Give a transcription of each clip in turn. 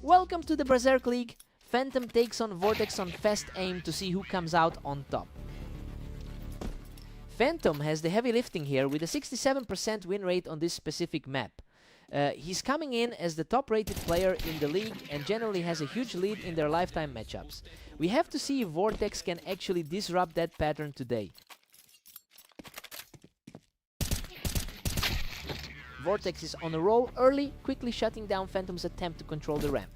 Welcome to the Berserk League. Phantom takes on Vortex on fast aim to see who comes out on top. Phantom has the heavy lifting here with a 67% win rate on this specific map. He's coming in as the top rated player in the league and generally has a huge lead in their lifetime matchups. We have to see if Vortex can actually disrupt that pattern today. Vortex is on a roll early, quickly shutting down Phantom's attempt to control the ramp.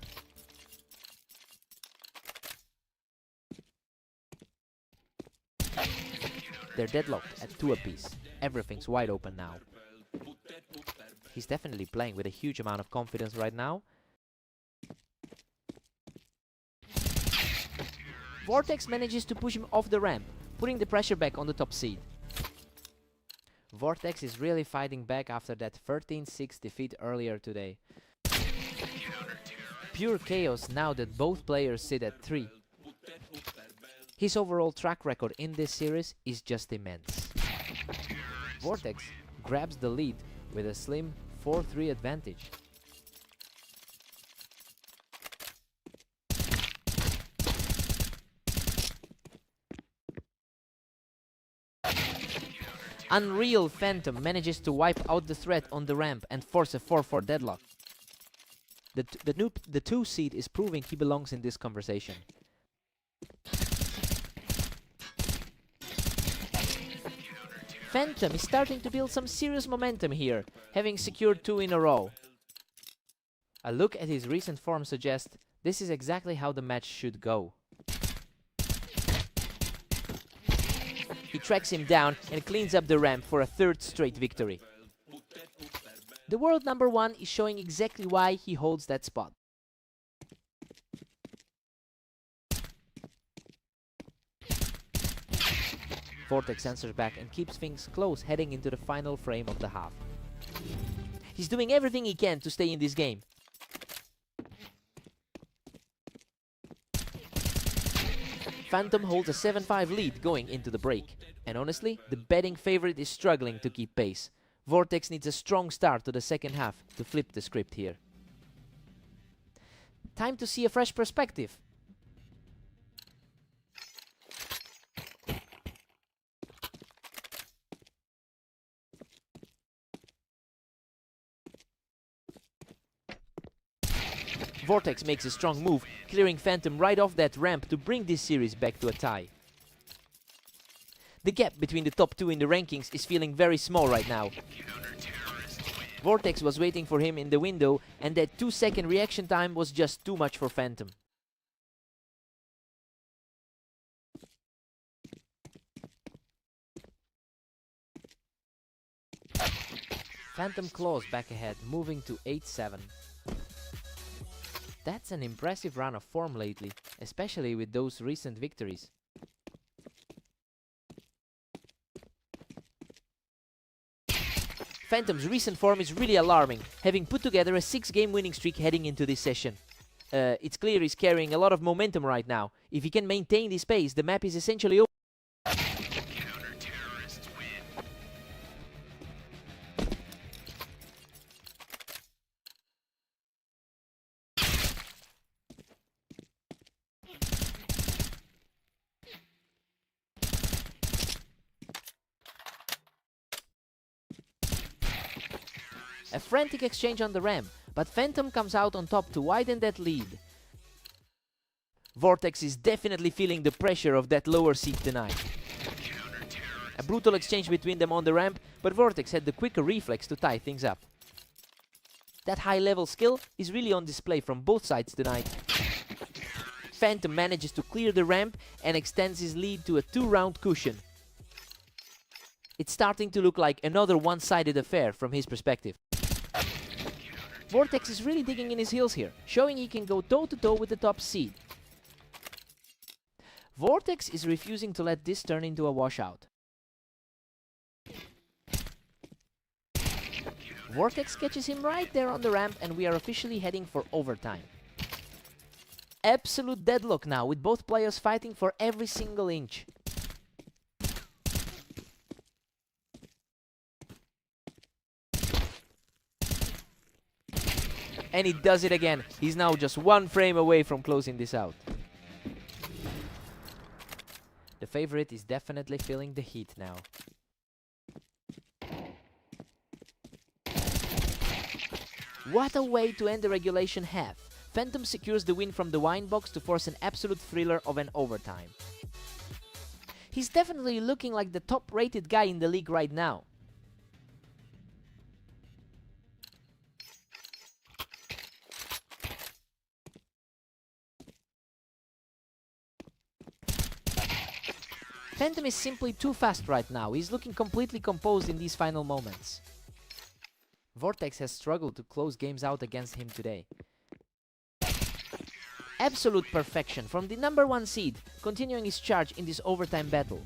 They're deadlocked at 2 apiece. Everything's wide open now. He's definitely playing with a huge amount of confidence right now. Vortex manages to push him off the ramp, putting the pressure back on the top seed. Vortex is really fighting back after that 13-6 defeat earlier today. Pure chaos now that both players sit at 3. His overall track record in this series is just immense. Vortex grabs the lead with a slim 4-3 advantage. Unreal Phantom manages to wipe out the threat on the ramp and force a 4-4 deadlock. The 2 seed is proving he belongs in this conversation. Phantom is starting to build some serious momentum here, having secured 2 in a row. A look at his recent form suggests this is exactly how the match should go. He tracks him down and cleans up the ramp for a 3rd straight victory. The world number 1 is showing exactly why he holds that spot. Vortex answers back and keeps things close heading into the final frame of the half. He's doing everything he can to stay in this game. Phantom holds a 7-5 lead going into the break. And honestly, the betting favorite is struggling to keep pace. Vortex needs a strong start to the second half to flip the script here. Time to see a fresh perspective. Vortex makes a strong move, clearing Phantom right off that ramp to bring this series back to a tie. The gap between the top 2 in the rankings is feeling very small right now. Vortex was waiting for him in the window, and that 2-second reaction time was just too much for Phantom. Phantom claws back ahead, moving to 8-7. That's an impressive run of form lately, especially with those recent victories. Phantom's recent form is really alarming, having put together a 6-game winning streak heading into this session. It's clear he's carrying a lot of momentum right now. If he can maintain this pace, the map is essentially over. A frantic exchange on the ramp, but Phantom comes out on top to widen that lead. Vortex is definitely feeling the pressure of that lower seed tonight. A brutal exchange between them on the ramp, but Vortex had the quicker reflex to tie things up. That high-level skill is really on display from both sides tonight. Phantom manages to clear the ramp and extends his lead to a 2-round cushion. It's starting to look like another one-sided affair from his perspective. Vortex is really digging in his heels here, showing he can go toe-to-toe with the top seed. Vortex is refusing to let this turn into a washout. Vortex catches him right there on the ramp, and we are officially heading for overtime. Absolute deadlock now, with both players fighting for every single inch. And he does it again. He's now just 1 frame away from closing this out. The favorite is definitely feeling the heat now. What a way to end the regulation half. Phantom secures the win from the wine box to force an absolute thriller of an overtime. He's definitely looking like the top-rated guy in the league right now. Phantom is simply too fast right now. He's looking completely composed in these final moments. Vortex has struggled to close games out against him today. Absolute perfection from the number 1 seed, continuing his charge in this overtime battle.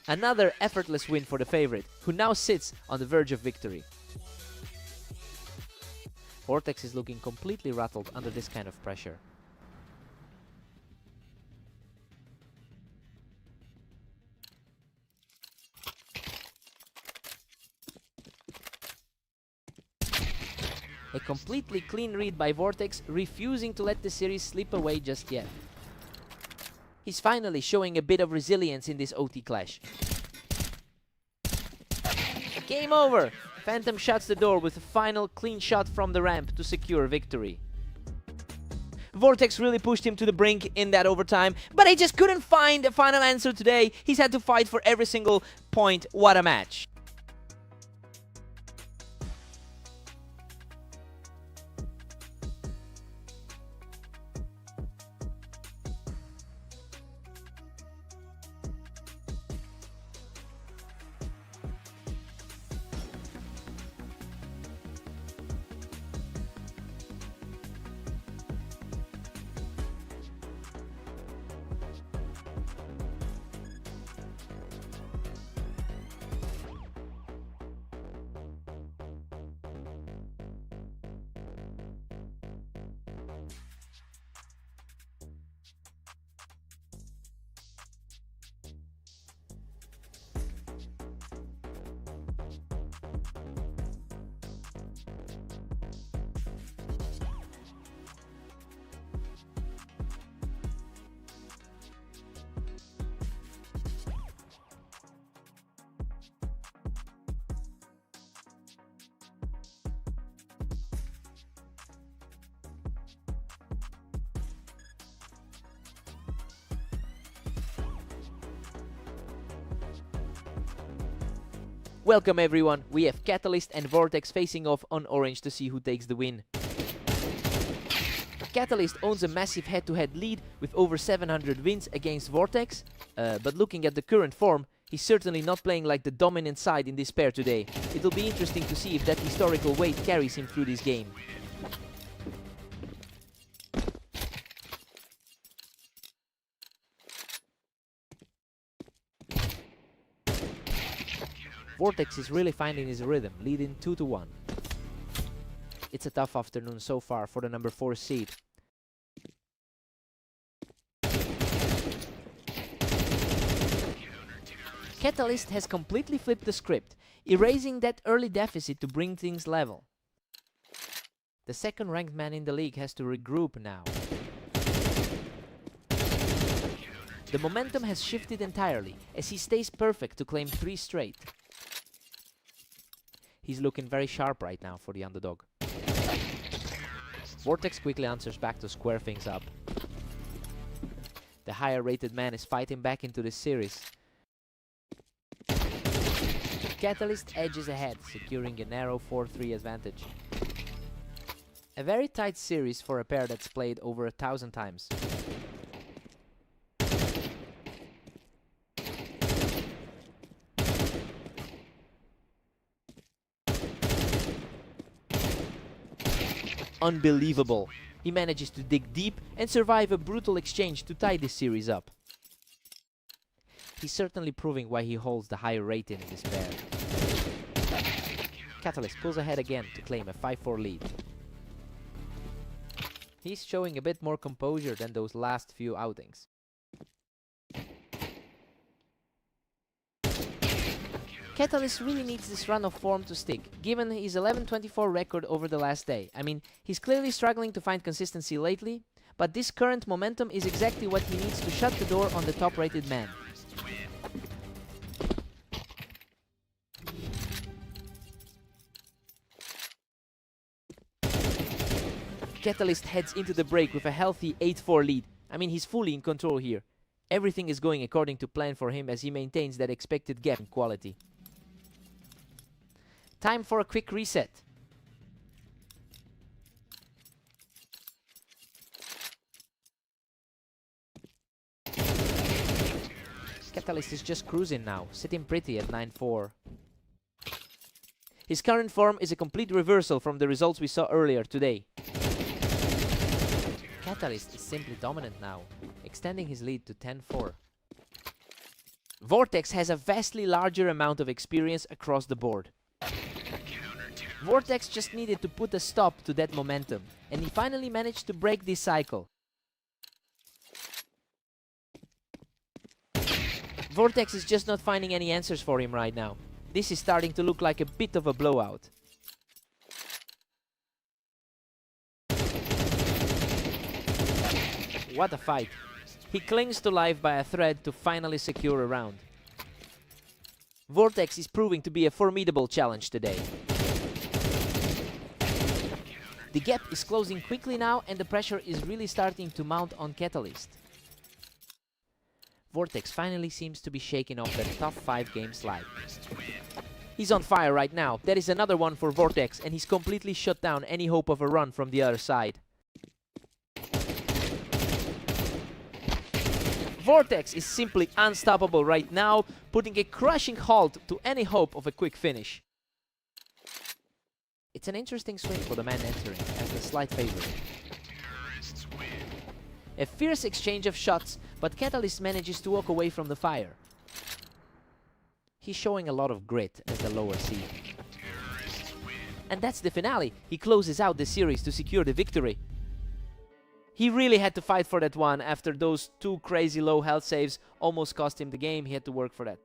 Another effortless win for the favorite, who now sits on the verge of victory. Vortex is looking completely rattled under this kind of pressure. A completely clean read by Vortex, refusing to let the series slip away just yet. He's finally showing a bit of resilience in this OT clash. Game over! Phantom shuts the door with a final clean shot from the ramp to secure victory. Vortex really pushed him to the brink in that overtime, but he just couldn't find a final answer today. He's had to fight for every single point. What a match! Welcome everyone, we have Catalyst and Vortex facing off on Orange to see who takes the win. Catalyst owns a massive head-to-head lead with over 700 wins against Vortex, but looking at the current form, he's certainly not playing like the dominant side in this pair today. It'll be interesting to see if that historical weight carries him through this game. Vortex is really finding his rhythm, leading 2-1. It's a tough afternoon so far for the number 4 seed. Catalyst has completely flipped the script, erasing that early deficit to bring things level. The second ranked man in the league has to regroup now. The momentum has shifted entirely, as he stays perfect to claim 3 straight. He's looking very sharp right now for the underdog. Vortex quickly answers back to square things up. The higher rated man is fighting back into this series. Catalyst edges ahead, securing a narrow 4-3 advantage. A very tight series for a pair that's played over 1,000 times. Unbelievable. He manages to dig deep and survive a brutal exchange to tie this series up. He's certainly proving why he holds the higher rating in this pair. Catalyst pulls ahead again to claim a 5-4 lead. He's showing a bit more composure than those last few outings. Catalyst really needs this run of form to stick, given his 11-24 record over the last day. I mean, he's clearly struggling to find consistency lately, but this current momentum is exactly what he needs to shut the door on the top-rated man. Catalyst heads into the break with a healthy 8-4 lead. I mean, he's fully in control here. Everything is going according to plan for him as he maintains that expected gap in quality. Time for a quick reset. Catalyst is just cruising now, sitting pretty at 9-4. His current form is a complete reversal from the results we saw earlier today. Catalyst is simply dominant now, extending his lead to 10-4. Vortex has a vastly larger amount of experience across the board. Vortex just needed to put a stop to that momentum, and he finally managed to break this cycle. Vortex is just not finding any answers for him right now. This is starting to look like a bit of a blowout. What a fight. He clings to life by a thread to finally secure a round. Vortex is proving to be a formidable challenge today. The gap is closing quickly now, and the pressure is really starting to mount on Catalyst. Vortex finally seems to be shaking off that tough 5-game slide. He's on fire right now. That is another one for Vortex, and he's completely shut down any hope of a run from the other side. Vortex is simply unstoppable right now, putting a crushing halt to any hope of a quick finish. It's an interesting swing for the man entering as the slight favorite. A fierce exchange of shots, but Catalyst manages to walk away from the fire. He's showing a lot of grit as the lower seed. And that's the finale. He closes out the series to secure the victory. He really had to fight for that one after those 2 crazy low health saves almost cost him the game. He had to work for that.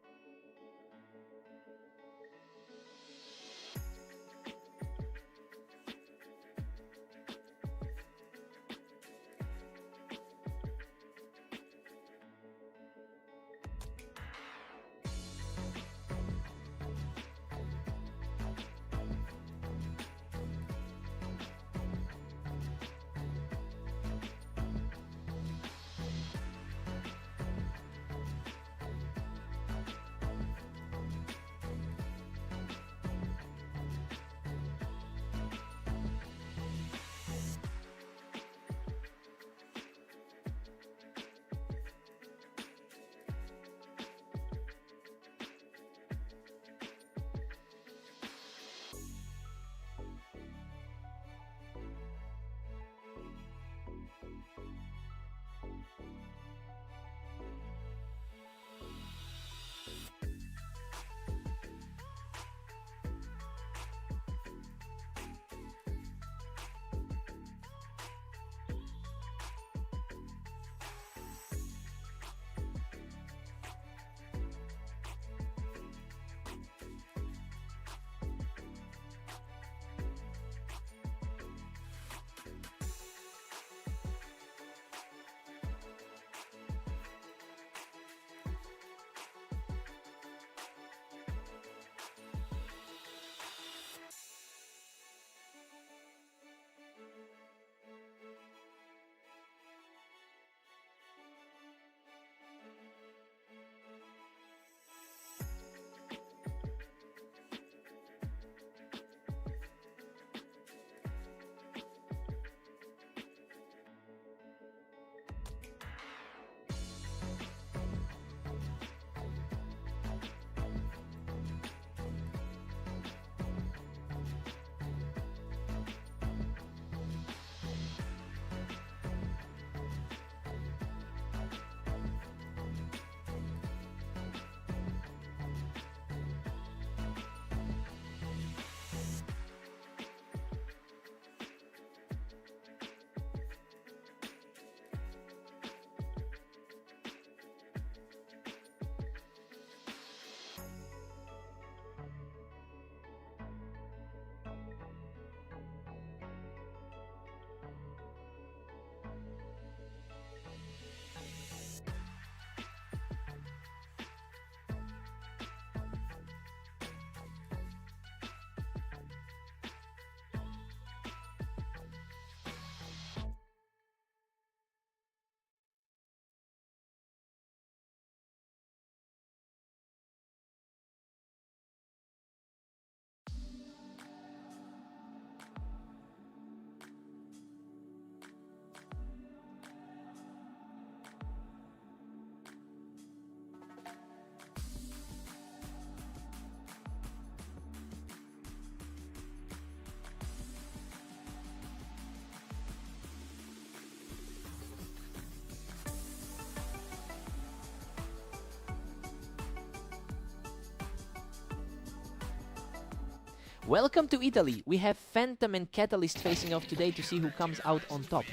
Welcome to Italy. We have Phantom and Catalyst facing off today to see who comes out on top.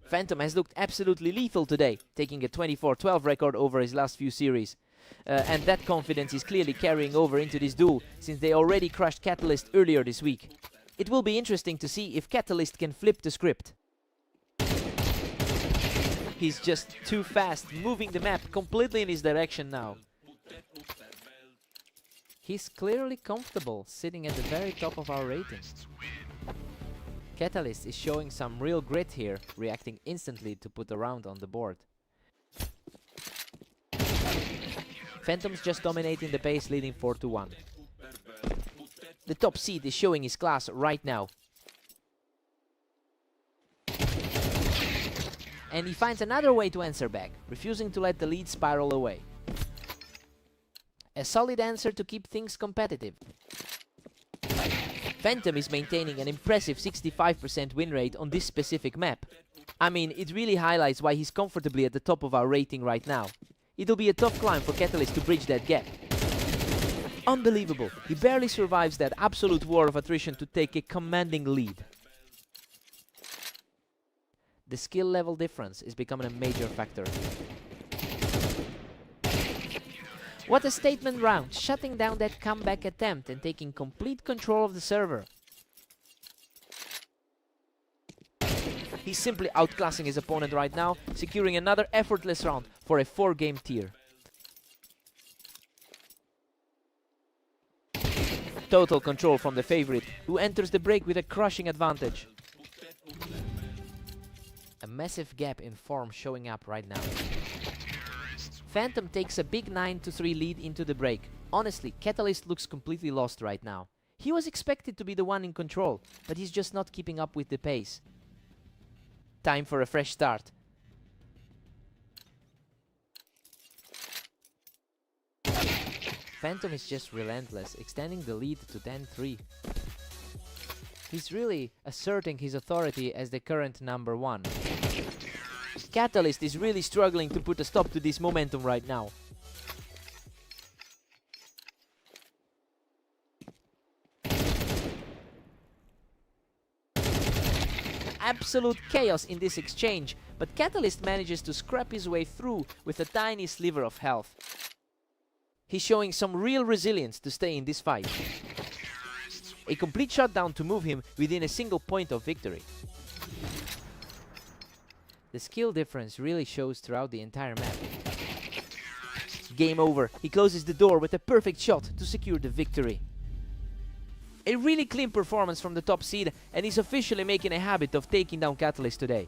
Phantom has looked absolutely lethal today, taking a 24-12 record over his last few series. And that confidence is clearly carrying over into this duel, since they already crushed Catalyst earlier this week. It will be interesting to see if Catalyst can flip the script. He's just too fast, moving the map completely in his direction now. He's clearly comfortable, sitting at the very top of our rating. Catalyst is showing some real grit here, reacting instantly to put a round on the board. Phantom's just dominating the pace, leading 4-1. The top seed is showing his class right now. And he finds another way to answer back, refusing to let the lead spiral away. A solid answer to keep things competitive. Phantom is maintaining an impressive 65% win rate on this specific map. I mean, it really highlights why he's comfortably at the top of our rating right now. It'll be a tough climb for Catalyst to bridge that gap. Unbelievable, he barely survives that absolute war of attrition to take a commanding lead. The skill level difference is becoming a major factor. What a statement round, shutting down that comeback attempt and taking complete control of the server. He's simply outclassing his opponent right now, securing another effortless round for a 4-game tier. Total control from the favorite, who enters the break with a crushing advantage. A massive gap in form showing up right now. Phantom takes a big 9-3 lead into the break. Honestly, Catalyst looks completely lost right now. He was expected to be the one in control, but he's just not keeping up with the pace. Time for a fresh start. Phantom is just relentless, extending the lead to 10-3. He's really asserting his authority as the current number one. Catalyst is really struggling to put a stop to this momentum right now. Absolute chaos in this exchange, but Catalyst manages to scrap his way through with a tiny sliver of health. He's showing some real resilience to stay in this fight. A complete shutdown to move him within a single point of victory. The skill difference really shows throughout the entire map. Game over. He closes the door with a perfect shot to secure the victory. A really clean performance from the top seed, and he's officially making a habit of taking down Catalyst today.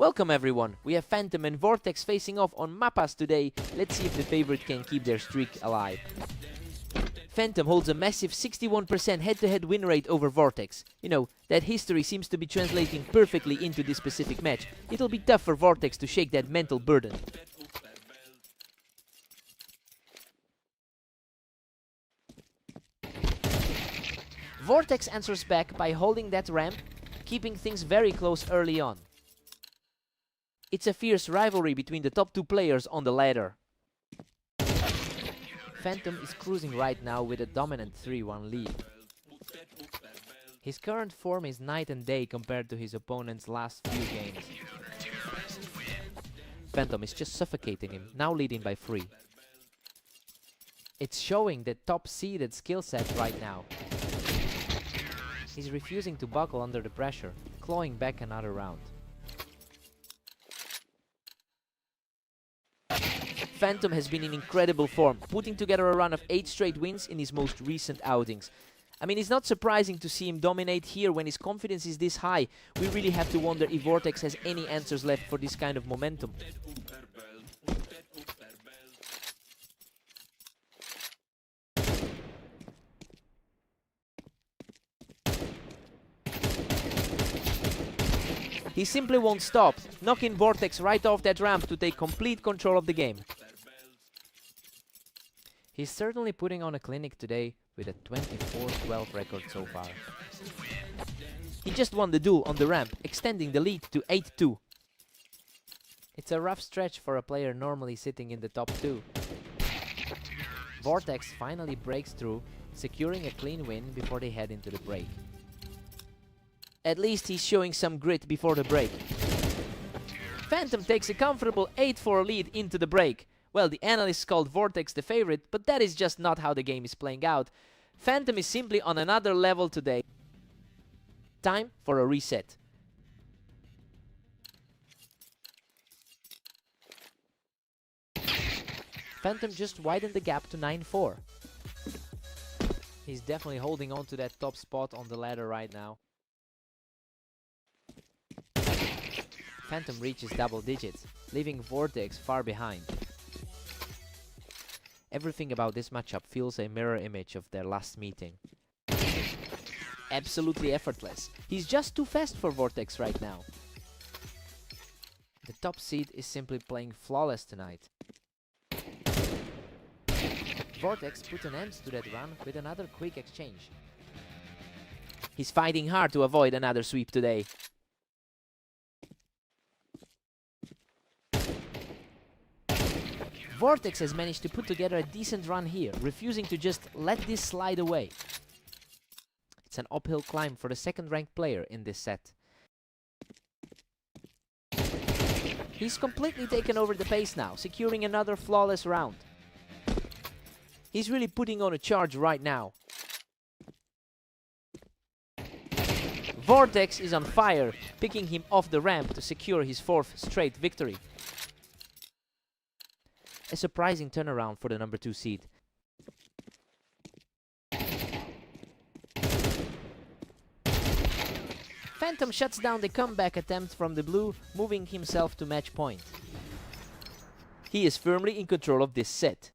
Welcome everyone, we have Phantom and Vortex facing off on Mapas today. Let's see if the favorite can keep their streak alive. Phantom holds a massive 61% head-to-head win rate over Vortex. You know, that history seems to be translating perfectly into this specific match. It'll be tough for Vortex to shake that mental burden. Vortex answers back by holding that ramp, keeping things very close early on. It's a fierce rivalry between the top two players on the ladder. Phantom is cruising right now with a dominant 3-1 lead. His current form is night and day compared to his opponent's last few games. Phantom is just suffocating him, now leading by 3. It's showing the top-seeded skill set right now. He's refusing to buckle under the pressure, clawing back another round. Phantom has been in incredible form, putting together a run of 8 straight wins in his most recent outings. I mean, it's not surprising to see him dominate here when his confidence is this high. We really have to wonder if Vortex has any answers left for this kind of momentum. He simply won't stop, knocking Vortex right off that ramp to take complete control of the game. He's certainly putting on a clinic today with a 24-12 record so far. He just won the duel on the ramp, extending the lead to 8-2. It's a rough stretch for a player normally sitting in the top 2. Vortex finally breaks through, securing a clean win before they head into the break. At least he's showing some grit before the break. Phantom takes a comfortable 8-4 lead into the break. Well, the analysts called Vortex the favorite, but that is just not how the game is playing out. Phantom is simply on another level today. Time for a reset. Phantom just widened the gap to 9-4. He's definitely holding on to that top spot on the ladder right now. Phantom reaches double digits, leaving Vortex far behind. Everything about this matchup feels a mirror image of their last meeting. Absolutely effortless. He's just too fast for Vortex right now. The top seed is simply playing flawless tonight. Vortex put an end to that run with another quick exchange. He's fighting hard to avoid another sweep today. Vortex has managed to put together a decent run here, refusing to just let this slide away. It's an uphill climb for the second-ranked player in this set. He's completely taken over the pace now, securing another flawless round. He's really putting on a charge right now. Vortex is on fire, picking him off the ramp to secure his 4th straight victory. A surprising turnaround for the number 2 seed. Phantom shuts down the comeback attempt from the blue, moving himself to match point. He is firmly in control of this set.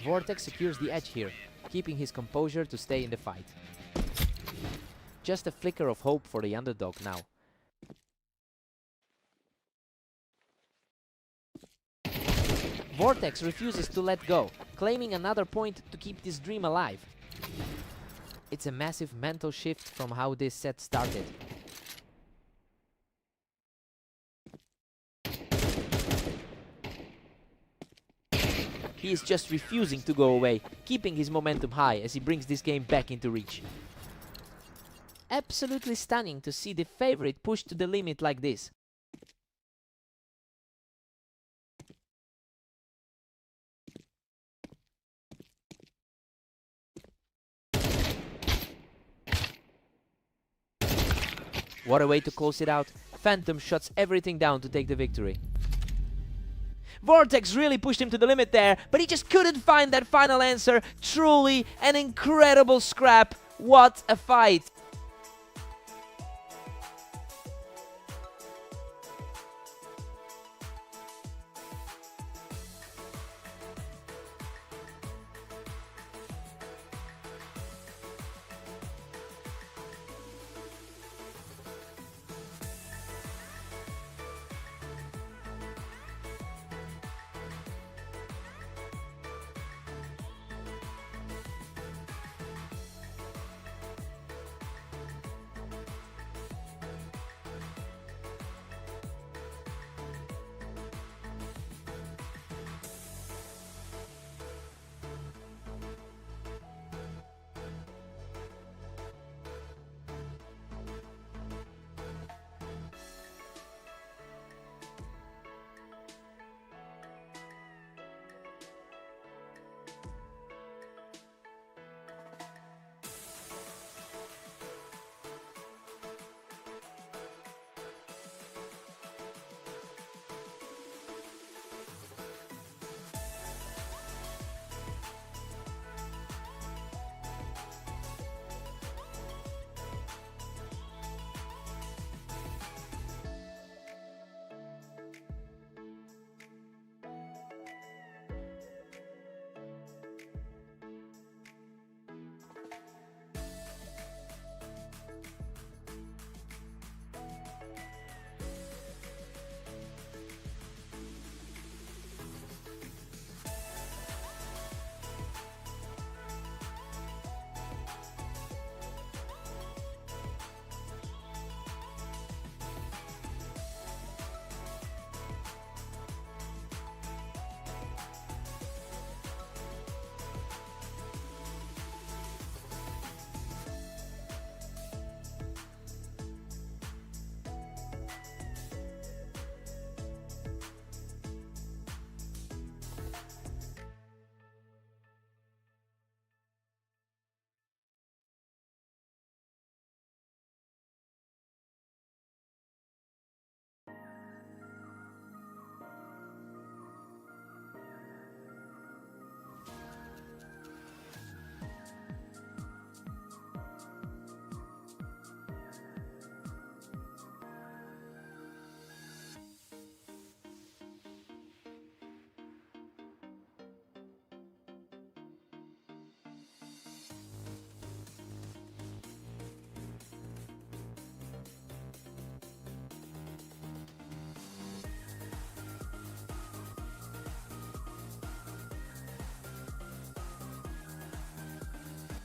Vortex secures the edge here, keeping his composure to stay in the fight. Just a flicker of hope for the underdog now. Vortex refuses to let go, claiming another point to keep this dream alive. It's a massive mental shift from how this set started. He is just refusing to go away, keeping his momentum high as he brings this game back into reach. Absolutely stunning to see the favorite pushed to the limit like this. What a way to close it out. Phantom shuts everything down to take the victory. Vortex really pushed him to the limit there, but he just couldn't find that final answer. Truly an incredible scrap. What a fight!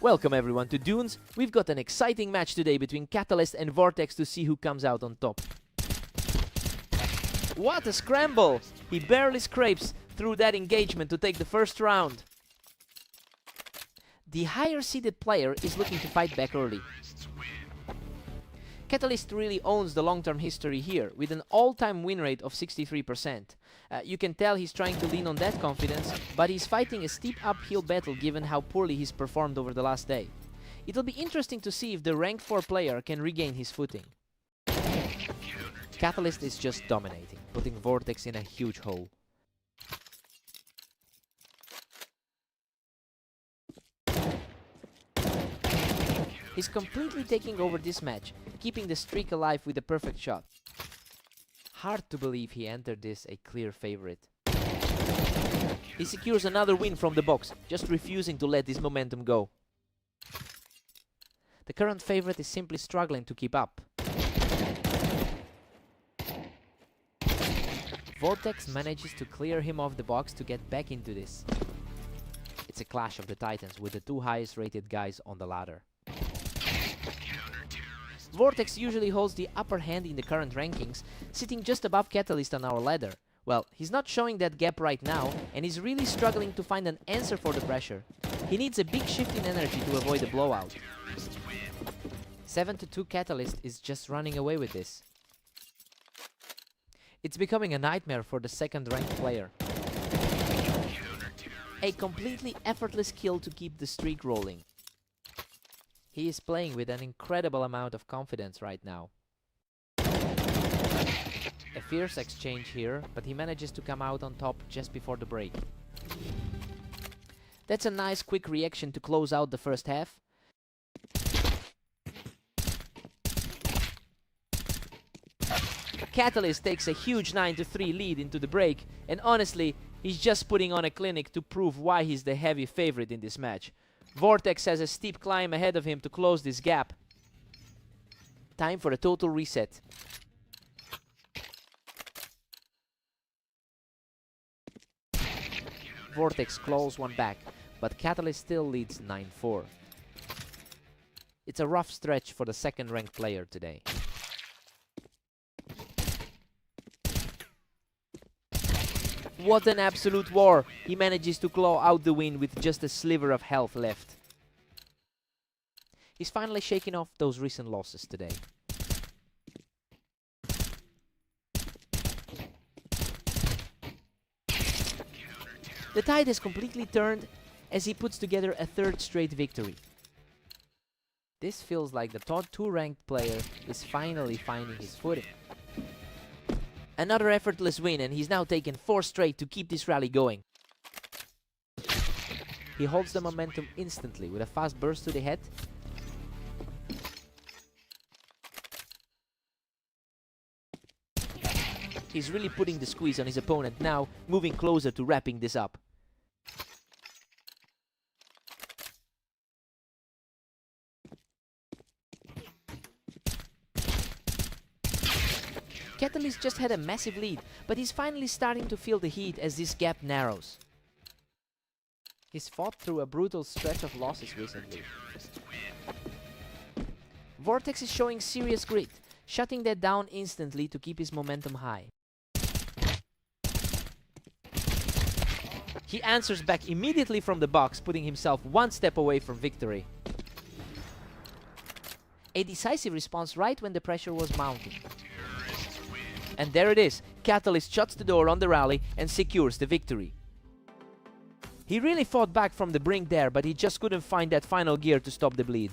Welcome everyone to Dunes. We've got an exciting match today between Catalyst and Vortex to see who comes out on top. What a scramble! He barely scrapes through that engagement to take the first round. The higher seeded player is looking to fight back early. Catalyst really owns the long-term history here, with an all-time win rate of 63%. You can tell he's trying to lean on that confidence, but he's fighting a steep uphill battle given how poorly he's performed over the last day. It'll be interesting to see if the rank 4 player can regain his footing. Catalyst is just dominating, putting Vortex in a huge hole. He's completely taking over this match, keeping the streak alive with a perfect shot. Hard to believe he entered this a clear favorite. He secures another win from the box, just refusing to let this momentum go. The current favorite is simply struggling to keep up. Vortex manages to clear him off the box to get back into this. It's a clash of the titans with the two highest rated guys on the ladder. Vortex usually holds the upper hand in the current rankings, sitting just above Catalyst on our ladder. Well, he's not showing that gap right now, and he's really struggling to find an answer for the pressure. He needs a big shift in energy to avoid a blowout. 7-2 Catalyst is just running away with this. It's becoming a nightmare for the second ranked player. A completely effortless kill to keep the streak rolling. He is playing with an incredible amount of confidence right now. A fierce exchange here, but he manages to come out on top just before the break. That's a nice quick reaction to close out the first half. Catalyst takes a huge 9-3 lead into the break, and honestly, he's just putting on a clinic to prove why he's the heavy favorite in this match. Vortex has a steep climb ahead of him to close this gap. Time for a total reset. Vortex claws one back, but Catalyst still leads 9-4. It's a rough stretch for the second-ranked player today. What an absolute war! He manages to claw out the win with just a sliver of health left. He's finally shaking off those recent losses today. The tide has completely turned as he puts together a third straight victory. This feels like the top 2-ranked player is finally finding his footing. Another effortless win, and he's now taken 4 straight to keep this rally going. He holds the momentum instantly with a fast burst to the head. He's really putting the squeeze on his opponent now, moving closer to wrapping this up. Catalyst just had a massive lead, but he's finally starting to feel the heat as this gap narrows. He's fought through a brutal stretch of losses recently. Vortex is showing serious grit, shutting that down instantly to keep his momentum high. He answers back immediately from the box, putting himself 1 step away from victory. A decisive response right when the pressure was mounting. And there it is, Catalyst shuts the door on the rally and secures the victory. He really fought back from the brink there, but he just couldn't find that final gear to stop the bleed.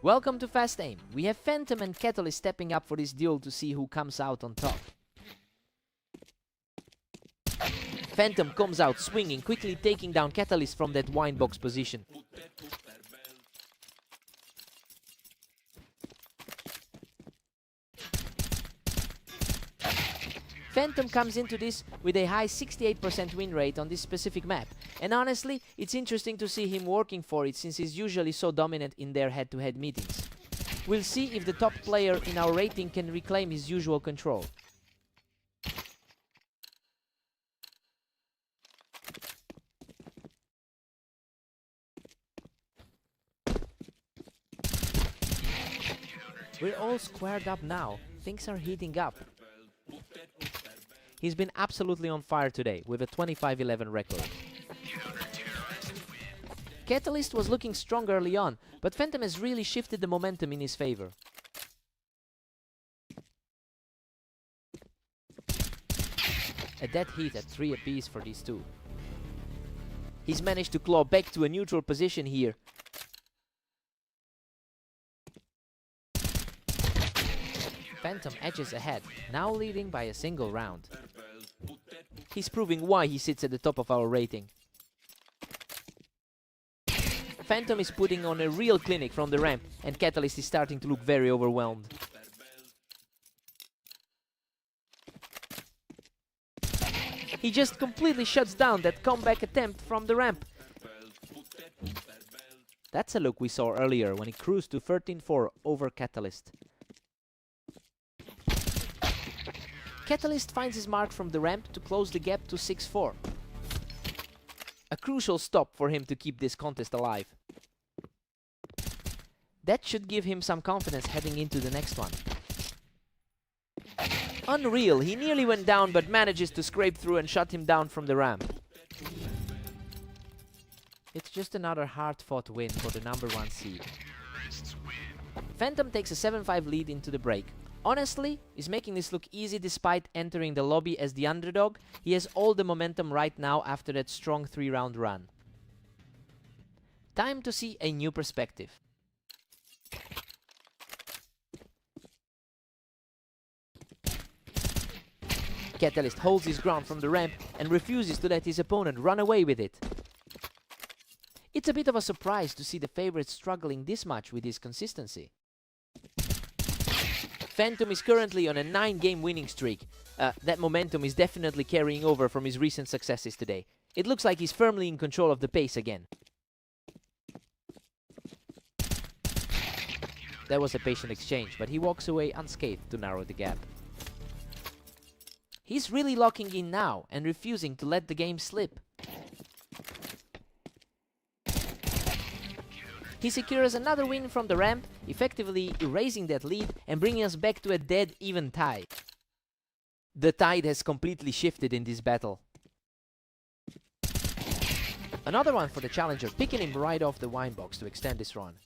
Welcome to Fast Aim. We have Phantom and Catalyst stepping up for this duel to see who comes out on top. Phantom comes out swinging, quickly taking down Catalyst from that wine box position. Phantom comes into this with a high 68% win rate on this specific map, and honestly, it's interesting to see him working for it since he's usually so dominant in their head-to-head meetings. We'll see if the top player in our rating can reclaim his usual control. We're all squared up now, things are heating up. He's been absolutely on fire today, with a 25-11 record. Catalyst was looking strong early on, but Phantom has really shifted the momentum in his favor. A dead heat at 3 apiece for these two. He's managed to claw back to a neutral position here. Phantom edges ahead, now leading by a single round. He's proving why he sits at the top of our rating. Phantom is putting on a real clinic from the ramp, and Catalyst is starting to look very overwhelmed. He just completely shuts down that comeback attempt from the ramp. That's a look we saw earlier when he cruised to 13-4 over Catalyst. Catalyst finds his mark from the ramp to close the gap to 6-4. A crucial stop for him to keep this contest alive. That should give him some confidence heading into the next one. Unreal, he nearly went down but manages to scrape through and shut him down from the ramp. It's just another hard-fought win for the #1 seed. Phantom takes a 7-5 lead into the break. Honestly, he's making this look easy despite entering the lobby as the underdog. He has all the momentum right now after that strong 3-round run. Time to see a new perspective. Catalyst holds his ground from the ramp and refuses to let his opponent run away with it. It's a bit of a surprise to see the favorite struggling this much with his consistency. Phantom is currently on a 9-game winning streak. That momentum is definitely carrying over from his recent successes today. It looks like he's firmly in control of the pace again. That was a patient exchange, but he walks away unscathed to narrow the gap. He's really locking in now and refusing to let the game slip. He secures another win from the ramp, effectively erasing that lead and bringing us back to a dead even tie. The tide has completely shifted in this battle. Another one for the challenger, picking him right off the wine box to extend this run.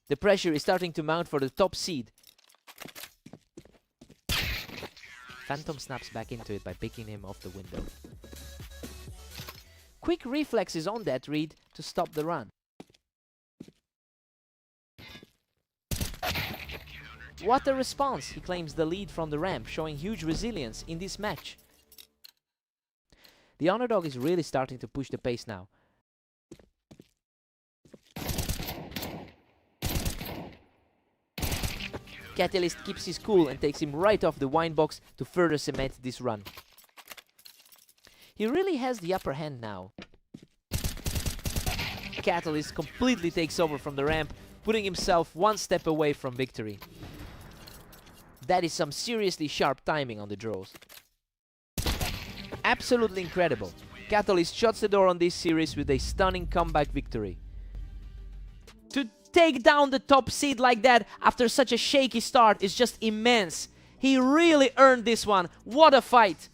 The pressure is starting to mount for the top seed. Phantom snaps back into it by picking him off the window. Quick reflexes on that read to stop the run. What a response! He claims the lead from the ramp, showing huge resilience in this match. The underdog is really starting to push the pace now. Catalyst keeps his cool and takes him right off the wine box to further cement this run. He really has the upper hand now. Catalyst completely takes over from the ramp, putting himself one step away from victory. That is some seriously sharp timing on the draws. Absolutely incredible. Catalyst shuts the door on this series with a stunning comeback victory. To take down the top seed like that after such a shaky start is just immense. He really earned this one. What a fight!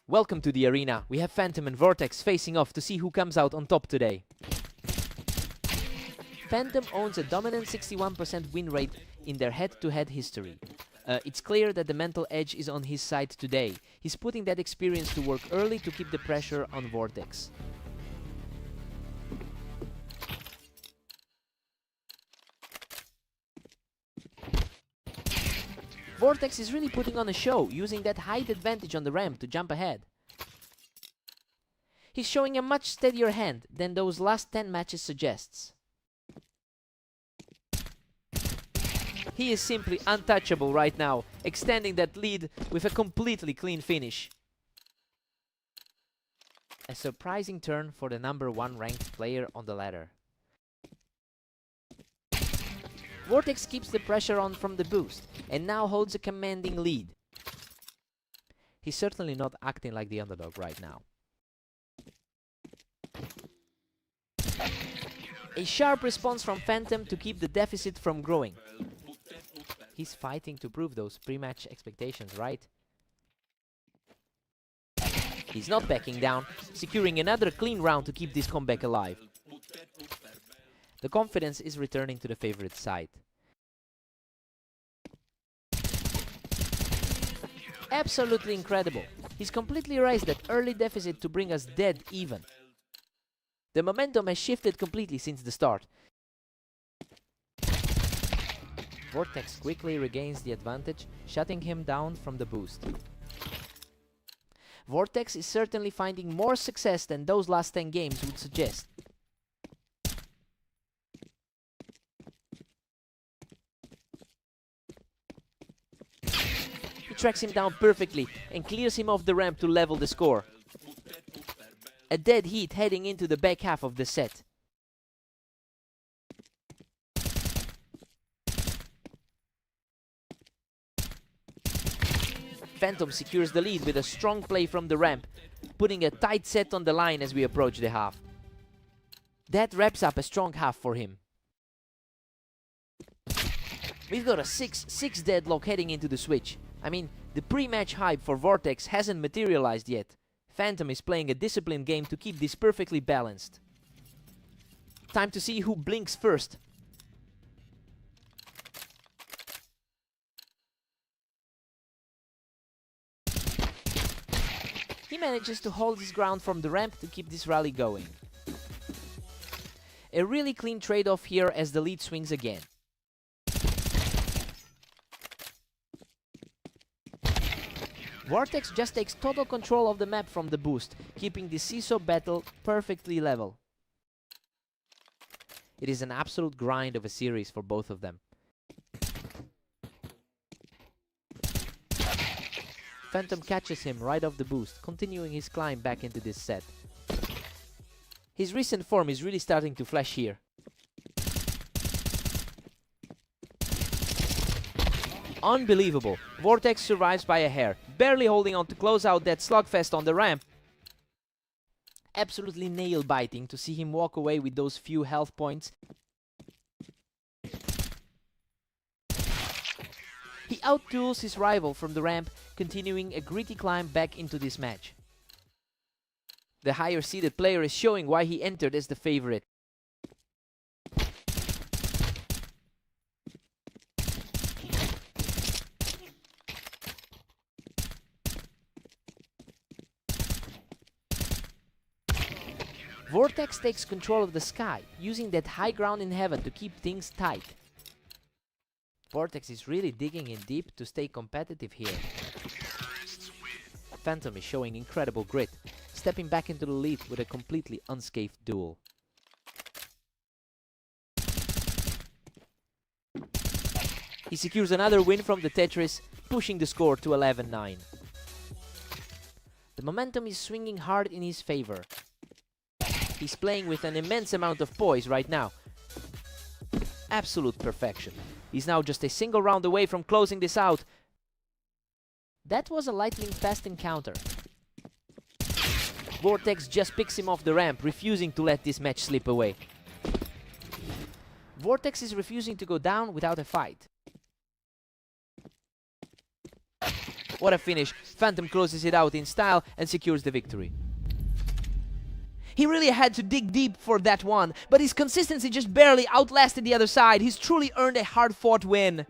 Welcome to the arena. We have Phantom and Vortex facing off to see who comes out on top today. Phantom owns a dominant 61% win rate in their head-to-head history. It's clear that the mental edge is on his side today. He's putting that experience to work early to keep the pressure on Vortex. Vortex is really putting on a show, using that height advantage on the ramp to jump ahead. He's showing a much steadier hand than those last 10 matches suggests. He is simply untouchable right now, extending that lead with a completely clean finish. A surprising turn for the #1 ranked player on the ladder. Vortex keeps the pressure on from the boost, and now holds a commanding lead. He's certainly not acting like the underdog right now. A sharp response from Phantom to keep the deficit from growing. He's fighting to prove those pre-match expectations right. He's not backing down, securing another clean round to keep this comeback alive. The confidence is returning to the favorite side. Absolutely incredible. He's completely raised that early deficit to bring us dead even. The momentum has shifted completely since the start. Vortex quickly regains the advantage, shutting him down from the boost. Vortex is certainly finding more success than those last 10 games would suggest. He tracks him down perfectly and clears him off the ramp to level the score. A dead heat heading into the back half of the set. Phantom secures the lead with a strong play from the ramp, putting a tight set on the line as we approach the half. That wraps up a strong half for him. We've got a 6-6 deadlock heading into the switch. I mean, the pre-match hype for Vortex hasn't materialized yet. Phantom is playing a disciplined game to keep this perfectly balanced. Time to see who blinks first. He manages to hold his ground from the ramp to keep this rally going. A really clean trade-off here as the lead swings again. Vortex just takes total control of the map from the boost, keeping the seesaw battle perfectly level. It is an absolute grind of a series for both of them. Phantom catches him right off the boost, continuing his climb back into this set. His recent form is really starting to flash here. Unbelievable! Vortex survives by a hair, barely holding on to close out that slugfest on the ramp. Absolutely nail-biting to see him walk away with those few health points. He out-duels his rival from the ramp, continuing a gritty climb back into this match. The higher-seeded player is showing why he entered as the favorite. Vortex takes control of the sky, using that high ground in heaven to keep things tight. Vortex is really digging in deep to stay competitive here. Phantom is showing incredible grit, stepping back into the lead with a completely unscathed duel. He secures another win from the Tetris, pushing the score to 11-9. The momentum is swinging hard in his favor. He's playing with an immense amount of poise right now. Absolute perfection. He's now just a single round away from closing this out. That was a lightning-fast encounter. Vortex just picks him off the ramp, refusing to let this match slip away. Vortex is refusing to go down without a fight. What a finish. Phantom closes it out in style and secures the victory. He really had to dig deep for that one, but his consistency just barely outlasted the other side. He's truly earned a hard-fought win.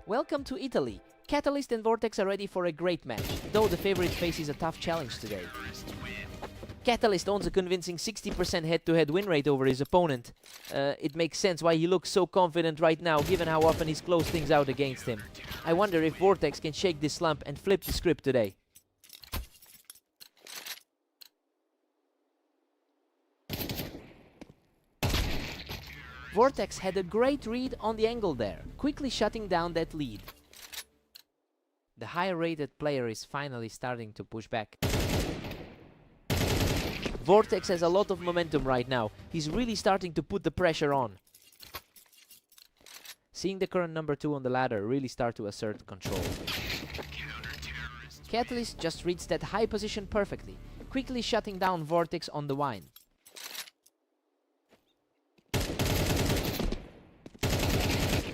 Welcome to Italy. Catalyst and Vortex are ready for a great match, though the favorite faces a tough challenge today. Catalyst owns a convincing 60% head-to-head win rate over his opponent. It makes sense why he looks so confident right now, given how often he's closed things out against him. I wonder if Vortex can shake this slump and flip the script today. Vortex had a great read on the angle there, quickly shutting down that lead. The higher rated player is finally starting to push back. Vortex has a lot of momentum right now. He's really starting to put the pressure on. Seeing the current number 2 on the ladder really start to assert control. Catalyst just reads that high position perfectly, quickly shutting down Vortex on the wine.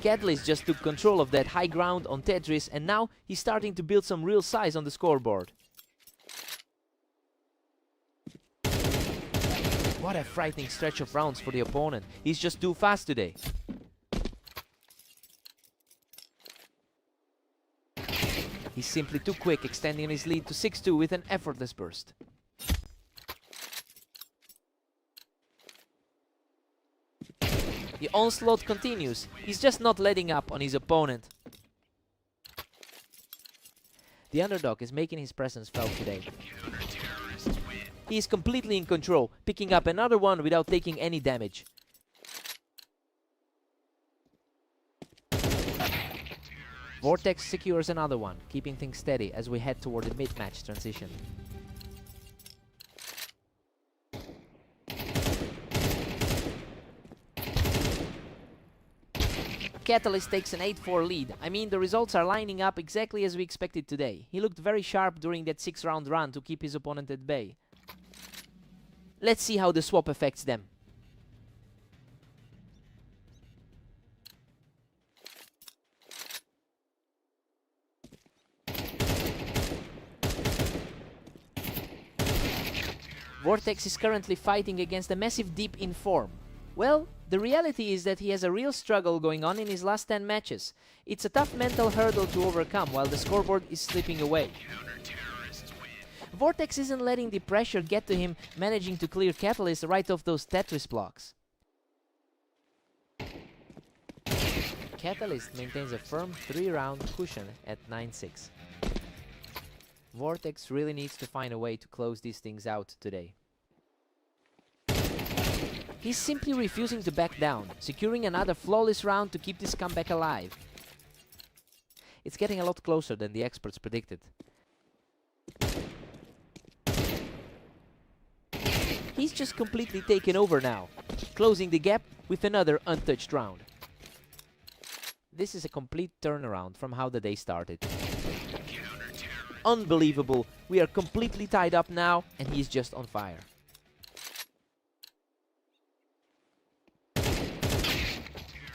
Catalyst just took control of that high ground on Tetris, and now he's starting to build some real size on the scoreboard. What a frightening stretch of rounds for the opponent. He's just too fast today. He's simply too quick, extending his lead to 6-2 with an effortless burst. The onslaught continues. He's just not letting up on his opponent. The underdog is making his presence felt today. He is completely in control, picking up another one without taking any damage. Vortex secures another one, keeping things steady as we head toward the mid-match transition. Catalyst takes an 8-4 lead. I mean, the results are lining up exactly as we expected today. He looked very sharp during that 6-round run to keep his opponent at bay. Let's see how the swap affects them. Vortex is currently fighting against a massive dip in form. Well, the reality is that he has a real struggle going on in his last 10 matches. It's a tough mental hurdle to overcome while the scoreboard is slipping away. Vortex isn't letting the pressure get to him, managing to clear Catalyst right off those Tetris blocks. Catalyst maintains a firm 3-round cushion at 9-6. Vortex really needs to find a way to close these things out today. He's simply refusing to back down, securing another flawless round to keep this comeback alive. It's getting a lot closer than the experts predicted. He's just completely taken over now, closing the gap with another untouched round. This is a complete turnaround from how the day started. Unbelievable, we are completely tied up now and he's just on fire.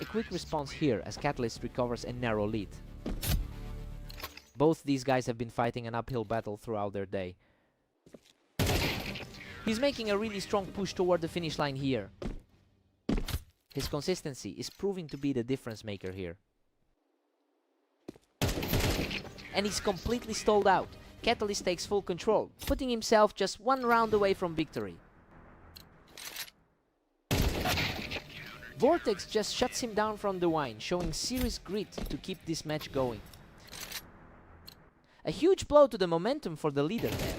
A quick response here as Catalyst recovers a narrow lead. Both these guys have been fighting an uphill battle throughout their day. He's making a really strong push toward the finish line here. His consistency is proving to be the difference maker here. And he's completely stalled out. Catalyst takes full control, putting himself just 1 round away from victory. Vortex just shuts him down from the wine, showing serious grit to keep this match going. A huge blow to the momentum for the leader there.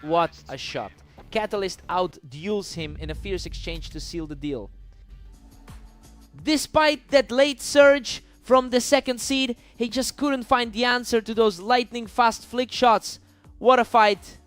What a shot. Catalyst out-duels him in a fierce exchange to seal the deal. Despite that late surge from the second seed, he just couldn't find the answer to those lightning-fast flick shots. What a fight.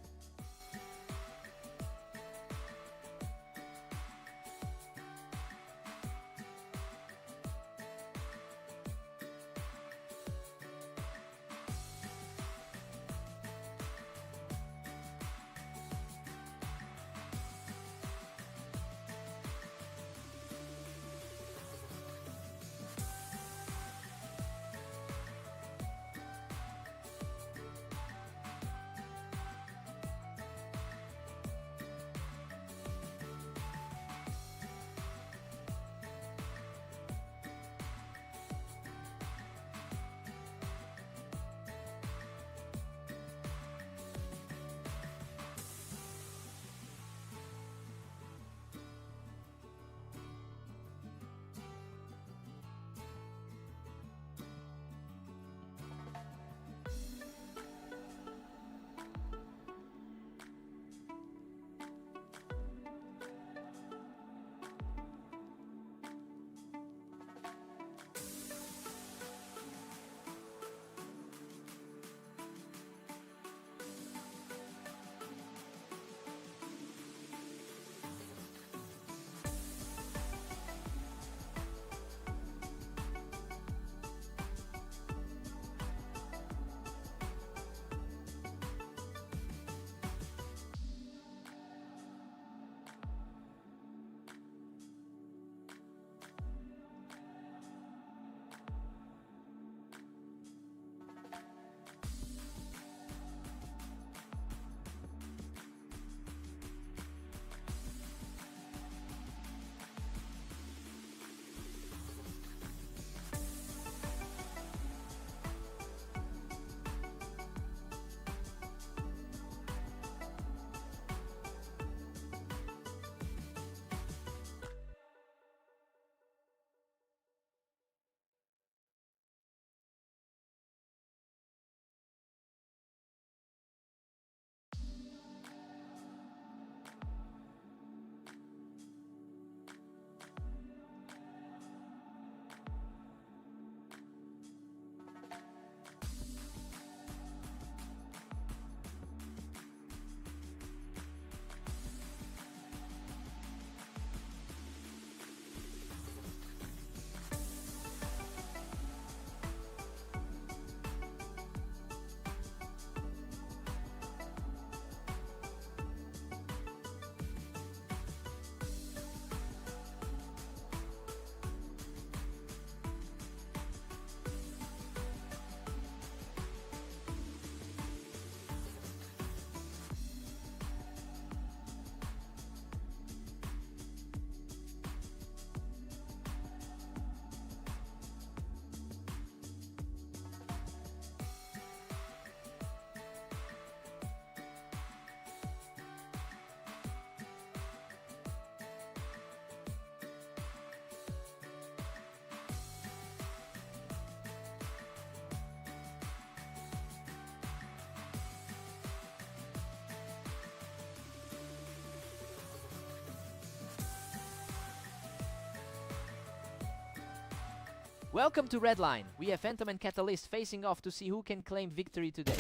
Welcome to Redline. We have Phantom and Catalyst facing off to see who can claim victory today.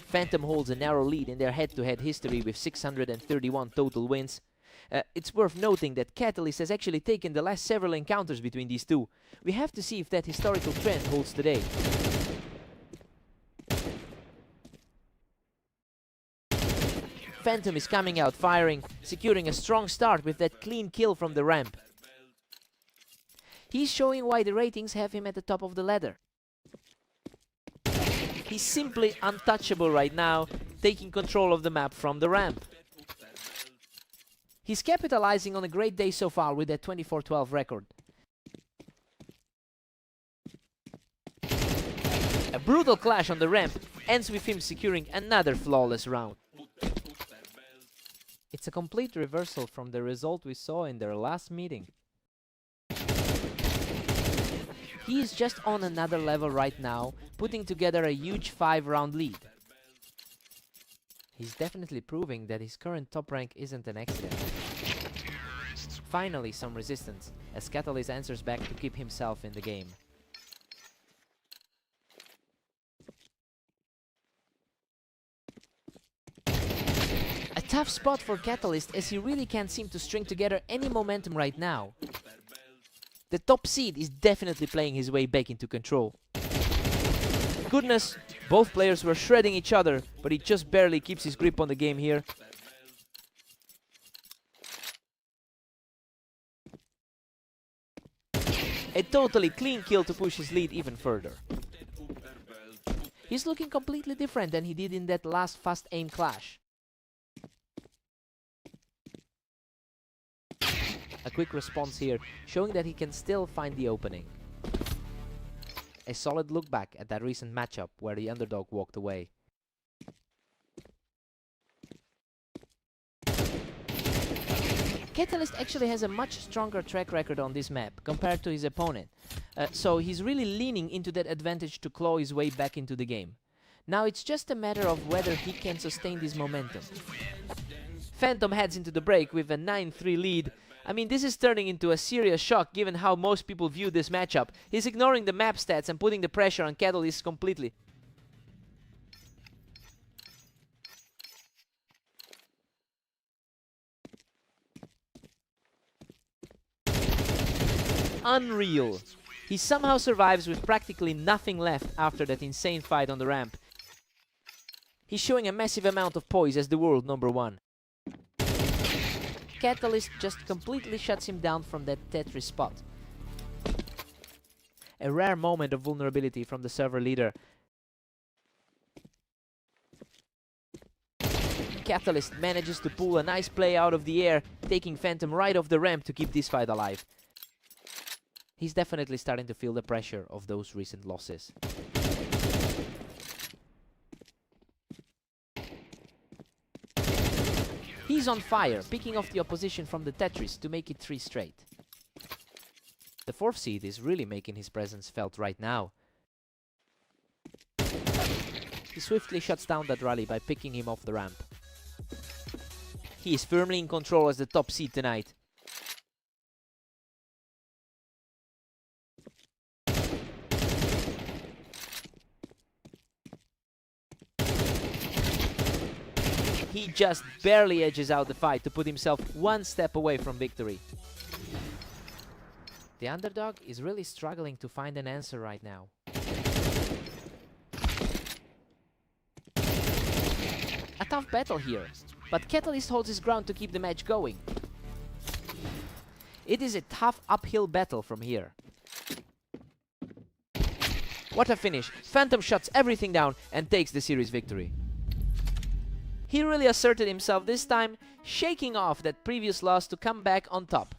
Phantom holds a narrow lead in their head-to-head history with 631 total wins. It's worth noting that Catalyst has actually taken the last several encounters between these two. We have to see if that historical trend holds today. Phantom is coming out firing, securing a strong start with that clean kill from the ramp. He's showing why the ratings have him at the top of the ladder. He's simply untouchable right now, taking control of the map from the ramp. He's capitalizing on a great day so far with that 24-12 record. A brutal clash on the ramp ends with him securing another flawless round. It's a complete reversal from the result we saw in their last meeting. He is just on another level right now, putting together a huge 5-round lead. He's definitely proving that his current top rank isn't an accident. Finally, some resistance, as Catalyst answers back to keep himself in the game. A tough spot for Catalyst, as he really can't seem to string together any momentum right now. The top seed is definitely playing his way back into control. Goodness, both players were shredding each other, but he just barely keeps his grip on the game here. A totally clean kill to push his lead even further. He's looking completely different than he did in that last fast aim clash. A quick response here, showing that he can still find the opening. A solid look back at that recent matchup where the underdog walked away. Catalyst actually has a much stronger track record on this map compared to his opponent, so he's really leaning into that advantage to claw his way back into the game. Now it's just a matter of whether he can sustain this momentum. Phantom heads into the break with a 9-3 lead. I mean, this is turning into a serious shock given how most people view this matchup. He's ignoring the map stats and putting the pressure on Catalyst completely. Unreal. He somehow survives with practically nothing left after that insane fight on the ramp. He's showing a massive amount of poise as the world #1. Catalyst just completely shuts him down from that Tetris spot. A rare moment of vulnerability from the server leader. Catalyst manages to pull a nice play out of the air, taking Phantom right off the ramp to keep this fight alive. He's definitely starting to feel the pressure of those recent losses. He's on fire, picking off the opposition from the Tetris to make it 3 straight. The 4th seed is really making his presence felt right now. He swiftly shuts down that rally by picking him off the ramp. He is firmly in control as the top seed tonight. He just barely edges out the fight to put himself 1 step away from victory. The underdog is really struggling to find an answer right now. A tough battle here, but Catalyst holds his ground to keep the match going. It is a tough uphill battle from here. What a finish! Phantom shuts everything down and takes the series victory. He really asserted himself this time, shaking off that previous loss to come back on top.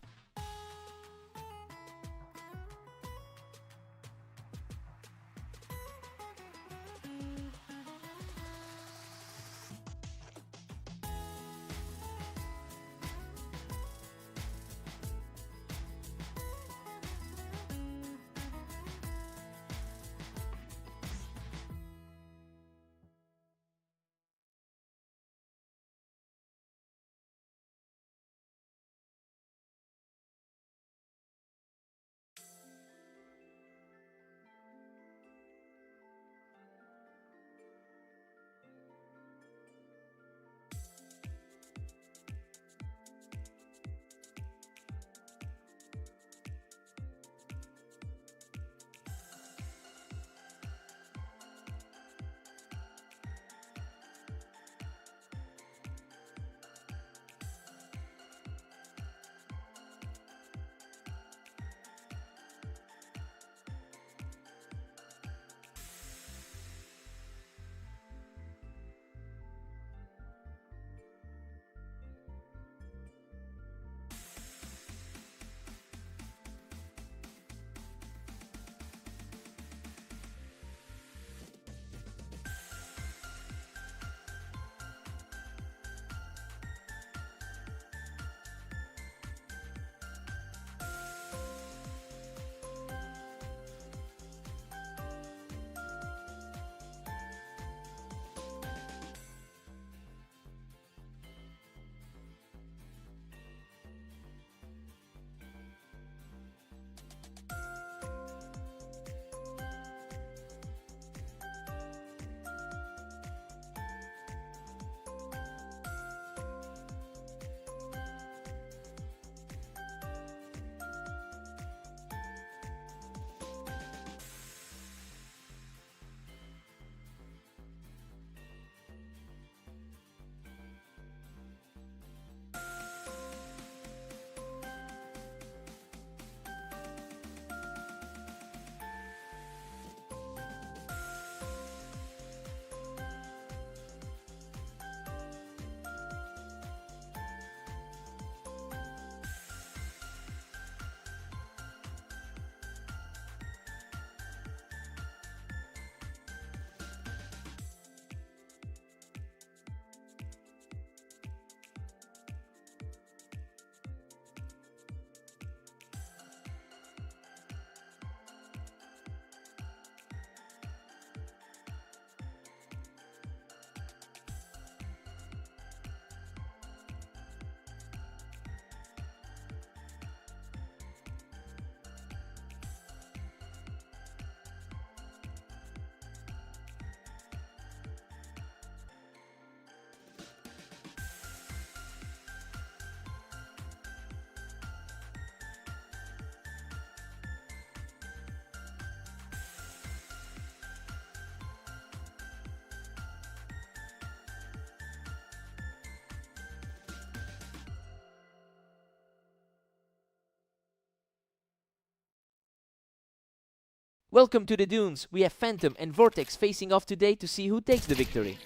Welcome to the Dunes. We have Phantom and Vortex facing off today to see who takes the victory.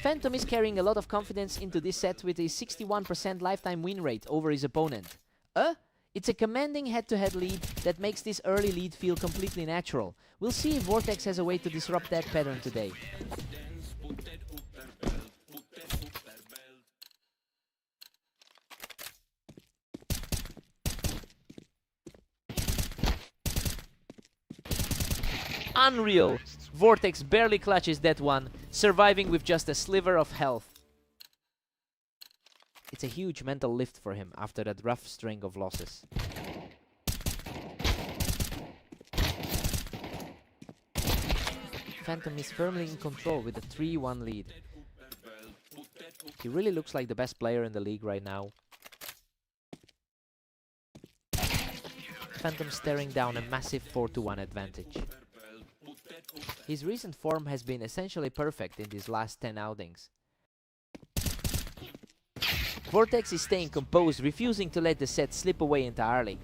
Phantom is carrying a lot of confidence into this set with a 61% lifetime win rate over his opponent. It's a commanding head-to-head lead that makes this early lead feel completely natural. We'll see if Vortex has a way to disrupt that pattern today. Unreal! Vortex barely clutches that one, surviving with just a sliver of health. It's a huge mental lift for him after that rough string of losses. Phantom is firmly in control with a 3-1 lead. He really looks like the best player in the league right now. Phantom staring down a massive 4-1 advantage. His recent form has been essentially perfect in these last 10 outings. Vortex is staying composed, refusing to let the set slip away entirely.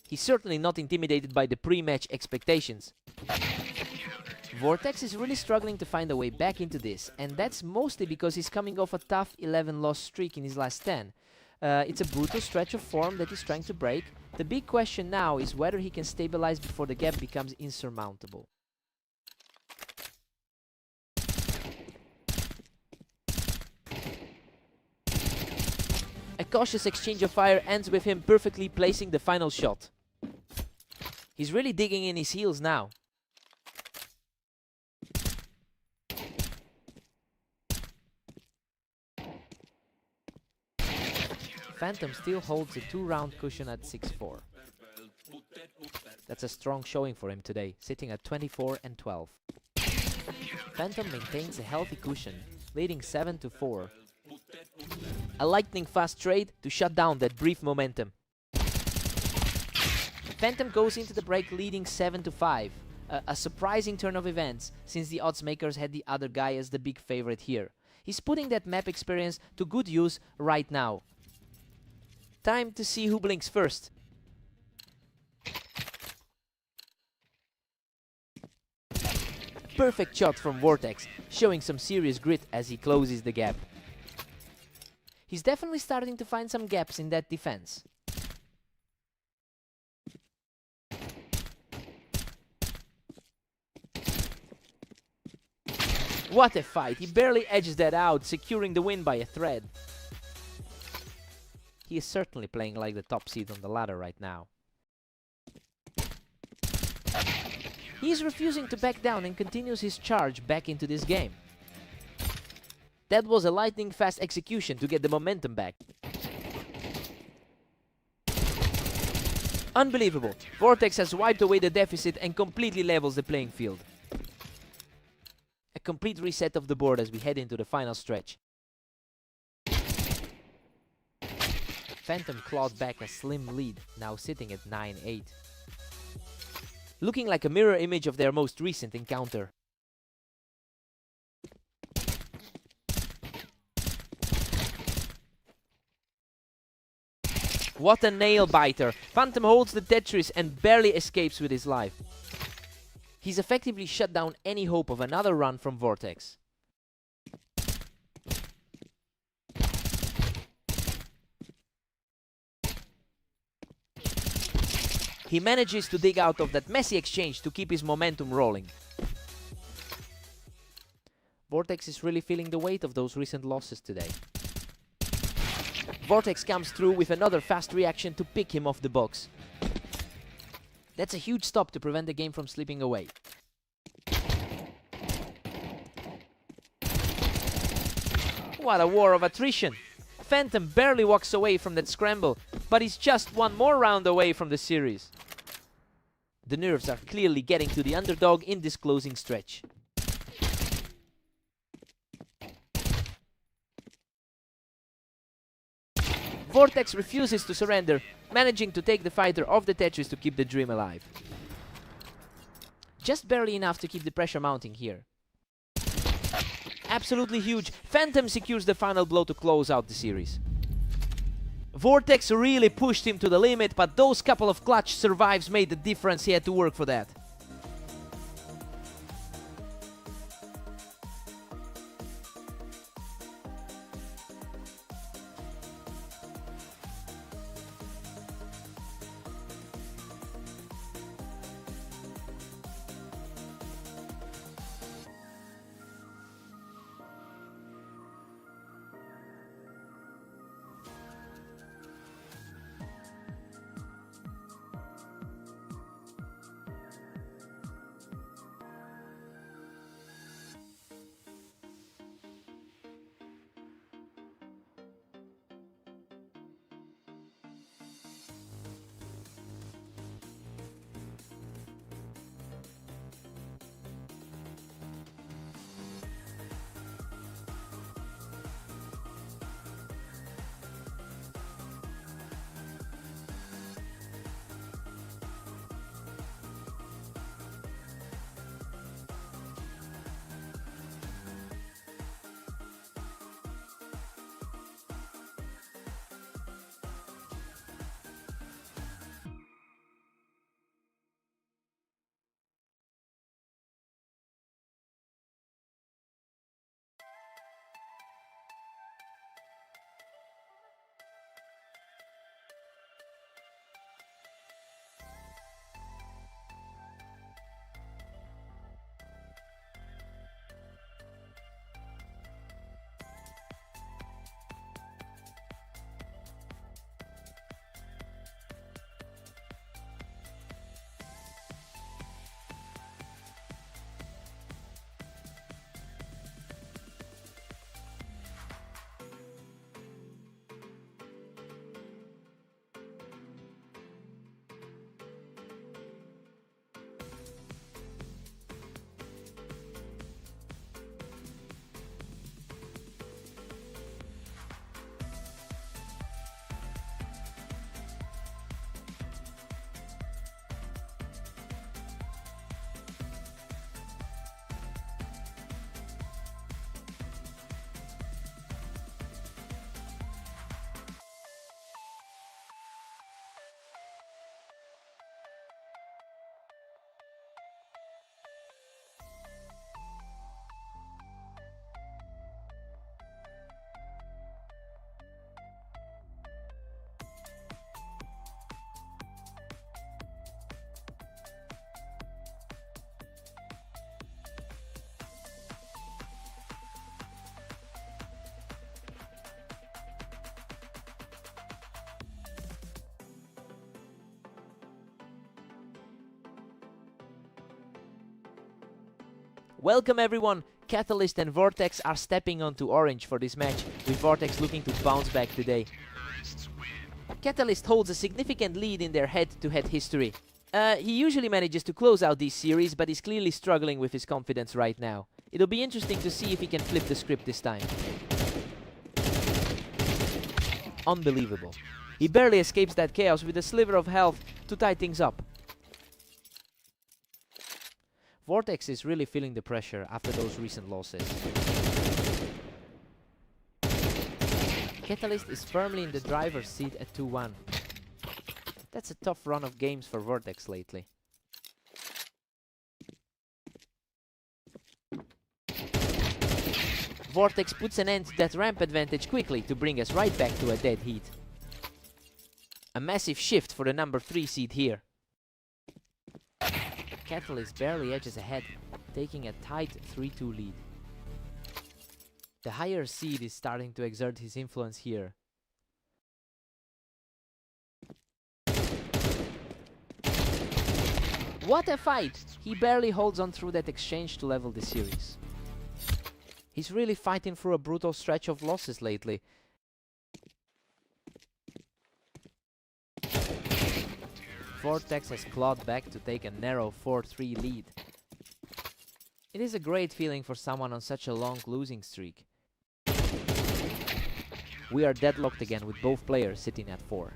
He's certainly not intimidated by the pre-match expectations. Vortex is really struggling to find a way back into this, and that's mostly because he's coming off a tough 11-loss streak in his last 10. It's a brutal stretch of form that he's trying to break. The big question now is whether he can stabilize before the gap becomes insurmountable. A cautious exchange of fire ends with him perfectly placing the final shot. He's really digging in his heels now. Phantom still holds a 2-round cushion at 6-4. That's a strong showing for him today, sitting at 24-12. Phantom maintains a healthy cushion, leading 7-4. A lightning-fast trade to shut down that brief momentum. Phantom goes into the break leading 7-5. A surprising turn of events, since the odds makers had the other guy as the big favorite here. He's putting that map experience to good use right now. Time to see who blinks first. Perfect shot from Vortex, showing some serious grit as he closes the gap. He's definitely starting to find some gaps in that defense. What a fight! He barely edges that out, securing the win by a thread. He is certainly playing like the top seed on the ladder right now. He is refusing to back down and continues his charge back into this game. That was a lightning-fast execution to get the momentum back. Unbelievable. Vortex has wiped away the deficit and completely levels the playing field. A complete reset of the board as we head into the final stretch. Phantom clawed back a slim lead, now sitting at 9-8. Looking like a mirror image of their most recent encounter. What a nail biter! Phantom holds the Tetris and barely escapes with his life. He's effectively shut down any hope of another run from Vortex. He manages to dig out of that messy exchange to keep his momentum rolling. Vortex is really feeling the weight of those recent losses today. Vortex comes through with another fast reaction to pick him off the box. That's a huge stop to prevent the game from slipping away. What a war of attrition! Phantom barely walks away from that scramble, but he's just one more round away from the series. The nerves are clearly getting to the underdog in this closing stretch. Vortex refuses to surrender, managing to take the fighter off the Tetris to keep the dream alive. Just barely enough to keep the pressure mounting here. Absolutely huge. Phantom secures the final blow to close out the series. Vortex really pushed him to the limit, but those couple of clutch survives made the difference. He had to work for that. Welcome everyone, Catalyst and Vortex are stepping onto orange for this match, with Vortex looking to bounce back today. Catalyst holds a significant lead in their head-to-head history. He usually manages to close out these series, but he's clearly struggling with his confidence right now. It'll be interesting to see if he can flip the script this time. Unbelievable. He barely escapes that chaos with a sliver of health to tie things up. Vortex is really feeling the pressure after those recent losses. Catalyst is firmly in the driver's seat at 2-1. That's a tough run of games for Vortex lately. Vortex puts an end to that ramp advantage quickly to bring us right back to a dead heat. A massive shift for the number 3 seed here. Catalyst barely edges ahead, taking a tight 3-2 lead. The higher seed is starting to exert his influence here. What a fight! He barely holds on through that exchange to level the series. He's really fighting through a brutal stretch of losses lately. Vortex has clawed back to take a narrow 4-3 lead. It is a great feeling for someone on such a long losing streak. We are deadlocked again with both players sitting at 4.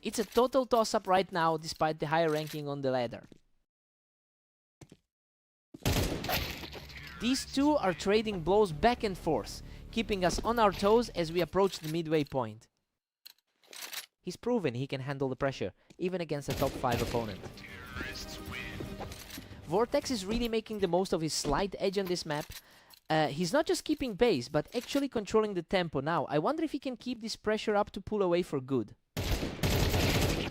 It's a total toss-up right now despite the higher ranking on the ladder. These two are trading blows back and forth, keeping us on our toes as we approach the midway point. He's proven he can handle the pressure, even against a top 5 opponent. Vortex is really making the most of his slight edge on this map. He's not just keeping pace, but actually controlling the tempo now. I wonder if he can keep this pressure up to pull away for good.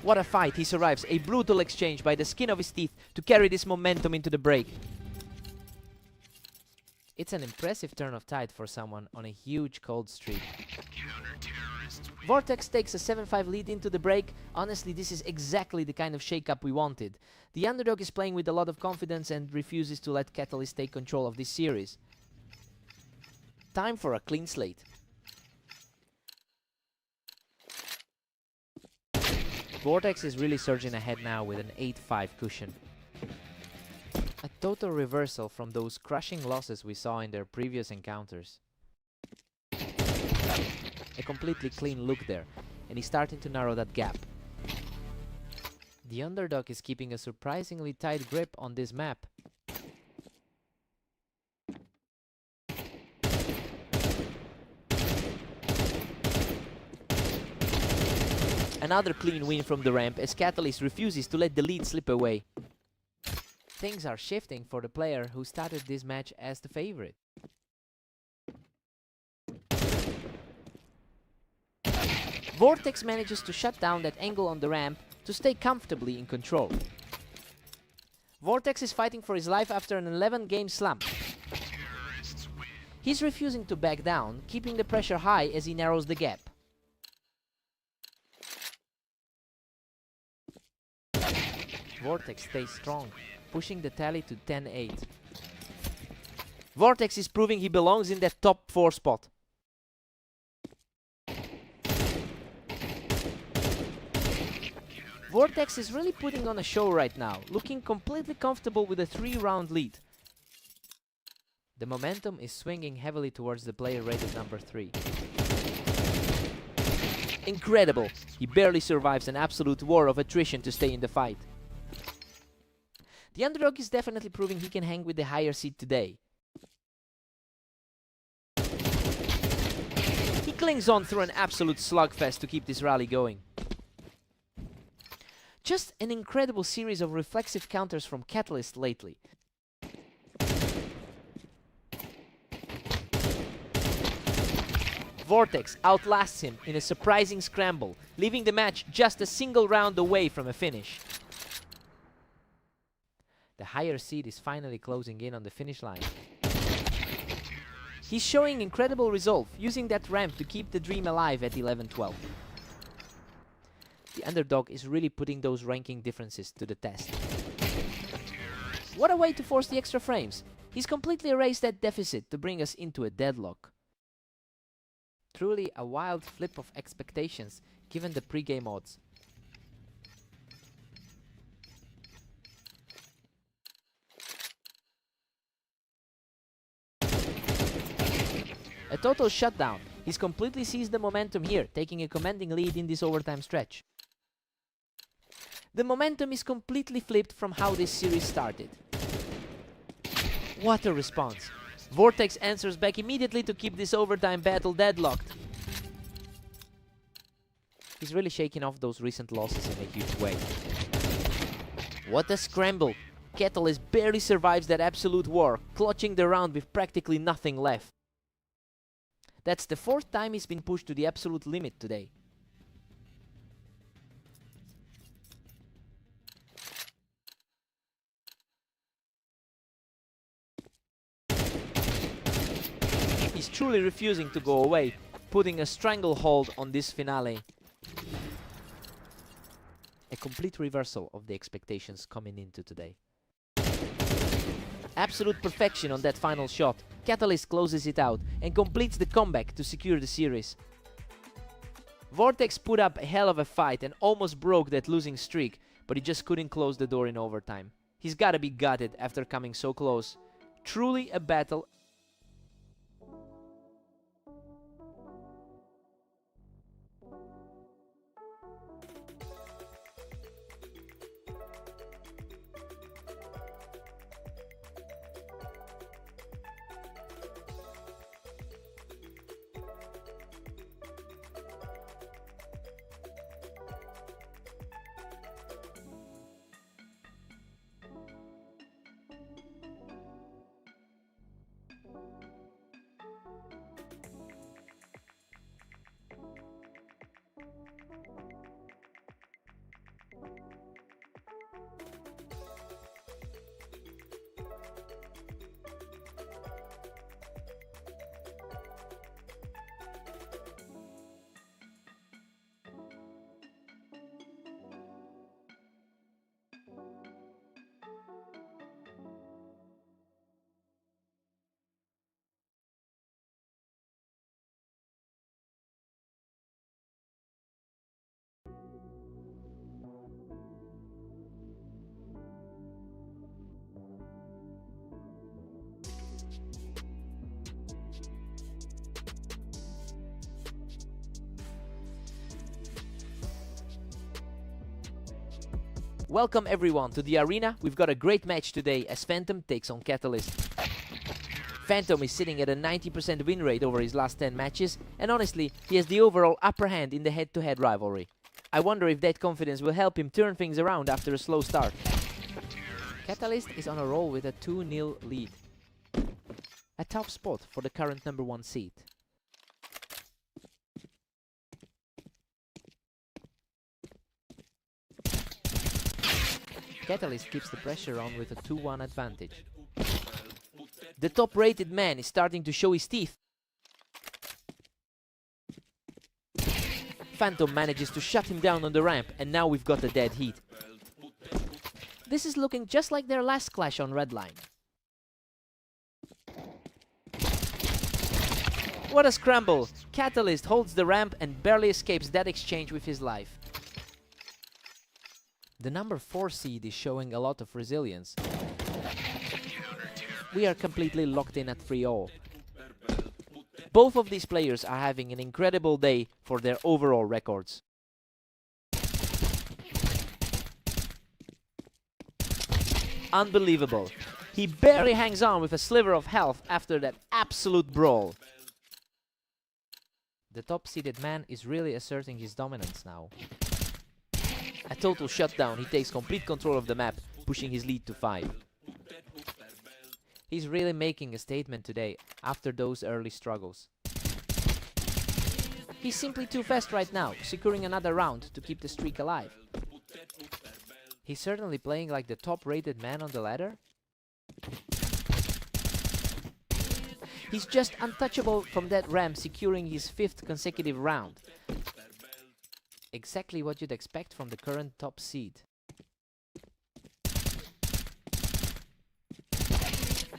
What a fight, he survives a brutal exchange by the skin of his teeth to carry this momentum into the break. It's an impressive turn of tide for someone on a huge cold streak. Vortex takes a 7-5 lead into the break. Honestly, this is exactly the kind of shake-up we wanted. The underdog is playing with a lot of confidence and refuses to let Catalyst take control of this series. Time for a clean slate. Vortex is really surging ahead now with an 8-5 cushion. A total reversal from those crushing losses we saw in their previous encounters. A completely clean look there, and he's starting to narrow that gap. The underdog is keeping a surprisingly tight grip on this map. Another clean win from the ramp as Catalyst refuses to let the lead slip away. Things are shifting for the player who started this match as the favorite. Vortex manages to shut down that angle on the ramp to stay comfortably in control. Vortex is fighting for his life after an 11-game slump. He's refusing to back down, keeping the pressure high as he narrows the gap. Vortex stays strong, pushing the tally to 10-8. Vortex is proving he belongs in that top 4 spot. Vortex is really putting on a show right now, looking completely comfortable with a 3-round lead. The momentum is swinging heavily towards the player rated number 3. Incredible! He barely survives an absolute war of attrition to stay in the fight. The underdog is definitely proving he can hang with the higher seed today. He clings on through an absolute slugfest to keep this rally going. Just an incredible series of reflexive counters from Catalyst lately. Vortex outlasts him in a surprising scramble, leaving the match just a single round away from a finish. The higher seed is finally closing in on the finish line. He's showing incredible resolve, using that ramp to keep the dream alive at 11-12. The underdog is really putting those ranking differences to the test. What a way to force the extra frames! He's completely erased that deficit to bring us into a deadlock. Truly a wild flip of expectations, given the pre-game odds. A total shutdown. He's completely seized the momentum here, taking a commanding lead in this overtime stretch. The momentum is completely flipped from how this series started. What a response. Vortex answers back immediately to keep this overtime battle deadlocked. He's really shaking off those recent losses in a huge way. What a scramble. Catalyst barely survives that absolute war, clutching the round with practically nothing left. That's the 4th time he's been pushed to the absolute limit today. He's truly refusing to go away, putting a stranglehold on this finale. A complete reversal of the expectations coming into today. Absolute perfection on that final shot. Catalyst closes it out and completes the comeback to secure the series. Vortex put up a hell of a fight and almost broke that losing streak, but he just couldn't close the door in overtime. He's gotta be gutted after coming so close. Truly a battle. Welcome everyone to the arena. We've got a great match today as Phantom takes on Catalyst. Phantom is sitting at a 90% win rate over his last 10 matches, and honestly, he has the overall upper hand in the head-to-head rivalry. I wonder if that confidence will help him turn things around after a slow start. Catalyst is on a roll with a 2-0 lead. A tough spot for the current #1 seed. Catalyst keeps the pressure on with a 2-1 advantage. The top-rated man is starting to show his teeth. Phantom manages to shut him down on the ramp, and now we've got a dead heat. This is looking just like their last clash on Redline. What a scramble! Catalyst holds the ramp and barely escapes that exchange with his life. The #4 seed is showing a lot of resilience. We are completely locked in at 3-0. Both of these players are having an incredible day for their overall records. Unbelievable. He barely hangs on with a sliver of health after that absolute brawl. The top-seeded man is really asserting his dominance now. A total shutdown, he takes complete control of the map, pushing his lead to 5. He's really making a statement today, after those early struggles. He's simply too fast right now, securing another round to keep the streak alive. He's certainly playing like the top-rated man on the ladder. He's just untouchable from that ramp, securing his 5th consecutive round. Exactly what you'd expect from the current top seed.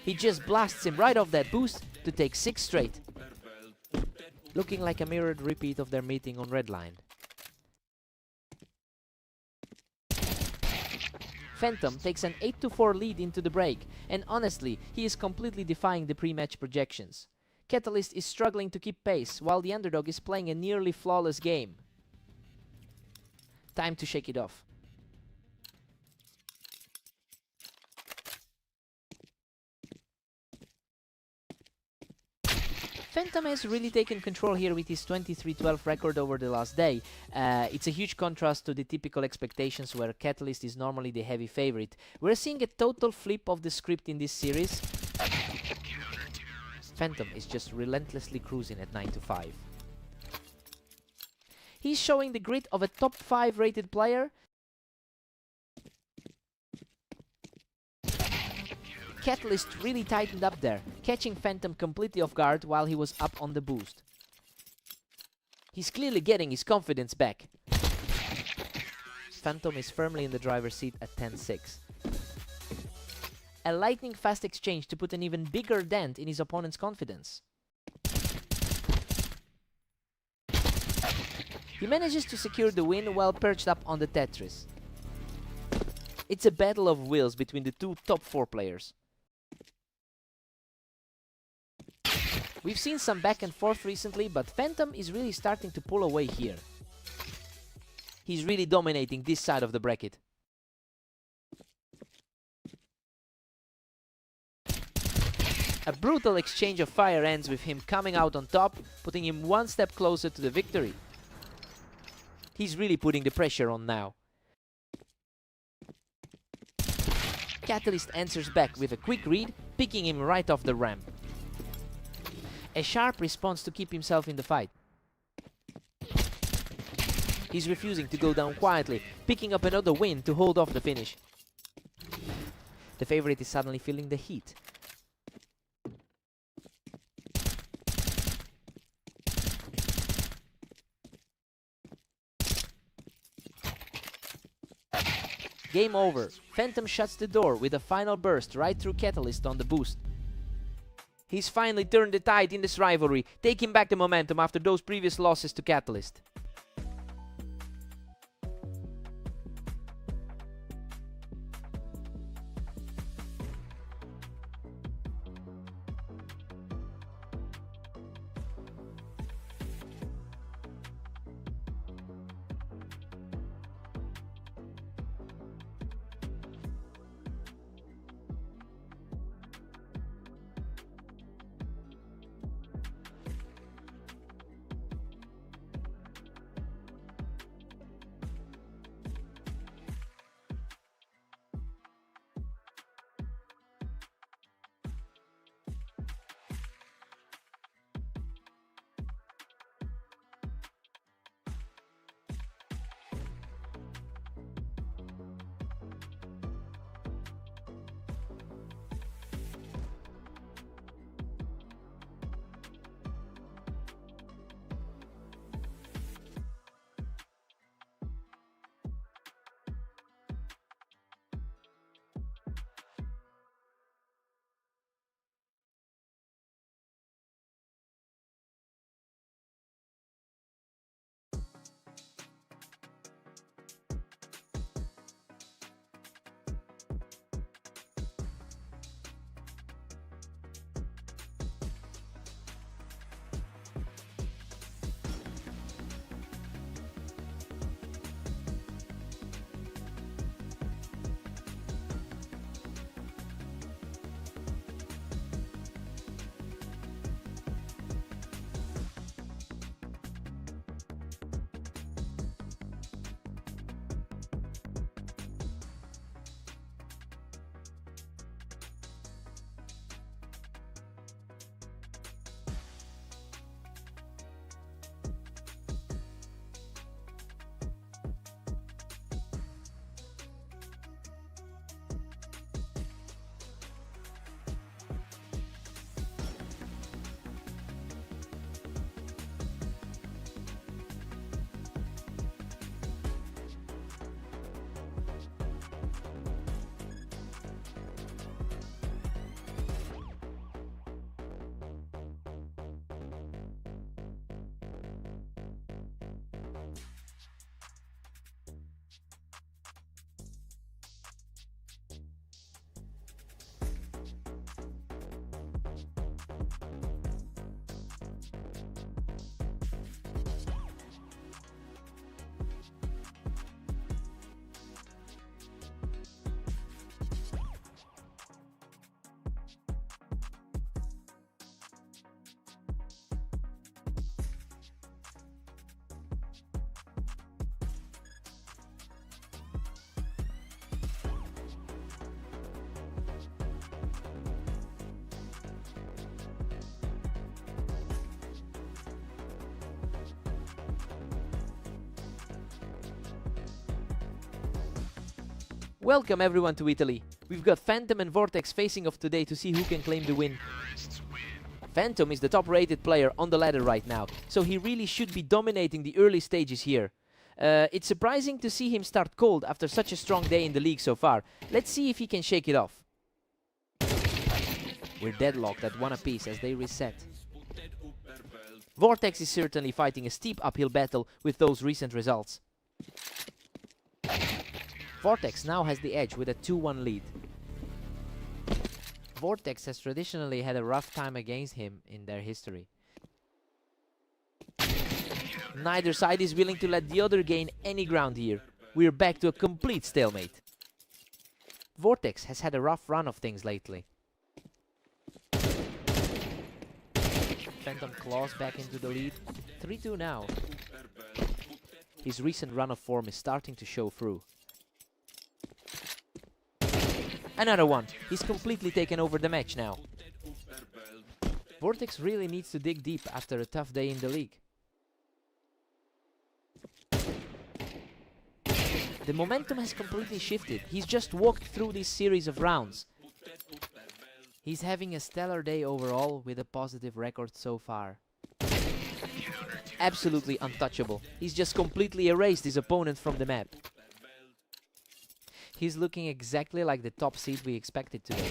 He just blasts him right off that boost to take 6 straight. looking like a mirrored repeat of their meeting on red line. Phantom takes an 8-4 lead into the break, and honestly, he is completely defying the pre-match projections. Catalyst is struggling to keep pace, while the underdog is playing a nearly flawless game. Time to shake it off. Phantom has really taken control here with his 23-12 record over the last day. It's a huge contrast to the typical expectations where Catalyst is normally the heavy favorite. We're seeing a total flip of the script in this series. Phantom is just relentlessly cruising at 9-5. He's showing the grit of a top 5 rated player. Catalyst really tightened up there, catching Phantom completely off guard while he was up on the boost. He's clearly getting his confidence back. Phantom is firmly in the driver's seat at 10-6. A lightning fast exchange to put an even bigger dent in his opponent's confidence. He manages to secure the win while perched up on the Tetris. It's a battle of wills between the two top 4 players. We've seen some back and forth recently, but Phantom is really starting to pull away here. He's really dominating this side of the bracket. A brutal exchange of fire ends with him coming out on top, putting him one step closer to the victory. He's really putting the pressure on now. Catalyst answers back with a quick read, picking him right off the ramp. A sharp response to keep himself in the fight. He's refusing to go down quietly, picking up another win to hold off the finish. The favorite is suddenly feeling the heat. Game over. Phantom shuts the door with a final burst right through Catalyst on the boost. He's finally turned the tide in this rivalry, taking back the momentum after those previous losses to Catalyst. Welcome everyone to Italy. We've got Phantom and Vortex facing off today to see who can claim the win. Phantom is the top rated player on the ladder right now, so he really should be dominating the early stages here. It's surprising to see him start cold after such a strong day in the league so far. Let's see if he can shake it off. We're deadlocked at 1 apiece as they reset. Vortex is certainly fighting a steep uphill battle with those recent results. Vortex now has the edge with a 2-1 lead. Vortex has traditionally had a rough time against him in their history. Neither side is willing to let the other gain any ground here. We're back to a complete stalemate. Vortex has had a rough run of things lately. Phantom claws back into the lead. 3-2 now. His recent run of form is starting to show through. Another one. He's completely taken over the match now. Vortex really needs to dig deep after a tough day in the league. The momentum has completely shifted. He's just walked through this series of rounds. He's having a stellar day overall with a positive record so far. Absolutely untouchable. He's just completely erased his opponent from the map. He's looking exactly like the top seed we expected today.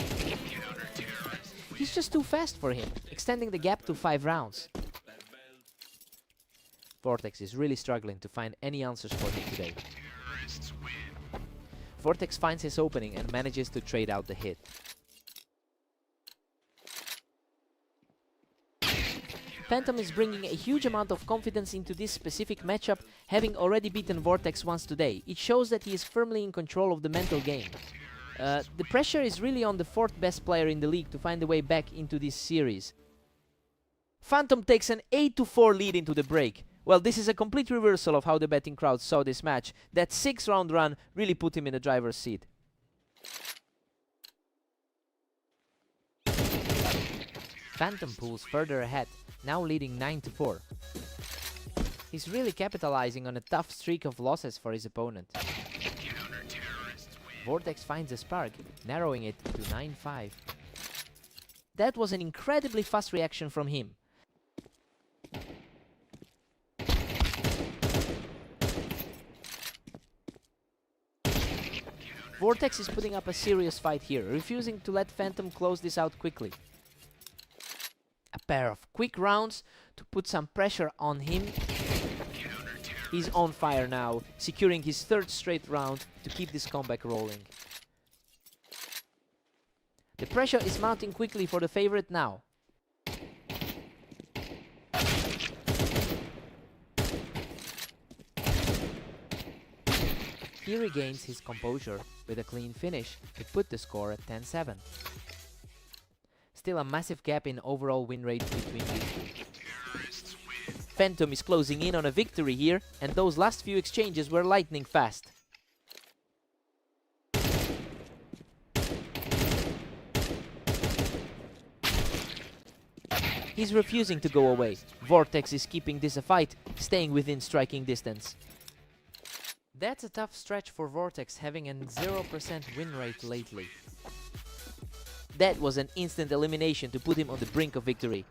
He's just too fast for him, extending the gap to 5 rounds. Vortex is really struggling to find any answers for him today. Vortex finds his opening and manages to trade out the hit. Phantom is bringing a huge amount of confidence into this specific matchup, having already beaten Vortex once today. It shows that he is firmly in control of the mental game. The pressure is really on the 4th best player in the league to find a way back into this series. Phantom takes an 8-4 lead into the break. Well, this is a complete reversal of how the betting crowd saw this match. That 6-round run really put him in the driver's seat. Phantom pulls further ahead, now leading 9-4. He's really capitalizing on a tough streak of losses for his opponent. Vortex finds a spark, narrowing it to 9-5. That was an incredibly fast reaction from him. Vortex is putting up a serious fight here, refusing to let Phantom close this out quickly. A pair of quick rounds to put some pressure on him. He's on fire now, securing his 3rd straight round to keep this comeback rolling. The pressure is mounting quickly for the favorite now. He regains his composure with a clean finish to put the score at 10-7. Still a massive gap in overall win rate between these two. Phantom is closing in on a victory here, and those last few exchanges were lightning fast. He's refusing to go away. Vortex is keeping this a fight, staying within striking distance. That's a tough stretch for Vortex, having a 0% win rate lately. That was an instant elimination to put him on the brink of victory.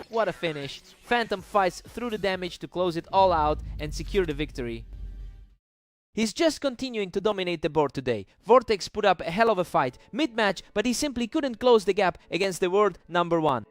What a finish! Phantom fights through the damage to close it all out and secure the victory. He's just continuing to dominate the board today. Vortex put up a hell of a fight mid-match, but he simply couldn't close the gap against the world number 1.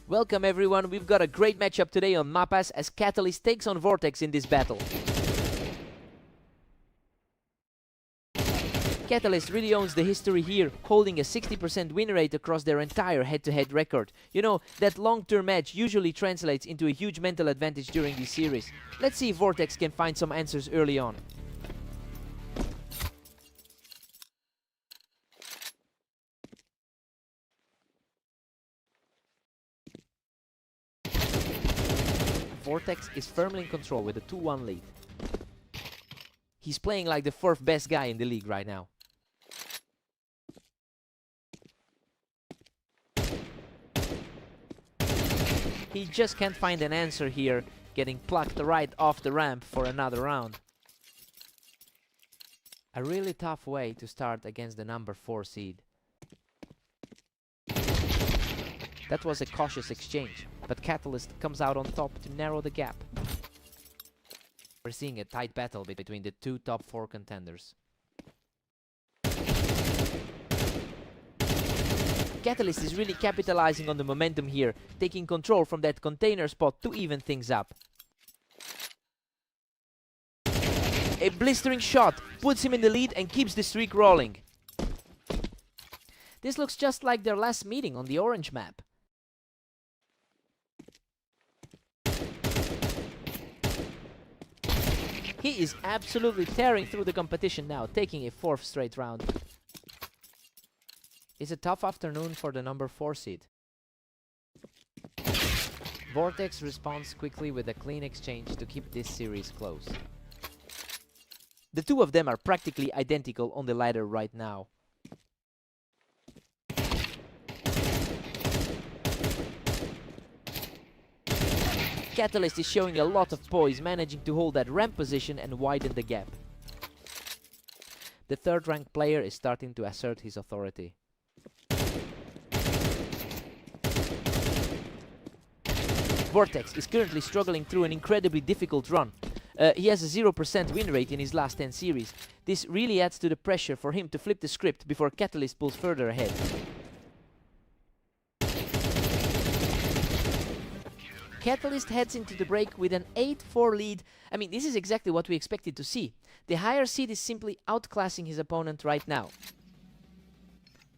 Welcome everyone, we've got a great matchup today on Mapas as Catalyst takes on Vortex in this battle. Catalyst really owns the history here, holding a 60% win rate across their entire head-to-head record. You know, that long-term edge usually translates into a huge mental advantage during this series. Let's see if Vortex can find some answers early on. Vortex is firmly in control with a 2-1 lead. He's playing like the 4th best guy in the league right now. He just can't find an answer here, getting plucked right off the ramp for another round. A really tough way to start against the number 4 seed. That was a cautious exchange, but Catalyst comes out on top to narrow the gap. We're seeing a tight battle between the two top 4 contenders. Catalyst is really capitalizing on the momentum here, taking control from that container spot to even things up. A blistering shot puts him in the lead and keeps the streak rolling. This looks just like their last meeting on the orange map. He is absolutely tearing through the competition now, taking a 4th straight round. It's a tough afternoon for the number 4 seed. Vortex responds quickly with a clean exchange to keep this series close. The two of them are practically identical on the ladder right now. Catalyst is showing a lot of poise, managing to hold that ramp position and widen the gap. The 3rd ranked player is starting to assert his authority. Vortex is currently struggling through an incredibly difficult run. He has a 0% win rate in his last 10 series. This really adds to the pressure for him to flip the script before Catalyst pulls further ahead. Catalyst heads into the break with an 8-4 lead. I mean, this is exactly what we expected to see. The higher seed is simply outclassing his opponent right now.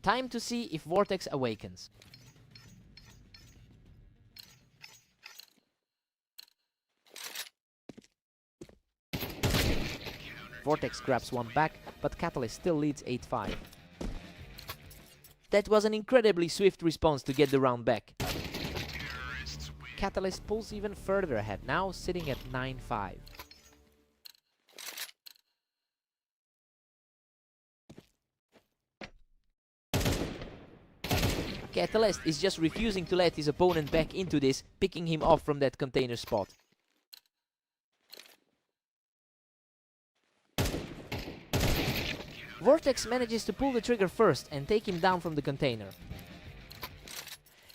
Time to see if Vortex awakens. Vortex grabs one back, but Catalyst still leads 8-5. That was an incredibly swift response to get the round back. Catalyst pulls even further ahead, now sitting at 9-5. Catalyst is just refusing to let his opponent back into this, picking him off from that container spot. Vortex manages to pull the trigger first and take him down from the container.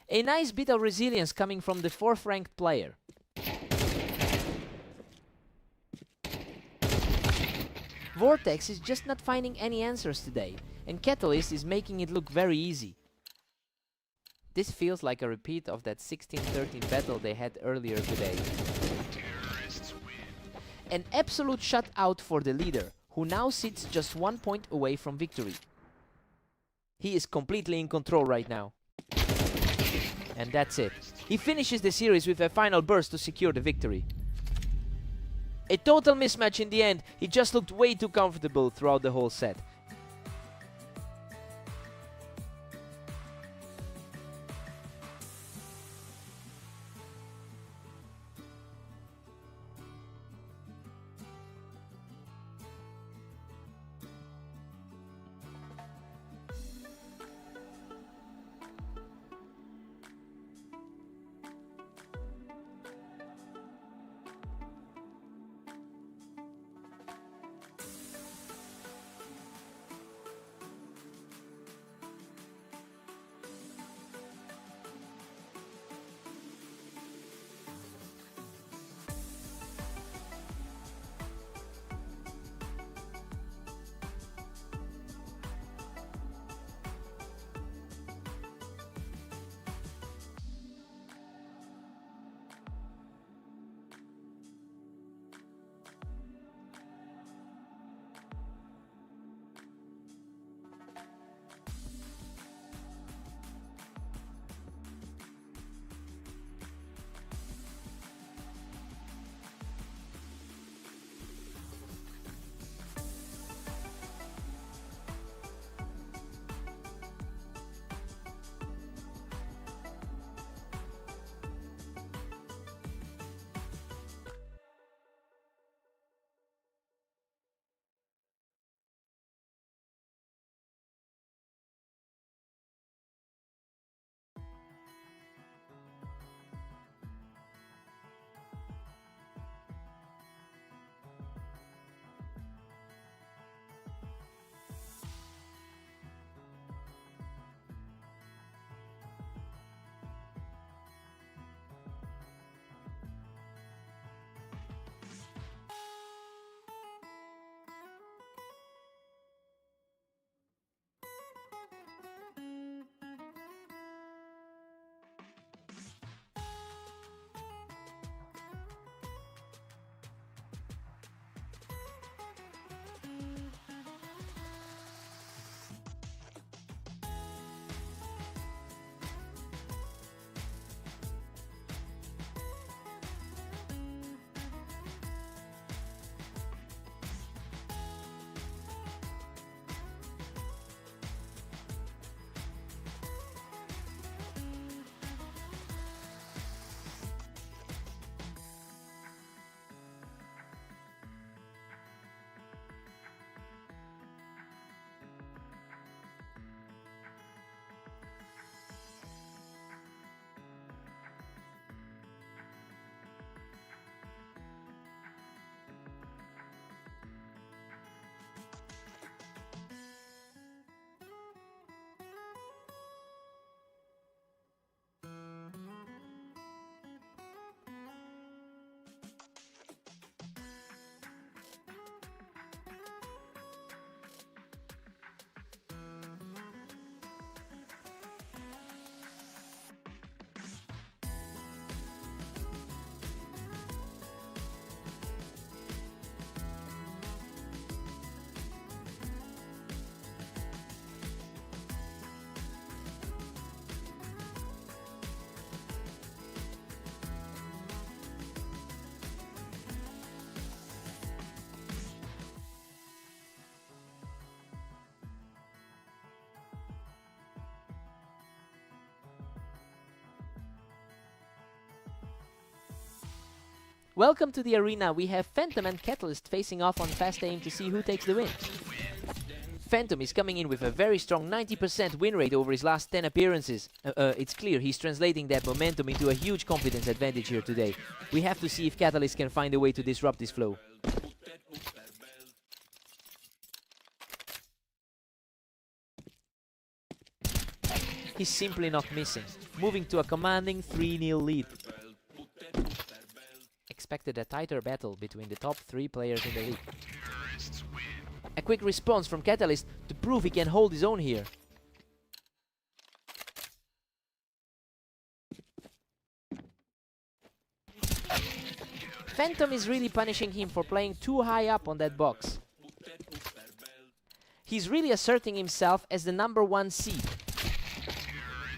A nice bit of resilience coming from the 4th ranked player. Vortex is just not finding any answers today, and Catalyst is making it look very easy. This feels like a repeat of that 16-13 battle they had earlier today. An absolute shutout for the leader, who now sits just 1 point away from victory. He is completely in control right now. And that's it. He finishes the series with a final burst to secure the victory. A total mismatch in the end. He just looked way too comfortable throughout the whole set. Welcome to the arena. We have Phantom and Catalyst facing off on fast aim to see who takes the win. Phantom is coming in with a very strong 90% win rate over his last 10 appearances. It's clear he's translating that momentum into a huge confidence advantage here today. We have to see if Catalyst can find a way to disrupt this flow. He's simply not missing, moving to a commanding 3-0 lead. Expected a tighter battle between the top 3 players in the league. A quick response from Catalyst to prove he can hold his own here. Phantom is really punishing him for playing too high up on that box. He's really asserting himself as the #1 seed.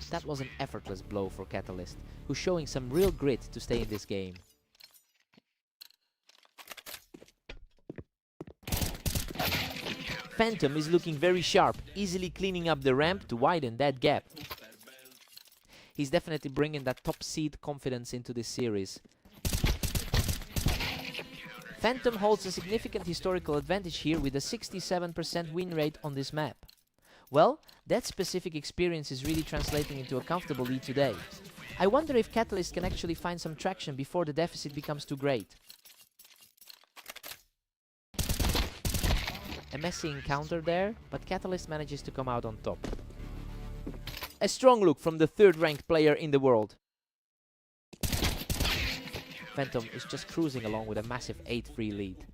That was an effortless blow for Catalyst, who's showing some real grit to stay in this game. Phantom is looking very sharp, easily cleaning up the ramp to widen that gap. He's definitely bringing that top seed confidence into this series. Phantom holds a significant historical advantage here with a 67% win rate on this map. Well, that specific experience is really translating into a comfortable lead today. I wonder if Catalyst can actually find some traction before the deficit becomes too great. A messy encounter there, but Catalyst manages to come out on top. A strong look from the 3rd ranked player in the world. Phantom is just cruising along with a massive 8-3 lead.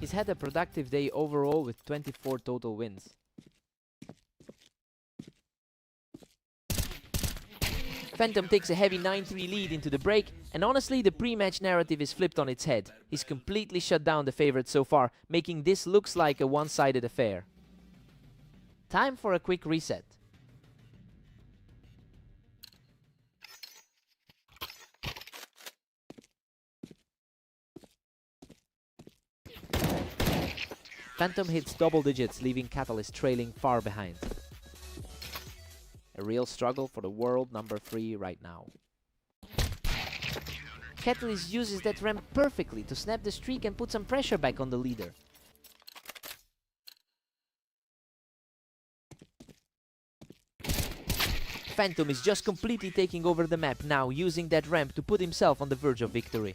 He's had a productive day overall with 24 total wins. Phantom takes a heavy 9-3 lead into the break, and honestly the pre-match narrative is flipped on its head. He's completely shut down the favorite so far, making this looks like a one-sided affair. Time for a quick reset. Phantom hits double digits, leaving Catalyst trailing far behind. A real struggle for the world #3 right now. Catalyst uses that ramp perfectly to snap the streak and put some pressure back on the leader. Phantom is just completely taking over the map now, using that ramp to put himself on the verge of victory.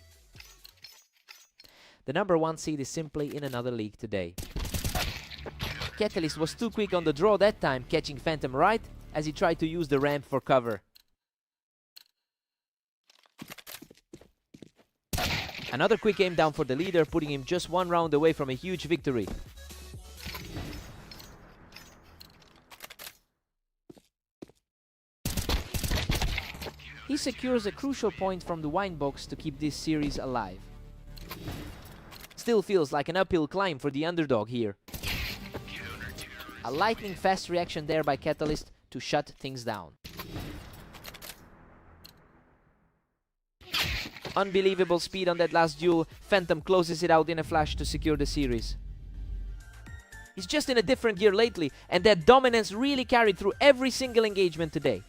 The #1 seed is simply in another league today. Catalyst was too quick on the draw that time, catching Phantom right as he tried to use the ramp for cover. Another quick aim down for the leader, putting him just 1 round away from a huge victory. He secures a crucial point from the wine box to keep this series alive. Still feels like an uphill climb for the underdog here. A lightning fast reaction there by Catalyst to shut things down. Unbelievable speed on that last duel. Phantom closes it out in a flash to secure the series. He's just in a different gear lately, and that dominance really carried through every single engagement today.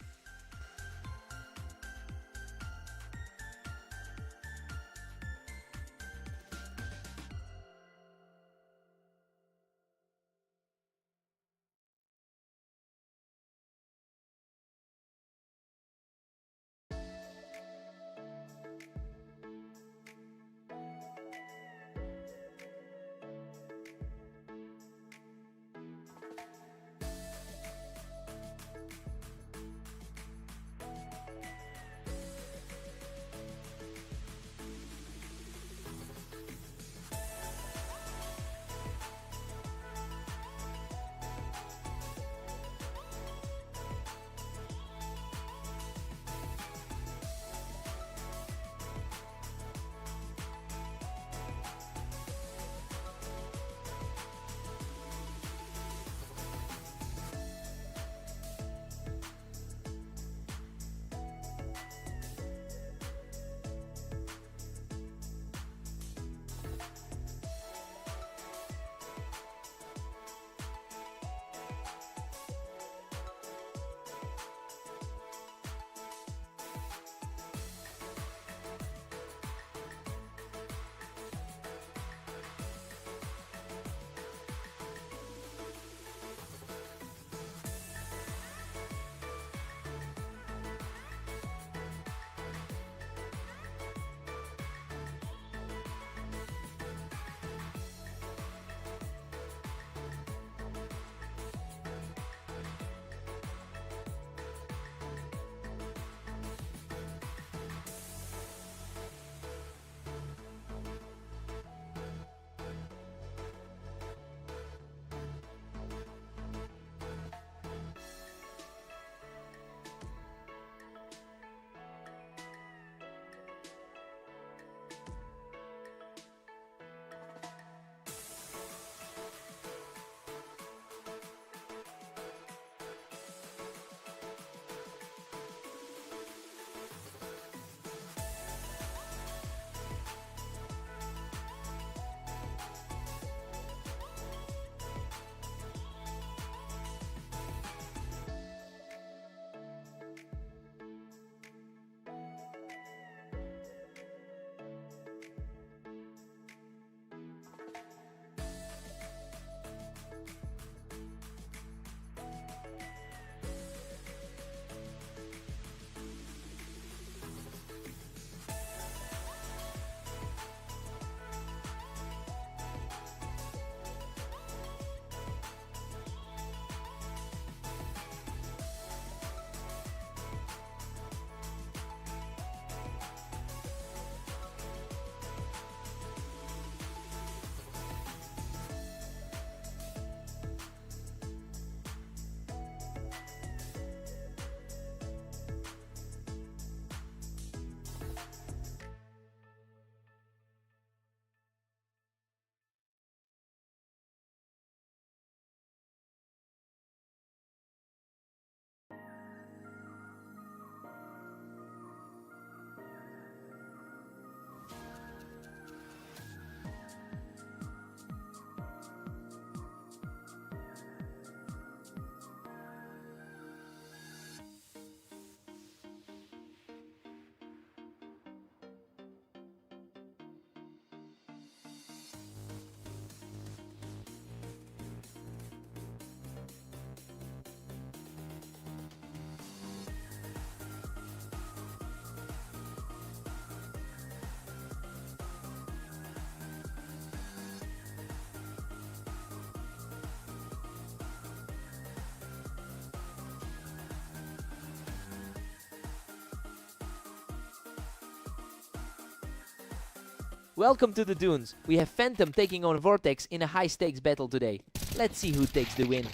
Welcome to the Dunes. We have Phantom taking on Vortex in a high-stakes battle today. Let's see who takes the win.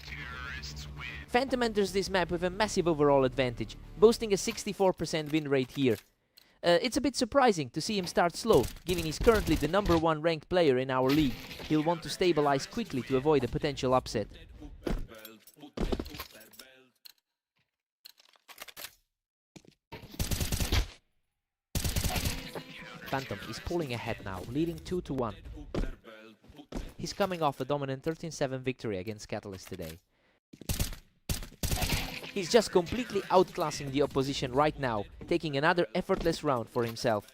Phantom enters this map with a massive overall advantage, boasting a 64% win rate here. It's a bit surprising to see him start slow, given he's currently the #1 ranked player in our league. He'll want to stabilize quickly to avoid a potential upset. Phantom is pulling ahead now, leading 2-1. He's coming off a dominant 13-7 victory against Catalyst today. He's just completely outclassing the opposition right now, taking another effortless round for himself.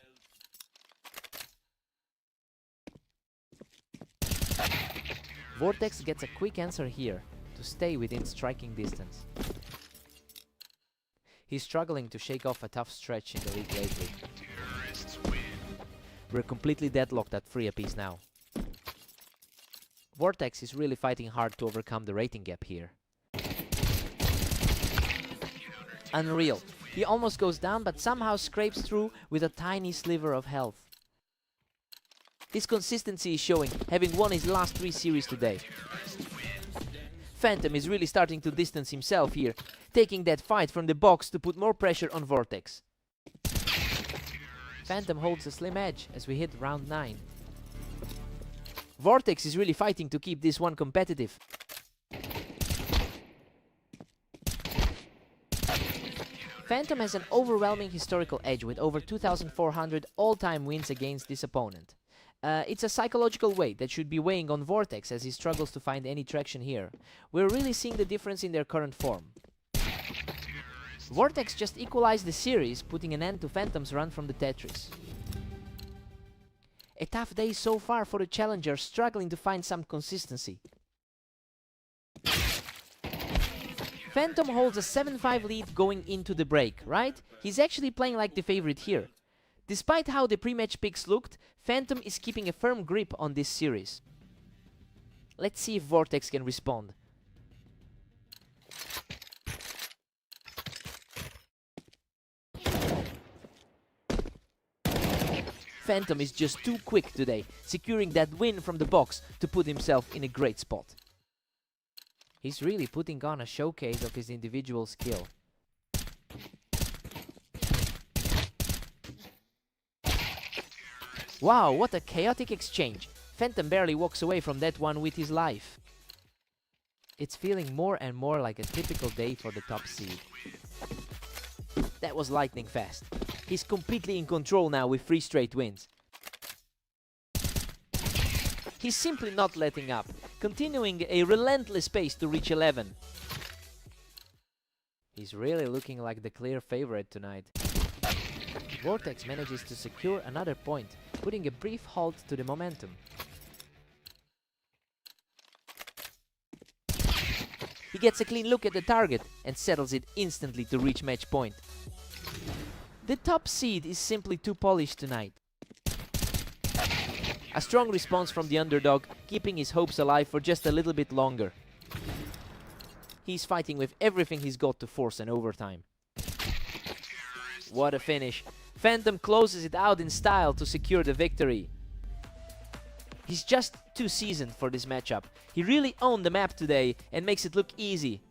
Vortex gets a quick answer here to stay within striking distance. He's struggling to shake off a tough stretch in the league lately. We're completely deadlocked at 3 apiece now. Vortex is really fighting hard to overcome the rating gap here. Unreal. He almost goes down but somehow scrapes through with a tiny sliver of health. His consistency is showing, having won his last 3 series today. Phantom is really starting to distance himself here, taking that fight from the box to put more pressure on Vortex. Phantom holds a slim edge as we hit round 9. Vortex is really fighting to keep this one competitive. Phantom has an overwhelming historical edge with over 2,400 all-time wins against this opponent. It's a psychological weight that should be weighing on Vortex as he struggles to find any traction here. We're really seeing the difference in their current form. Vortex just equalized the series, putting an end to Phantom's run from the Tetris. A tough day so far for the challenger, struggling to find some consistency. Phantom holds a 7-5 lead going into the break, right? He's actually playing like the favorite here. Despite how the pre-match picks looked, Phantom is keeping a firm grip on this series. Let's see if Vortex can respond. Phantom is just too quick today, securing that win from the box to put himself in a great spot. He's really putting on a showcase of his individual skill. Wow, what a chaotic exchange. Phantom barely walks away from that one with his life. It's feeling more and more like a typical day for the top seed. That was lightning fast. He's completely in control now with 3 straight wins. He's simply not letting up, continuing a relentless pace to reach 11. He's really looking like the clear favorite tonight. Vortex manages to secure another point, putting a brief halt to the momentum. He gets a clean look at the target and settles it instantly to reach match point. The top seed is simply too polished tonight. A strong response from the underdog, keeping his hopes alive for just a little bit longer. He's fighting with everything he's got to force an overtime. What a finish. Phantom closes it out in style to secure the victory. He's just too seasoned for this matchup. He really owned the map today and makes it look easy.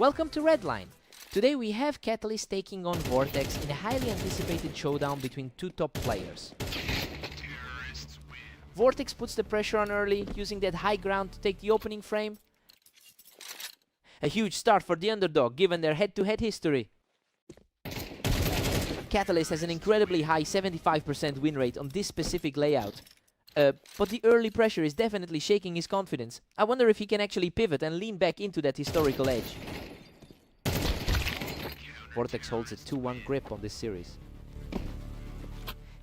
Welcome to Redline. Today we have Catalyst taking on Vortex in a highly anticipated showdown between two top players. Vortex puts the pressure on early, using that high ground to take the opening frame. A huge start for the underdog, given their head-to-head history. Catalyst has an incredibly high 75% win rate on this specific layout. But the early pressure is definitely shaking his confidence. I wonder if he can actually pivot and lean back into that historical edge. Vortex holds a 2-1 grip on this series.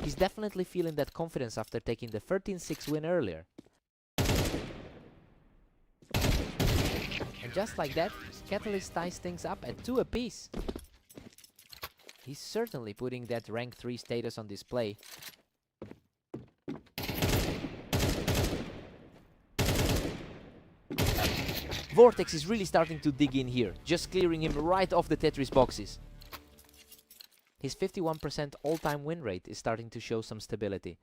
He's definitely feeling that confidence after taking the 13-6 win earlier. And just like that, Catalyst ties things up at 2 apiece. He's certainly putting that rank 3 status on display. Vortex is really starting to dig in here, just clearing him right off the Tetris boxes. His 51% all-time win rate is starting to show some stability.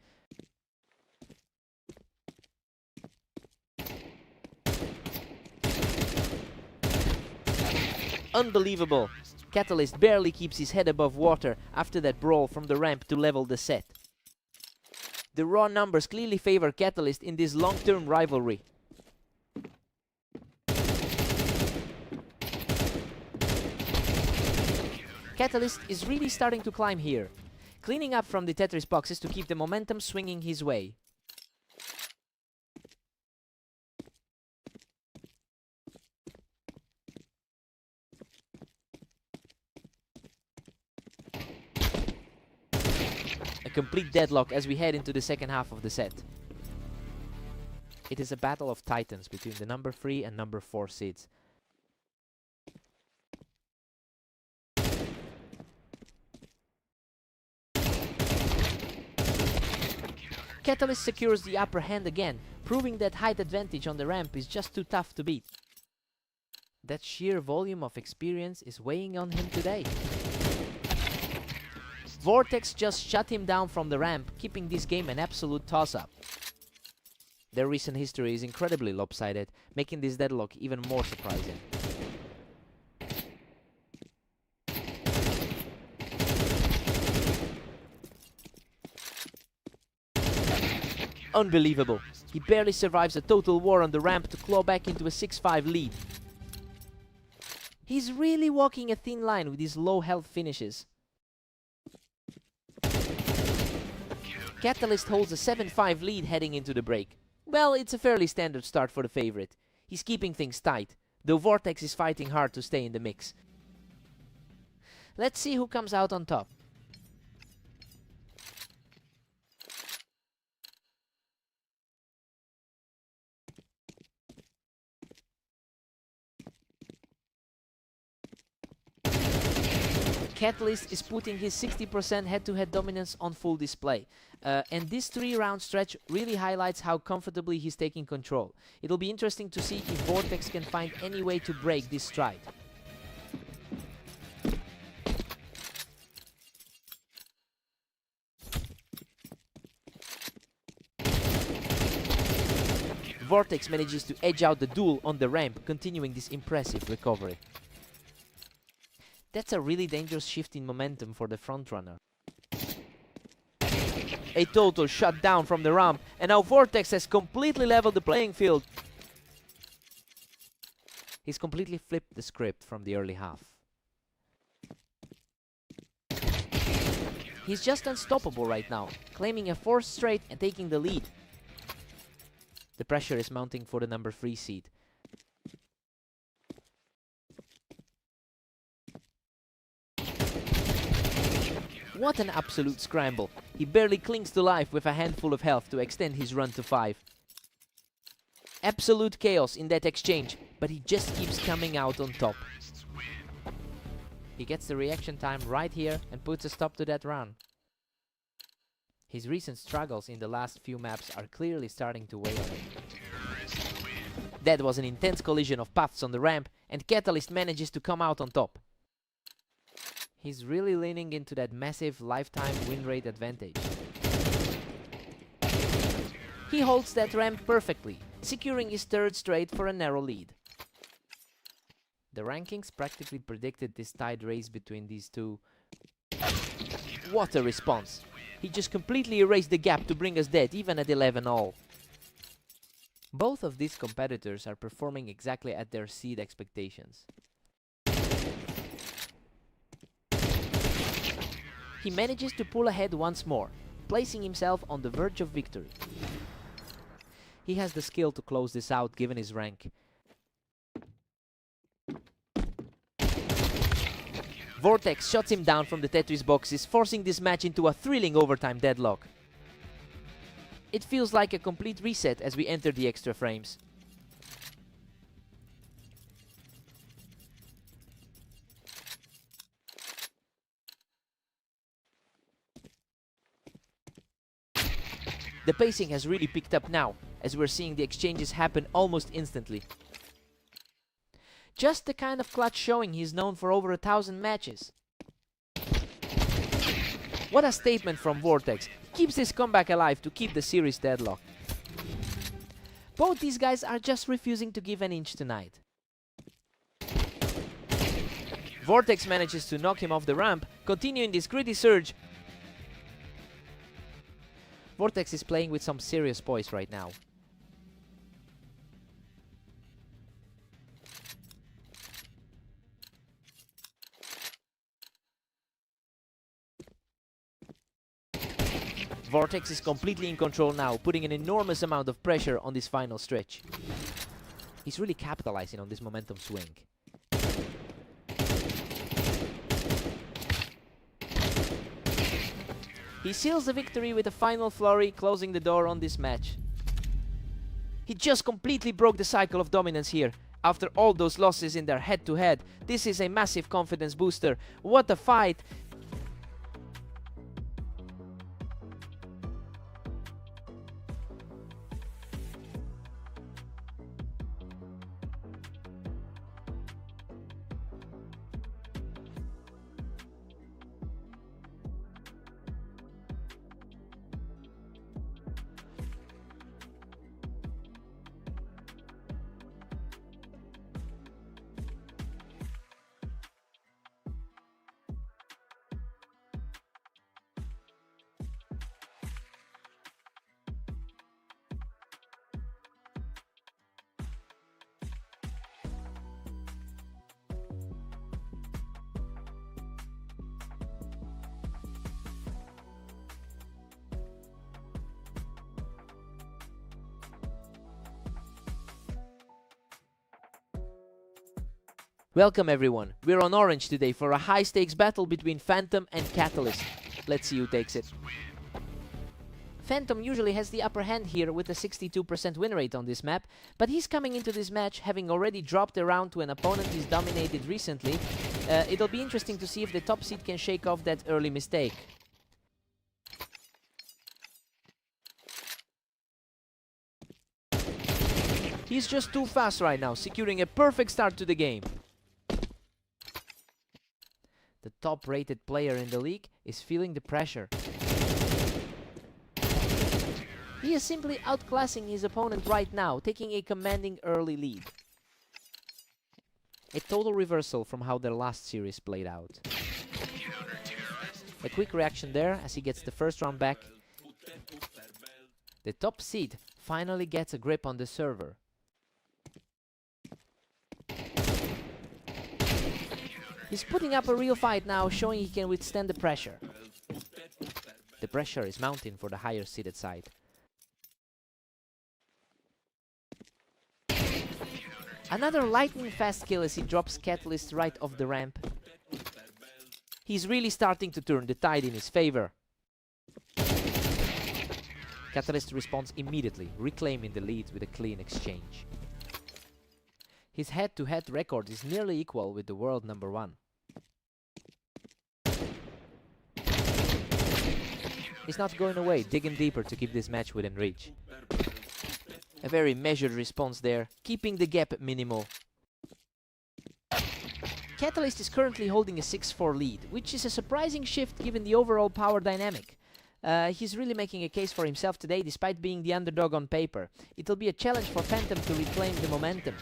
Unbelievable! Catalyst barely keeps his head above water after that brawl from the ramp to level the set. The raw numbers clearly favor Catalyst in this long-term rivalry. Catalyst is really starting to climb here, cleaning up from the Tetris boxes to keep the momentum swinging his way. A complete deadlock as we head into the second half of the set. It is a battle of titans between the number 3 and number 4 seeds. Catalyst secures the upper hand again, proving that height advantage on the ramp is just too tough to beat. That sheer volume of experience is weighing on him today. Vortex just shut him down from the ramp, keeping this game an absolute toss-up. Their recent history is incredibly lopsided, making this deadlock even more surprising. Unbelievable. He barely survives a total war on the ramp to claw back into a 6-5 lead. He's really walking a thin line with his low health finishes. Catalyst holds a 7-5 lead heading into the break. Well, it's a fairly standard start for the favorite. He's keeping things tight, though Vortex is fighting hard to stay in the mix. Let's see who comes out on top. Catalyst is putting his 60% head-to-head dominance on full display. And this 3-round stretch really highlights how comfortably he's taking control. It'll be interesting to see if Vortex can find any way to break this stride. Vortex manages to edge out the duel on the ramp, continuing this impressive recovery. That's a really dangerous shift in momentum for the frontrunner. A total shutdown from the ramp, and now Vortex has completely leveled the playing field. He's completely flipped the script from the early half. He's just unstoppable right now, claiming a 4th straight and taking the lead. The pressure is mounting for the number 3 seed. What an absolute scramble. He barely clings to life with a handful of health to extend his run to 5. Absolute chaos in that exchange, but he just keeps coming out on top. He gets the reaction time right here and puts a stop to that run. His recent struggles in the last few maps are clearly starting to weigh on him. That was an intense collision of paths on the ramp, and Catalyst manages to come out on top. He's really leaning into that massive lifetime win rate advantage. He holds that ramp perfectly, securing his 3rd straight for a narrow lead. The rankings practically predicted this tied race between these two. What a response! He just completely erased the gap to bring us dead, even at 11-all. Both of these competitors are performing exactly at their seed expectations. He manages to pull ahead once more, placing himself on the verge of victory. He has the skill to close this out given his rank. Vortex shuts him down from the Tetris boxes, forcing this match into a thrilling overtime deadlock. It feels like a complete reset as we enter the extra frames. The pacing has really picked up now, as we're seeing the exchanges happen almost instantly. Just the kind of clutch showing he's known for over 1,000 matches. What a statement from Vortex. Keeps this comeback alive to keep the series deadlocked. Both these guys are just refusing to give an inch tonight. Vortex manages to knock him off the ramp, continuing this gritty surge. Vortex is playing with some serious poise right now. Vortex is completely in control now, putting an enormous amount of pressure on this final stretch. He's really capitalizing on this momentum swing. He seals the victory with a final flurry, closing the door on this match. He just completely broke the cycle of dominance here. After all those losses in their head-to-head, this is a massive confidence booster. What a fight! Welcome everyone, we're on Orange today for a high-stakes battle between Phantom and Catalyst. Let's see who takes it. Phantom usually has the upper hand here with a 62% win rate on this map, but he's coming into this match having already dropped a round to an opponent he's dominated recently. It'll be interesting to see if the top seed can shake off that early mistake. He's just too fast right now, securing a perfect start to the game. The top-rated player in the league is feeling the pressure. He is simply outclassing his opponent right now, taking a commanding early lead. A total reversal from how their last series played out. A quick reaction there as he gets the first round back. The top seed finally gets a grip on the server. He's putting up a real fight now, showing he can withstand the pressure. The pressure is mounting for the higher seeded side. Another lightning fast kill as he drops Catalyst right off the ramp. He's really starting to turn the tide in his favor. Catalyst responds immediately, reclaiming the lead with a clean exchange. His head-to-head record is nearly equal with the world number 1. He's not going away, digging deeper to keep this match within reach. A very measured response there, keeping the gap minimal. Catalyst is currently holding a 6-4 lead, which is a surprising shift given the overall power dynamic. He's really making a case for himself today, despite being the underdog on paper. It'll be a challenge for Phantom to reclaim the momentum.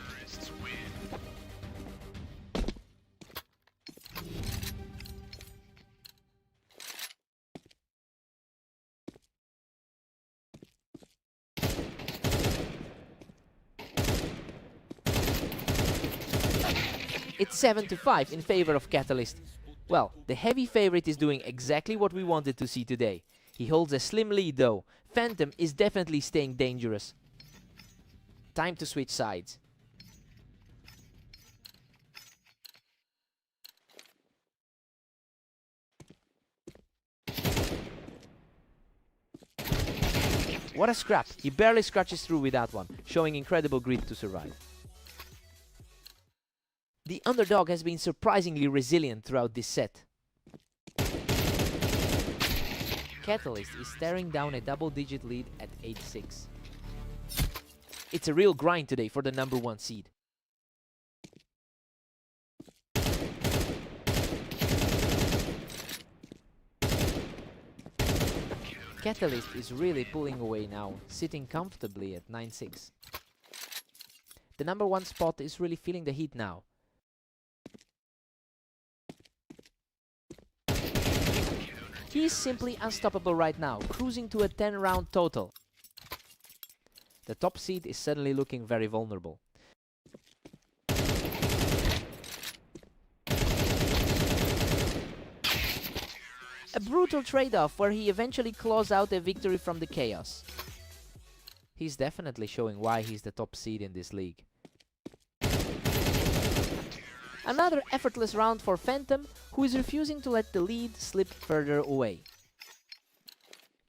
It's 7-5 in favor of Catalyst. Well, the heavy favorite is doing exactly what we wanted to see today. He holds a slim lead though. Phantom is definitely staying dangerous. Time to switch sides. What a scrap! He barely scratches through with that one, showing incredible grit to survive. The underdog has been surprisingly resilient throughout this set. Catalyst is staring down a double-digit lead at 8-6. It's a real grind today for the number 1 seed. Catalyst is really pulling away now, sitting comfortably at 9-6. The number 1 spot is really feeling the heat now. He is simply unstoppable right now, cruising to a 10-round total. The top seed is suddenly looking very vulnerable. A brutal trade-off where he eventually claws out a victory from the chaos. He's definitely showing why he's the top seed in this league. Another effortless round for Phantom, who is refusing to let the lead slip further away.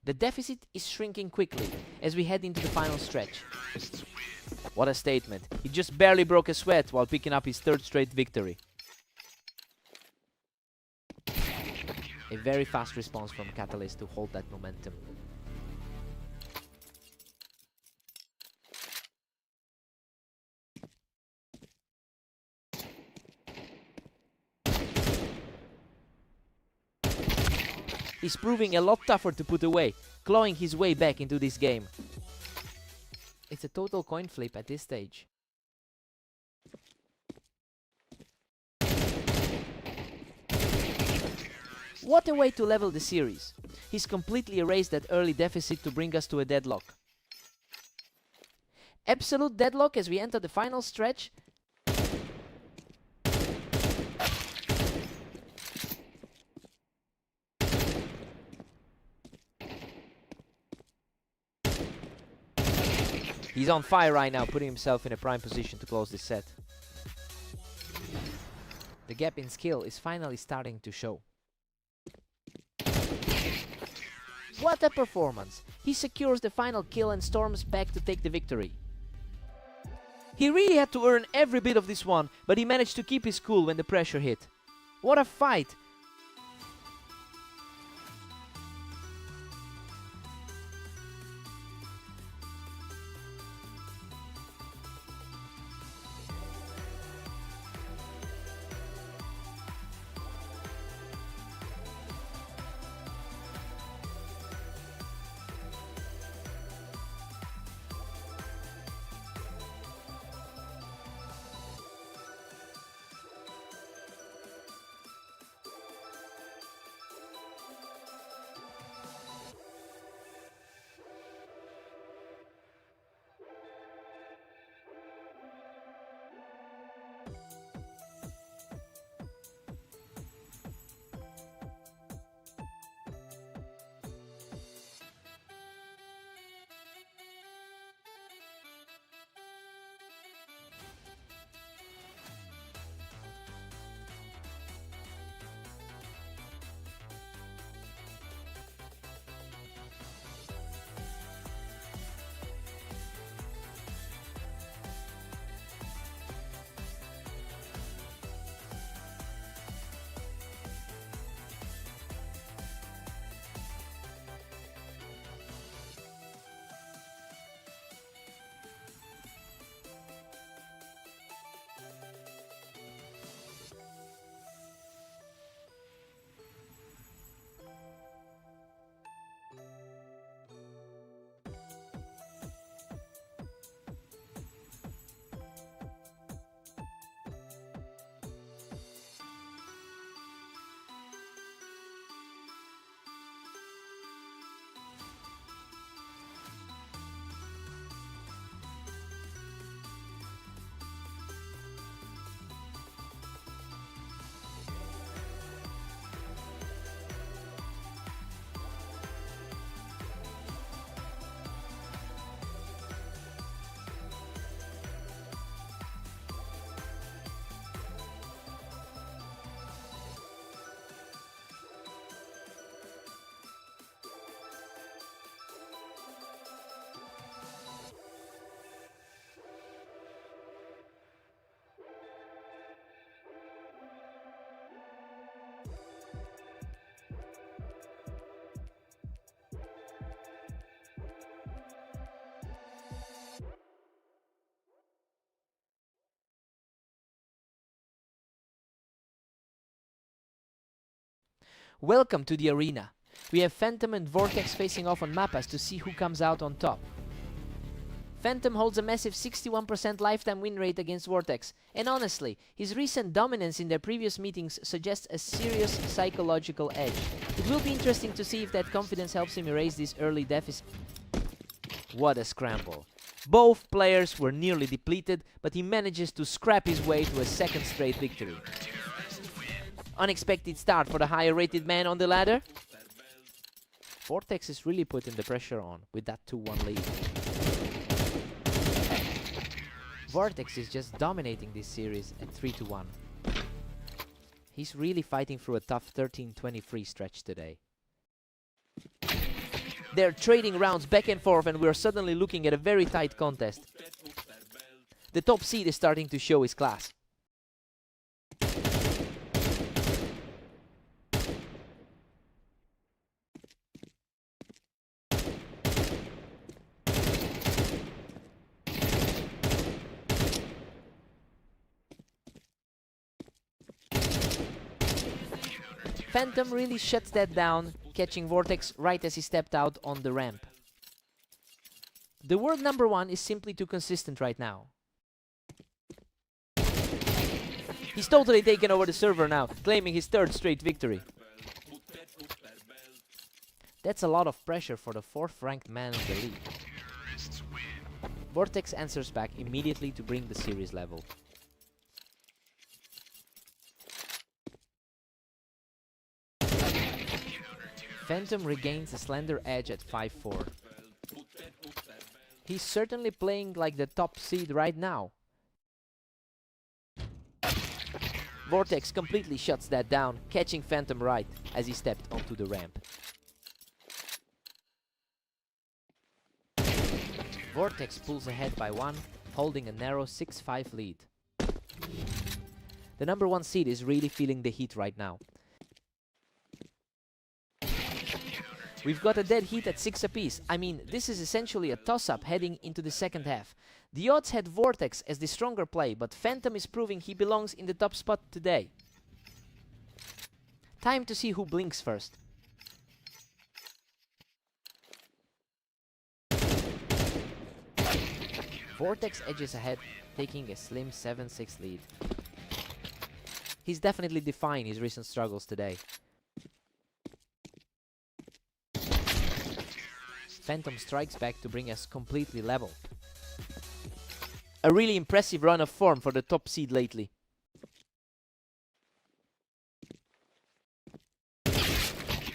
The deficit is shrinking quickly as we head into the final stretch. What a statement. He just barely broke a sweat while picking up his 3rd straight victory. A very fast response from Catalyst to hold that momentum. He's proving a lot tougher to put away, clawing his way back into this game. It's a total coin flip at this stage. What a way to level the series. He's completely erased that early deficit to bring us to a deadlock. Absolute deadlock as we enter the final stretch. He's on fire right now, putting himself in a prime position to close this set. The gap in skill is finally starting to show. What a performance! He secures the final kill and storms back to take the victory. He really had to earn every bit of this one, but he managed to keep his cool when the pressure hit. What a fight! Welcome to the arena. We have Phantom and Vortex facing off on Mappas to see who comes out on top. Phantom holds a massive 61% lifetime win rate against Vortex, and honestly, his recent dominance in their previous meetings suggests a serious psychological edge. It will be interesting to see if that confidence helps him erase this early deficit. What a scramble. Both players were nearly depleted, but he manages to scrap his way to a second straight victory. Unexpected start for the higher rated man on the ladder. Vortex is really putting the pressure on with that 2-1 lead. Vortex is just dominating this series at 3-1. He's really fighting through a tough 13-23 stretch today. They're trading rounds back and forth, and we're suddenly looking at a very tight contest. The top seed is starting to show his class. Phantom really shuts that down, catching Vortex right as he stepped out on the ramp. The world number 1 is simply too consistent right now. He's totally taken over the server now, claiming his 3rd straight victory. That's a lot of pressure for the 4th ranked man in the league. Vortex answers back immediately to bring the series level. Phantom regains a slender edge at 5-4. He's certainly playing like the top seed right now. Vortex completely shuts that down, catching Phantom right as he stepped onto the ramp. Vortex pulls ahead by 1, holding a narrow 6-5 lead. The number 1 seed is really feeling the heat right now. We've got a dead heat at 6 apiece. I mean, this is essentially a toss-up heading into the second half. The odds had Vortex as the stronger play, but Phantom is proving he belongs in the top spot today. Time to see who blinks first. Vortex edges ahead, taking a slim 7-6 lead. He's definitely defying his recent struggles today. Phantom strikes back to bring us completely level. A really impressive run of form for the top seed lately.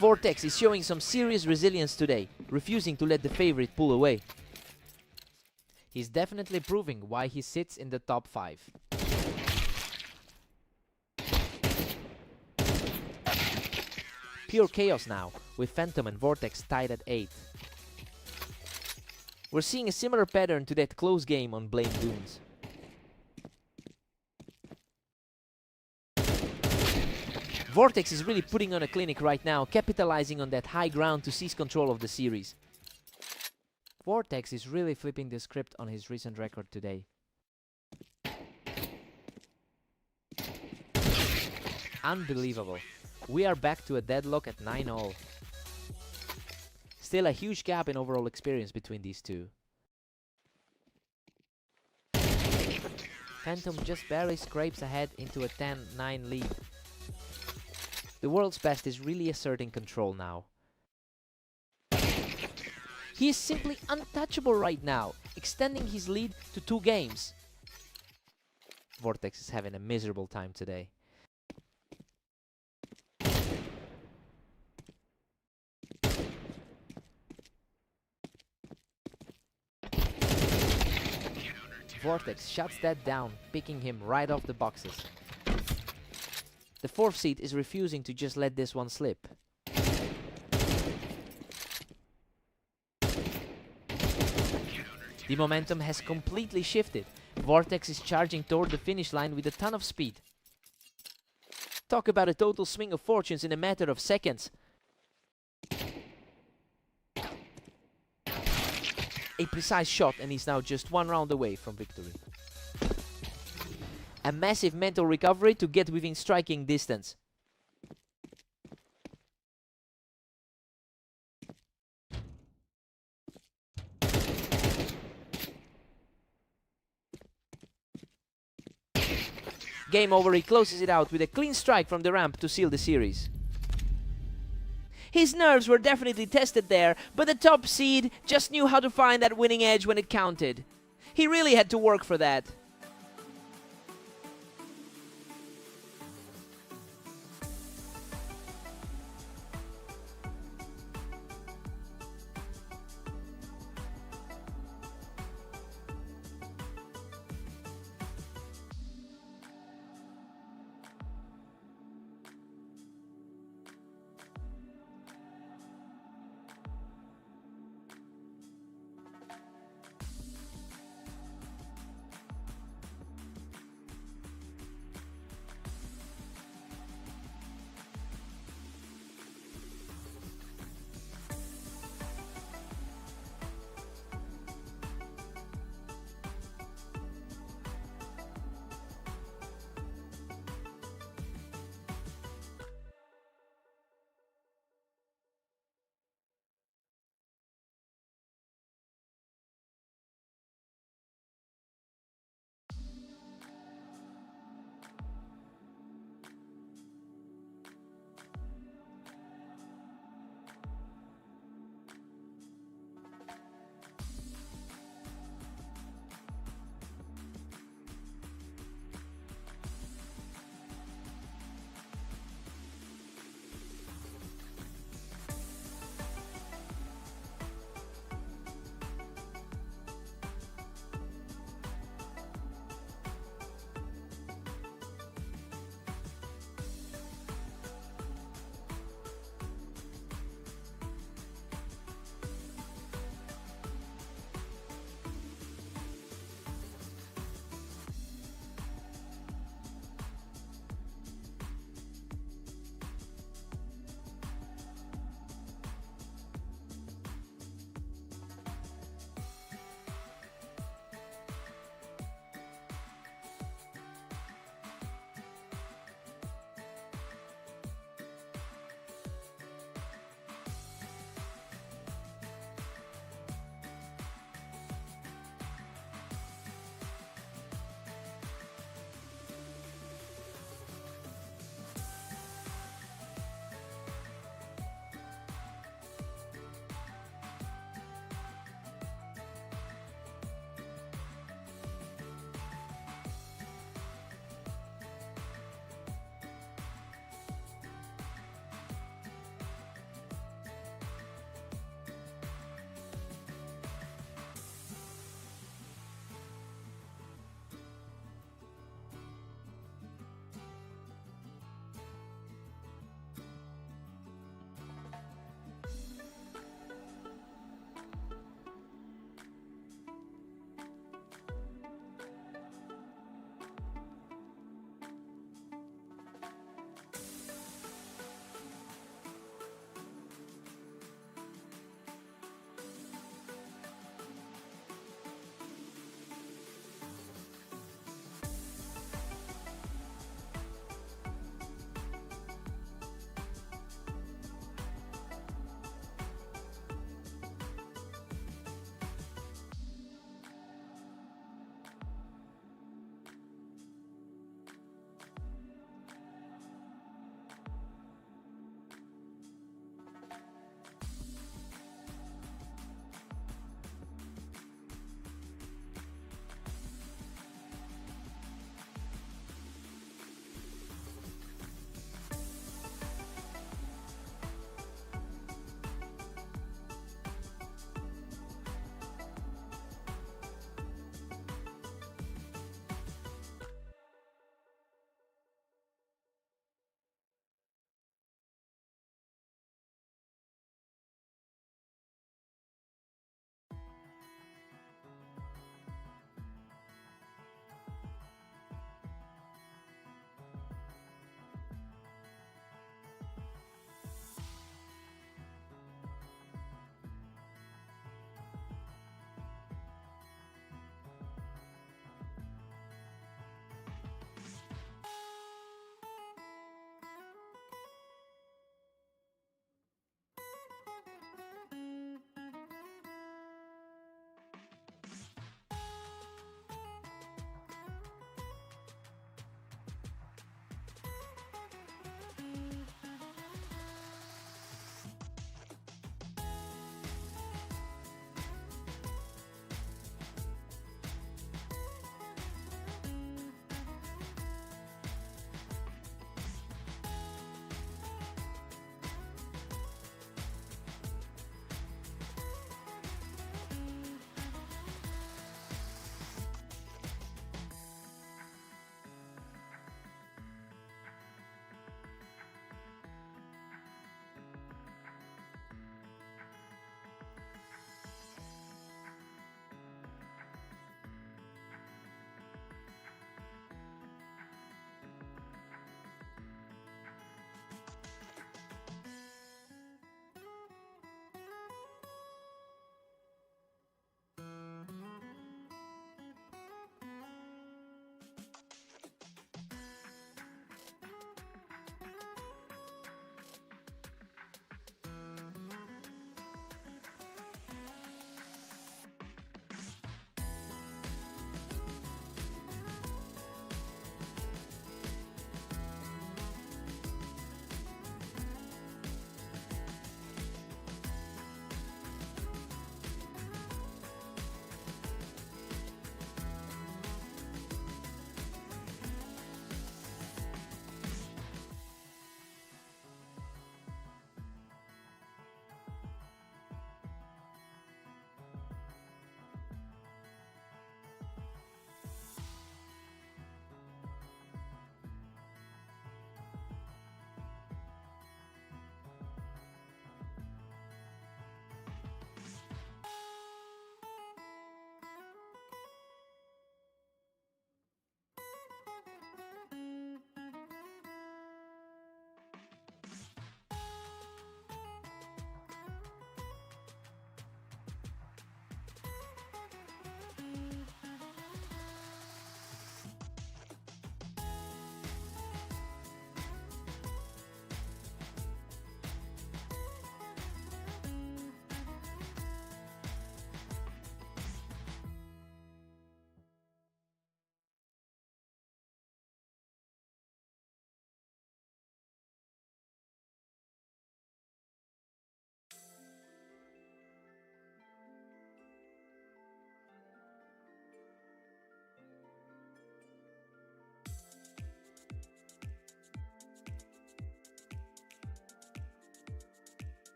Vortex is showing some serious resilience today, refusing to let the favorite pull away. He's definitely proving why he sits in the top 5. Pure chaos now, with Phantom and Vortex tied at 8. We're seeing a similar pattern to that close game on Blame Dunes. Vortex is really putting on a clinic right now, capitalizing on that high ground to seize control of the series. Vortex is really flipping the script on his recent record today. Unbelievable. We are back to a deadlock at 9-all. Still a huge gap in overall experience between these two. Phantom just barely scrapes ahead into a 10-9 lead. The world's best is really asserting control now. He is simply untouchable right now, extending his lead to 2 games. Vortex is having a miserable time today. Vortex shuts that down, picking him right off the boxes. The 4th seed is refusing to just let this one slip. The momentum has completely shifted. Vortex is charging toward the finish line with a ton of speed. Talk about a total swing of fortunes in a matter of seconds. A precise shot, and he's now just 1 round away from victory. A massive mental recovery to get within striking distance. Game over, he closes it out with a clean strike from the ramp to seal the series. His nerves were definitely tested there, but the top seed just knew how to find that winning edge when it counted. He really had to work for that.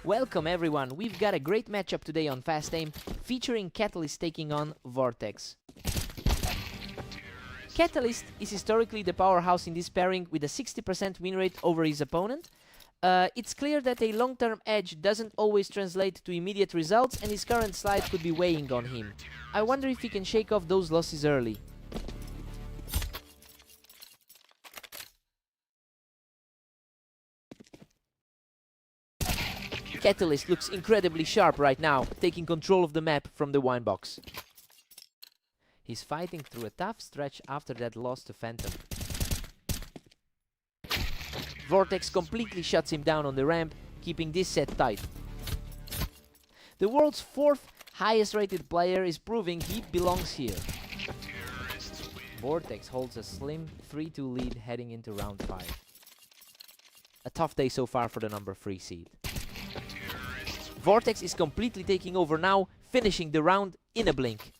Welcome everyone, we've got a great matchup today on Fast Aim, featuring Catalyst taking on Vortex. Catalyst is historically the powerhouse in this pairing with a 60% win rate over his opponent. It's clear that a long-term edge doesn't always translate to immediate results, and his current slide could be weighing on him. I wonder if he can shake off those losses early. Catalyst looks incredibly sharp right now, taking control of the map from the wine box. He's fighting through a tough stretch after that loss to Phantom. Vortex completely shuts him down on the ramp, keeping this set tight. The world's 4th highest rated player is proving he belongs here. Vortex holds a slim 3-2 lead heading into round 5. A tough day so far for the number 3 seed. Vortex is completely taking over now, finishing the round in a blink.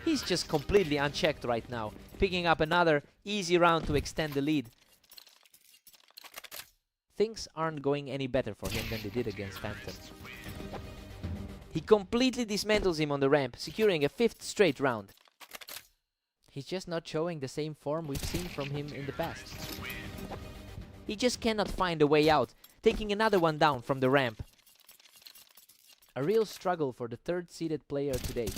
He's just completely unchecked right now, picking up another easy round to extend the lead. Things aren't going any better for him than they did against Phantom. He completely dismantles him on the ramp, securing a 5th straight round. He's just not showing the same form we've seen from him in the past. He just cannot find a way out, taking another one down from the ramp. A real struggle for the 3rd seeded player today.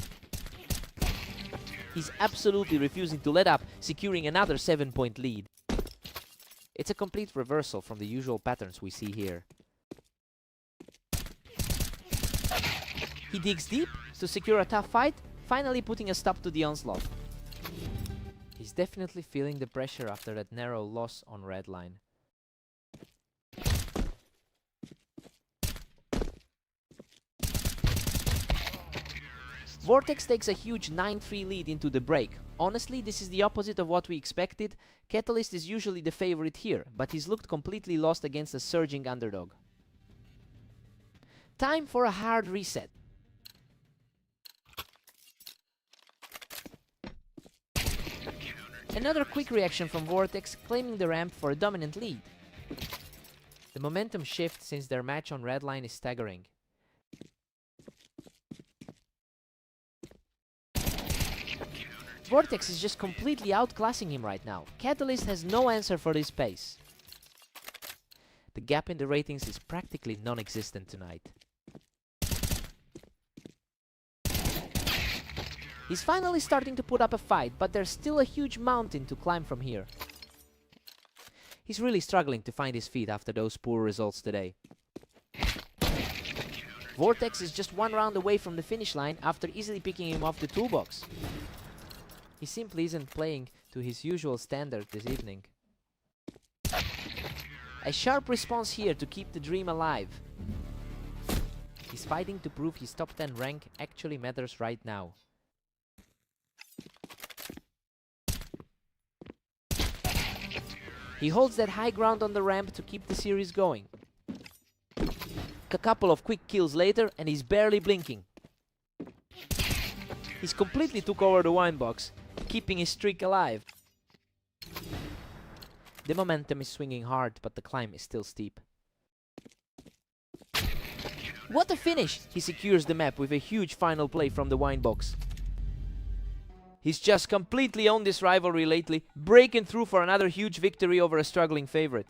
He's absolutely refusing to let up, securing another 7-point lead. It's a complete reversal from the usual patterns we see here. He digs deep to secure a tough fight, finally putting a stop to the onslaught. He's definitely feeling the pressure after that narrow loss on red line. Vortex takes a huge 9-3 lead into the break. Honestly, this is the opposite of what we expected. Catalyst is usually the favorite here, but he's looked completely lost against a surging underdog. Time for a hard reset. Another quick reaction from Vortex, claiming the ramp for a dominant lead. The momentum shift since their match on red line is staggering. Vortex is just completely outclassing him right now. Catalyst has no answer for this pace. The gap in the ratings is practically non-existent tonight. He's finally starting to put up a fight, but there's still a huge mountain to climb from here. He's really struggling to find his feet after those poor results today. Vortex is just one round away from the finish line after easily picking him off the toolbox. He simply isn't playing to his usual standard this evening. A sharp response here to keep the dream alive. He's fighting to prove his top 10 rank actually matters right now. He holds that high ground on the ramp to keep the series going. A couple of quick kills later and he's barely blinking. He's completely took over the wine box, keeping his streak alive. The momentum is swinging hard, but the climb is still steep. What a finish! He secures the map with a huge final play from the wine box. He's just completely owned this rivalry lately, breaking through for another huge victory over a struggling favorite.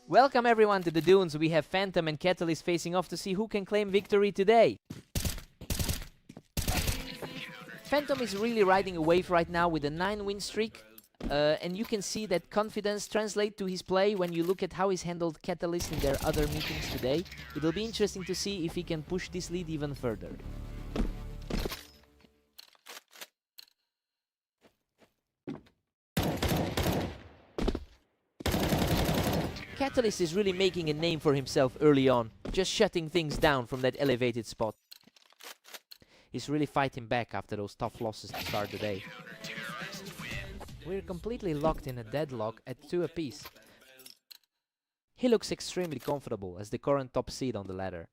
Welcome everyone to the Dunes. We have Phantom and Catalyst facing off to see who can claim victory today. Phantom is really riding a wave right now with a 9-win streak. And you can see that confidence translate to his play when you look at how he's handled Catalyst in their other meetings today. It'll be interesting to see if he can push this lead even further. Catalyst is really making a name for himself early on, just shutting things down from that elevated spot. He's really fighting back after those tough losses to start the day. We're completely locked in a deadlock at 2 apiece. He looks extremely comfortable as the current top seed on the ladder.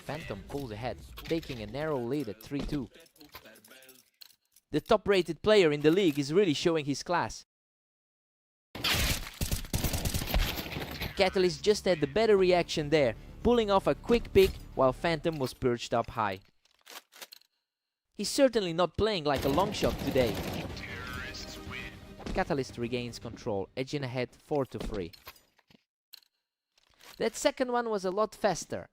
Phantom pulls ahead, taking a narrow lead at 3-2. The top-rated player in the league is really showing his class. Catalyst just had the better reaction there, pulling off a quick pick while Phantom was perched up high. He's certainly not playing like a long shot today. Catalyst regains control, edging ahead 4-3. That second one was a lot faster.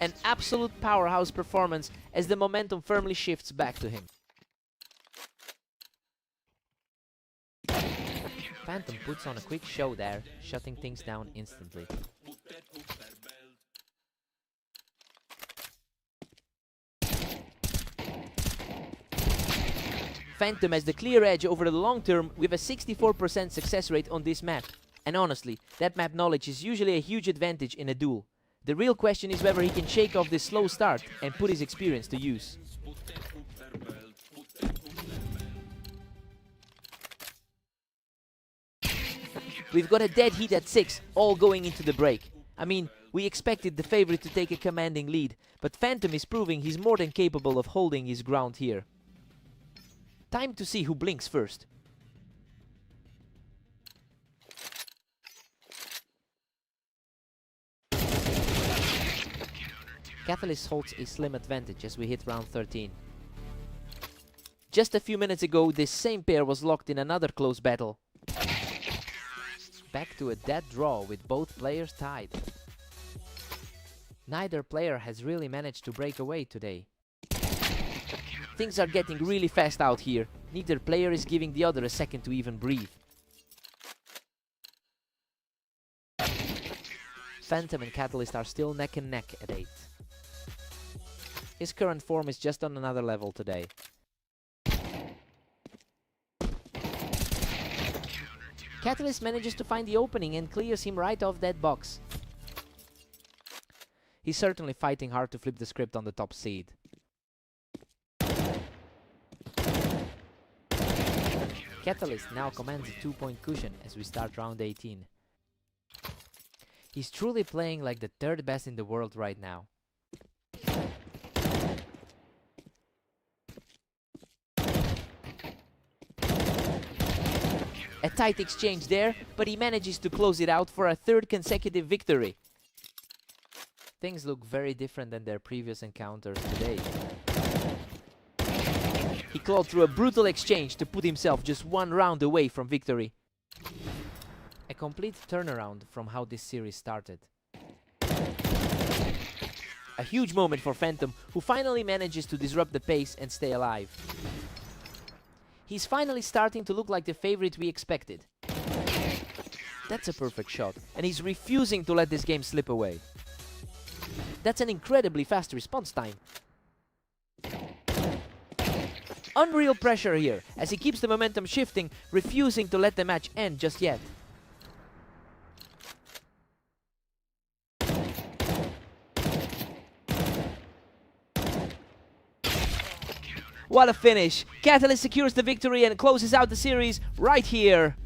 An absolute powerhouse performance as the momentum firmly shifts back to him. Phantom puts on a quick show there, shutting things down instantly. Phantom has the clear edge over the long term with a 64% success rate on this map. And honestly, that map knowledge is usually a huge advantage in a duel. The real question is whether he can shake off this slow start and put his experience to use. We've got a dead heat at 6, all going into the break. I mean, we expected the favorite to take a commanding lead, but Phantom is proving he's more than capable of holding his ground here. Time to see who blinks first. Catalyst holds a slim advantage as we hit round 13. Just a few minutes ago, this same pair was locked in another close battle. Back to a dead draw with both players tied. Neither player has really managed to break away today. Things are getting really fast out here. Neither player is giving the other a second to even breathe. Phantom and Catalyst are still neck and neck at 8. His current form is just on another level today. Catalyst manages to find the opening and clears him right off that box. He's certainly fighting hard to flip the script on the top seed. Catalyst now commands a 2-point cushion as we start round 18. He's truly playing like the third best in the world right now. A tight exchange there, but he manages to close it out for a third consecutive victory. Things look very different than their previous encounters today. He clawed through a brutal exchange to put himself just one round away from victory. A complete turnaround from how this series started. A huge moment for Phantom, who finally manages to disrupt the pace and stay alive. He's finally starting to look like the favorite we expected. That's a perfect shot, and he's refusing to let this game slip away. That's an incredibly fast response time. Unreal pressure here, as he keeps the momentum shifting, refusing to let the match end just yet. What a finish! Catalyst secures the victory and closes out the series right here.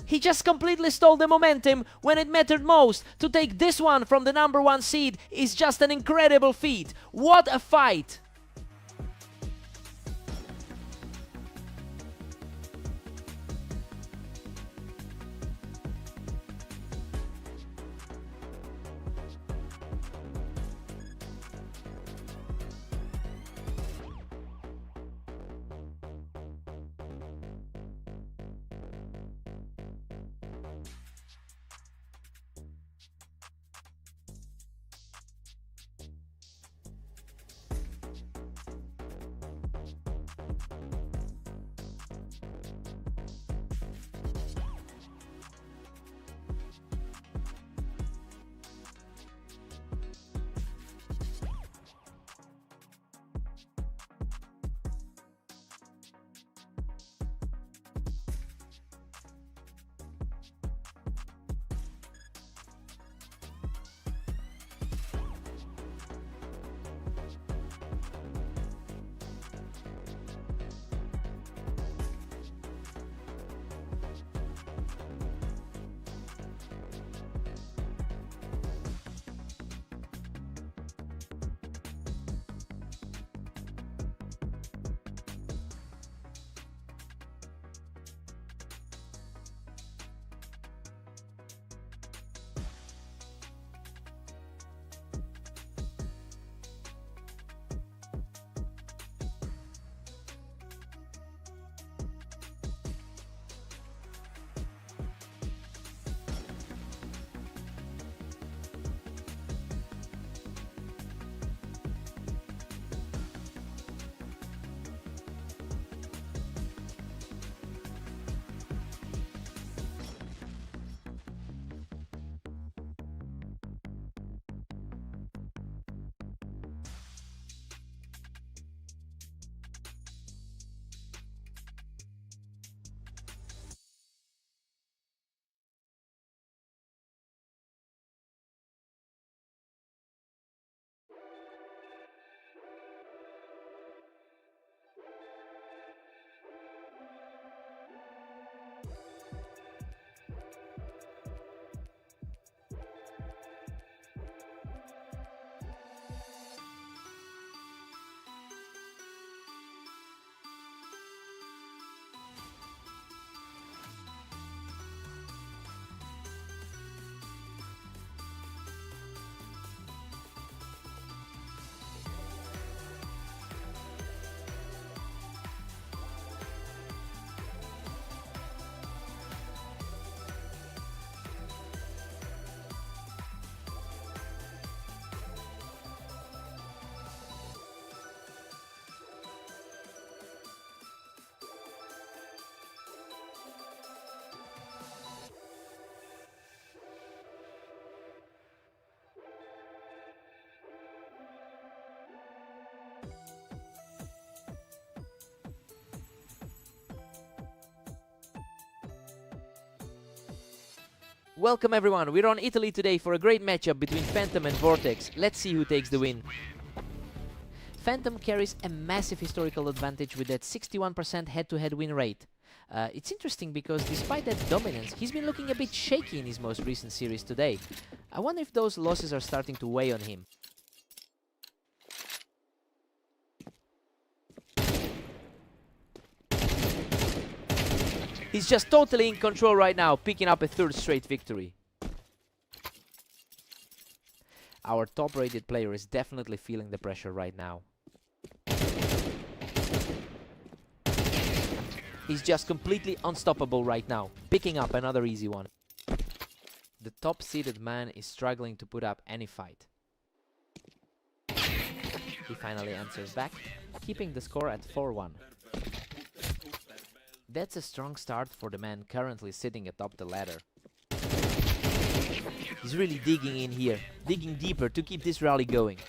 He just completely stole the momentum when it mattered most. To take this one from the #1 seed is just an incredible feat. What a fight! Welcome everyone, we're on Italy today for a great matchup between Phantom and Vortex. Let's see who takes the win. Phantom carries a massive historical advantage with that 61% head-to-head win rate. It's interesting because despite that dominance, he's been looking a bit shaky in his most recent series today. I wonder if those losses are starting to weigh on him. He's just totally in control right now, picking up a third straight victory. Our top-rated player is definitely feeling the pressure right now. He's just completely unstoppable right now, picking up another easy one. The top-seeded man is struggling to put up any fight. He finally answers back, keeping the score at 4-1. That's a strong start for the man currently sitting atop the ladder. He's really digging in here, digging deeper to keep this rally going.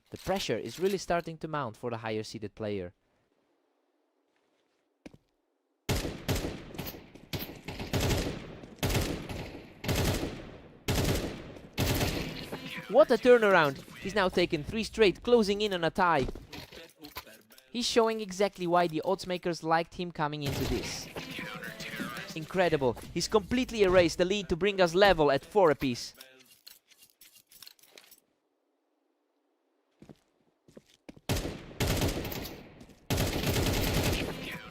The pressure is really starting to mount for the higher seeded player. What a turnaround! He's now taken 3 straight, closing in on a tie. He's showing exactly why the oddsmakers liked him coming into this. Incredible, he's completely erased the lead to bring us level at 4 apiece.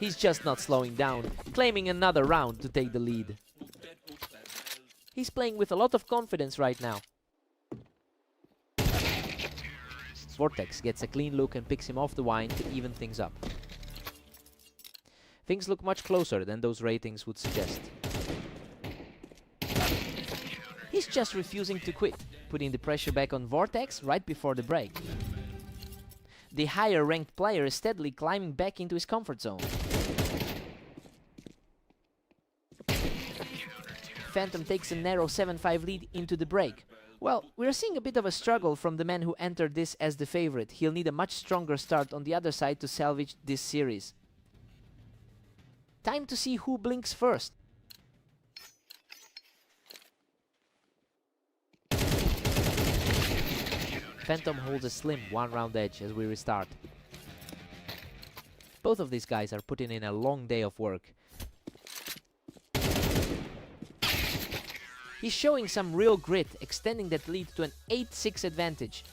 He's just not slowing down, claiming another round to take the lead. He's playing with a lot of confidence right now. Vortex gets a clean look and picks him off the wine to even things up. Things look much closer than those ratings would suggest. He's just refusing to quit, putting the pressure back on Vortex right before the break. The higher ranked player is steadily climbing back into his comfort zone. Phantom takes a narrow 7-5 lead into the break. Well, we're seeing a bit of a struggle from the man who entered this as the favorite. He'll need a much stronger start on the other side to salvage this series. Time to see who blinks first. Phantom holds a slim 1-round edge as we restart. Both of these guys are putting in a long day of work. He's showing some real grit, extending that lead to an 8-6 advantage.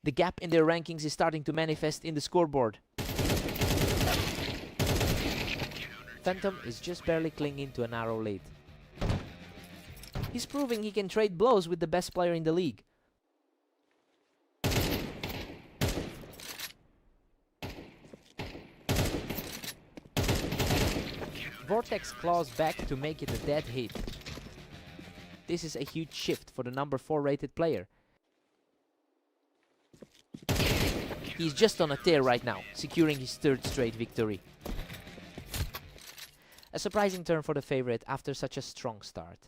The gap in their rankings is starting to manifest in the scoreboard. Phantom is just barely clinging to a narrow lead. He's proving he can trade blows with the best player in the league. Vortex claws back to make it a dead hit. This is a huge shift for the number 4 rated player. He's just on a tear right now, securing his 3rd straight victory. A surprising turn for the favorite after such a strong start.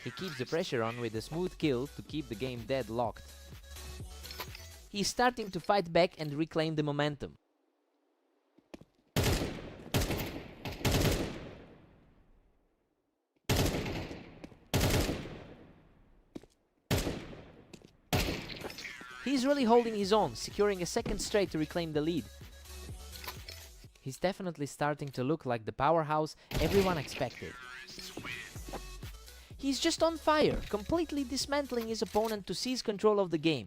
He keeps the pressure on with a smooth kill to keep the game deadlocked. He's starting to fight back and reclaim the momentum. He's really holding his own, securing a 2nd straight to reclaim the lead. He's definitely starting to look like the powerhouse everyone expected. He's just on fire, completely dismantling his opponent to seize control of the game.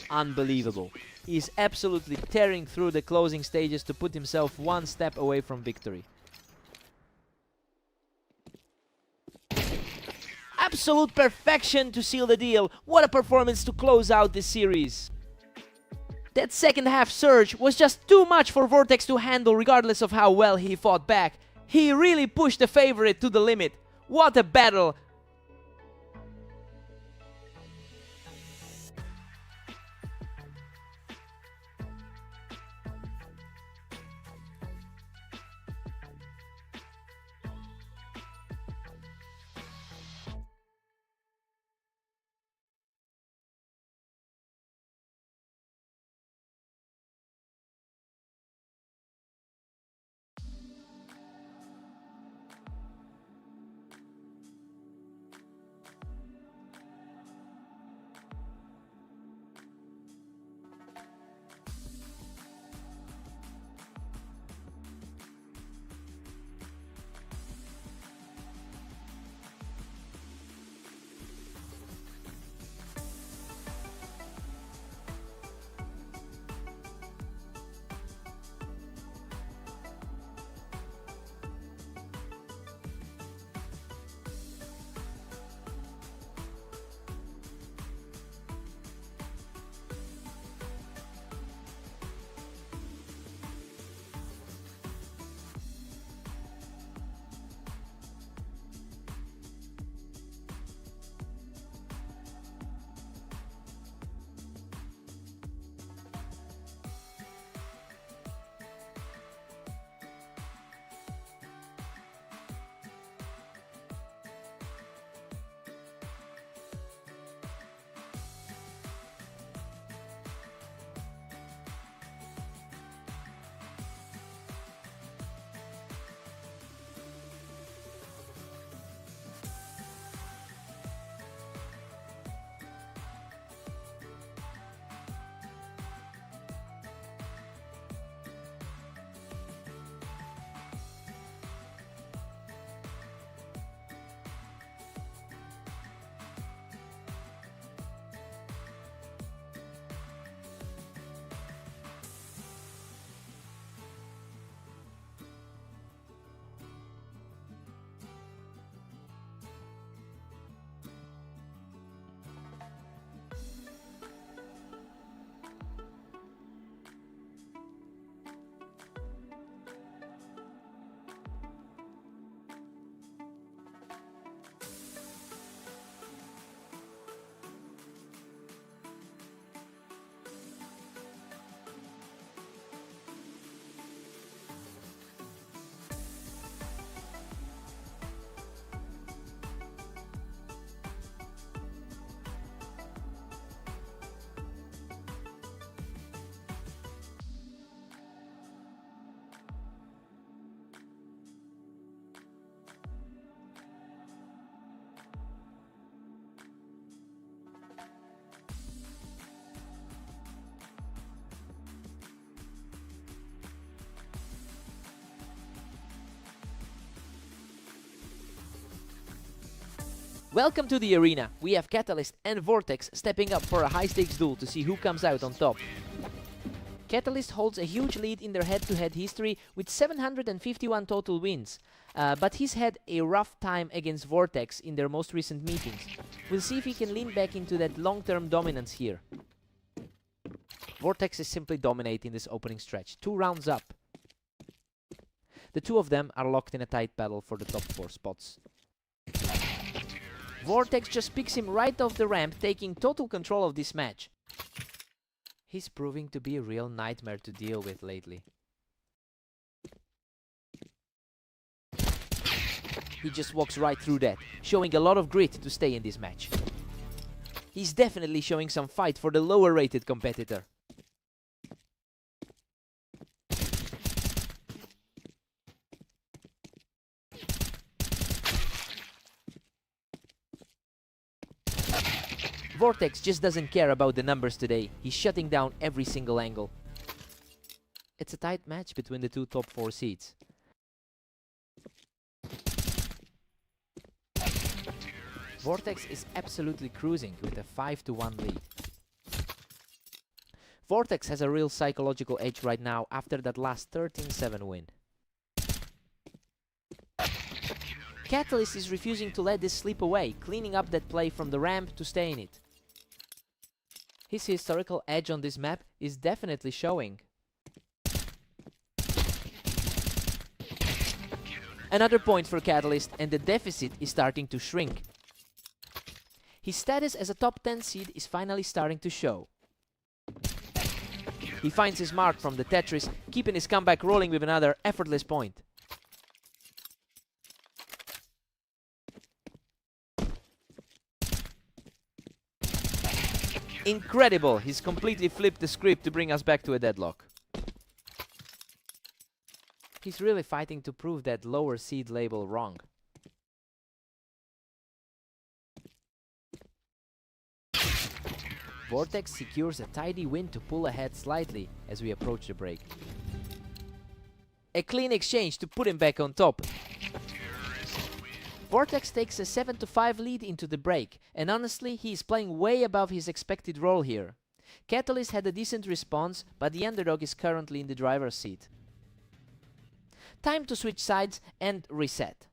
Unbelievable. He is absolutely tearing through the closing stages to put himself 1 step away from victory. Absolute perfection to seal the deal. What a performance to close out this series. That second half surge was just too much for Vortex to handle regardless of how well he fought back. He really pushed the favorite to the limit. What a battle! Welcome to the arena. We have Catalyst and Vortex stepping up for a high-stakes duel to see who comes out on top. Catalyst holds a huge lead in their head-to-head history with 751 total wins, but he's had a rough time against Vortex in their most recent meetings. We'll see if he can lean back into that long-term dominance here. Vortex is simply dominating this opening stretch, 2 rounds up. The two of them are locked in a tight battle for the top 4 spots. Vortex just picks him right off the ramp, taking total control of this match. He's proving to be a real nightmare to deal with lately. He just walks right through that, showing a lot of grit to stay in this match. He's definitely showing some fight for the lower rated competitor. Vortex just doesn't care about the numbers today. He's shutting down every single angle. It's a tight match between the two top 4 seeds. Vortex is absolutely cruising with a 5-1 lead. Vortex has a real psychological edge right now after that last 13-7 win. Catalyst is refusing to let this slip away, cleaning up that play from the ramp to stay in it. His historical edge on this map is definitely showing. Another point for Catalyst, and the deficit is starting to shrink. His status as a top 10 seed is finally starting to show. He finds his mark from the Tetris, keeping his comeback rolling with another effortless point. Incredible! He's completely flipped the script to bring us back to a deadlock. He's really fighting to prove that lower seed label wrong. Vortex secures a tidy win to pull ahead slightly as we approach the break. A clean exchange to put him back on top. Vortex takes a 7-5 lead into the break, and honestly, he is playing way above his expected role here. Catalyst had a decent response, but the underdog is currently in the driver's seat. Time to switch sides and reset.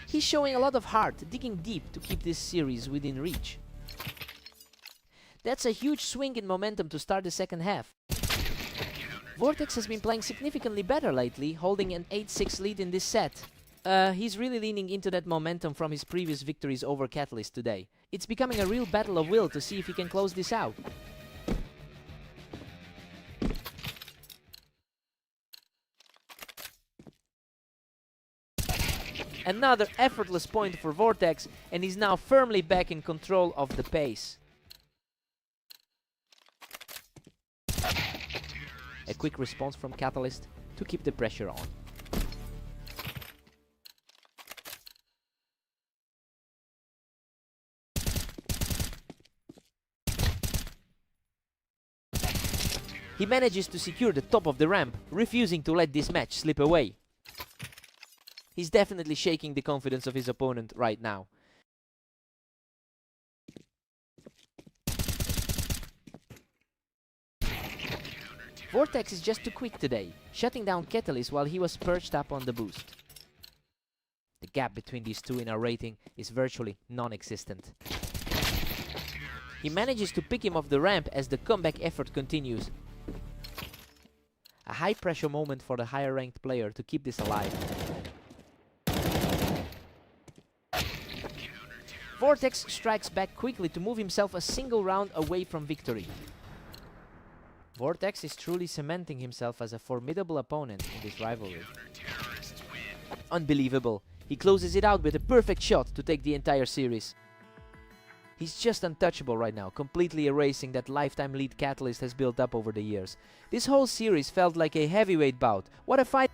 He's showing a lot of heart, digging deep to keep this series within reach. That's a huge swing in momentum to start the second half. Vortex has been playing significantly better lately, holding an 8-6 lead in this set. He's really leaning into that momentum from his previous victories over Catalyst today. It's becoming a real battle of will to see if he can close this out. Another effortless point for Vortex, and he's now firmly back in control of the pace. A quick response from Catalyst to keep the pressure on. He manages to secure the top of the ramp, refusing to let this match slip away. He's definitely shaking the confidence of his opponent right now. Vortex is just too quick today, shutting down Catalyst while he was perched up on the boost. The gap between these two in our rating is virtually non-existent. He manages to pick him off the ramp as the comeback effort continues. A high pressure moment for the higher ranked player to keep this alive. Vortex strikes back quickly to move himself a single round away from victory. Vortex is truly cementing himself as a formidable opponent in this rivalry. Unbelievable. He closes it out with a perfect shot to take the entire series. He's just untouchable right now, completely erasing that lifetime lead Catalyst has built up over the years. This whole series felt like a heavyweight bout. What a fight!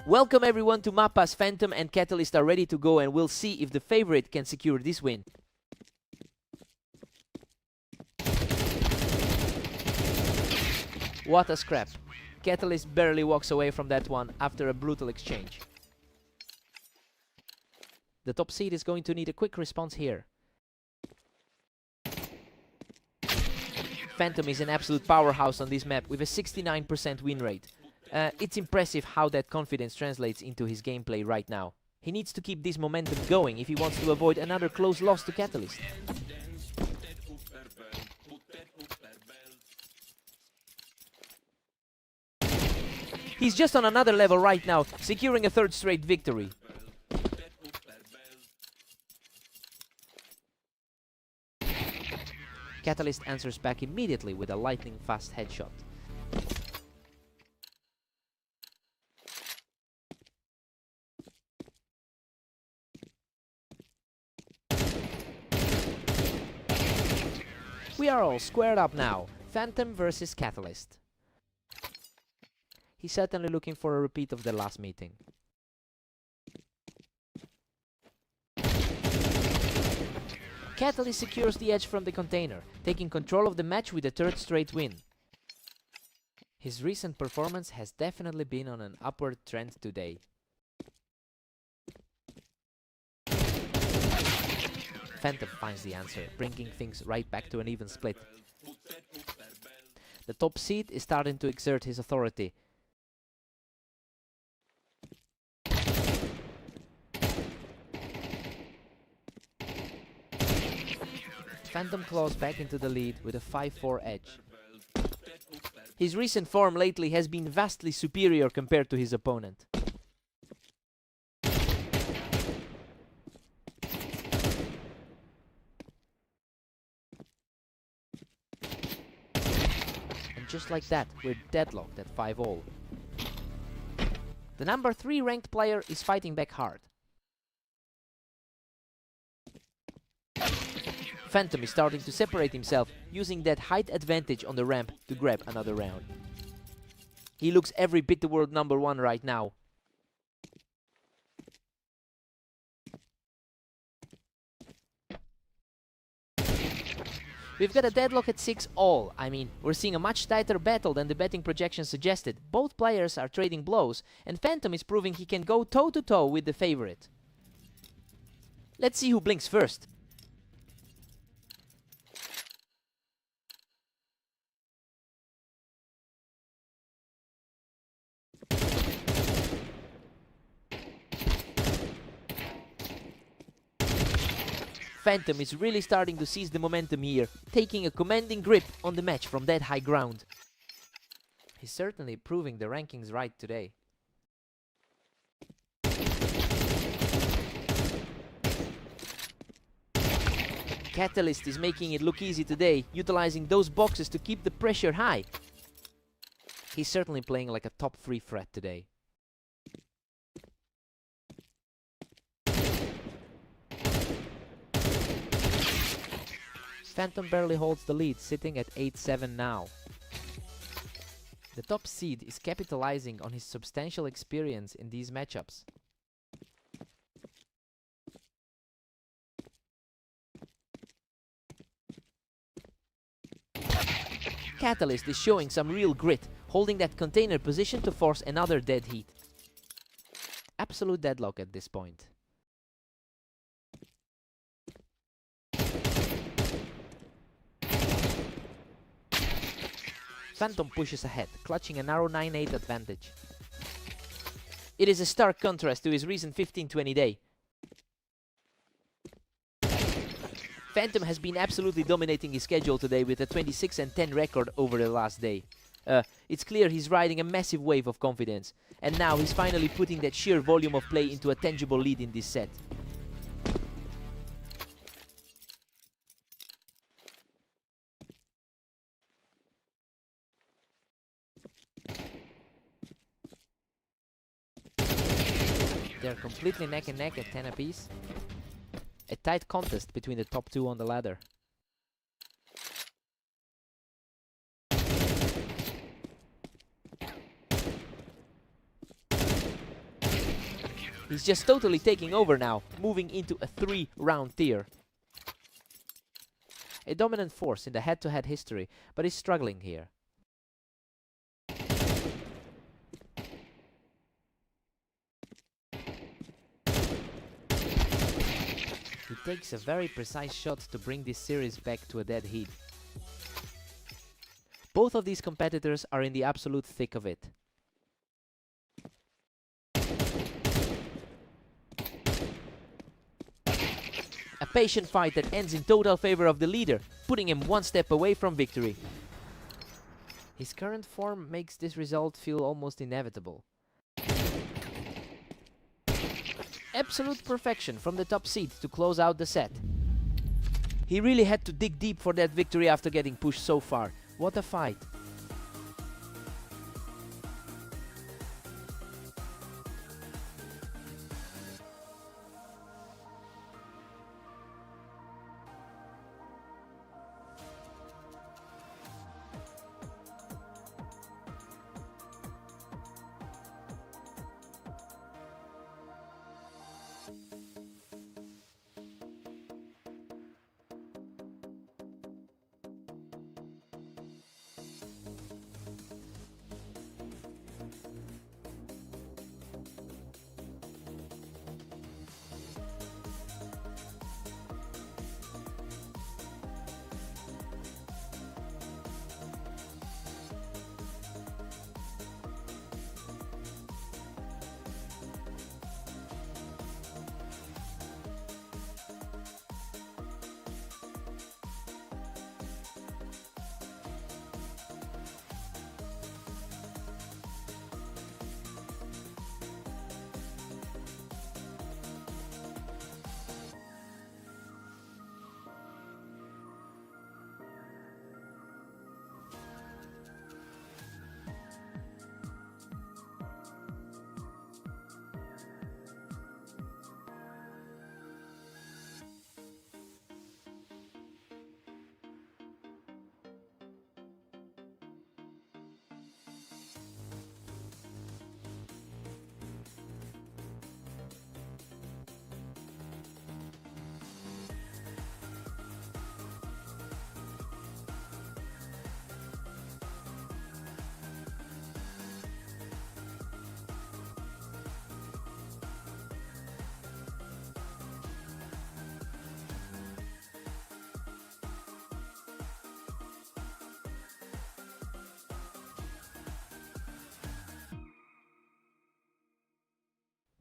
Welcome everyone to Mappas. Phantom and Catalyst are ready to go, and we'll see if the favorite can secure this win. What a scrap. Catalyst barely walks away from that one after a brutal exchange. The top seed is going to need a quick response here. Phantom is an absolute powerhouse on this map with a 69% win rate. It's impressive how that confidence translates into his gameplay right now. He needs to keep this momentum going if he wants to avoid another close loss to Catalyst. He's just on another level right now, securing a third straight victory. Catalyst answers back immediately with a lightning-fast headshot. We are all squared up now. Phantom versus Catalyst. He's certainly looking for a repeat of the last meeting. Catalyst secures the edge from the container, taking control of the match with a third straight win. His recent performance has definitely been on an upward trend today. Phantom finds the answer, bringing things right back to an even split. The top seed is starting to exert his authority. Phantom claws back into the lead with a 5-4 edge. His recent form lately has been vastly superior compared to his opponent. And just like that, we're deadlocked at 5-all. The number 3 ranked player is fighting back hard. Phantom is starting to separate himself, using that height advantage on the ramp to grab another round. He looks every bit the world number 1 right now. We've got a deadlock at 6-all. I mean, we're seeing a much tighter battle than the betting projection suggested. Both players are trading blows, and Phantom is proving he can go toe-to-toe with the favorite. Let's see who blinks first. Phantom is really starting to seize the momentum here, taking a commanding grip on the match from that high ground. He's certainly proving the rankings right today. Catalyst is making it look easy today, utilizing those boxes to keep the pressure high. He's certainly playing like a top 3 threat today. Phantom barely holds the lead, sitting at 8-7 now. The top seed is capitalizing on his substantial experience in these matchups. Catalyst is showing some real grit, holding that container position to force another dead heat. Absolute deadlock at this point. Phantom pushes ahead, clutching a narrow 9-8 advantage. It is a stark contrast to his recent 15-20 day. Phantom has been absolutely dominating his schedule today with a 26-10 record over the last day. It's clear he's riding a massive wave of confidence, and now he's finally putting that sheer volume of play into a tangible lead in this set. They're completely neck and neck at 10 apiece. A tight contest between the top 2 on the ladder. He's just totally taking over now, moving into a 3-round tier. A dominant force in the head-to-head history, but he's struggling here. He takes a very precise shot to bring this series back to a dead heat. Both of these competitors are in the absolute thick of it. A patient fight that ends in total favor of the leader, putting him one step away from victory. His current form makes this result feel almost inevitable. Absolute perfection from the top seed to close out the set. He really had to dig deep for that victory after getting pushed so far. What a fight.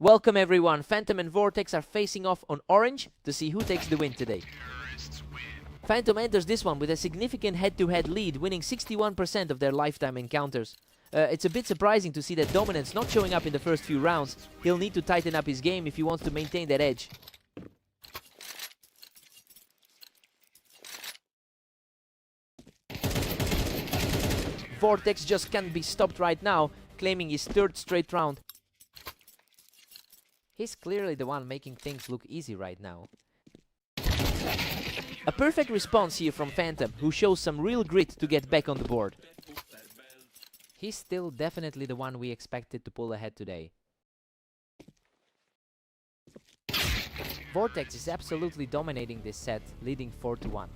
Welcome everyone, Phantom and Vortex are facing off on orange to see who takes the win today. Phantom enters this one with a significant head-to-head lead, winning 61% of their lifetime encounters. It's a bit surprising to see that dominance not showing up in the first few rounds. He'll need to tighten up his game if he wants to maintain that edge. Vortex just can't be stopped right now, claiming his 3rd straight round. He's clearly the one making things look easy right now. A perfect response here from Phantom, who shows some real grit to get back on the board. He's still definitely the one we expected to pull ahead today. Vortex is absolutely dominating this set, leading 4-1.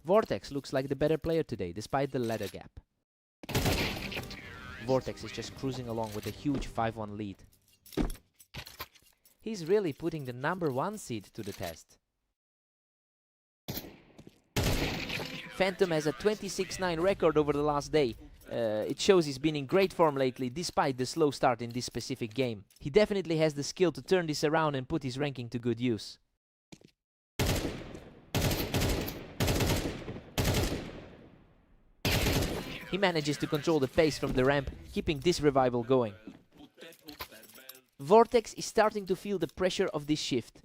Vortex looks like the better player today, despite the ladder gap. Vortex is just cruising along with a huge 5-1 lead. He's really putting the #1 seed to the test. Phantom has a 26-9 record over the last day. It shows he's been in great form lately, despite the slow start in this specific game. He definitely has the skill to turn this around and put his ranking to good use. He manages to control the pace from the ramp, keeping this revival going. Vortex is starting to feel the pressure of this shift.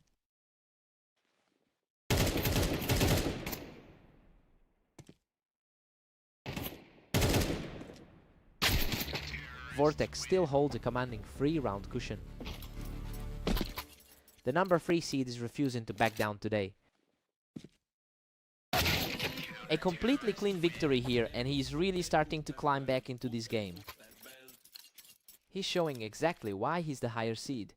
Vortex still holds a commanding 3-round cushion. The #3 seed is refusing to back down today. A completely clean victory here, and he's really starting to climb back into this game. He's showing exactly why he's the higher seed.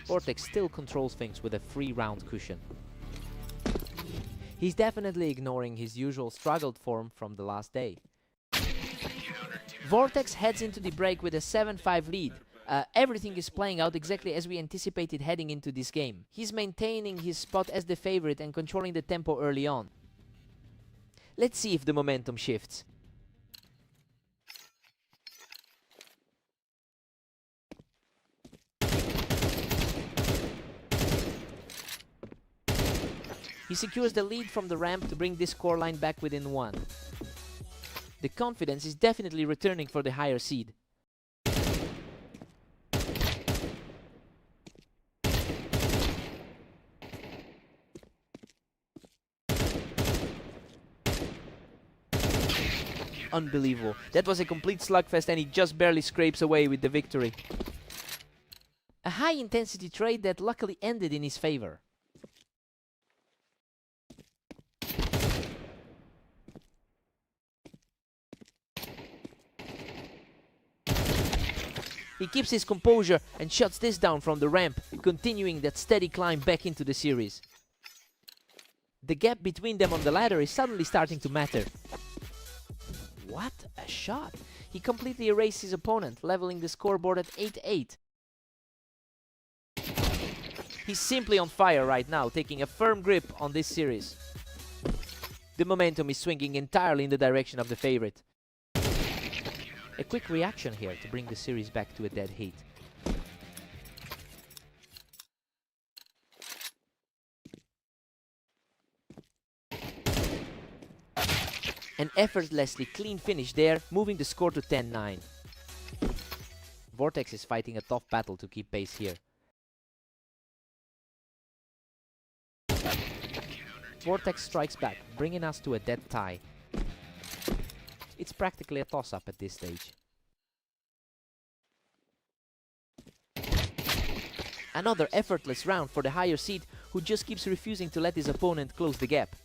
Vortex still controls things with a free round cushion. He's definitely ignoring his usual struggled form from the last day. Vortex heads into the break with a 7-5 lead. Everything is playing out exactly as we anticipated heading into this game. He's maintaining his spot as the favorite and controlling the tempo early on. Let's see if the momentum shifts. He secures the lead from the ramp to bring this scoreline back within 1. The confidence is definitely returning for the higher seed. Unbelievable. That was a complete slugfest and he just barely scrapes away with the victory. A high-intensity trade that luckily ended in his favor. He keeps his composure and shuts this down from the ramp, continuing that steady climb back into the series. The gap between them on the ladder is suddenly starting to matter. What a shot! He completely erased his opponent, leveling the scoreboard at 8-8. He's simply on fire right now, taking a firm grip on this series. The momentum is swinging entirely in the direction of the favorite. A quick reaction here to bring the series back to a dead heat. An effortlessly clean finish there, moving the score to 10-9. Vortex is fighting a tough battle to keep pace here. Vortex strikes back, bringing us to a dead tie. It's practically a toss-up at this stage. Another effortless round for the higher seed, who just keeps refusing to let his opponent close the gap.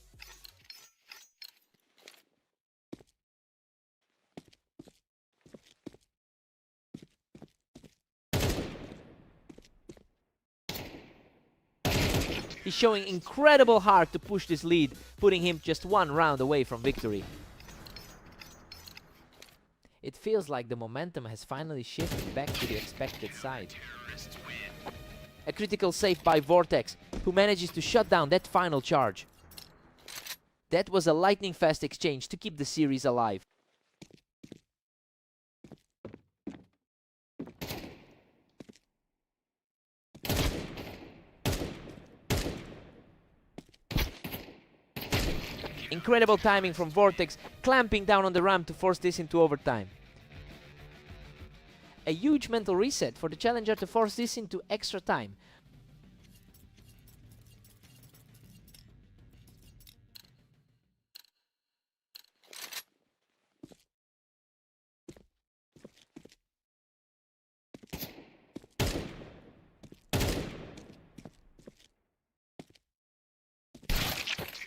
He's showing incredible heart to push this lead, putting him just 1 round away from victory. It feels like the momentum has finally shifted back to the expected side. A critical save by Vortex, who manages to shut down that final charge. That was a lightning-fast exchange to keep the series alive. Incredible timing from Vortex, clamping down on the ramp to force this into overtime. A huge mental reset for the challenger to force this into extra time.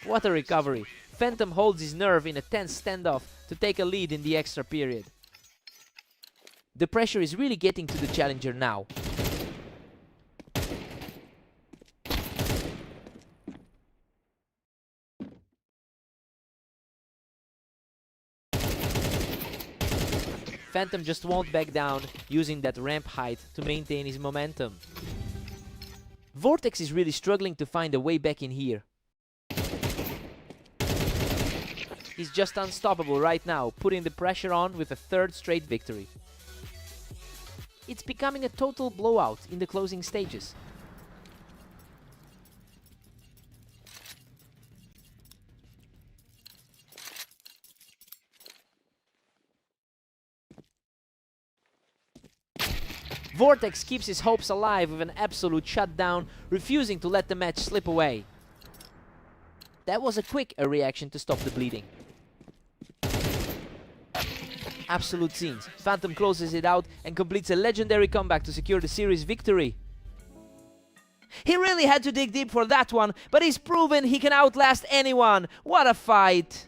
What a recovery. Phantom holds his nerve in a tense standoff to take a lead in the extra period. The pressure is really getting to the challenger now. Phantom just won't back down, using that ramp height to maintain his momentum. Vortex is really struggling to find a way back in here. He's just unstoppable right now, putting the pressure on with a 3rd straight victory. It's becoming a total blowout in the closing stages. Vortex keeps his hopes alive with an absolute shutdown, refusing to let the match slip away. That was a quick reaction to stop the bleeding. Absolute scenes. Phantom closes it out and completes a legendary comeback to secure the series victory. He really had to dig deep for that one, but he's proven he can outlast anyone. What a fight!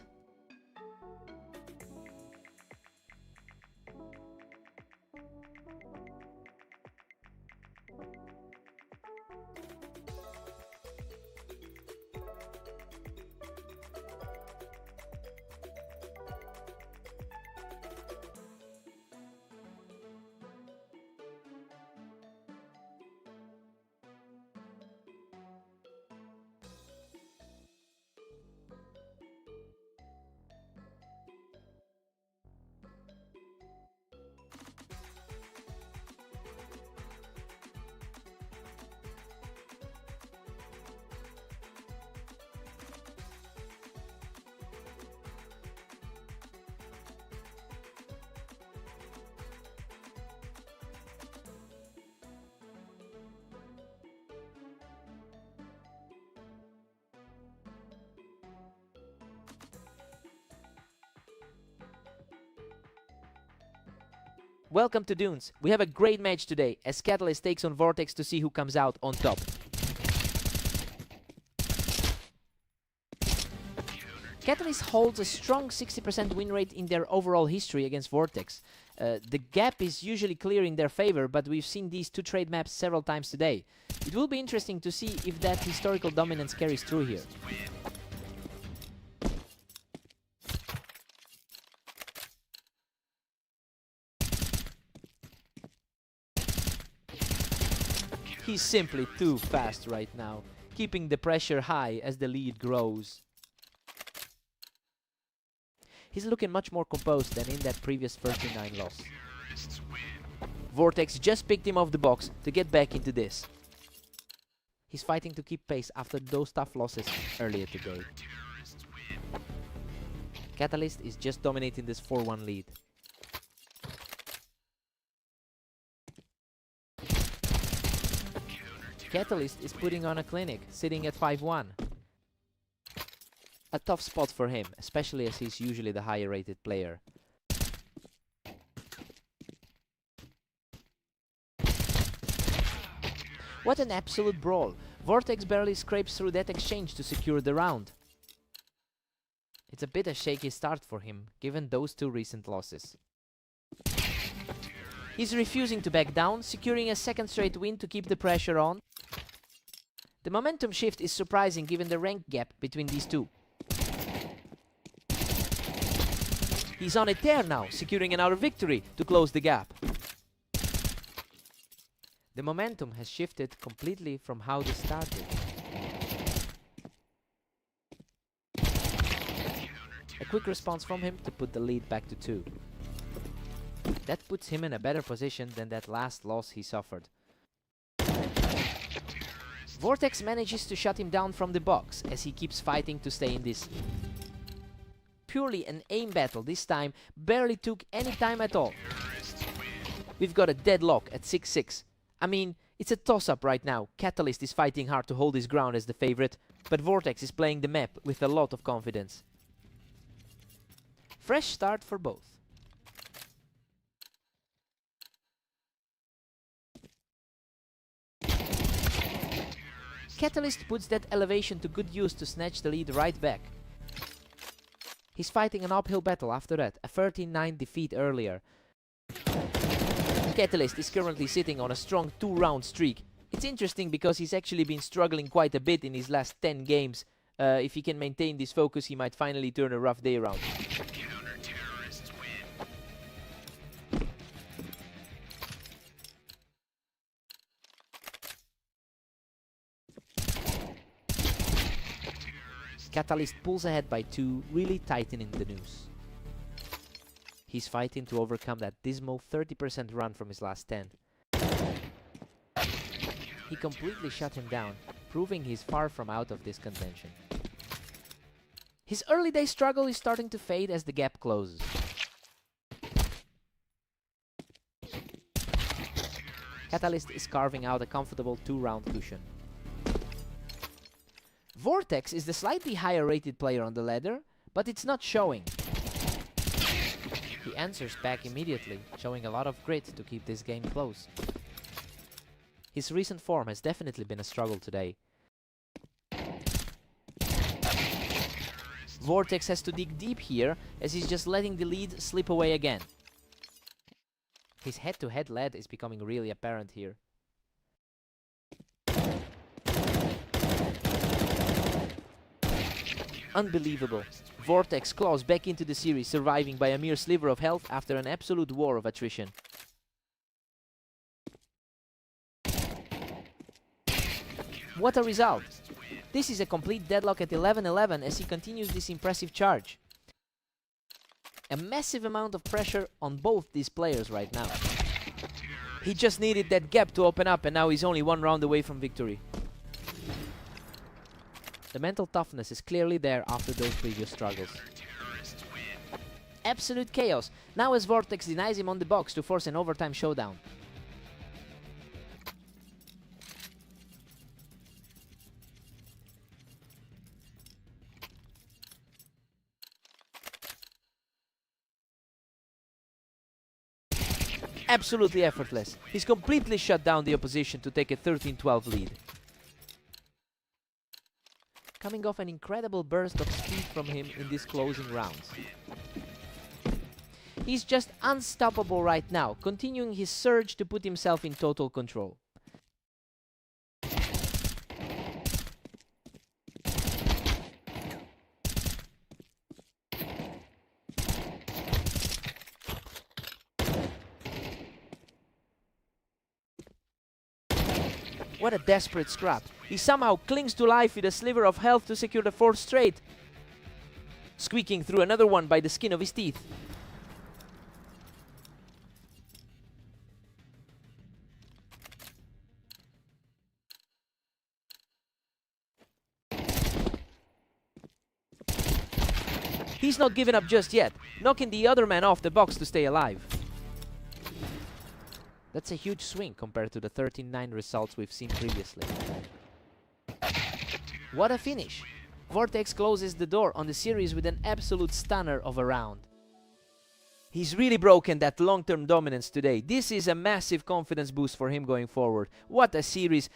Welcome to Dunes. We have a great match today as Catalyst takes on Vortex to see who comes out on top. Catalyst holds a strong 60% win rate in their overall history against Vortex. The gap is usually clear in their favor, but we've seen these two trade maps several times today. It will be interesting to see if that historical dominance carries through here. He's simply too fast right now, keeping the pressure high as the lead grows. He's looking much more composed than in that previous 39 loss. Vortex just picked him off the box to get back into this. He's fighting to keep pace after those tough losses earlier today. Catalyst is just dominating this 4-1 lead. Catalyst is putting on a clinic, sitting at 5-1. A tough spot for him, especially as he's usually the higher rated player. What an absolute brawl! Vortex barely scrapes through that exchange to secure the round. It's a bit a shaky start for him, given those two recent losses. He's refusing to back down, securing a second straight win to keep the pressure on. The momentum shift is surprising given the rank gap between these two. He's on a tear now, securing another victory to close the gap. The momentum has shifted completely from how they started. A quick response from him to put the lead back to 2. That puts him in a better position than that last loss he suffered. Vortex manages to shut him down from the box as he keeps fighting to stay in this. Purely an aim battle this time, barely took any time at all. We've got a deadlock at 6-6. I mean, it's a toss-up right now. Catalyst is fighting hard to hold his ground as the favorite, but Vortex is playing the map with a lot of confidence. Fresh start for both. Catalyst puts that elevation to good use to snatch the lead right back. He's fighting an uphill battle after that, a 13-9 defeat earlier. Catalyst is currently sitting on a strong 2-round streak. It's interesting because he's actually been struggling quite a bit in his last 10 games. If he can maintain this focus, he might finally turn a rough day around. Catalyst pulls ahead by 2, really tightening the noose. He's fighting to overcome that dismal 30% run from his last 10. He completely shut him down, proving he's far from out of this contention. His early day struggle is starting to fade as the gap closes. Catalyst is carving out a comfortable 2-round cushion. Vortex is the slightly higher rated player on the ladder, but it's not showing. He answers back immediately, showing a lot of grit to keep this game close. His recent form has definitely been a struggle today. Vortex has to dig deep here, as he's just letting the lead slip away again. His head-to-head lead is becoming really apparent here. Unbelievable. Vortex claws back into the series, surviving by a mere sliver of health after an absolute war of attrition. What a result! This is a complete deadlock at 11-11 as he continues this impressive charge. A massive amount of pressure on both these players right now. He just needed that gap to open up and now he's only 1 round away from victory. The mental toughness is clearly there after those previous struggles. Absolute chaos, now as Vortex denies him on the box to force an overtime showdown. absolutely effortless. He's completely shut down the opposition to take a 13-12 lead. Coming off an incredible burst of speed from him in these closing rounds. He's just unstoppable right now, continuing his surge to put himself in total control. What a desperate scrap. He somehow clings to life with a sliver of health to secure the 4th straight. Squeaking through another one by the skin of his teeth. He's not giving up just yet, knocking the other man off the box to stay alive. That's a huge swing compared to the 13-9 results we've seen previously. What a finish! Vortex closes the door on the series with an absolute stunner of a round. He's really broken that long-term dominance today. This is a massive confidence boost for him going forward. What a series!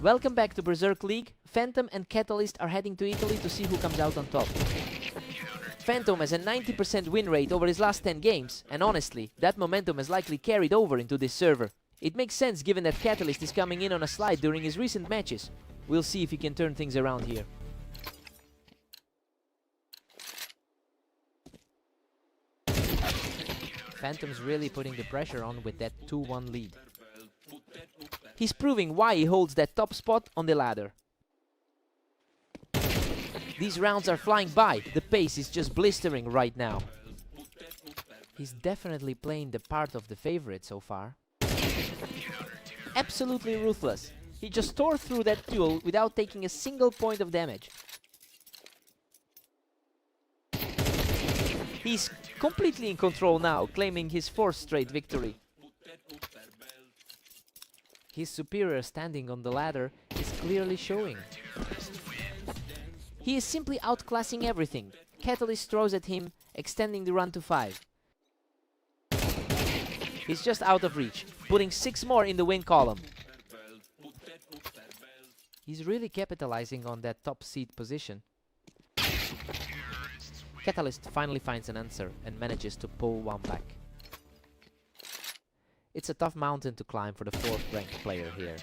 Welcome back to Berserk League. Phantom and Catalyst are heading to Italy to see who comes out on top. Phantom has a 90% win rate over his last 10 games, and honestly, that momentum has likely carried over into this server. It makes sense given that Catalyst is coming in on a slide during his recent matches. We'll see if he can turn things around here. Phantom's really putting the pressure on with that 2-1 lead. He's proving why he holds that top spot on the ladder. These rounds are flying by. The pace is just blistering right now. He's definitely playing the part of the favorite so far. Absolutely ruthless. He just tore through that duel without taking a single point of damage. He's completely in control now, claiming his 4th straight victory. His superior standing on the ladder is clearly showing. He is simply outclassing everything. Catalyst throws at him, extending the run to 5. He's just out of reach, putting 6 more in the win column. He's really capitalizing on that top seed position. Catalyst finally finds an answer and manages to pull one back. It's a tough mountain to climb for the 4th ranked player here.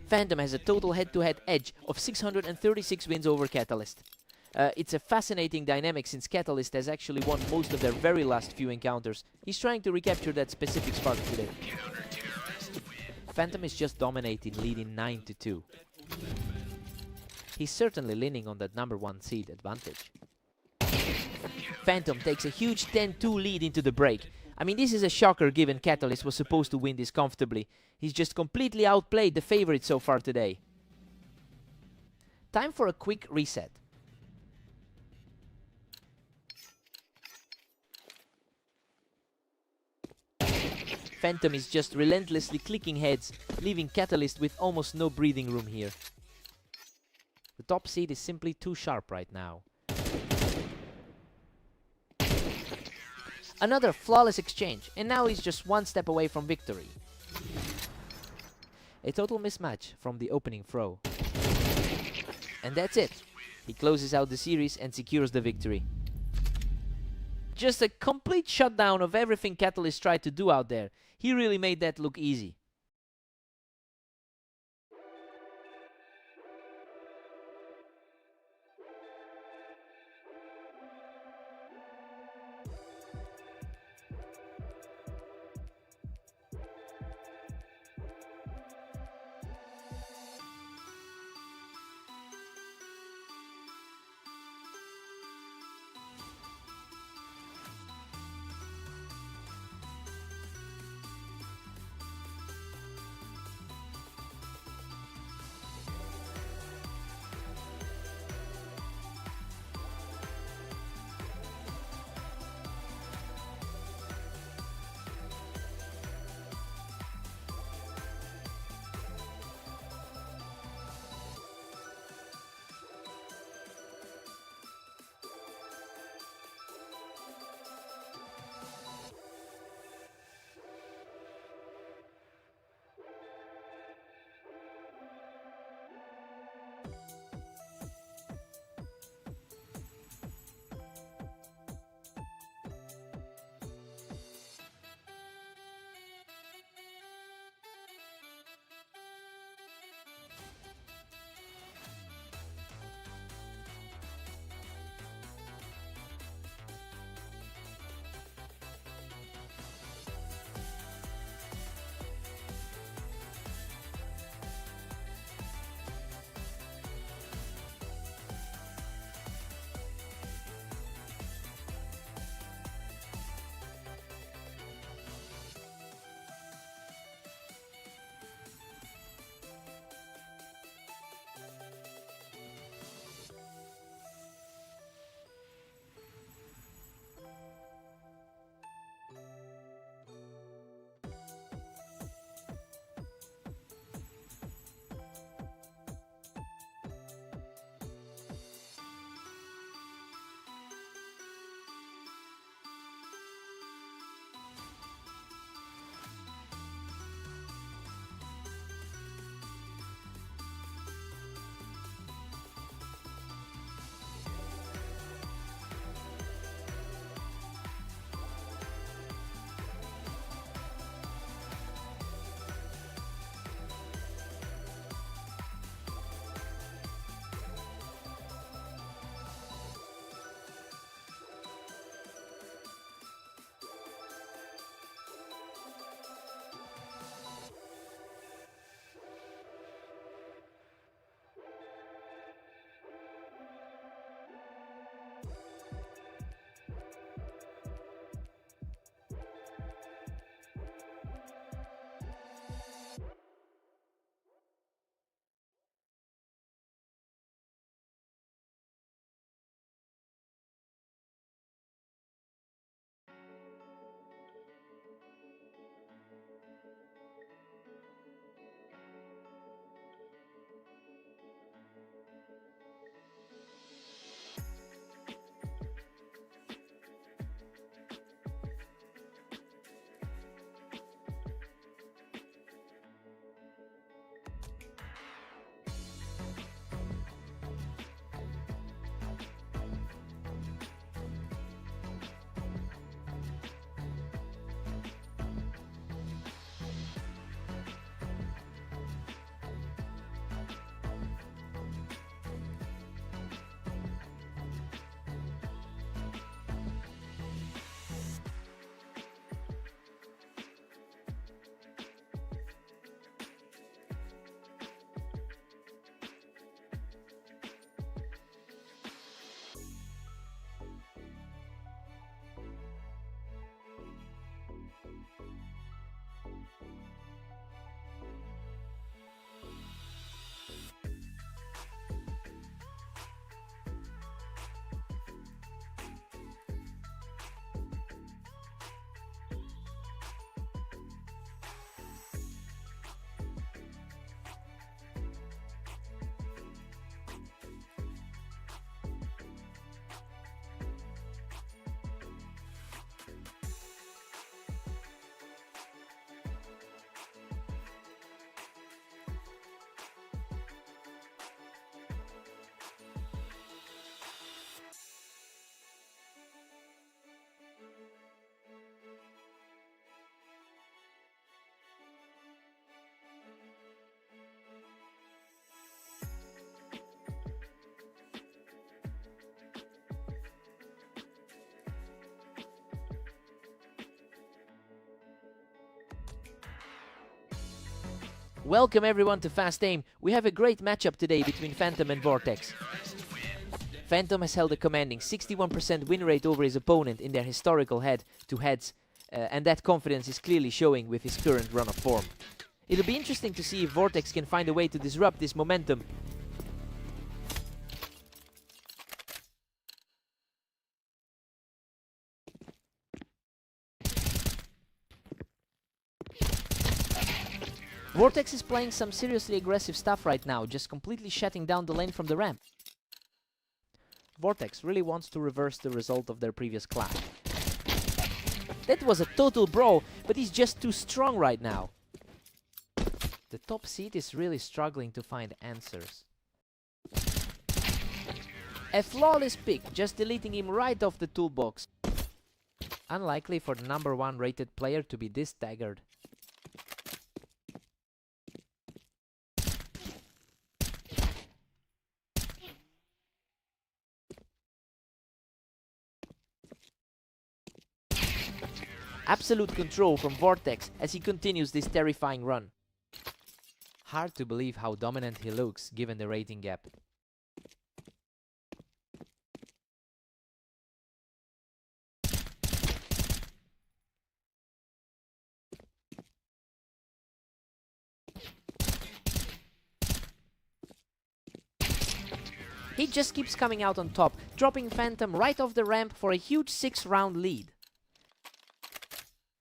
Phantom has a total head-to-head edge of 636 wins over Catalyst. It's a fascinating dynamic since Catalyst has actually won most of their very last few encounters. He's trying to recapture that specific spark today. Phantom is just dominating, leading 9-2. He's certainly leaning on that number 1 seed advantage. Phantom takes a huge 10-2 lead into the break. I mean, this is a shocker given Catalyst was supposed to win this comfortably. He's just completely outplayed the favorite so far today. Time for a quick reset. Phantom is just relentlessly clicking heads, leaving Catalyst with almost no breathing room here. The top seed is simply too sharp right now. Another flawless exchange, and now he's just one step away from victory. A total mismatch from the opening throw. And that's it. He closes out the series and secures the victory. Just a complete shutdown of everything Catalyst tried to do out there. He really made that look easy. Welcome everyone to Fast Aim. We have a great matchup today between Phantom and Vortex. Phantom has held a commanding 61% win rate over his opponent in their historical head-to-heads, and that confidence is clearly showing with his current run of form. It'll be interesting to see if Vortex can find a way to disrupt this momentum. Vortex is playing some seriously aggressive stuff right now, just completely shutting down the lane from the ramp. Vortex really wants to reverse the result of their previous clash. That was a total brawl, but he's just too strong right now. The top seed is really struggling to find answers. A flawless pick, just deleting him right off the toolbox. Unlikely for the #1 rated player to be this staggered. Absolute control from Vortex as he continues this terrifying run. Hard to believe how dominant he looks given the rating gap. He just keeps coming out on top, dropping Phantom right off the ramp for a huge 6-round lead.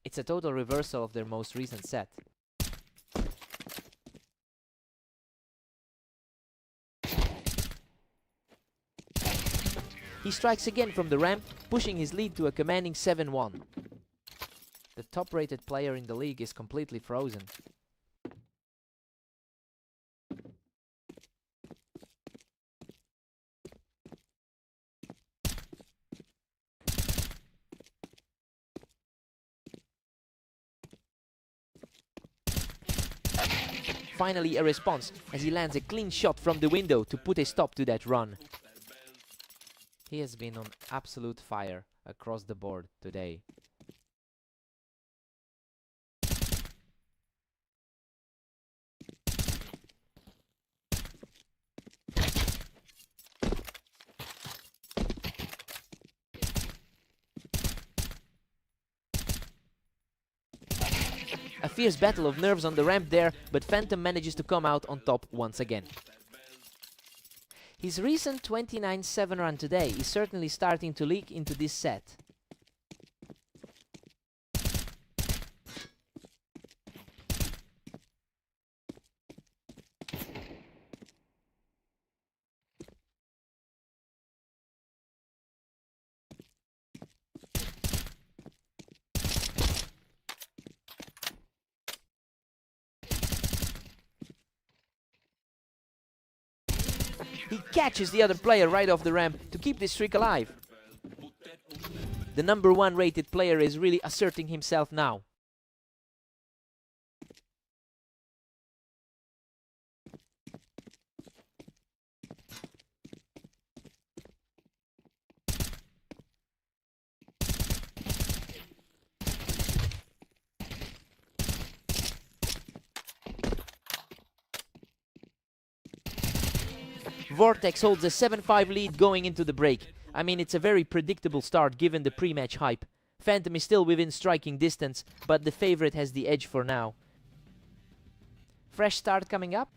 It's a total reversal of their most recent set. He strikes again from the ramp, pushing his lead to a commanding 7-1. The top-rated player in the league is completely frozen. Finally a response, as he lands a clean shot from the window to put a stop to that run. He has been on absolute fire across the board today. A fierce battle of nerves on the ramp there, but Phantom manages to come out on top once again. His recent 29-7 run today is certainly starting to leak into this set. He catches the other player right off the ramp to keep this streak alive. The #1 rated player is really asserting himself now. Vortex holds a 7-5 lead going into the break. I mean, it's a very predictable start given the pre-match hype. Phantom is still within striking distance, but the favorite has the edge for now. Fresh start coming up.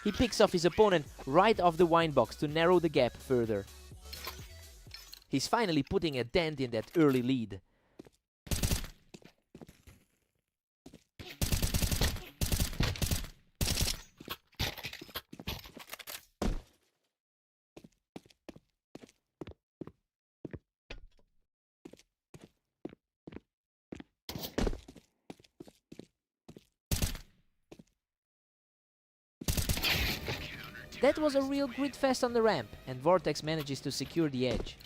He picks off his opponent right off the wine box to narrow the gap further. He's finally putting a dent in that early lead. That was a real grid fest on the ramp, and Vortex manages to secure the edge.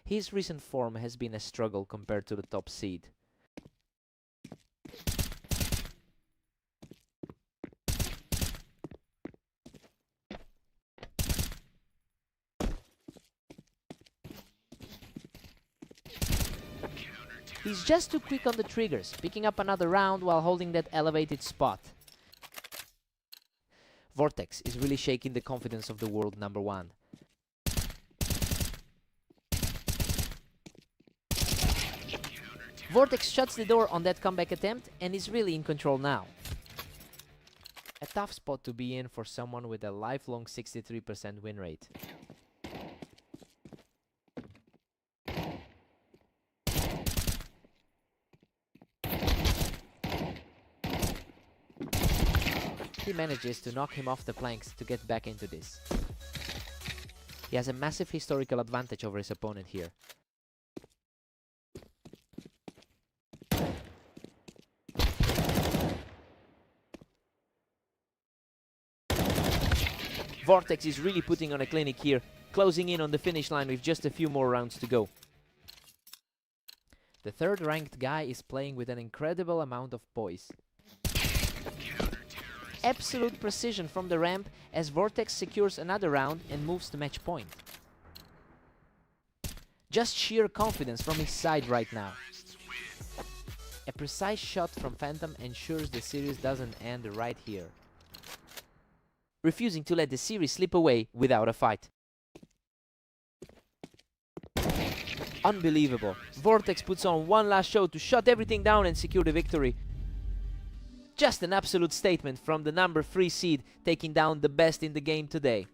His recent form has been a struggle compared to the top seed. He's just too quick on the triggers, picking up another round while holding that elevated spot. Vortex is really shaking the confidence of the world number one. Vortex shuts the door on that comeback attempt and is really in control now. A tough spot to be in for someone with a lifelong 63% win rate. He manages to knock him off the planks to get back into this. He has a massive historical advantage over his opponent here. Vortex is really putting on a clinic here, closing in on the finish line with just a few more rounds to go. The third ranked guy is playing with an incredible amount of poise. Absolute precision from the ramp as Vortex secures another round and moves to match point. Just sheer confidence from his side right now. A precise shot from Phantom ensures the series doesn't end right here, refusing to let the series slip away without a fight. Unbelievable. Vortex puts on one last show to shut everything down and secure the victory. Just an absolute statement from the number 3 seed, taking down the best in the game today.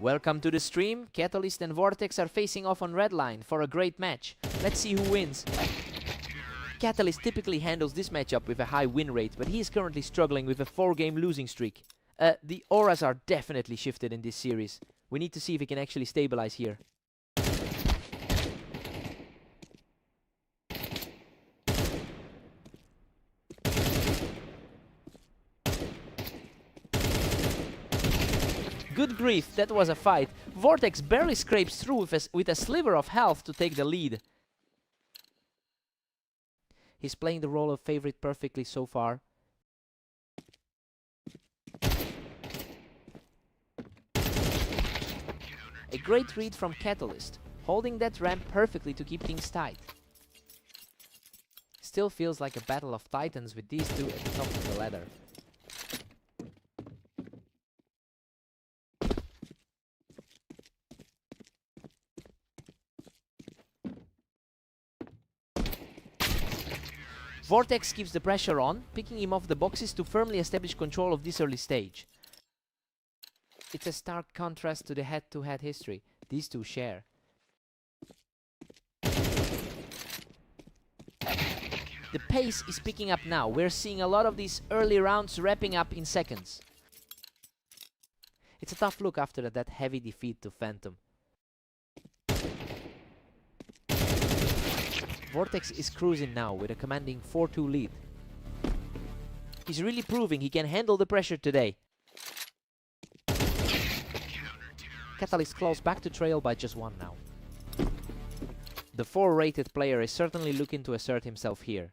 Welcome to the stream. Catalyst and Vortex are facing off on red line for a great match. Let's see who wins. Catalyst typically handles this matchup with a high win rate, but he is currently struggling with a 4-game losing streak. The auras are definitely shifted in this series. We need to see if he can actually stabilize here. Good grief, that was a fight. Vortex barely scrapes through with a sliver of health to take the lead. He's playing the role of favorite perfectly so far. A great read from Catalyst, holding that ramp perfectly to keep things tight. Still feels like a battle of titans with these two at the top of the ladder. Vortex keeps the pressure on, picking him off the boxes to firmly establish control of this early stage. It's a stark contrast to the head-to-head history these two share. The pace is picking up now. We're seeing a lot of these early rounds wrapping up in seconds. It's a tough look after that heavy defeat to Phantom. Vortex is cruising now with a commanding 4-2 lead. He's really proving he can handle the pressure today. Catalyst claws back to trail by just 1 now. The 4-rated player is certainly looking to assert himself here.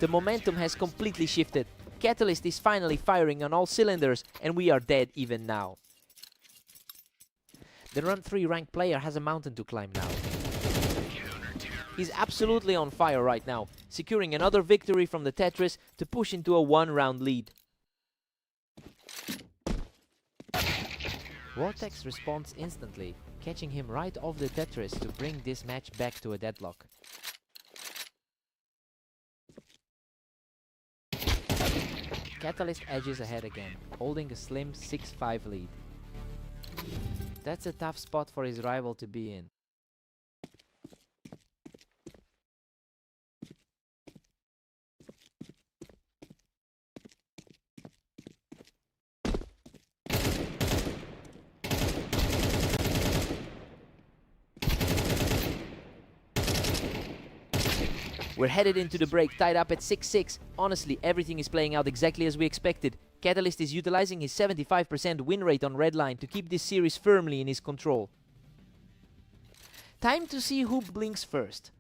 The momentum has completely shifted. Catalyst is finally firing on all cylinders, and we are dead even now. The Run 3 ranked player has a mountain to climb now. He's absolutely on fire right now, securing another victory from the Tetris to push into a 1-round lead. Vortex responds instantly, catching him right off the Tetris to bring this match back to a deadlock. Catalyst edges ahead again, holding a slim 6-5 lead. That's a tough spot for his rival to be in. We're headed into the break, tied up at 6-6. Honestly, everything is playing out exactly as we expected. Catalyst is utilizing his 75% win rate on Redline to keep this series firmly in his control. Time to see who blinks first.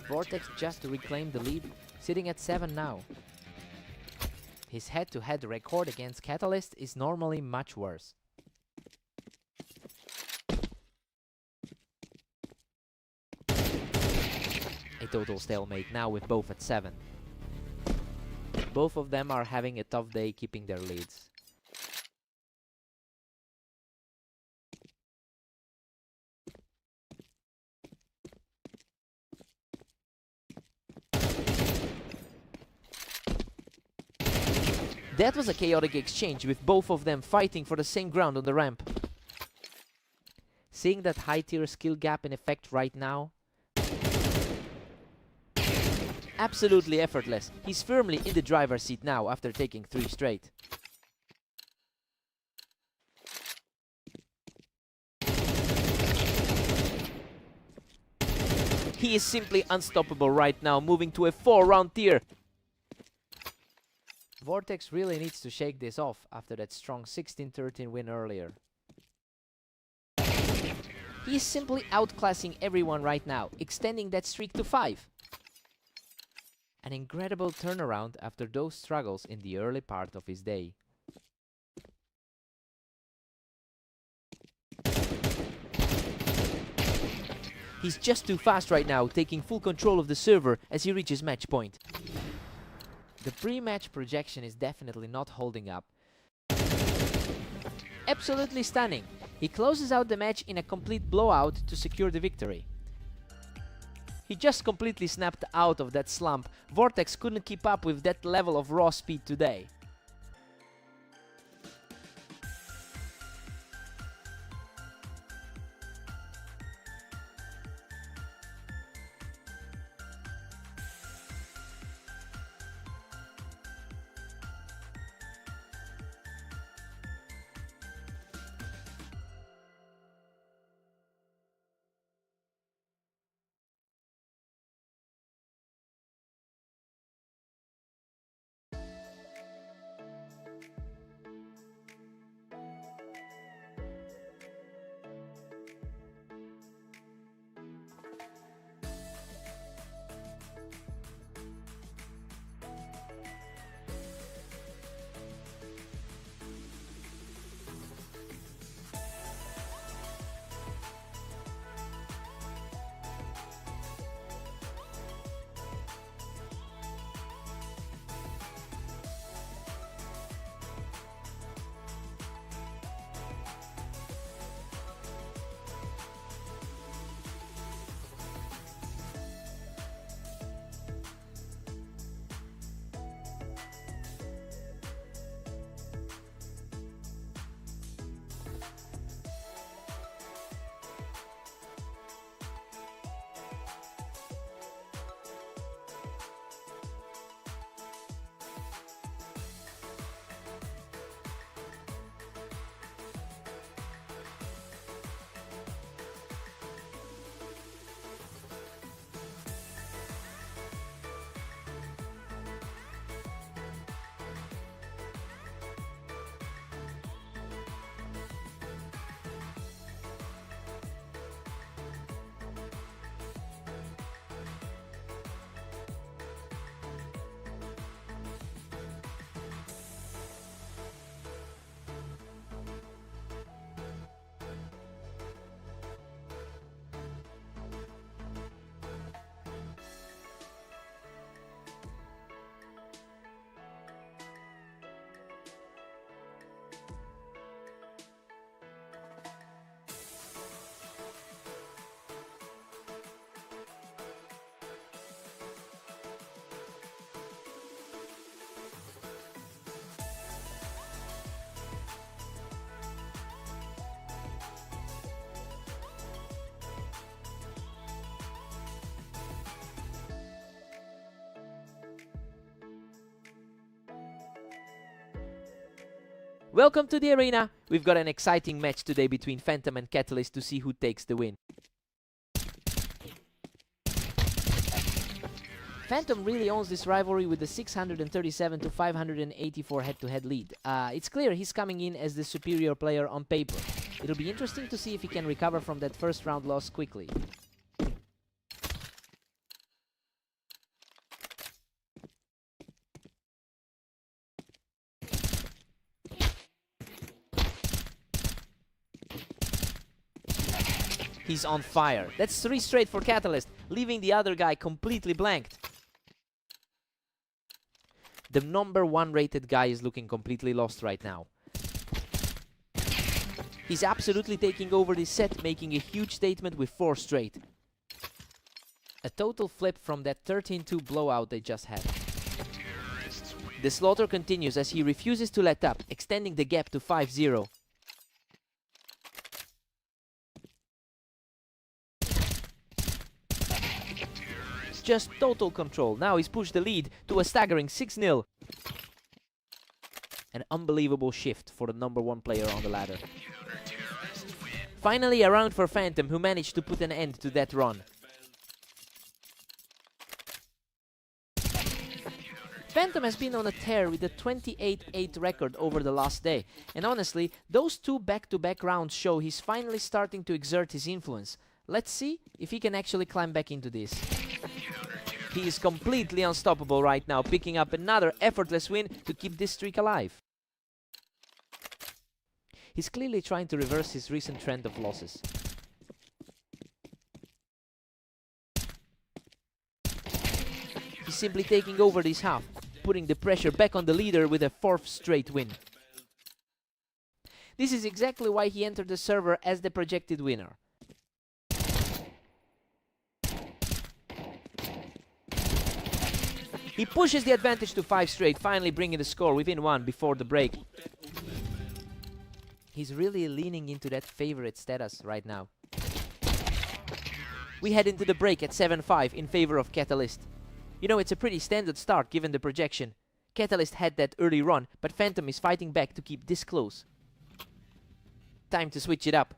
Vortex just reclaimed the lead, sitting at 7 now. His head-to-head record against Catalyst is normally much worse. A total stalemate now with both at 7. Both of them are having a tough day keeping their leads. That was a chaotic exchange with both of them fighting for the same ground on the ramp. Seeing that high tier skill gap in effect right now, absolutely effortless. He's firmly in the driver's seat now after taking 3 straight. He is simply unstoppable right now, moving to a 4-round tier. Vortex really needs to shake this off after that strong 16-13 win earlier. He is simply outclassing everyone right now, extending that streak to 5. An incredible turnaround after those struggles in the early part of his day. He's just too fast right now, taking full control of the server as he reaches match point. The pre-match projection is definitely not holding up. Absolutely stunning. He closes out the match in a complete blowout to secure the victory. He just completely snapped out of that slump. Vortex couldn't keep up with that level of raw speed today. Welcome to the arena. We've got an exciting match today between Phantom and Catalyst to see who takes the win. Phantom really owns this rivalry with the 637 to 584 head-to-head lead. It's clear he's coming in as the superior player on paper. It'll be interesting to see if he can recover from that first round loss quickly. He's on fire. That's 3 straight for Catalyst, leaving the other guy completely blanked. The number 1 rated guy is looking completely lost right now. He's absolutely taking over this set, making a huge statement with 4 straight. A total flip from that 13-2 blowout they just had. The slaughter continues as he refuses to let up, extending the gap to 5-0. Just total control. Now he's pushed the lead to a staggering 6-0. An unbelievable shift for the number 1 player on the ladder. Finally a round for Phantom, who managed to put an end to that run. Phantom has been on a tear with a 28-8 record over the last day, and honestly, those 2 back-to-back rounds show he's finally starting to exert his influence. Let's see if he can actually climb back into this. He is completely unstoppable right now, picking up another effortless win to keep this streak alive. He's clearly trying to reverse his recent trend of losses. He's simply taking over this half, putting the pressure back on the leader with a 4th straight win. This is exactly why he entered the server as the projected winner. He pushes the advantage to 5 straight, finally bringing the score within 1 before the break. He's really leaning into that favorite status right now. We head into the break at 7-5 in favor of Catalyst. You know, it's a pretty standard start given the projection. Catalyst had that early run, but Phantom is fighting back to keep this close. Time to switch it up.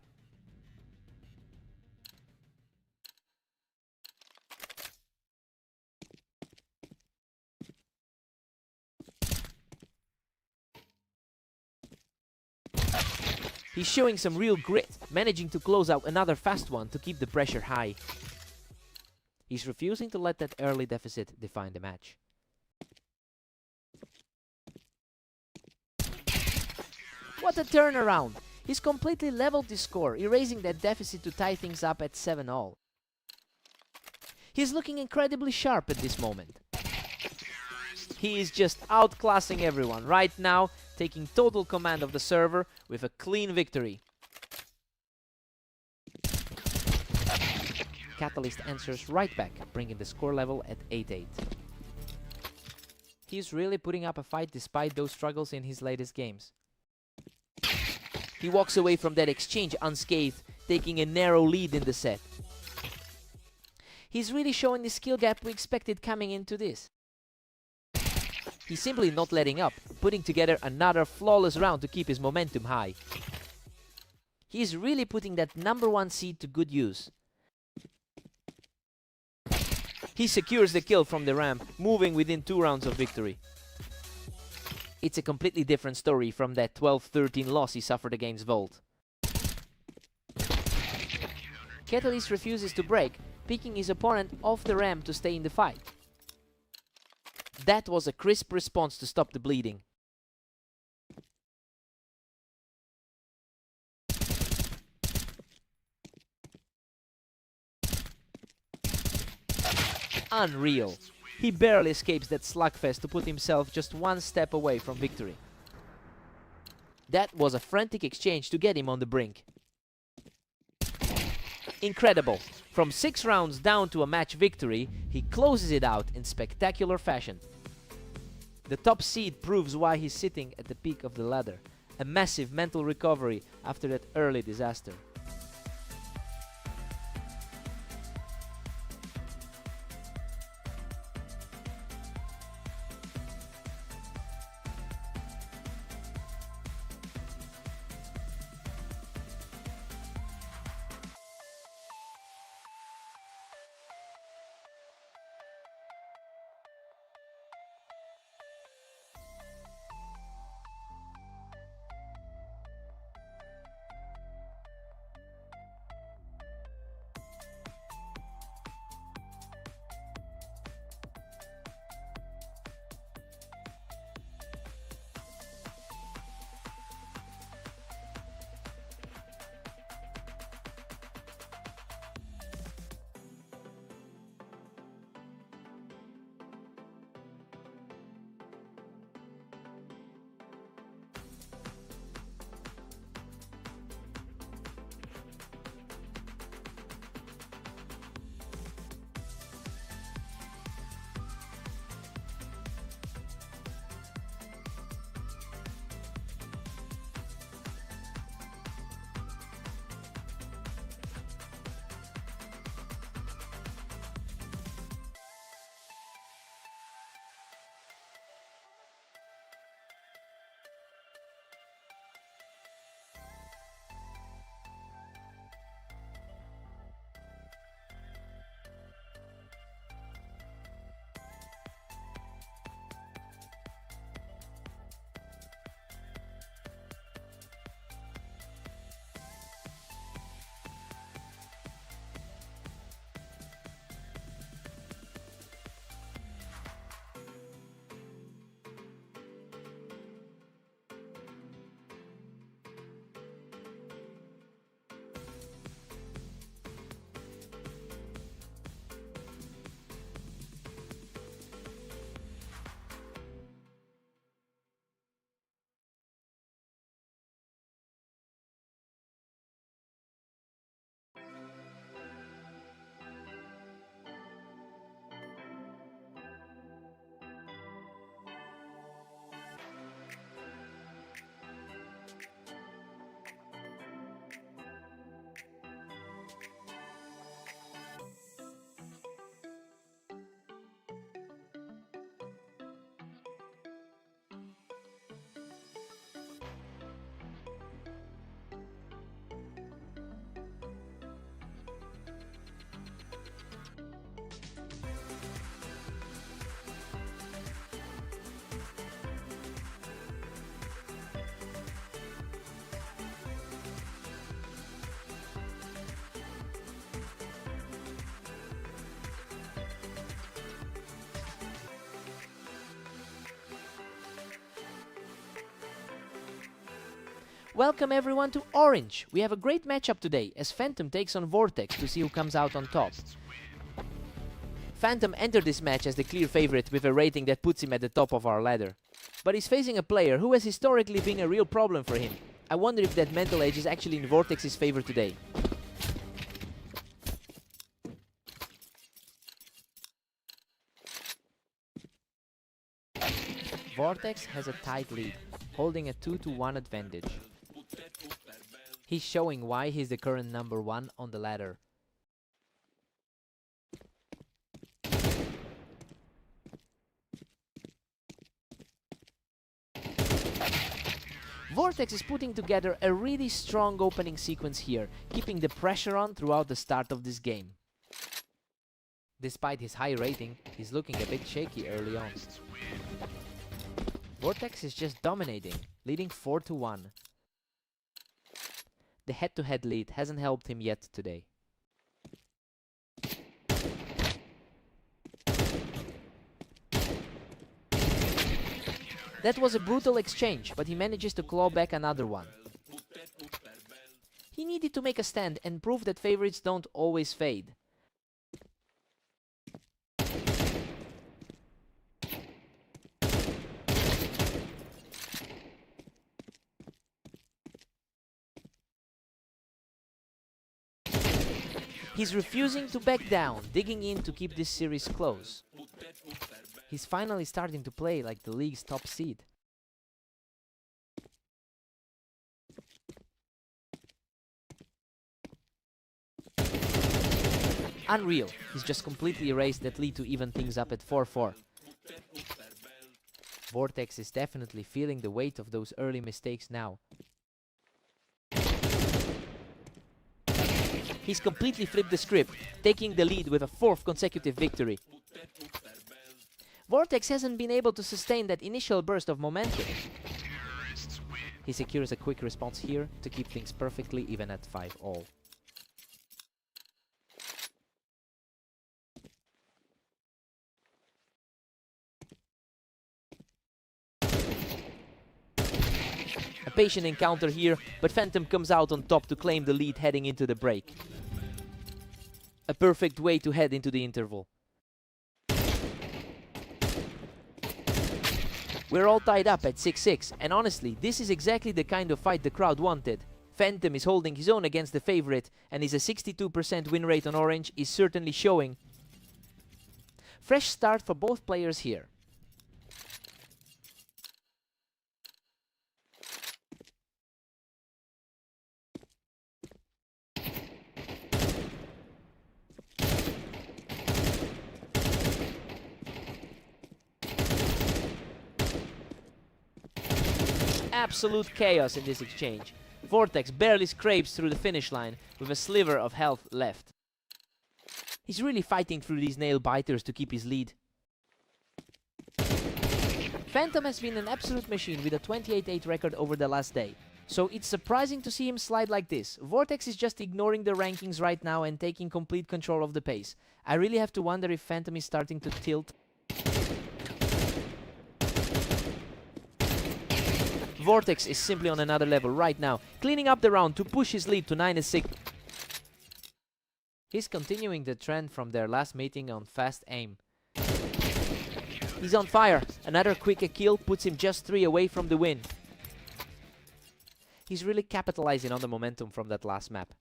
He's showing some real grit, managing to close out another fast one to keep the pressure high. He's refusing to let that early deficit define the match. What a turnaround! He's completely leveled the score, erasing that deficit to tie things up at 7-all. He's looking incredibly sharp at this moment. He is just outclassing everyone right now, taking total command of the server with a clean victory. Catalyst answers right back, bringing the score level at 8-8. He's really putting up a fight despite those struggles in his latest games. He walks away from that exchange unscathed, taking a narrow lead in the set. He's really showing the skill gap we expected coming into this. He's simply not letting up, putting together another flawless round to keep his momentum high. He's really putting that number 1 seed to good use. He secures the kill from the ramp, moving within 2 rounds of victory. It's a completely different story from that 12-13 loss he suffered against Volt. Catalyst refuses to break, picking his opponent off the ramp to stay in the fight. That was a crisp response to stop the bleeding. Unreal. He barely escapes that slugfest to put himself just 1 step away from victory. That was a frantic exchange to get him on the brink. Incredible. From 6 rounds down to a match victory, he closes it out in spectacular fashion. The top seed proves why he's sitting at the peak of the ladder. A massive mental recovery after that early disaster. Welcome everyone to Orange. We have a great matchup today as Phantom takes on Vortex to see who comes out on top. Phantom entered this match as the clear favorite with a rating that puts him at the top of our ladder. But he's facing a player who has historically been a real problem for him. I wonder if that mental edge is actually in Vortex's favor today. Vortex has a tight lead, holding a 2-1 advantage. He's showing why he's the current number 1 on the ladder. Vortex is putting together a really strong opening sequence here, keeping the pressure on throughout the start of this game. Despite his high rating, he's looking a bit shaky early on. Vortex is just dominating, leading 4-1. The head-to-head lead hasn't helped him yet today. That was a brutal exchange, but he manages to claw back another one. He needed to make a stand and prove that favorites don't always fade. He's refusing to back down, digging in to keep this series close. He's finally starting to play like the league's top seed. Unreal, he's just completely erased that lead to even things up at 4-4. Vortex is definitely feeling the weight of those early mistakes now. He's completely flipped the script, taking the lead with a 4th consecutive victory. Vortex hasn't been able to sustain that initial burst of momentum. He secures a quick response here to keep things perfectly even at 5-all. A patient encounter here, but Phantom comes out on top to claim the lead heading into the break. A perfect way to head into the interval. We're all tied up at 6-6, and honestly, this is exactly the kind of fight the crowd wanted. Phantom is holding his own against the favorite, and his 62% win rate on Orange is certainly showing. Fresh start for both players here. Absolute chaos in this exchange. Vortex barely scrapes through the finish line with a sliver of health left. He's really fighting through these nail biters to keep his lead. Phantom has been an absolute machine with a 28-8 record over the last day, so it's surprising to see him slide like this. Vortex is just ignoring the rankings right now and taking complete control of the pace. I really have to wonder if Phantom is starting to tilt. Vortex is simply on another level right now, cleaning up the round to push his lead to 9-6. He's continuing the trend from their last meeting on fast aim. He's on fire. Another quick kill puts him just 3 away from the win. He's really capitalizing on the momentum from that last map.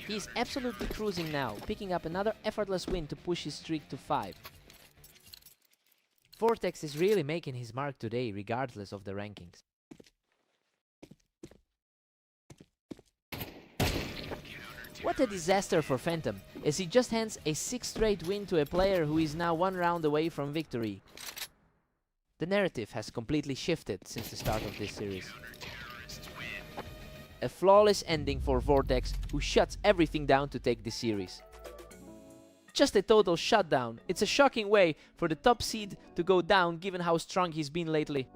He's absolutely cruising now, picking up another effortless win to push his streak to 5. Vortex is really making his mark today, regardless of the rankings. What a disaster for Phantom, as he just hands a 6th straight win to a player who is now 1 round away from victory. The narrative has completely shifted since the start of this series. A flawless ending for Vortex, who shuts everything down to take this series. Just a total shutdown. It's a shocking way for the top seed to go down given how strong he's been lately.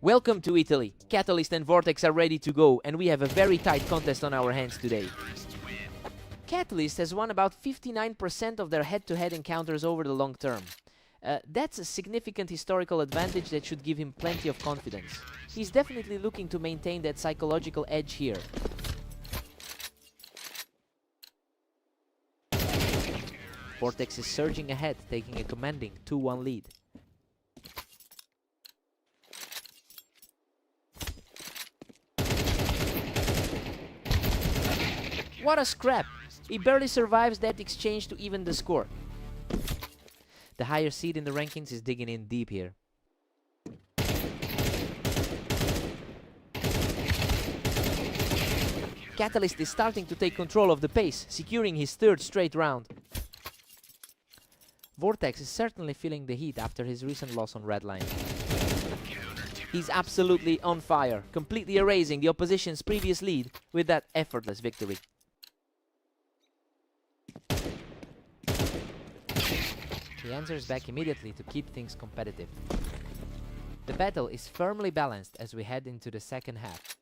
Welcome to Italy. Catalyst and Vortex are ready to go, and we have a very tight contest on our hands today. Catalyst has won about 59% of their head-to-head encounters over the long term. That's a significant historical advantage that should give him plenty of confidence. He's definitely looking to maintain that psychological edge here. Vortex is surging ahead, taking a commanding 2-1 lead. What a scrap! He barely survives that exchange to even the score. The higher seed in the rankings is digging in deep here. Catalyst is starting to take control of the pace, securing his third straight round. Vortex is certainly feeling the heat after his recent loss on Redline. He's absolutely on fire, completely erasing the opposition's previous lead with that effortless victory. He answers back immediately to keep things competitive. The battle is firmly balanced as we head into the second half.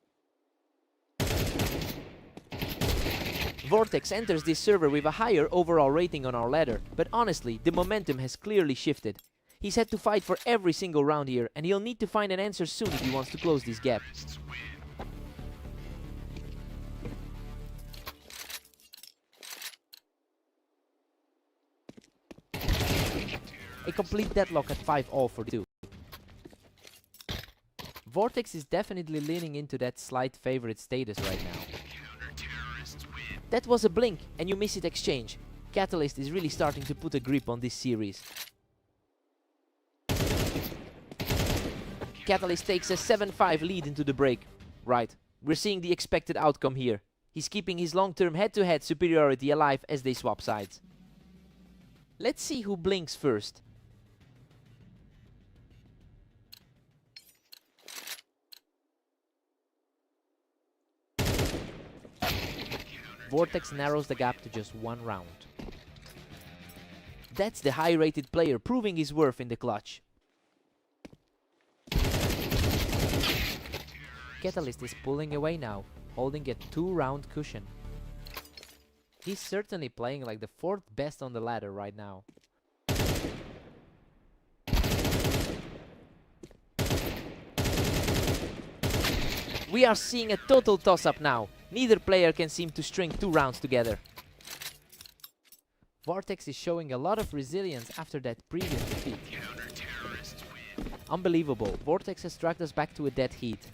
Vortex enters this server with a higher overall rating on our ladder, but honestly, the momentum has clearly shifted. He's had to fight for every single round here, and he'll need to find an answer soon if he wants to close this gap. A complete deadlock at 5-all for 2. Vortex is definitely leaning into that slight favorite status right now. That was a blink and you miss it exchange. Catalyst is really starting to put a grip on this series. Catalyst takes a 7-5 lead into the break. Right, we're seeing the expected outcome here. He's keeping his long-term head-to-head superiority alive as they swap sides. Let's see who blinks first. Vortex narrows the gap to just 1 round. That's the high-rated player proving his worth in the clutch. Catalyst is pulling away now, holding a 2-round cushion. He's certainly playing like the 4th best on the ladder right now. We are seeing a total toss-up now. Neither player can seem to string 2 rounds together. Vortex is showing a lot of resilience after that previous defeat. Unbelievable, Vortex has dragged us back to a dead heat.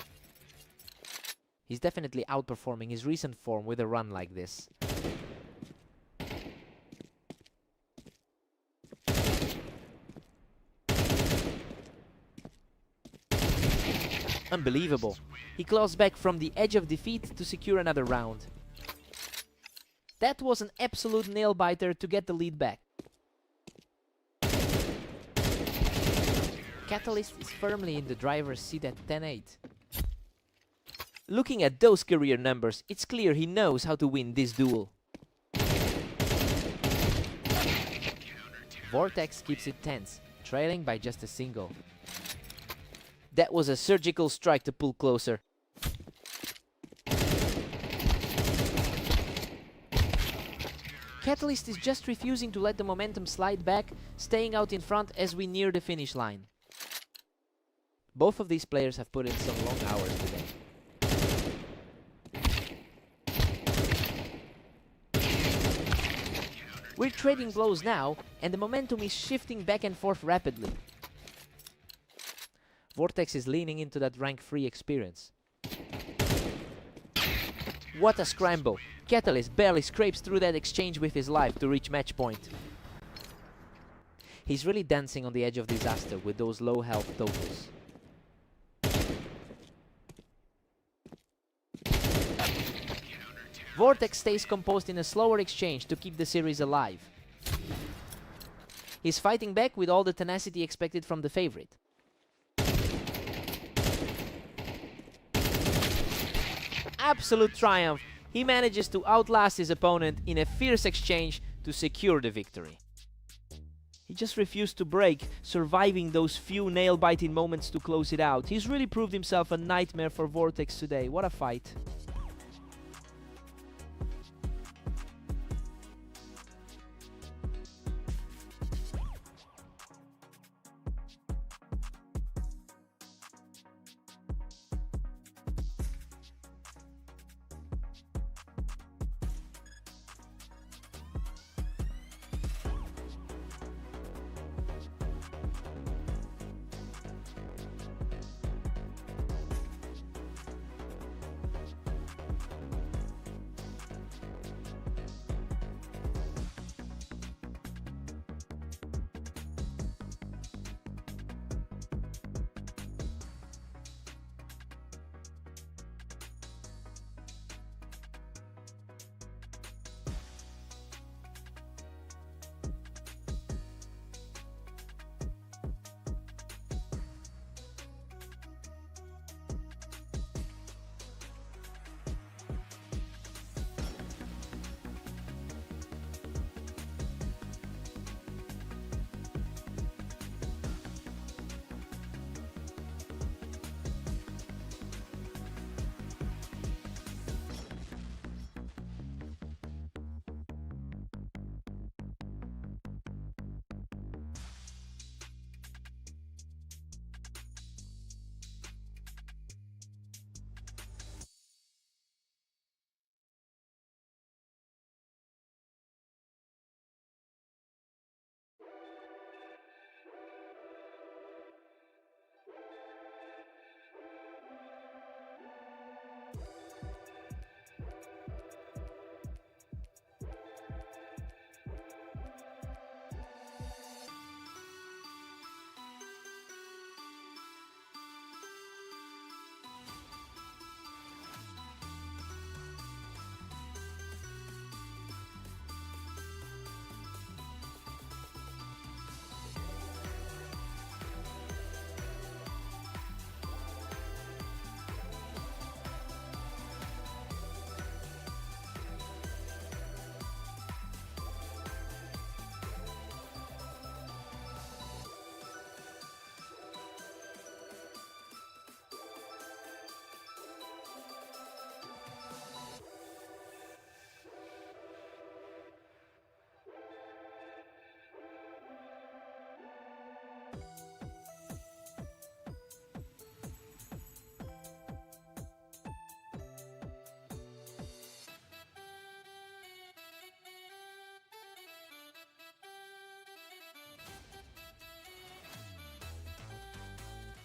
He's definitely outperforming his recent form with a run like this. Unbelievable. He claws back from the edge of defeat to secure another round. That was an absolute nail-biter to get the lead back. Catalyst is firmly in the driver's seat at 10-8. Looking at those career numbers, it's clear he knows how to win this duel. Vortex keeps it tense, trailing by just a single. That was a surgical strike to pull closer. Catalyst is just refusing to let the momentum slide back, staying out in front as we near the finish line. Both of these players have put in some long hours today. We're trading blows now, and the momentum is shifting back and forth rapidly. Vortex is leaning into that rank-free experience. What a scramble! Catalyst barely scrapes through that exchange with his life to reach match point. He's really dancing on the edge of disaster with those low health totals. Vortex stays composed in a slower exchange to keep the series alive. He's fighting back with all the tenacity expected from the favorite. Absolute triumph! He manages to outlast his opponent in a fierce exchange to secure the victory. He just refused to break, surviving those few nail-biting moments to close it out. He's really proved himself a nightmare for Vortex today. What a fight.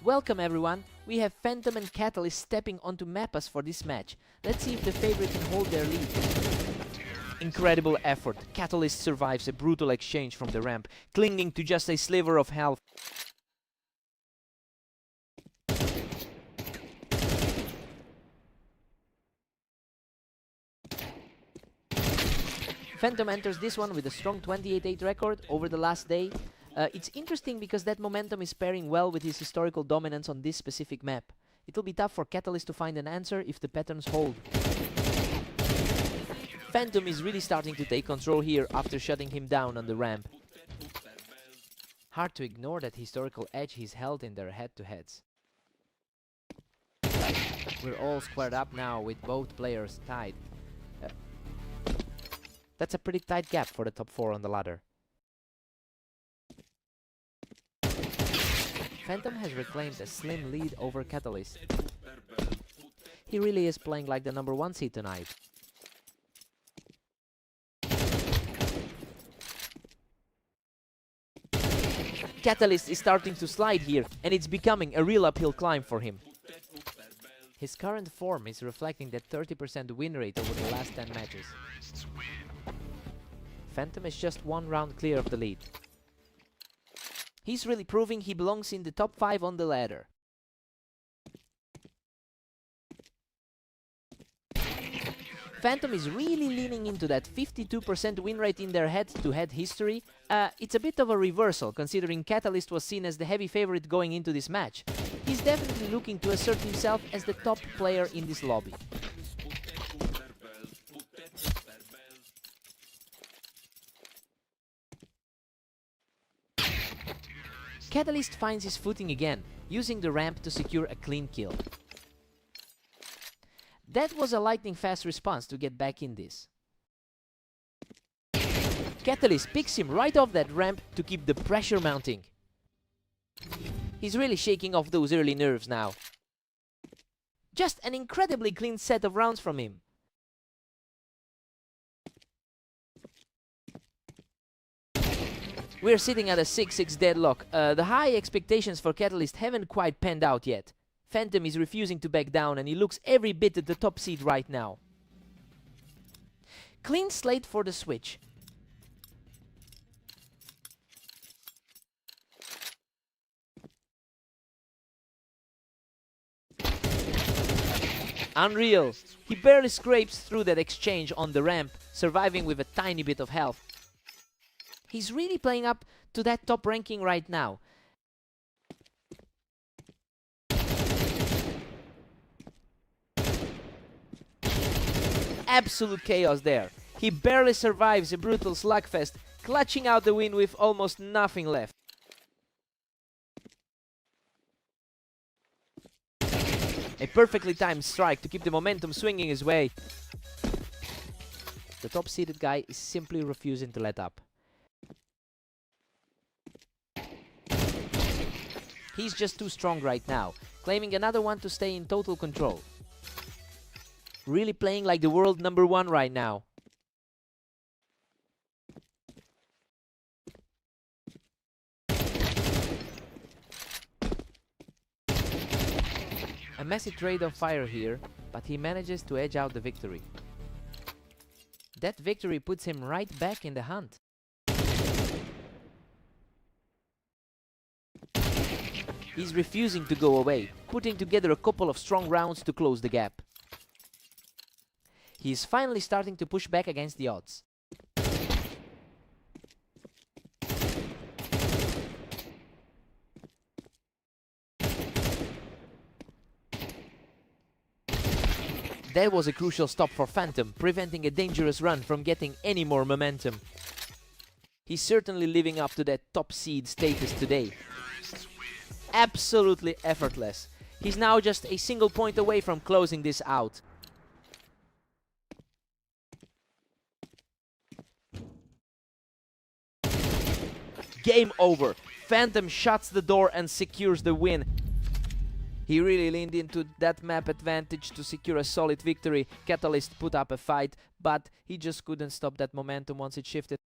Welcome everyone, we have Phantom and Catalyst stepping onto Mappas for this match. Let's see if the favorite can hold their lead. Incredible effort, Catalyst survives a brutal exchange from the ramp, clinging to just a sliver of health. Phantom enters this one with a strong 28-8 record over the last day. It's interesting because that momentum is pairing well with his historical dominance on this specific map. It'll be tough for Catalyst to find an answer if the patterns hold. Phantom is really starting to take control here after shutting him down on the ramp. Hard to ignore that historical edge he's held in their head-to-heads. We're all squared up now with both players tied. That's a pretty tight gap for the top 4 on the ladder. Phantom has reclaimed a slim lead over Catalyst. He really is playing like the number 1 seed tonight. Catalyst is starting to slide here, and it's becoming a real uphill climb for him. His current form is reflecting that 30% win rate over the last 10 matches. Phantom is just 1 round clear of the lead. He's really proving he belongs in the top 5 on the ladder. Phantom is really leaning into that 52% win rate in their head-to-head history. It's a bit of a reversal, considering Catalyst was seen as the heavy favorite going into this match. He's definitely looking to assert himself as the top player in this lobby. Catalyst finds his footing again, using the ramp to secure a clean kill. That was a lightning-fast response to get back in this. Catalyst picks him right off that ramp to keep the pressure mounting. He's really shaking off those early nerves now. Just an incredibly clean set of rounds from him. We're sitting at a 6-6 deadlock. The high expectations for Catalyst haven't quite panned out yet. Phantom is refusing to back down and he looks every bit at the top seed right now. Clean slate for the switch. Unreal. He barely scrapes through that exchange on the ramp, surviving with a tiny bit of health. He's really playing up to that top ranking right now. Absolute chaos there. He barely survives a brutal slugfest, clutching out the win with almost nothing left. A perfectly timed strike to keep the momentum swinging his way. The top-seeded guy is simply refusing to let up. He's just too strong right now, claiming another one to stay in total control. Really playing like the world number 1 right now. A messy trade of fire here, but he manages to edge out the victory. That victory puts him right back in the hunt. He's refusing to go away, putting together a couple of strong rounds to close the gap. He is finally starting to push back against the odds. That was a crucial stop for Phantom, preventing a dangerous run from getting any more momentum. He's certainly living up to that top seed status today. Absolutely effortless. He's now just a single point away from closing this out. Game over. Phantom shuts the door and secures the win. He really leaned into that map advantage to secure a solid victory. Catalyst put up a fight, but he just couldn't stop that momentum once it shifted.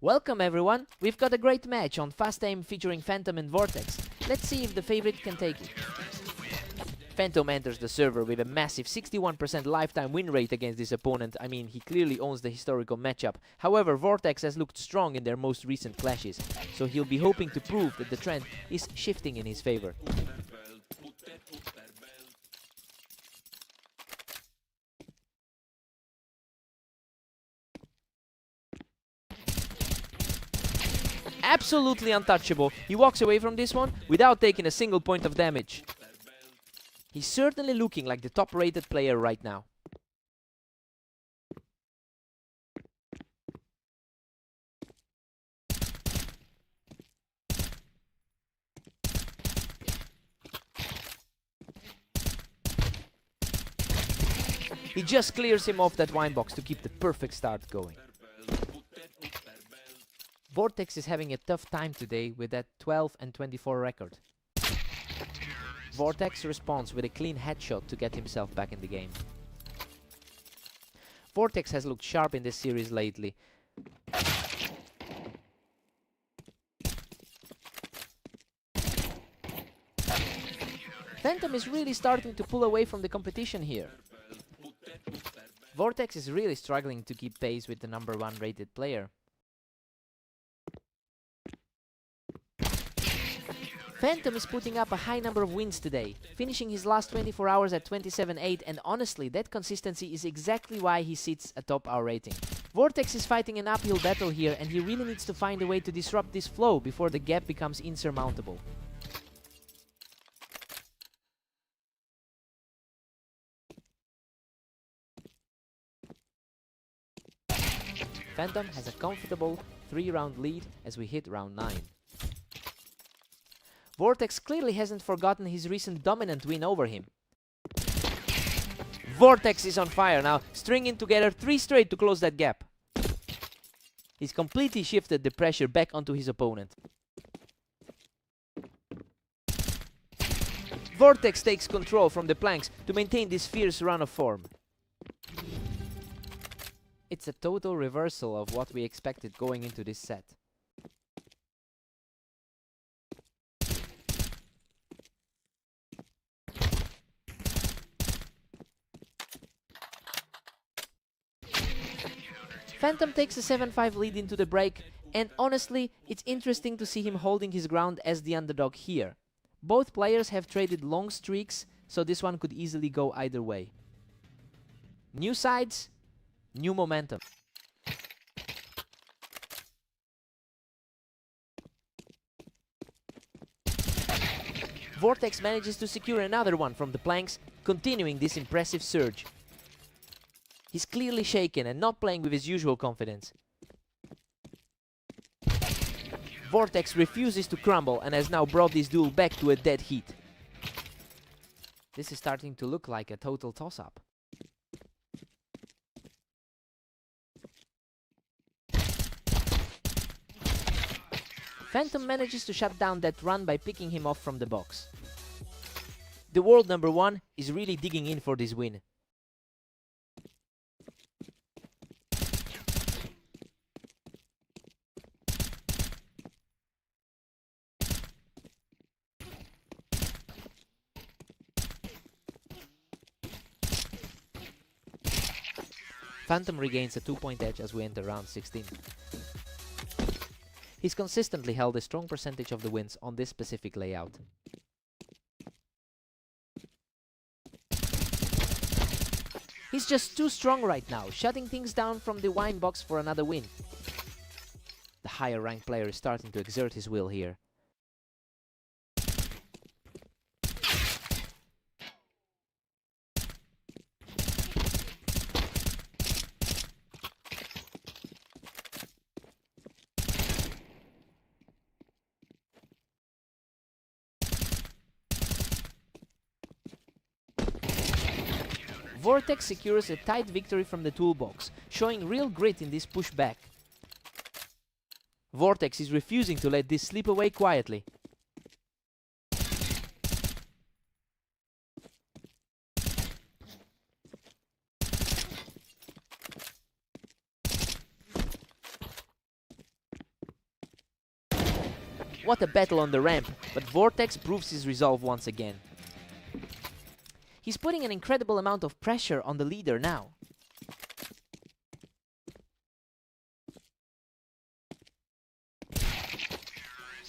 Welcome everyone, we've got a great match on Fast Aim featuring Phantom and Vortex. Let's see if the favorite can take it. Phantom enters the server with a massive 61% lifetime win rate against this opponent. I mean, he clearly owns the historical matchup. However, Vortex has looked strong in their most recent clashes, so he'll be hoping to prove that the trend is shifting in his favor. Absolutely untouchable. He walks away from this one without taking a single point of damage. He's certainly looking like the top-rated player right now. He just clears him off that wine box to keep the perfect start going. Vortex is having a tough time today with that 12 and 24 record. Vortex responds with a clean headshot to get himself back in the game. Vortex has looked sharp in this series lately. Phantom is really starting to pull away from the competition here. Vortex is really struggling to keep pace with the #1 rated player. Phantom is putting up a high number of wins today, finishing his last 24 hours at 27-8, and honestly, that consistency is exactly why he sits atop our rating. Vortex is fighting an uphill battle here, and he really needs to find a way to disrupt this flow before the gap becomes insurmountable. Phantom has a comfortable 3-round lead as we hit round 9. Vortex clearly hasn't forgotten his recent dominant win over him. Vortex is on fire now, stringing together 3 straight to close that gap. He's completely shifted the pressure back onto his opponent. Vortex takes control from the planks to maintain this fierce run of form. It's a total reversal of what we expected going into this set. Phantom takes a 7-5 lead into the break, and honestly, it's interesting to see him holding his ground as the underdog here. Both players have traded long streaks, so this one could easily go either way. New sides, new momentum. Vortex manages to secure another one from the planks, continuing this impressive surge. He's clearly shaken and not playing with his usual confidence. Vortex refuses to crumble and has now brought this duel back to a dead heat. This is starting to look like a total toss-up. Phantom manages to shut down that run by picking him off from the box. The world #1 is really digging in for this win. Phantom regains a 2-point edge as we enter round 16. He's consistently held a strong percentage of the wins on this specific layout. He's just too strong right now, shutting things down from the wine box for another win. The higher ranked player is starting to exert his will here. Vortex secures a tight victory from the toolbox, showing real grit in this pushback. Vortex is refusing to let this slip away quietly. What a battle on the ramp, but Vortex proves his resolve once again. He's putting an incredible amount of pressure on the leader now.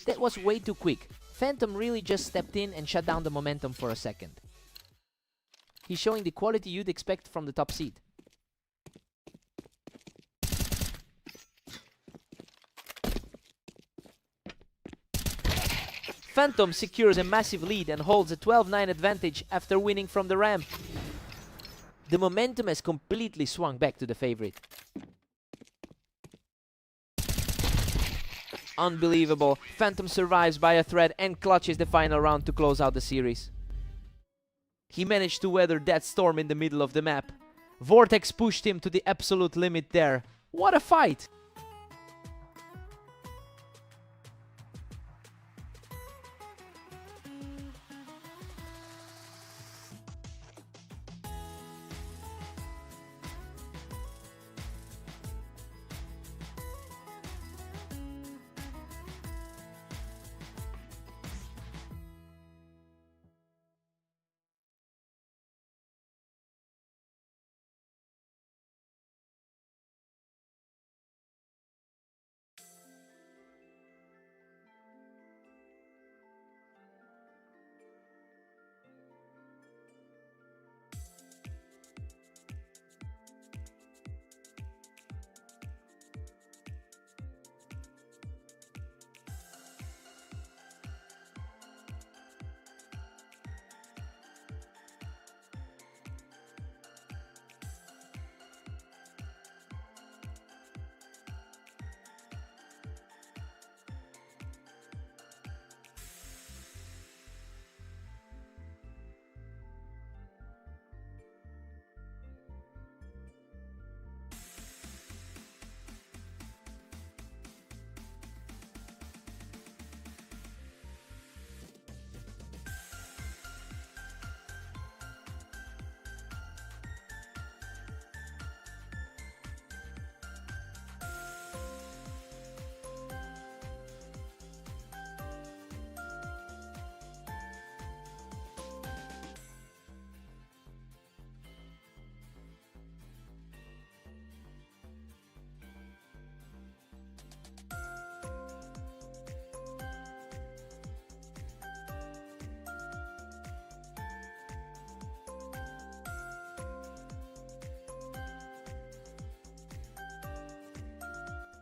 That was way too quick. Phantom really just stepped in and shut down the momentum for a second. He's showing the quality you'd expect from the top seed. Phantom secures a massive lead and holds a 12-9 advantage after winning from the ramp. The momentum has completely swung back to the favorite. Unbelievable. Phantom survives by a thread and clutches the final round to close out the series. He managed to weather that storm in the middle of the map. Vortex pushed him to the absolute limit there. What a fight!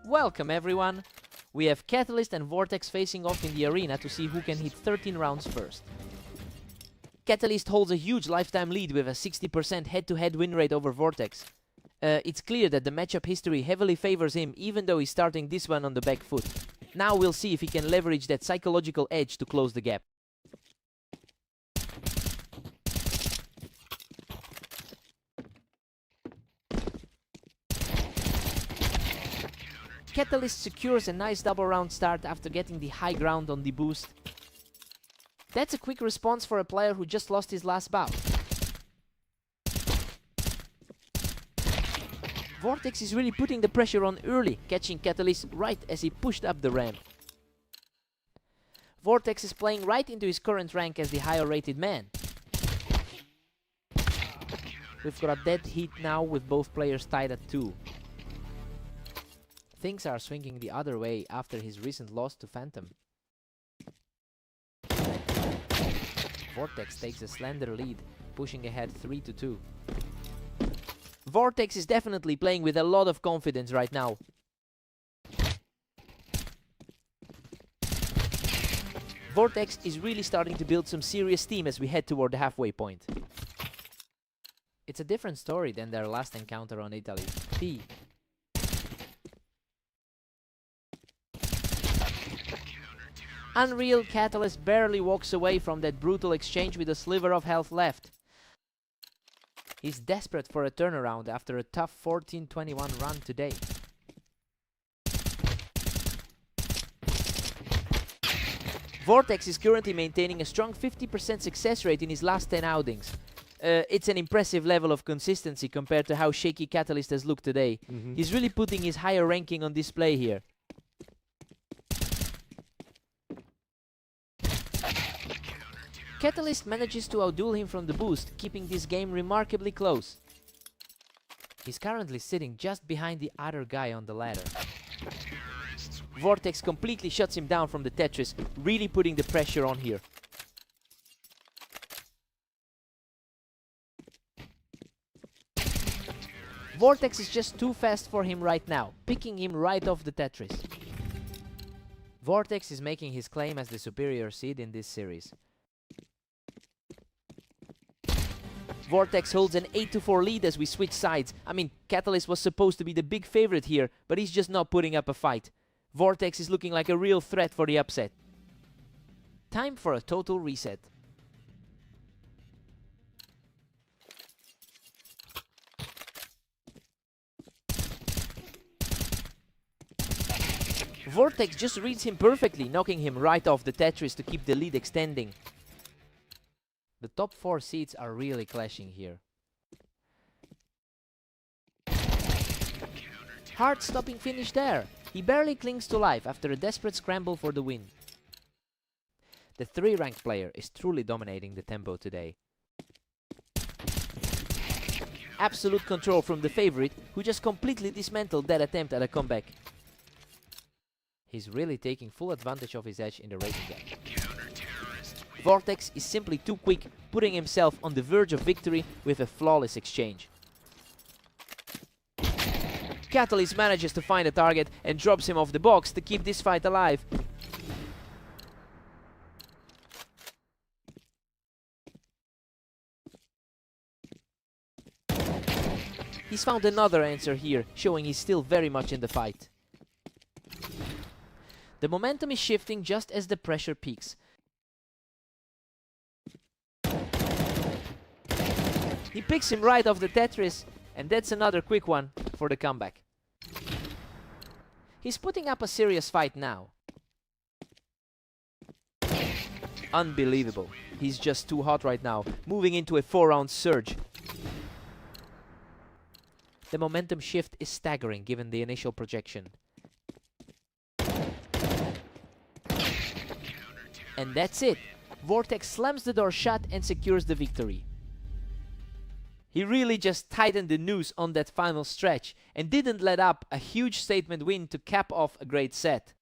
Welcome everyone! We have Catalyst and Vortex facing off in the arena to see who can hit 13 rounds first. Catalyst holds a huge lifetime lead with a 60% head-to-head win rate over Vortex. It's clear that the matchup history heavily favors him, even though he's starting this one on the back foot. Now we'll see if he can leverage that psychological edge to close the gap. Catalyst secures a nice double round start after getting the high ground on the boost. That's a quick response for a player who just lost his last bout. Vortex is really putting the pressure on early, catching Catalyst right as he pushed up the ramp. Vortex is playing right into his current rank as the higher rated man. We've got a dead heat now with both players tied at 2. Things are swinging the other way after his recent loss to Phantom. Vortex takes a slender lead, pushing ahead 3-2. Vortex is definitely playing with a lot of confidence right now. Vortex is really starting to build some serious steam as we head toward the halfway point. It's a different story than their last encounter on Italy. P. Unreal Catalyst barely walks away from that brutal exchange with a sliver of health left. He's desperate for a turnaround after a tough 14-21 run today. Vortex is currently maintaining a strong 50% success rate in his last 10 outings. It's an impressive level of consistency compared to how shaky Catalyst has looked today. He's really putting his higher ranking on display here. Catalyst manages to outduel him from the boost, keeping this game remarkably close. He's currently sitting just behind the other guy on the ladder. Vortex completely shuts him down from the Tetris, really putting the pressure on here. Vortex is just too fast for him right now, picking him right off the Tetris. Vortex is making his claim as the superior seed in this series. Vortex holds an 8-4 lead as we switch sides. I mean, Catalyst was supposed to be the big favorite here, but he's just not putting up a fight. Vortex is looking like a real threat for the upset. Time for a total reset. Vortex just reads him perfectly, knocking him right off the Tetris to keep the lead extending. The top 4 seeds are really clashing here. Heart-stopping finish there. He barely clings to life after a desperate scramble for the win. The 3-ranked player is truly dominating the tempo today. Absolute control from the favorite, who just completely dismantled that attempt at a comeback. He's really taking full advantage of his edge in the rating gap. Vortex is simply too quick, putting himself on the verge of victory with a flawless exchange. Catalyst manages to find a target and drops him off the box to keep this fight alive. He's found another answer here, showing he's still very much in the fight. The momentum is shifting just as the pressure peaks. He picks him right off the Tetris, and that's another quick one for the comeback. He's putting up a serious fight now. Unbelievable. He's just too hot right now, moving into a 4-round surge. The momentum shift is staggering given the initial projection. And that's it. Vortex slams the door shut and secures the victory. He really just tightened the noose on that final stretch and didn't let up a huge statement win to cap off a great set.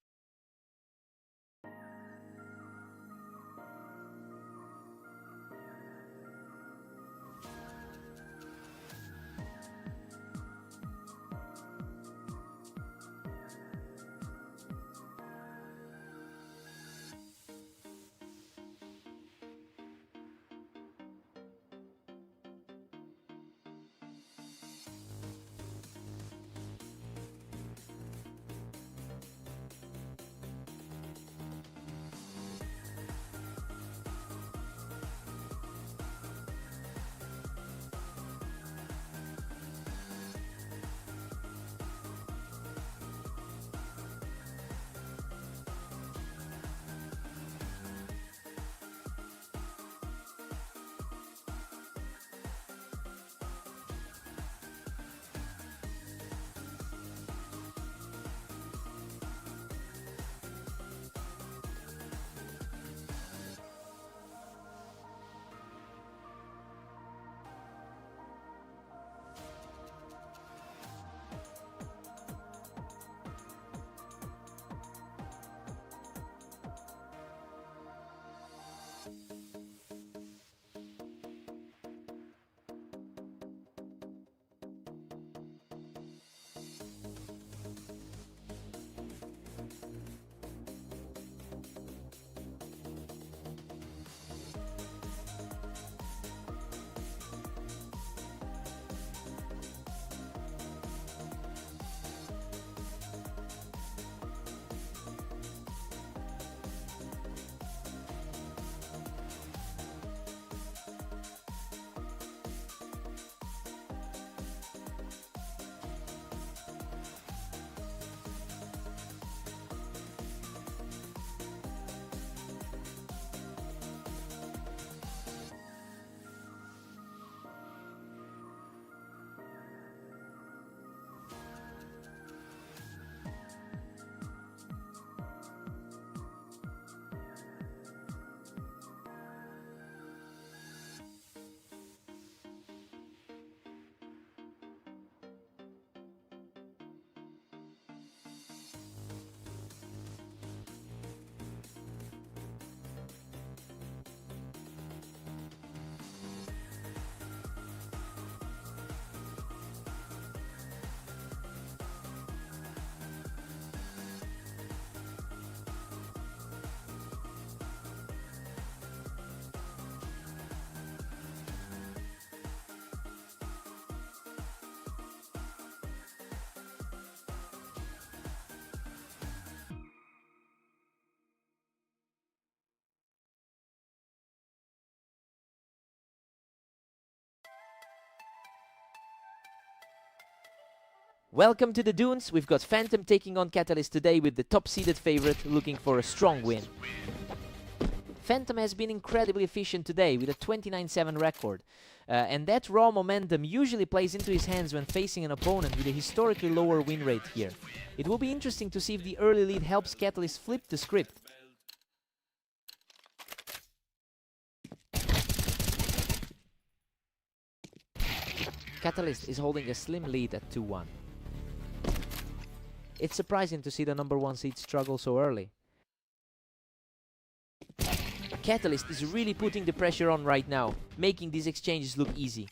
Welcome to the Dunes. We've got Phantom taking on Catalyst today with the top-seeded favorite looking for a strong win. Phantom has been incredibly efficient today with a 29-7 record. And that raw momentum usually plays into his hands when facing an opponent with a historically lower win rate here. It will be interesting to see if the early lead helps Catalyst flip the script. Catalyst is holding a slim lead at 2-1. It's surprising to see the number 1 seed struggle so early. Catalyst is really putting the pressure on right now, making these exchanges look easy.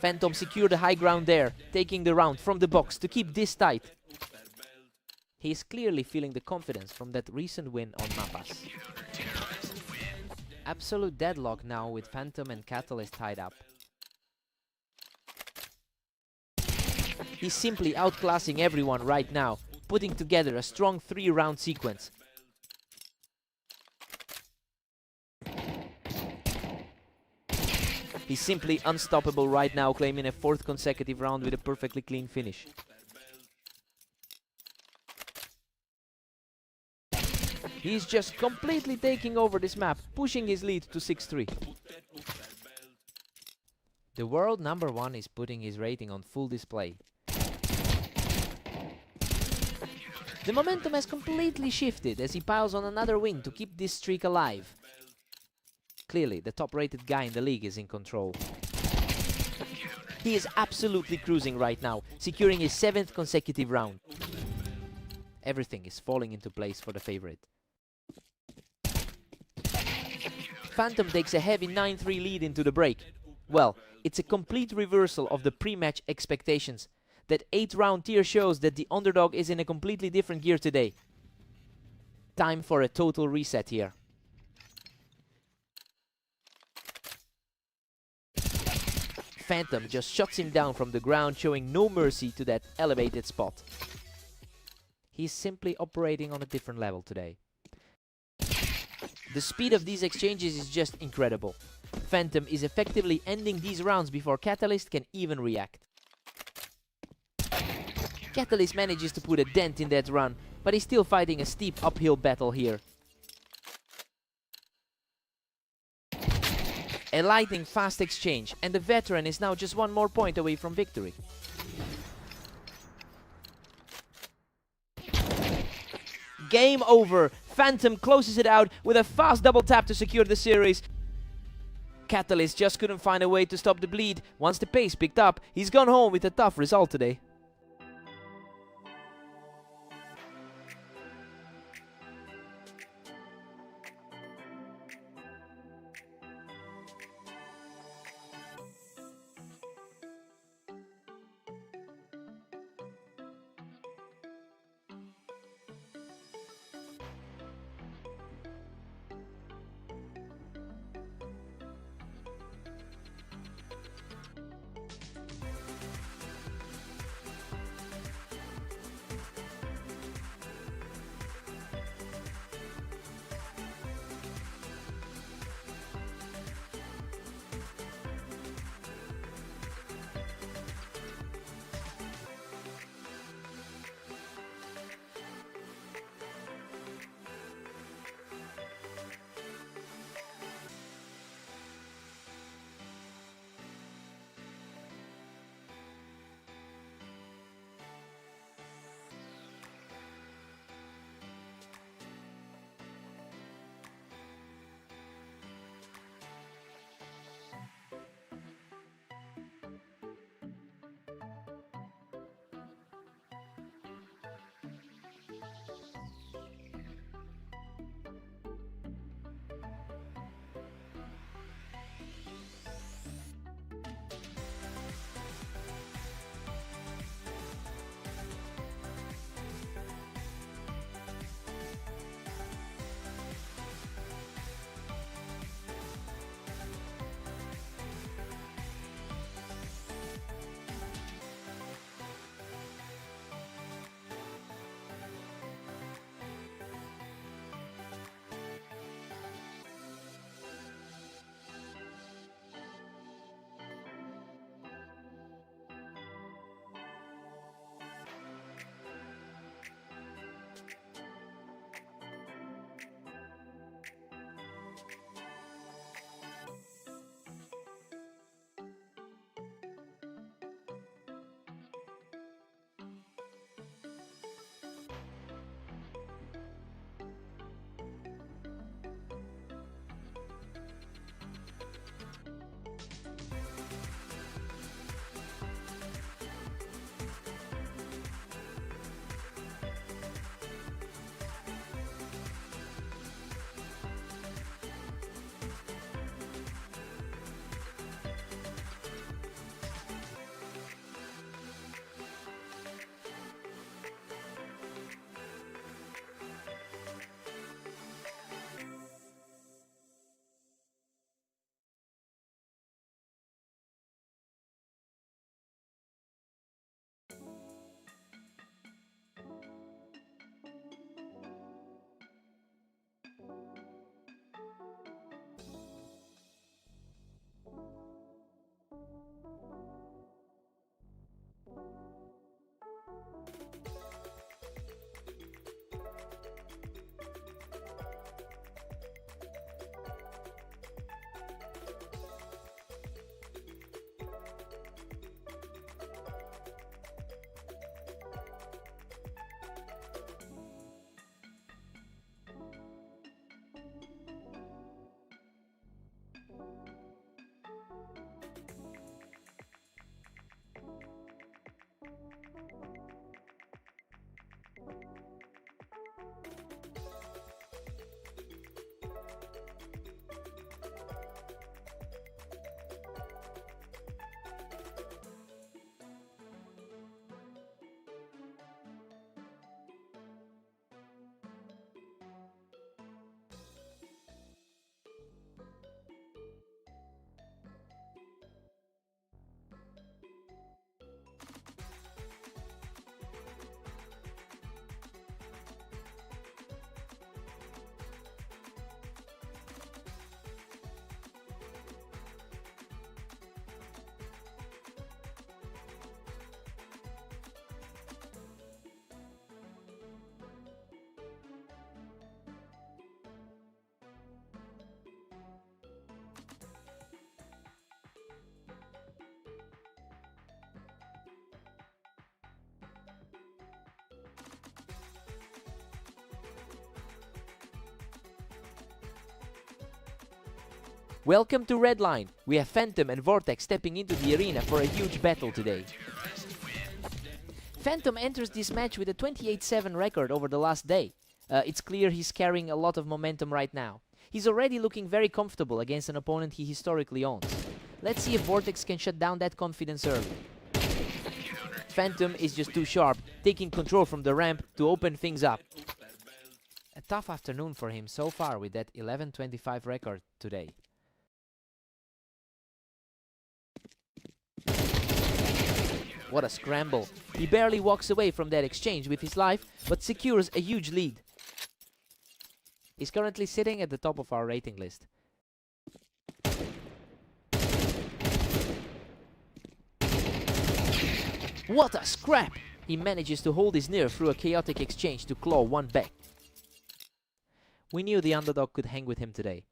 Phantom secured the high ground there, taking the round from the box to keep this tight. He is clearly feeling the confidence from that recent win on Mapas. Absolute deadlock now with Phantom and Catalyst tied up. He's simply outclassing everyone right now, putting together a strong 3-round sequence. He's simply unstoppable right now, claiming a 4th consecutive round with a perfectly clean finish. He's just completely taking over this map, pushing his lead to 6-3. The world number 1 is putting his rating on full display. The momentum has completely shifted as he piles on another win to keep this streak alive. Clearly, the top-rated guy in the league is in control. He is absolutely cruising right now, securing his 7th consecutive round. Everything is falling into place for the favorite. Phantom takes a heavy 9-3 lead into the break. Well, it's a complete reversal of the pre-match expectations. That 8th-round tier shows that the underdog is in a completely different gear today. Time for a total reset here. Phantom just shuts him down from the ground, showing no mercy to that elevated spot. He's simply operating on a different level today. The speed of these exchanges is just incredible. Phantom is effectively ending these rounds before Catalyst can even react. Catalyst manages to put a dent in that run, but he's still fighting a steep uphill battle here. A lightning fast exchange, and the veteran is now just 1 more point away from victory. Game over! Phantom closes it out with a fast double tap to secure the series. Catalyst just couldn't find a way to stop the bleed. Once the pace picked up, he's gone home with a tough result today. Welcome to Red Line. We have Phantom and Vortex stepping into the arena for a huge battle today. Phantom enters this match with a 28-7 record over the last day. It's clear he's carrying a lot of momentum right now. He's already looking very comfortable against an opponent he historically owns. Let's see if Vortex can shut down that confidence early. Phantom is just too sharp, taking control from the ramp to open things up. A tough afternoon for him so far with that 11-25 record today. What a scramble. He barely walks away from that exchange with his life, but secures a huge lead. He's currently sitting at the top of our rating list. What a scrap! He manages to hold his nerve through a chaotic exchange to claw one back. We knew the underdog could hang with him today.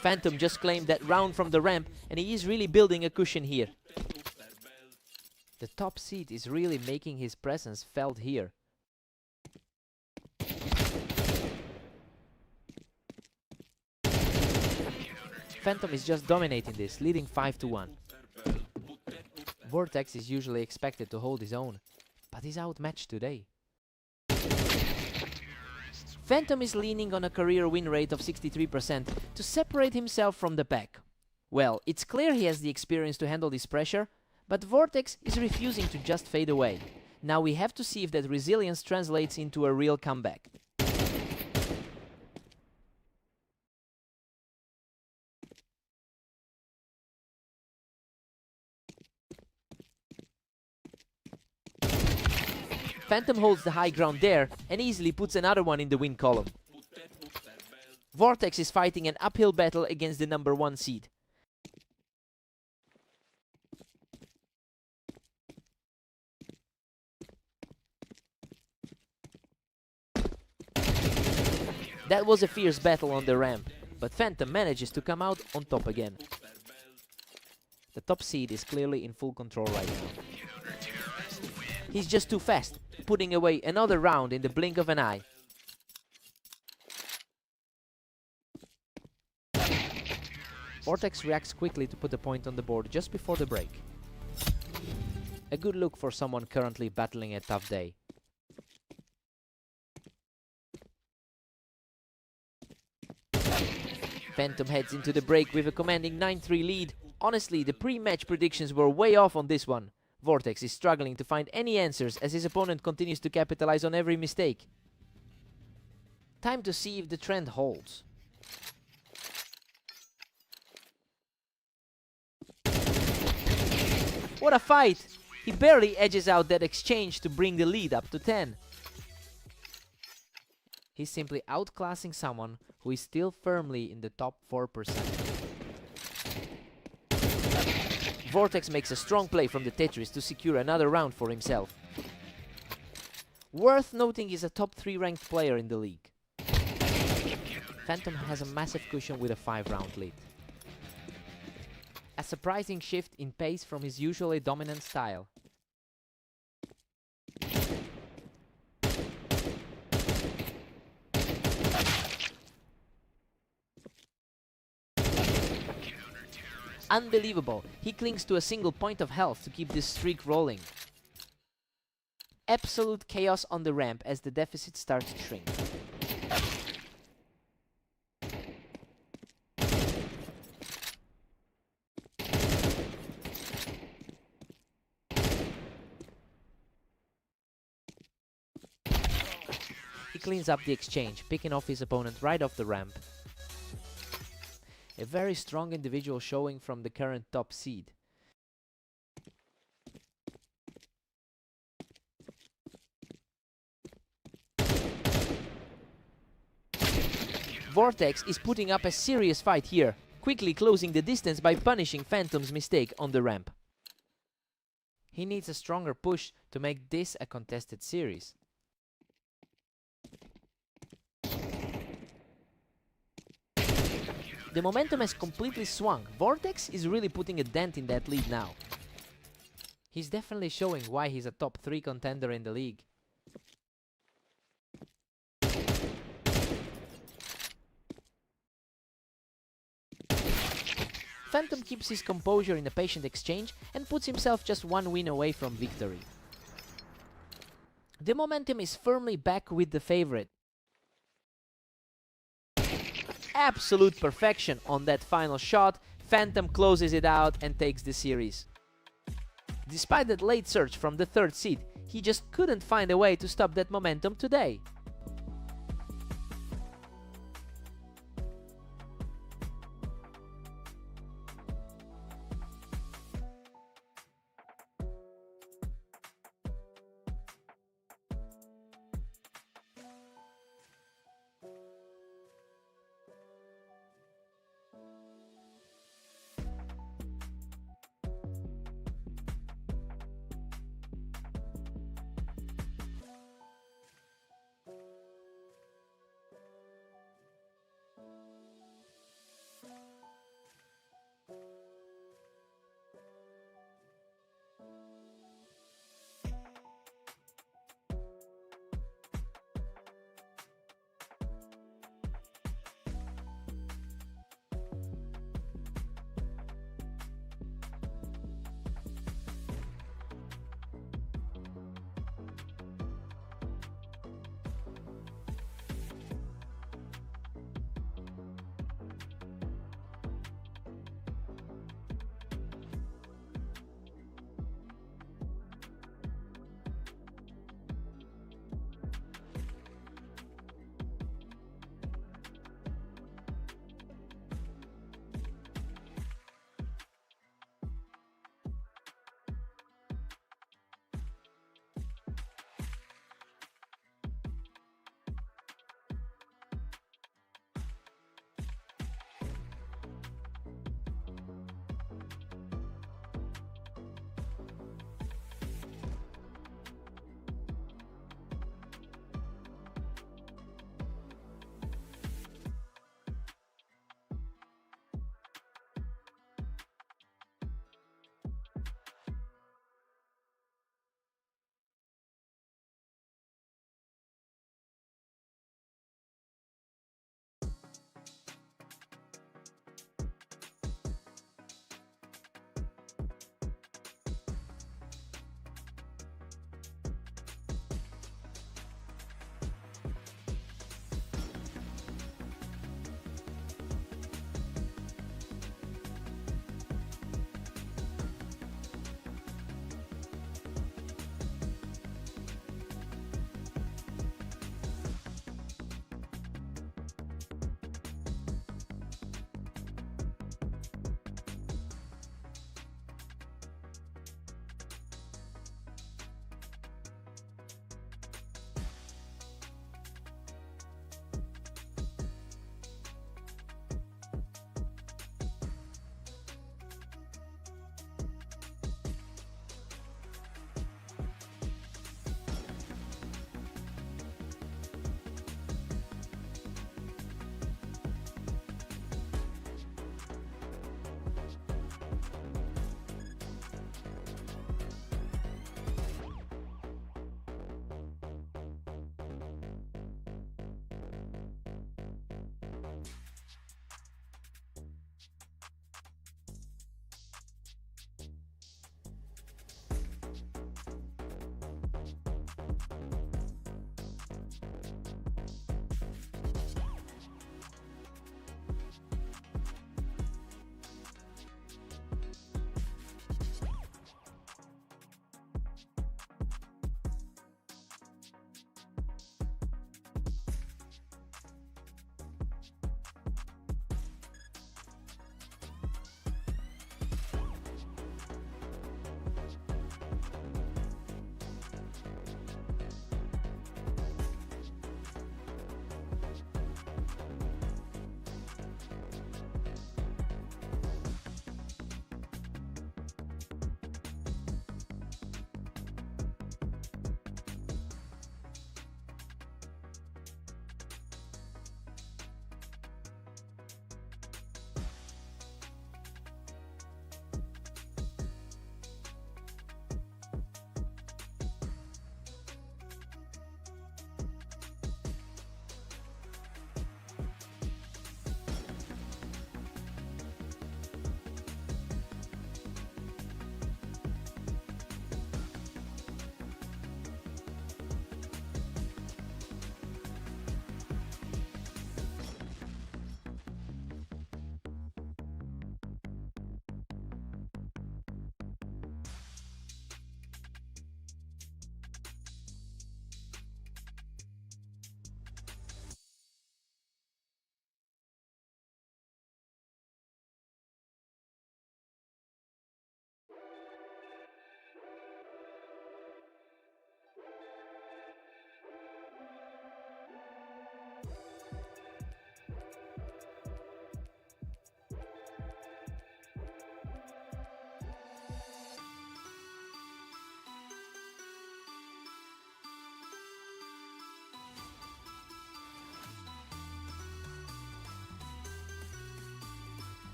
Phantom just claimed that round from the ramp, and he is really building a cushion here. The top seed is really making his presence felt here. Phantom is just dominating this, leading 5-1. Vortex is usually expected to hold his own, but he's outmatched today. Phantom is leaning on a career win rate of 63% to separate himself from the pack. Well, it's clear he has the experience to handle this pressure, but Vortex is refusing to just fade away. Now we have to see if that resilience translates into a real comeback. Phantom holds the high ground there and easily puts another one in the win column. Vortex is fighting an uphill battle against the number 1 seed. That was a fierce battle on the ramp, but Phantom manages to come out on top again. The top seed is clearly in full control right now. He's just too fast, putting away another round in the blink of an eye. Vortex reacts quickly to put a point on the board just before the break. A good look for someone currently battling a tough day. Phantom heads into the break with a commanding 9-3 lead. Honestly, the pre-match predictions were way off on this one. Vortex is struggling to find any answers as his opponent continues to capitalize on every mistake. Time to see if the trend holds. What a fight! He barely edges out that exchange to bring the lead up to 10. He's simply outclassing someone who is still firmly in the top 4%. Vortex makes a strong play from the Tetris to secure another round for himself. Worth noting he's a top 3 ranked player in the league. Phantom has a massive cushion with a 5-round lead. A surprising shift in pace from his usually dominant style. Unbelievable, he clings to a single point of health to keep this streak rolling. Absolute chaos on the ramp as the deficit starts to shrink. He cleans up the exchange, picking off his opponent right off the ramp. A very strong individual showing from the current top seed. Vortex is putting up a serious fight here, quickly closing the distance by punishing Phantom's mistake on the ramp. He needs a stronger push to make this a contested series. The momentum has completely swung. Vortex is really putting a dent in that lead now. He's definitely showing why he's a top 3 contender in the league. Phantom keeps his composure in a patient exchange and puts himself just one win away from victory. The momentum is firmly back with the favorite. Absolute perfection on that final shot. Phantom closes it out and takes the series. Despite that late surge from the third seed, he just couldn't find a way to stop that momentum today.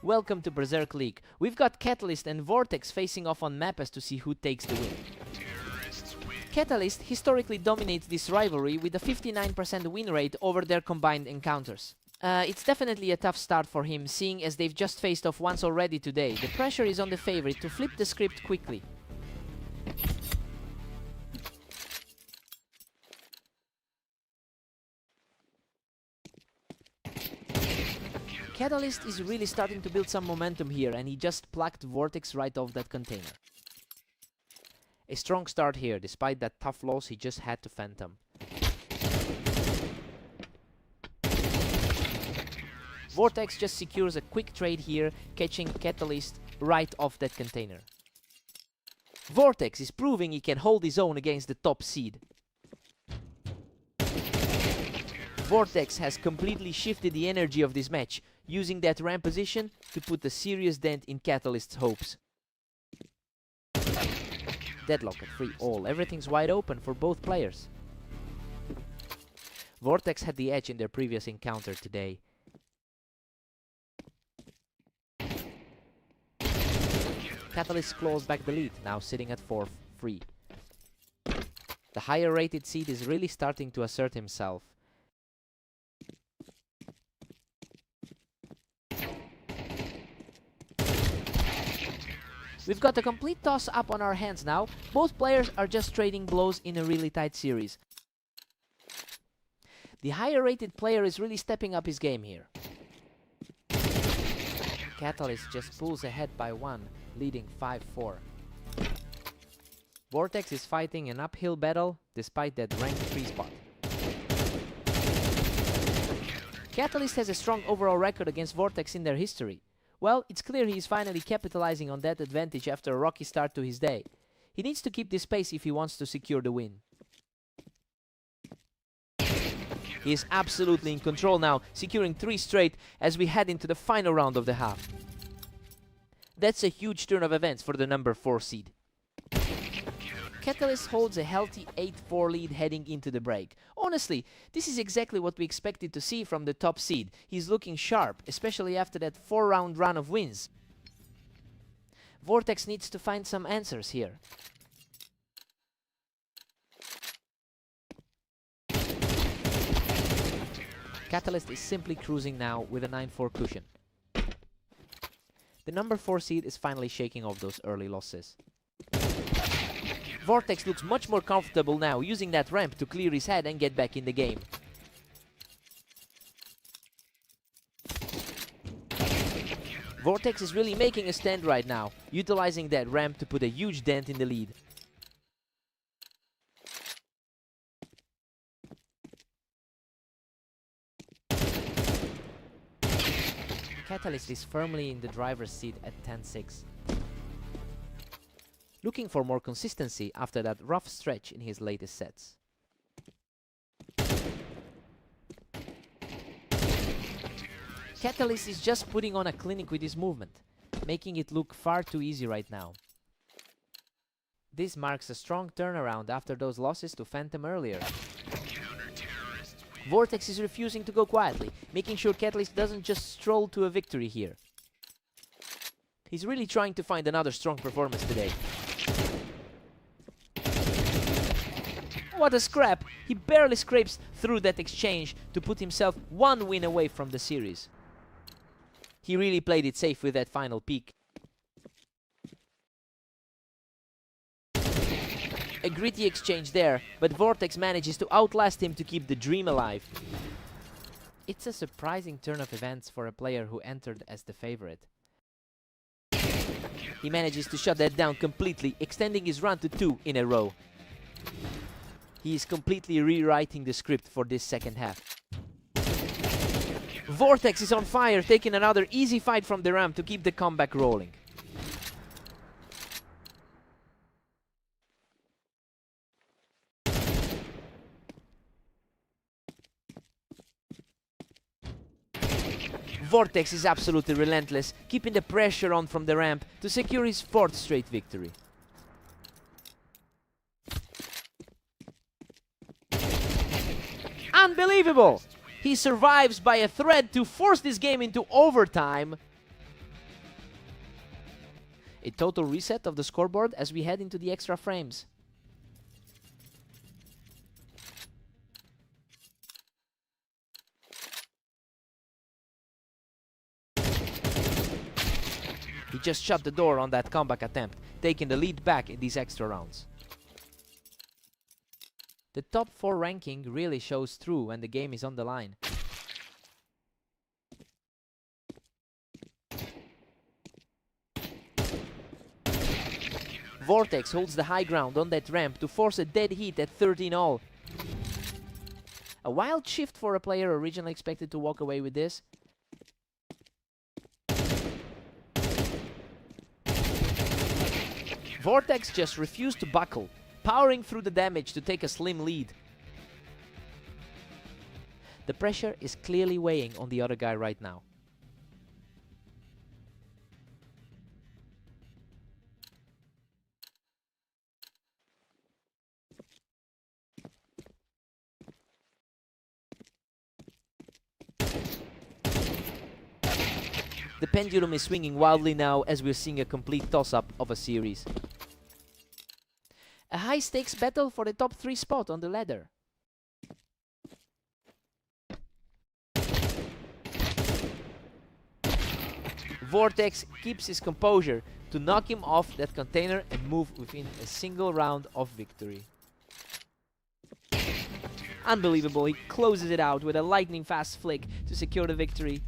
Welcome to Berserk League. We've got Catalyst and Vortex facing off on Mappas to see who takes the win. Catalyst historically dominates this rivalry with a 59% win rate over their combined encounters. It's definitely a tough start for him, seeing as they've just faced off once already today. The pressure is on the favorite to flip the script quickly. Catalyst is really starting to build some momentum here, and he just plucked Vortex right off that container. A strong start here, despite that tough loss he just had to Phantom. Vortex just secures a quick trade here, catching Catalyst right off that container. Vortex is proving he can hold his own against the top seed. Vortex has completely shifted the energy of this match, using that ramp position to put a serious dent in Catalyst's hopes. Deadlock at 3-all. Everything's wide open for both players. Vortex had the edge in their previous encounter today. Catalyst claws back the lead, now sitting at 4-3. The higher rated seed is really starting to assert himself. We've got a complete toss-up on our hands now. Both players are just trading blows in a really tight series. The higher-rated player is really stepping up his game here. Catalyst just pulls ahead by 1, leading 5-4. Vortex is fighting an uphill battle despite that ranked 3 spot. Catalyst has a strong overall record against Vortex in their history. Well, it's clear he is finally capitalizing on that advantage after a rocky start to his day. He needs to keep this pace if he wants to secure the win. He is absolutely in control now, securing 3 straight as we head into the final round of the half. That's a huge turn of events for the number 4 seed. Catalyst holds a healthy 8-4 lead heading into the break. Honestly, this is exactly what we expected to see from the top seed. He's looking sharp, especially after that 4-round run of wins. Vortex needs to find some answers here. Catalyst is simply cruising now with a 9-4 cushion. The number 4 seed is finally shaking off those early losses. Vortex looks much more comfortable now, using that ramp to clear his head and get back in the game. Vortex is really making a stand right now, utilizing that ramp to put a huge dent in the lead. Catalyst is firmly in the driver's seat at 10-6. Looking for more consistency after that rough stretch in his latest sets. Catalyst is just putting on a clinic with his movement, making it look far too easy right now. This marks a strong turnaround after those losses to Phantom earlier. Vortex is refusing to go quietly, making sure Catalyst doesn't just stroll to a victory here. He's really trying to find another strong performance today. What a scrap! He barely scrapes through that exchange to put himself 1 win away from the series. He really played it safe with that final peak. A gritty exchange there, but Vortex manages to outlast him to keep the dream alive. It's a surprising turn of events for a player who entered as the favorite. He manages to shut that down completely, extending his run to 2 in a row. He is completely rewriting the script for this second half. Vortex is on fire, taking another easy fight from the ramp to keep the comeback rolling. Vortex is absolutely relentless, keeping the pressure on from the ramp to secure his 4th straight victory. Unbelievable! He survives by a thread to force this game into overtime. A total reset of the scoreboard as we head into the extra frames. He just shut the door on that comeback attempt, taking the lead back in these extra rounds. The top 4 ranking really shows through when the game is on the line. Vortex holds the high ground on that ramp to force a dead heat at 13-all. A wild shift for a player originally expected to walk away with this. Vortex just refused to buckle, powering through the damage to take a slim lead. The pressure is clearly weighing on the other guy right now. The pendulum is swinging wildly now as we're seeing a complete toss-up of a series. A high-stakes battle for the top 3 spot on the ladder. Vortex keeps his composure to knock him off that container and move within a single round of victory. Unbelievable, he closes it out with a lightning-fast flick to secure the victory.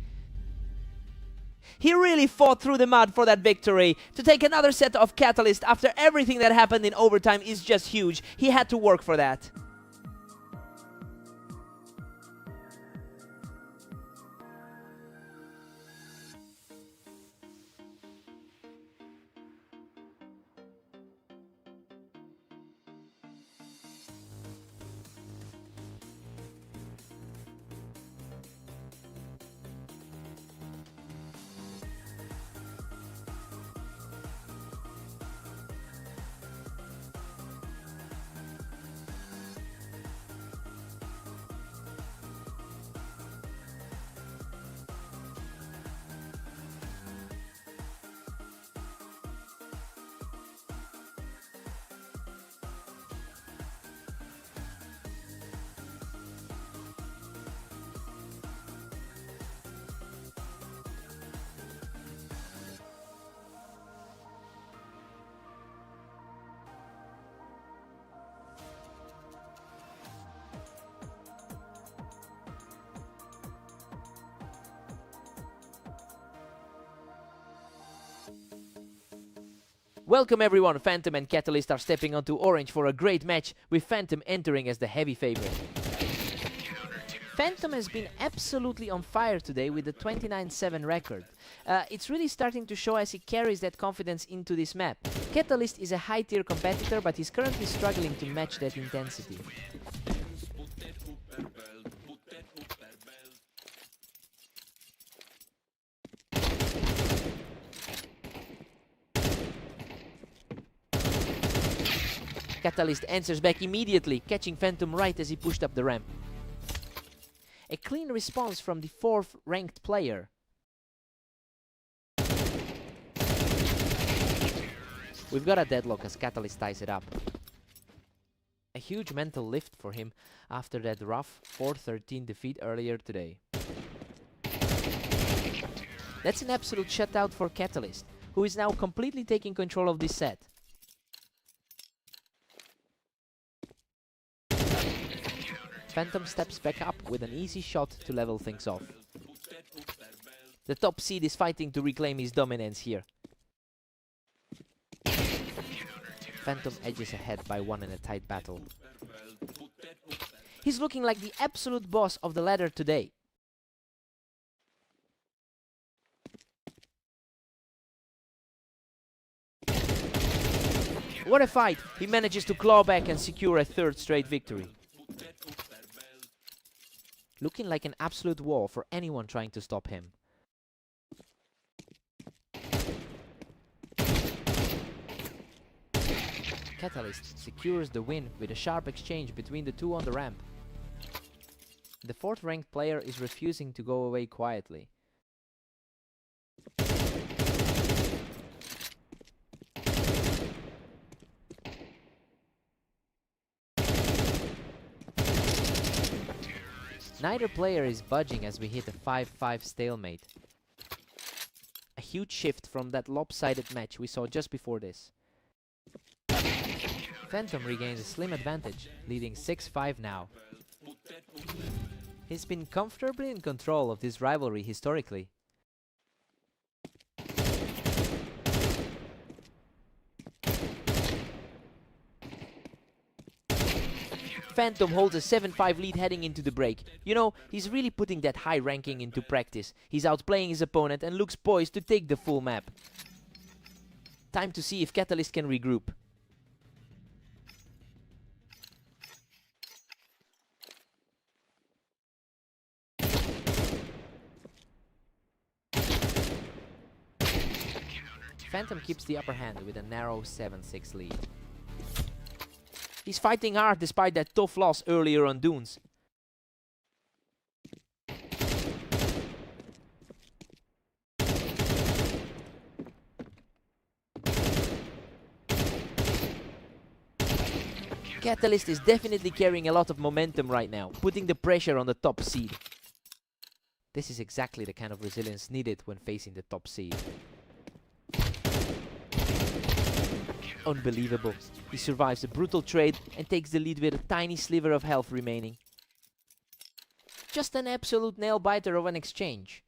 He really fought through the mud for that victory. To take another set of Catalyst after everything that happened in overtime is just huge. He had to work for that. Welcome everyone, Phantom and Catalyst are stepping onto Orange for a great match, with Phantom entering as the heavy favorite. Phantom has been absolutely on fire today with the 29-7 record. It's really starting to show as he carries that confidence into this map. Catalyst is a high-tier competitor, but he's currently struggling to match that intensity. Catalyst answers back immediately, catching Phantom right as he pushed up the ramp. A clean response from the 4th ranked player. We've got a deadlock as Catalyst ties it up. A huge mental lift for him after that rough 4-13 defeat earlier today. That's an absolute shutout for Catalyst, who is now completely taking control of this set. Phantom steps back up with an easy shot to level things off. The top seed is fighting to reclaim his dominance here. Phantom edges ahead by 1 in a tight battle. He's looking like the absolute boss of the ladder today. What a fight! He manages to claw back and secure a 3rd straight victory. Looking like an absolute wall for anyone trying to stop him. Catalyst secures the win with a sharp exchange between the two on the ramp. The 4th ranked player is refusing to go away quietly. Neither player is budging as we hit a 5-5 stalemate. A huge shift from that lopsided match we saw just before this. Phantom regains a slim advantage, leading 6-5 now. He's been comfortably in control of this rivalry historically. Phantom holds a 7-5 lead heading into the break. You know, he's really putting that high ranking into practice. He's outplaying his opponent and looks poised to take the full map. Time to see if Catalyst can regroup. Phantom keeps the upper hand with a narrow 7-6 lead. He's fighting hard despite that tough loss earlier on Dunes. Catalyst is definitely carrying a lot of momentum right now, putting the pressure on the top seed. This is exactly the kind of resilience needed when facing the top seed. Unbelievable. He survives a brutal trade and takes the lead with a tiny sliver of health remaining. Just an absolute nail-biter of an exchange.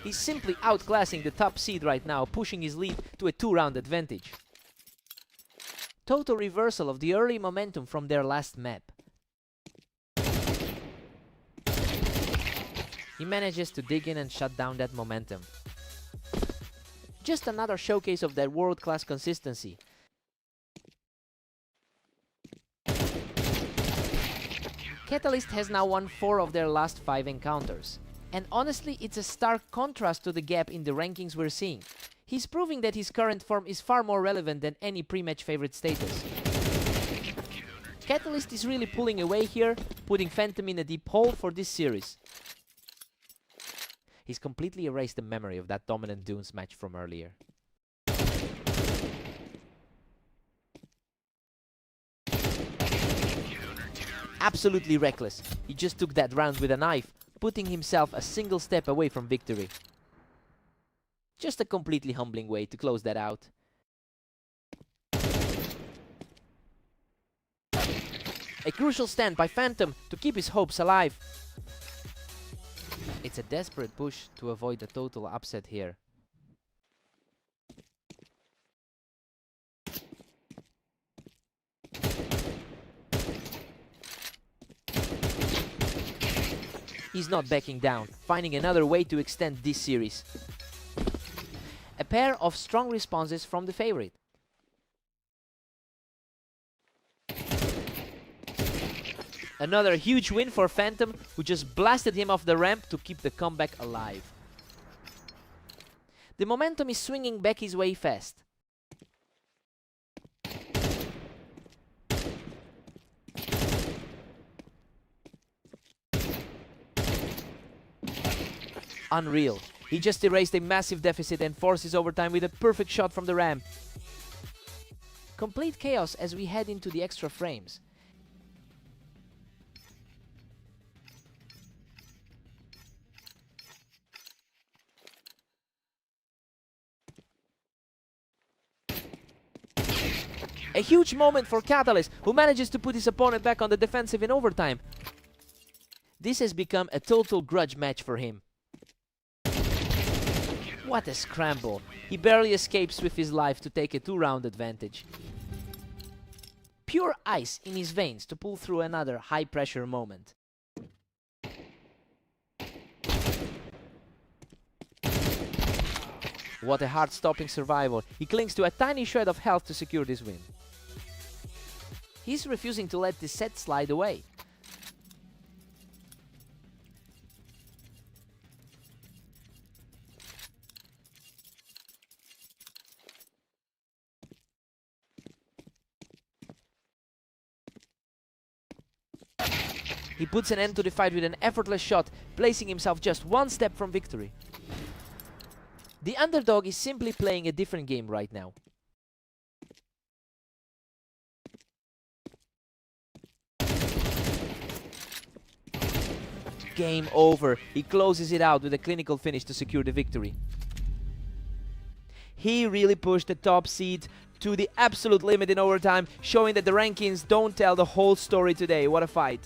He's simply outclassing the top seed right now, pushing his lead to a 2-round advantage. Total reversal of the early momentum from their last map. He manages to dig in and shut down that momentum. Just another showcase of that world-class consistency. Catalyst has now won 4 of their last 5 encounters. And honestly, it's a stark contrast to the gap in the rankings we're seeing. He's proving that his current form is far more relevant than any pre-match favorite status. Catalyst is really pulling away here, putting Phantom in a deep hole for this series. He's completely erased the memory of that dominant Dunes match from earlier. Absolutely reckless. He just took that round with a knife, putting himself a single step away from victory. Just a completely humbling way to close that out. A crucial stand by Phantom to keep his hopes alive. It's a desperate push to avoid a total upset here. He's not backing down, finding another way to extend this series. A pair of strong responses from the favorite. Another huge win for Phantom, who just blasted him off the ramp to keep the comeback alive. The momentum is swinging back his way fast. Unreal. He just erased a massive deficit and forces overtime with a perfect shot from the ramp. Complete chaos as we head into the extra frames. A huge moment for Catalyst, who manages to put his opponent back on the defensive in overtime. This has become a total grudge match for him. What a scramble. He barely escapes with his life to take a 2-round advantage. Pure ice in his veins to pull through another high-pressure moment. What a heart-stopping survival. He clings to a tiny shred of health to secure this win. He's refusing to let this set slide away. He puts an end to the fight with an effortless shot, placing himself just one step from victory. The underdog is simply playing a different game right now. game over. He closes it out with a clinical finish to secure the victory. He really pushed the top seed to the absolute limit in overtime, showing that the rankings don't tell the whole story today. What a fight.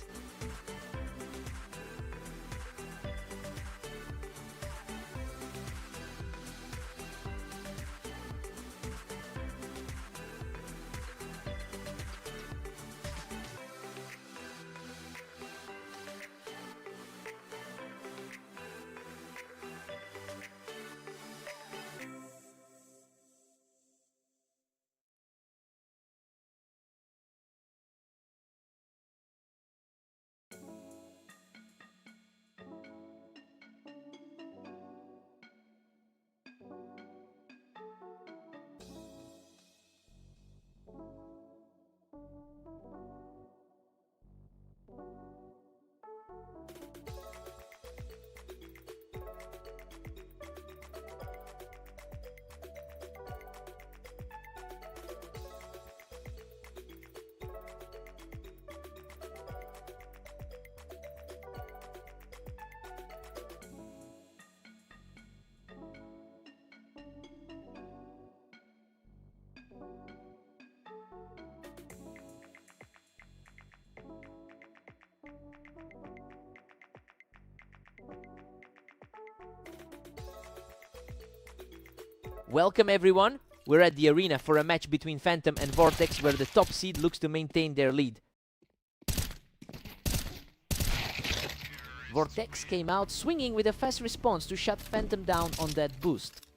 Welcome everyone, we're at the arena for a match between Phantom and Vortex where the top seed looks to maintain their lead. Vortex came out swinging with a fast response to shut Phantom down on that boost.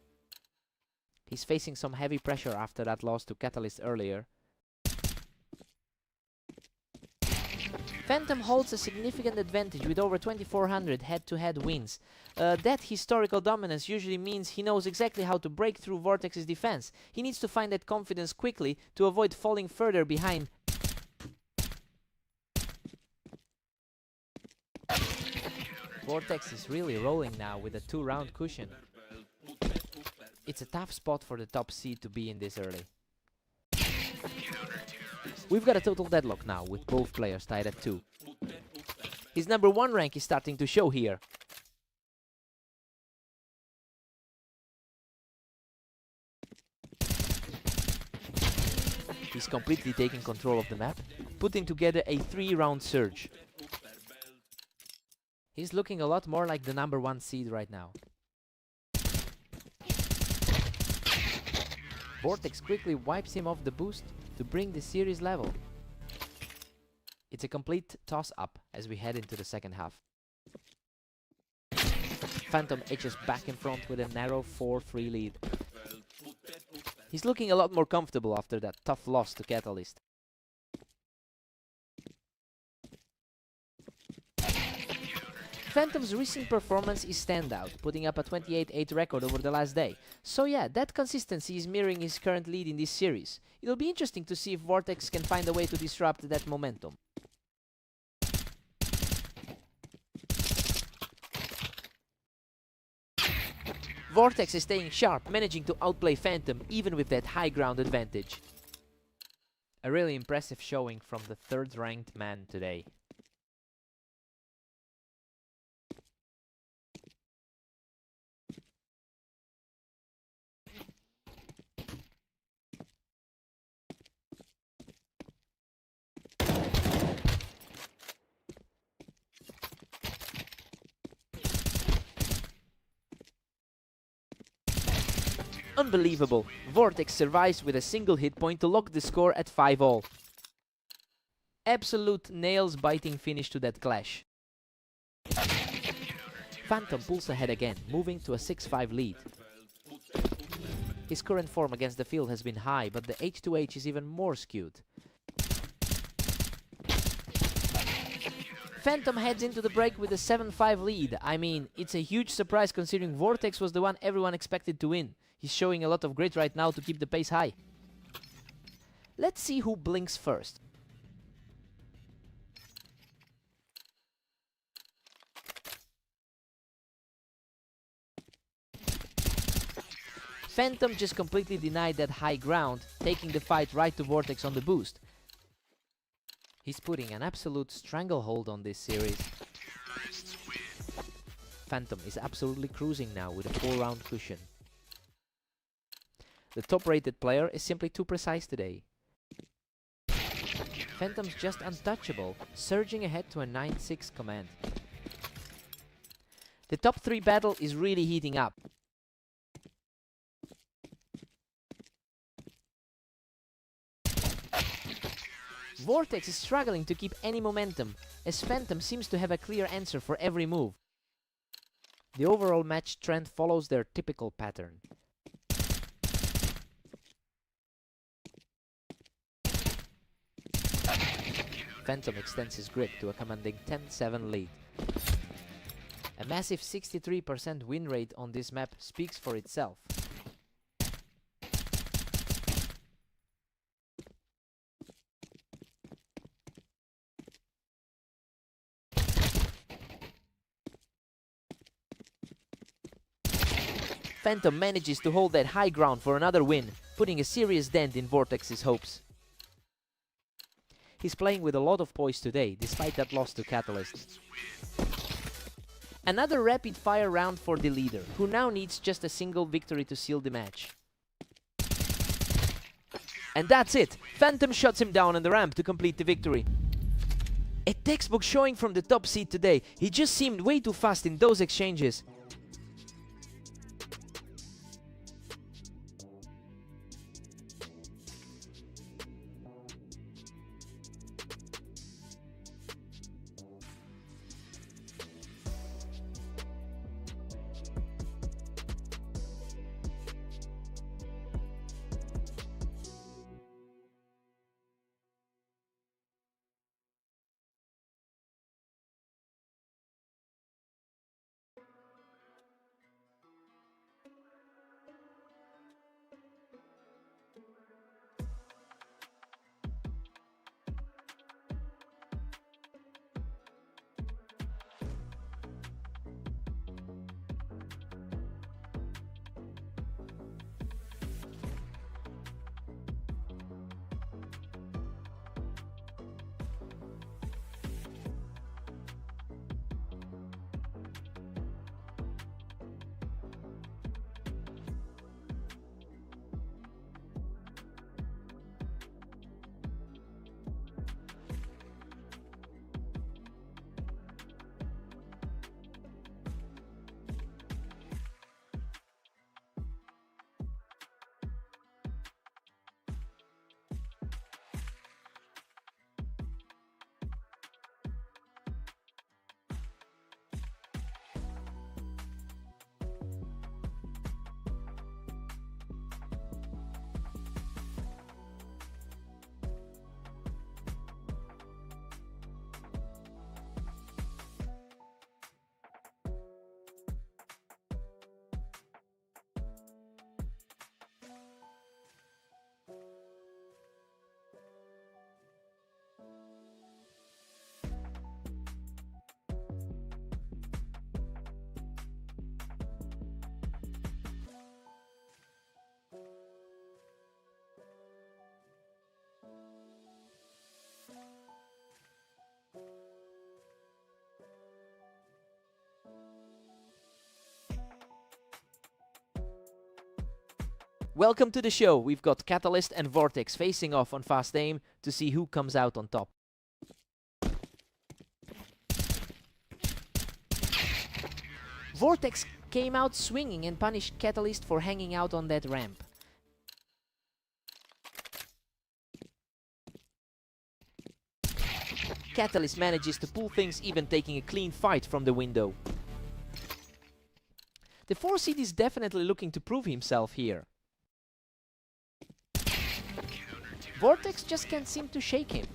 He's facing some heavy pressure after that loss to Catalyst earlier. Phantom holds a significant advantage with over 2400 head-to-head wins. That historical dominance usually means he knows exactly how to break through Vortex's defense. He needs to find that confidence quickly to avoid falling further behind. Vortex is really rolling now with a 2-round cushion. It's a tough spot for the top seed to be in this early. We've got a total deadlock now, with both players tied at 2. His #1 rank is starting to show here. He's completely taking control of the map, putting together a 3-round surge. He's looking a lot more like the #1 seed right now. Vortex quickly wipes him off the boost to bring the series level. It's a complete toss-up as we head into the second half. Phantom edges back in front with a narrow 4-3 lead. He's looking a lot more comfortable after that tough loss to Catalyst. Phantom's recent performance is standout, putting up a 28-8 record over the last day. So yeah, that consistency is mirroring his current lead in this series. It'll be interesting to see if Vortex can find a way to disrupt that momentum. Vortex is staying sharp, managing to outplay Phantom even with that high ground advantage. A really impressive showing from the 3rd ranked man today. Unbelievable! Vortex survives with a single hit point to lock the score at 5-all. Absolute nails-biting finish to that clash. Phantom pulls ahead again, moving to a 6-5 lead. His current form against the field has been high, but the H2H is even more skewed. Phantom heads into the break with a 7-5 lead. I mean, it's a huge surprise considering Vortex was the one everyone expected to win. He's showing a lot of grit right now to keep the pace high. Let's see who blinks first. Phantom just completely denied that high ground, taking the fight right to Vortex on the boost. He's putting an absolute stranglehold on this series. Phantom is absolutely cruising now with a 4-round cushion. The top-rated player is simply too precise today. Phantom's just untouchable, surging ahead to a 9-6 command. The top 3 battle is really heating up. Vortex is struggling to keep any momentum, as Phantom seems to have a clear answer for every move. The overall match trend follows their typical pattern. Phantom extends his grip to a commanding 10-7 lead. A massive 63% win rate on this map speaks for itself. Phantom manages to hold that high ground for another win, putting a serious dent in Vortex's hopes. He's playing with a lot of poise today, despite that loss to Catalyst. Another rapid-fire round for the leader, who now needs just a single victory to seal the match. And that's it! Phantom shuts him down on the ramp to complete the victory. A textbook showing from the top seed today. He just seemed way too fast in those exchanges. Welcome to the show. We've got Catalyst and Vortex facing off on fast aim to see who comes out on top. Vortex came out swinging and punished Catalyst for hanging out on that ramp. Catalyst manages to pull things even, taking a clean fight from the window. The 4 seed is definitely looking to prove himself here. Vortex just can't seem to shake him.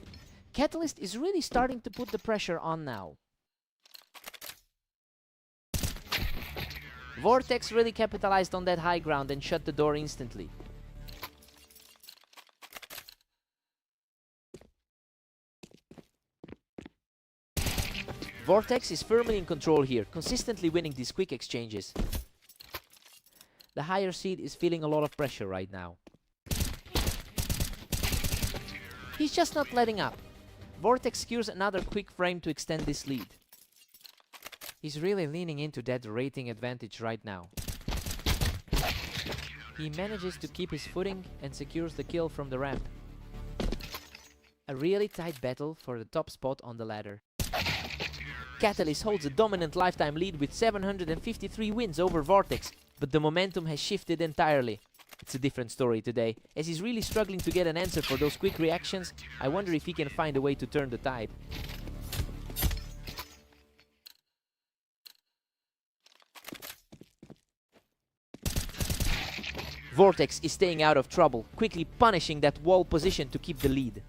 Catalyst is really starting to put the pressure on now. Vortex really capitalized on that high ground and shut the door instantly. Vortex is firmly in control here, consistently winning these quick exchanges. The higher seed is feeling a lot of pressure right now. He's just not letting up. Vortex secures another quick frame to extend this lead. He's really leaning into that rating advantage right now. He manages to keep his footing and secures the kill from the ramp. A really tight battle for the top spot on the ladder. Catalyst holds a dominant lifetime lead with 753 wins over Vortex, but the momentum has shifted entirely. It's a different story today. As he's really struggling to get an answer for those quick reactions, I wonder if he can find a way to turn the tide. Vortex is staying out of trouble, quickly punishing that wall position to keep the lead.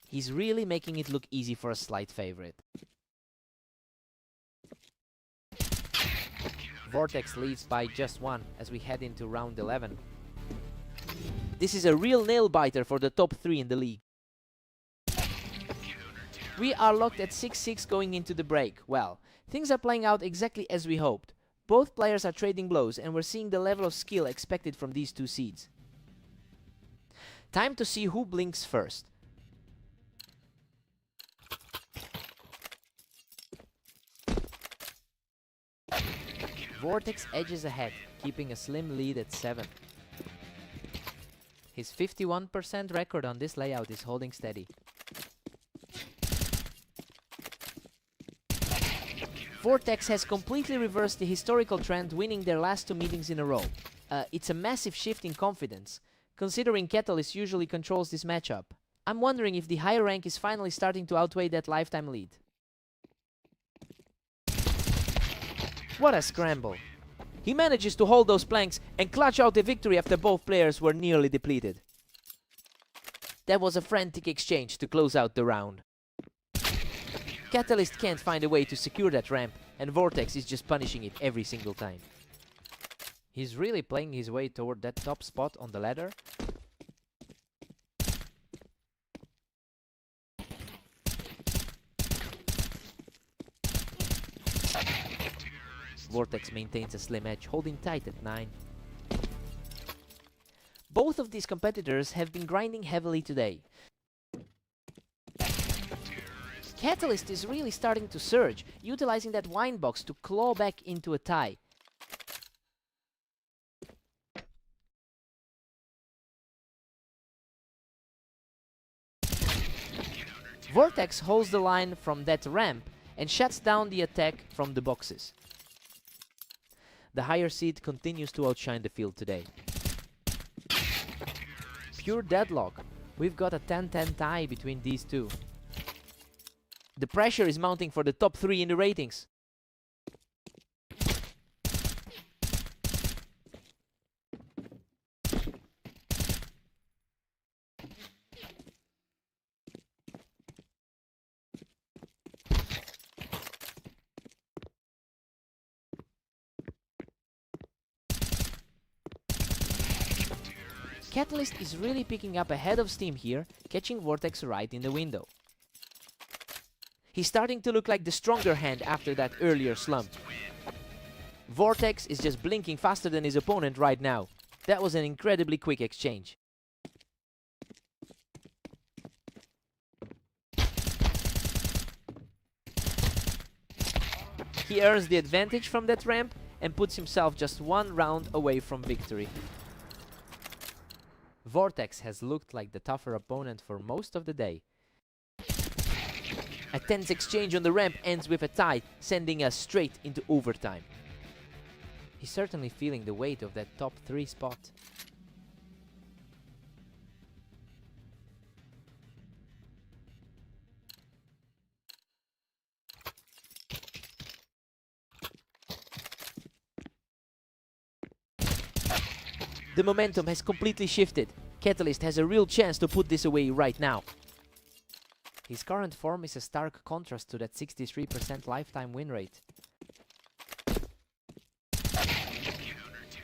He's really making it look easy for a slight favorite. Vortex leads by just 1 as we head into round 11. This is a real nail-biter for the top 3 in the league. We are locked at 6-6 going into the break. Well, things are playing out exactly as we hoped. Both players are trading blows and we're seeing the level of skill expected from these two seeds. Time to see who blinks first. Vortex edges ahead, keeping a slim lead at 7. His 51% record on this layout is holding steady. Vortex has completely reversed the historical trend, winning their last 2 meetings in a row. It's a massive shift in confidence, considering Catalyst usually controls this matchup. I'm wondering if the higher rank is finally starting to outweigh that lifetime lead. What a scramble! He manages to hold those planks and clutch out the victory after both players were nearly depleted. That was a frantic exchange to close out the round. Catalyst can't find a way to secure that ramp, and Vortex is just punishing it every single time. He's really playing his way toward that top spot on the ladder. Vortex maintains a slim edge, holding tight at 9. Both of these competitors have been grinding heavily today. Catalyst is really starting to surge, utilizing that wine box to claw back into a tie. Vortex holds the line from that ramp and shuts down the attack from the boxes. The higher seed continues to outshine the field today. Pure deadlock. We've got a 10-10 tie between these two. The pressure is mounting for the top 3 in the ratings. Catalyst is really picking up a head of steam here, catching Vortex right in the window. He's starting to look like the stronger hand after that earlier slump. Vortex is just blinking faster than his opponent right now. That was an incredibly quick exchange. He earns the advantage from that ramp and puts himself just 1 round away from victory. Vortex has looked like the tougher opponent for most of the day. A tense exchange on the ramp ends with a tie, sending us straight into overtime. He's certainly feeling the weight of that top 3 spot. The momentum has completely shifted. Catalyst has a real chance to put this away right now. His current form is a stark contrast to that 63% lifetime win rate.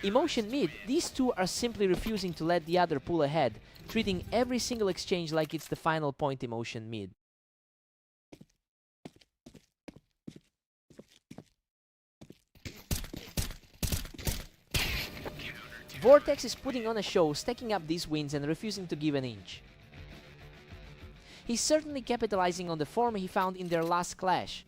Emotion mid, these two are simply refusing to let the other pull ahead, treating every single exchange like it's the final point. Emotion mid. Vortex is putting on a show, stacking up these wins and refusing to give an inch. He's certainly capitalizing on the form he found in their last clash.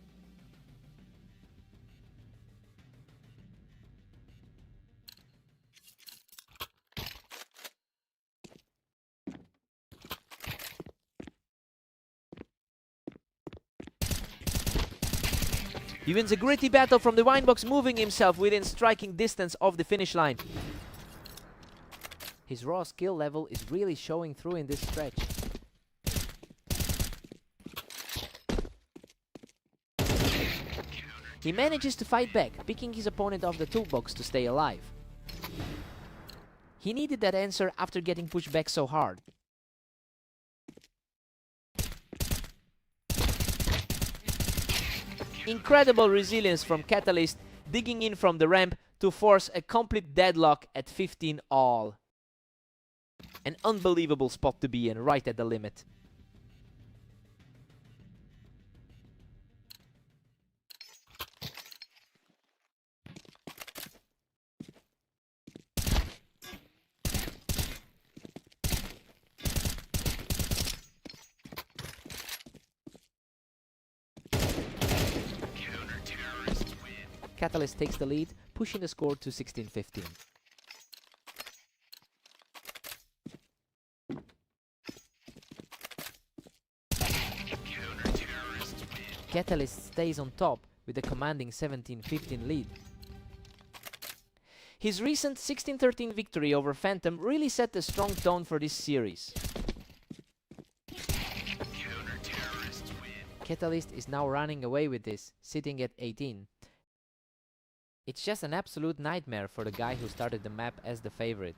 He wins a gritty battle from the Winebox, moving himself within striking distance of the finish line. His raw skill level is really showing through in this stretch. He manages to fight back, picking his opponent off the toolbox to stay alive. He needed that answer after getting pushed back so hard. Incredible resilience from Catalyst, digging in from the ramp to force a complete deadlock at 15 all. An unbelievable spot to be in, right at the limit. Catalyst takes the lead, pushing the score to 16-15. Catalyst stays on top with a commanding 17-15 lead. His recent 16-13 victory over Phantom really set a strong tone for this series. Catalyst is now running away with this, sitting at 18. It's just an absolute nightmare for the guy who started the map as the favorite.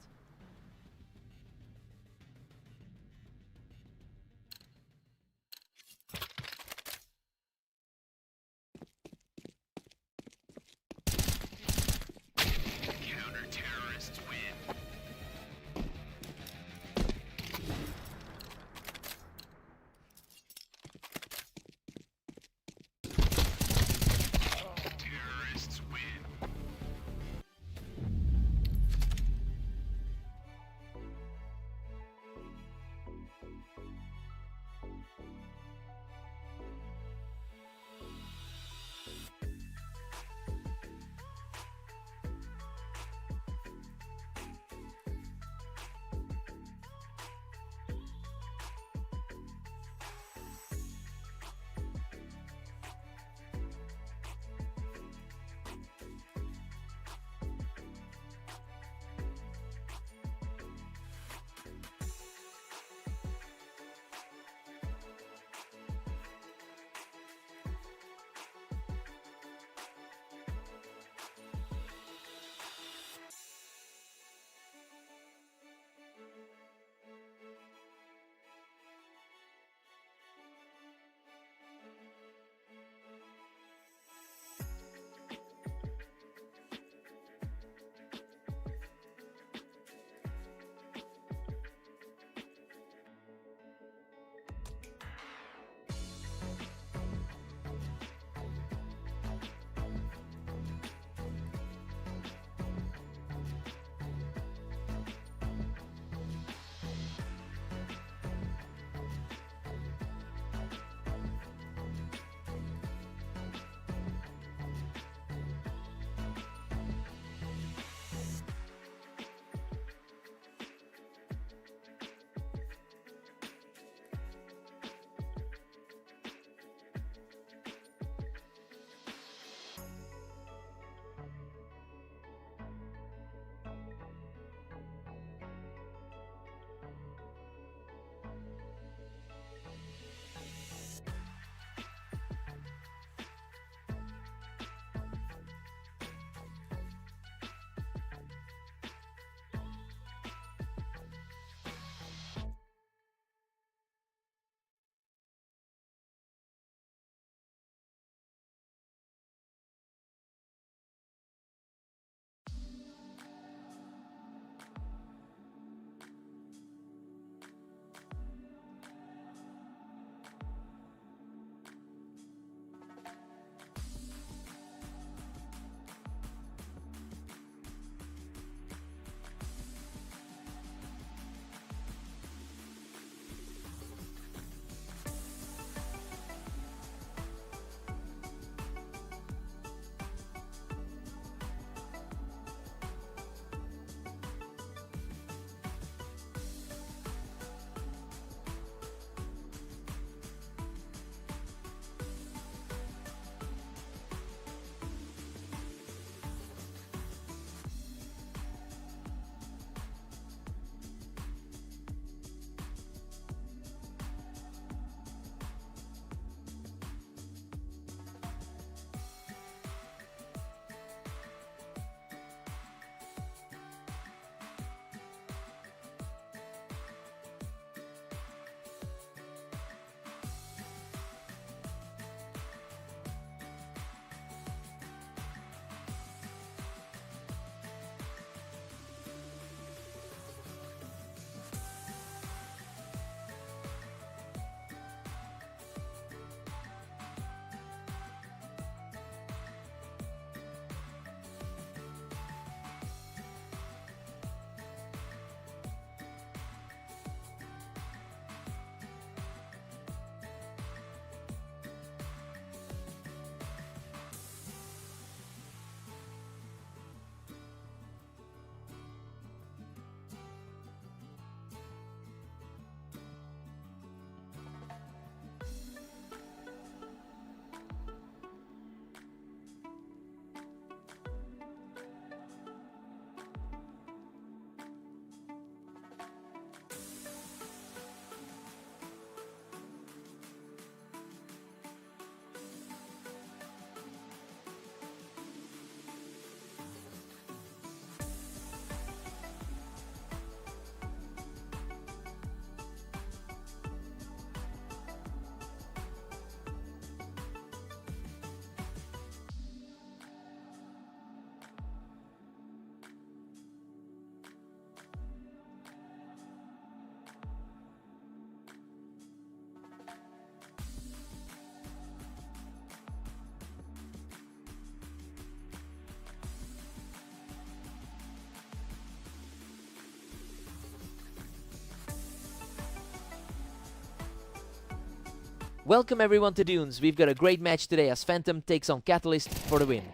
Welcome everyone to Dunes. We've got a great match today as Phantom takes on Catalyst for the win.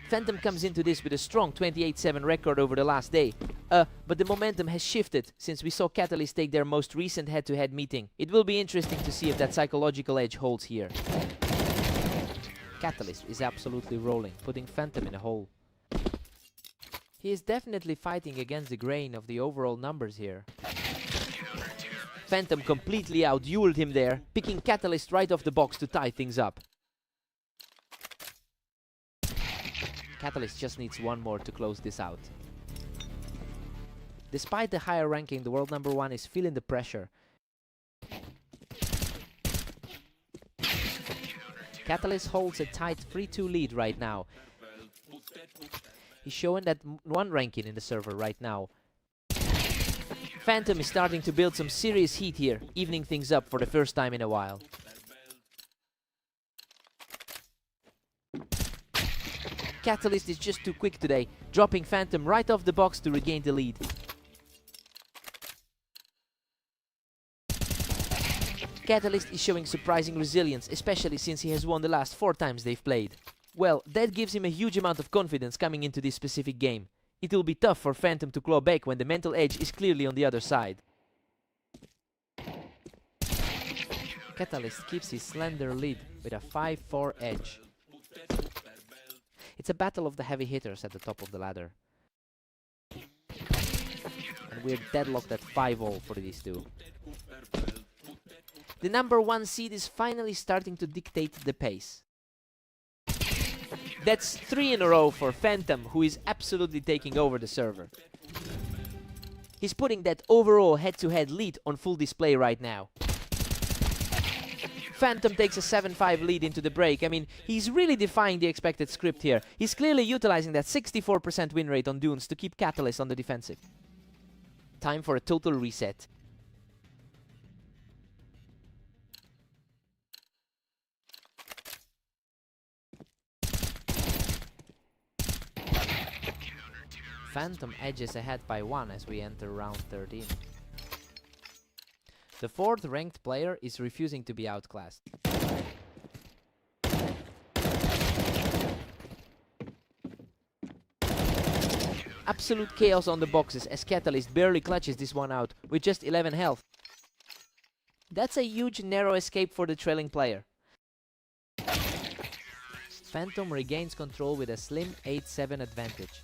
Phantom comes into this with a strong 28-7 record over the last day. But the momentum has shifted since we saw Catalyst take their most recent head-to-head meeting. It will be interesting to see if that psychological edge holds here. Catalyst is absolutely rolling, putting Phantom in a hole. He is definitely fighting against the grain of the overall numbers here. Phantom completely out-dueled him there, picking Catalyst right off the box to tie things up. Catalyst just needs one more to close this out. Despite the higher ranking, the world number 1 is feeling the pressure. Catalyst holds a tight 3-2 lead right now. He's showing that 1 ranking in the server right now. Phantom is starting to build some serious heat here, evening things up for the first time in a while. Catalyst is just too quick today, dropping Phantom right off the box to regain the lead. Catalyst is showing surprising resilience, especially since he has won the last 4 times they've played. Well, that gives him a huge amount of confidence coming into this specific game. It will be tough for Phantom to claw back when the mental edge is clearly on the other side. Catalyst keeps his slender lead with a 5-4 edge. It's a battle of the heavy hitters at the top of the ladder. And we're deadlocked at 5-all for these two. The number 1 seed is finally starting to dictate the pace. That's 3 in a row for Phantom, who is absolutely taking over the server. He's putting that overall head-to-head lead on full display right now. Phantom takes a 7-5 lead into the break. I mean, he's really defying the expected script here. He's clearly utilizing that 64% win rate on Dunes to keep Catalyst on the defensive. Time for a total reset. Phantom edges ahead by 1 as we enter round 13. The 4th ranked player is refusing to be outclassed. Absolute chaos on the boxes as Catalyst barely clutches this one out with just 11 health. That's a huge narrow escape for the trailing player. Phantom regains control with a slim 8-7 advantage.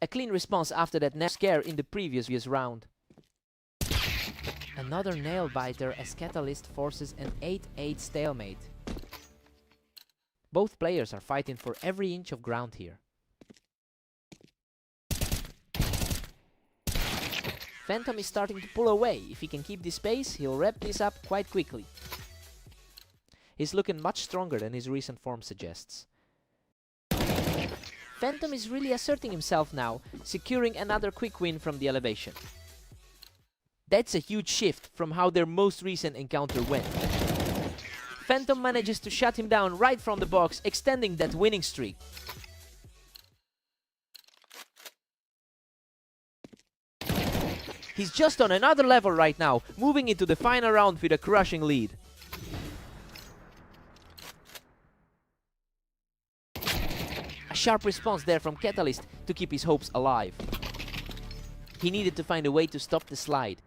A clean response after that scare in the previous round. Another nail biter as Catalyst forces an 8-8 stalemate. Both players are fighting for every inch of ground here. Phantom is starting to pull away. If he can keep this pace, he'll wrap this up quite quickly. He's looking much stronger than his recent form suggests. Phantom is really asserting himself now, securing another quick win from the elevation. That's a huge shift from how their most recent encounter went. Phantom manages to shut him down right from the box, extending that winning streak. He's just on another level right now, moving into the final round with a crushing lead. A sharp response there from Catalyst to keep his hopes alive. He needed to find a way to stop the slide.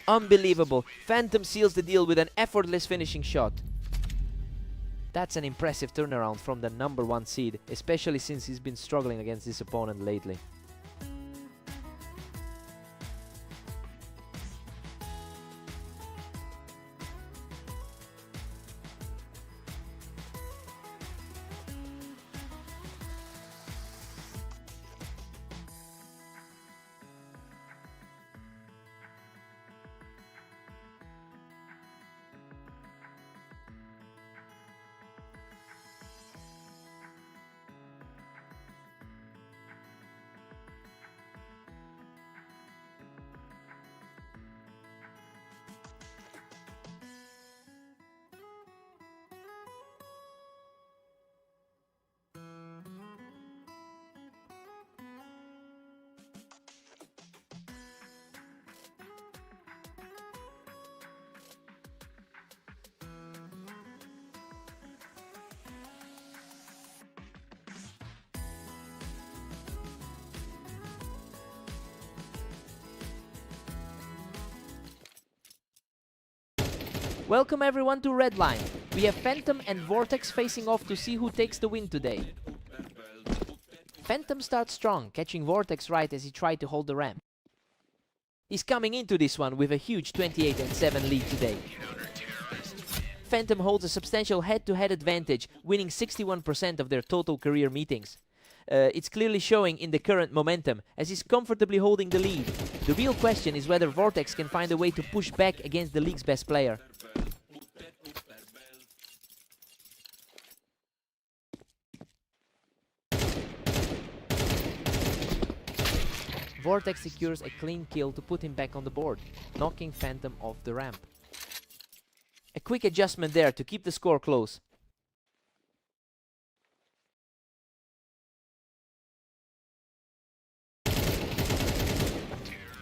Unbelievable. Phantom seals the deal with an effortless finishing shot. That's an impressive turnaround from the number 1 seed, especially since he's been struggling against this opponent lately. Welcome everyone to Redline. We have Phantom and Vortex facing off to see who takes the win today. Phantom starts strong, catching Vortex right as he tried to hold the ramp. He's coming into this one with a huge 28-7 lead today. Phantom holds a substantial head-to-head advantage, winning 61% of their total career meetings. It's clearly showing in the current momentum, as he's comfortably holding the lead. The real question is whether Vortex can find a way to push back against the league's best player. Vortex secures a clean kill to put him back on the board, knocking Phantom off the ramp. A quick adjustment there to keep the score close.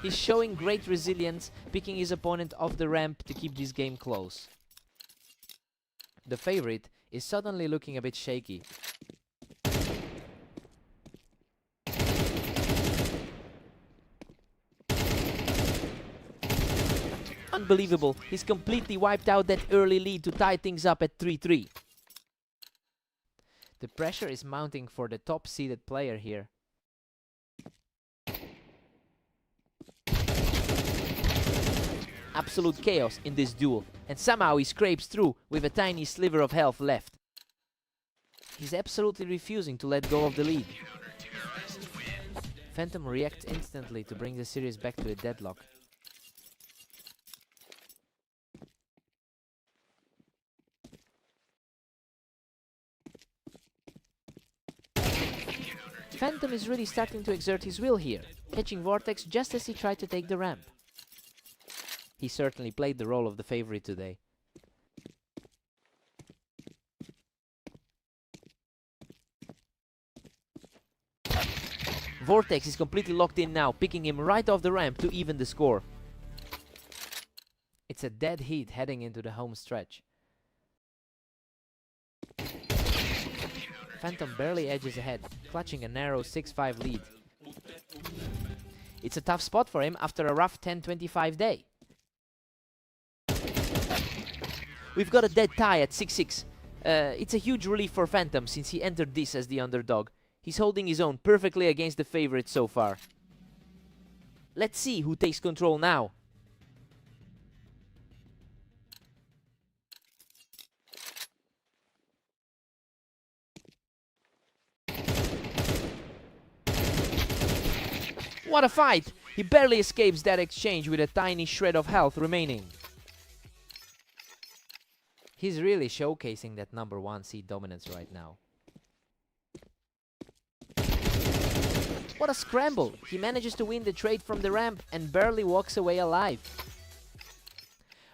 He's showing great resilience, picking his opponent off the ramp to keep this game close. The favorite is suddenly looking a bit shaky. Unbelievable, he's completely wiped out that early lead to tie things up at 3-3. The pressure is mounting for the top-seeded player here. Absolute chaos in this duel, and somehow he scrapes through with a tiny sliver of health left. He's absolutely refusing to let go of the lead. Phantom reacts instantly to bring the series back to a deadlock. Phantom is really starting to exert his will here, catching Vortex just as he tried to take the ramp. He certainly played the role of the favorite today. Vortex is completely locked in now, picking him right off the ramp to even the score. It's a dead heat heading into the home stretch. Phantom barely edges ahead, clutching a narrow 6-5 lead. It's a tough spot for him after a rough 10-25 day. We've got a dead tie at 6-6. It's a huge relief for Phantom since he entered this as the underdog. He's holding his own perfectly against the favorite so far. Let's see who takes control now. What a fight! He barely escapes that exchange with a tiny shred of health remaining. He's really showcasing that number 1 seed dominance right now. What a scramble! He manages to win the trade from the ramp and barely walks away alive.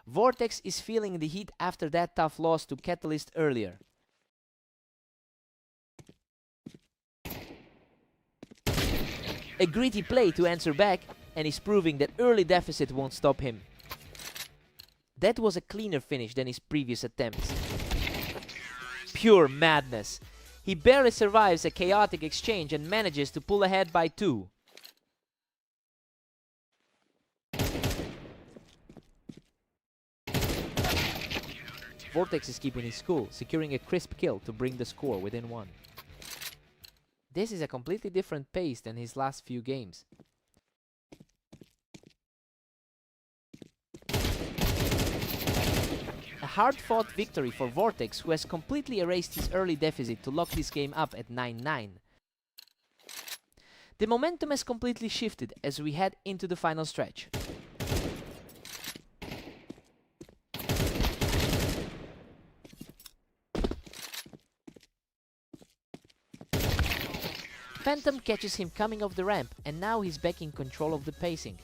Vortex is feeling the heat after that tough loss to Catalyst earlier. A gritty play to answer back, and he's proving that early deficit won't stop him. That was a cleaner finish than his previous attempts. Pure madness. He barely survives a chaotic exchange and manages to pull ahead by 2. Vortex is keeping his cool, securing a crisp kill to bring the score within 1. This is a completely different pace than his last few games. A hard-fought victory for Vortex, who has completely erased his early deficit to lock this game up at 9-9. The momentum has completely shifted as we head into the final stretch. Phantom catches him coming off the ramp, and now he's back in control of the pacing.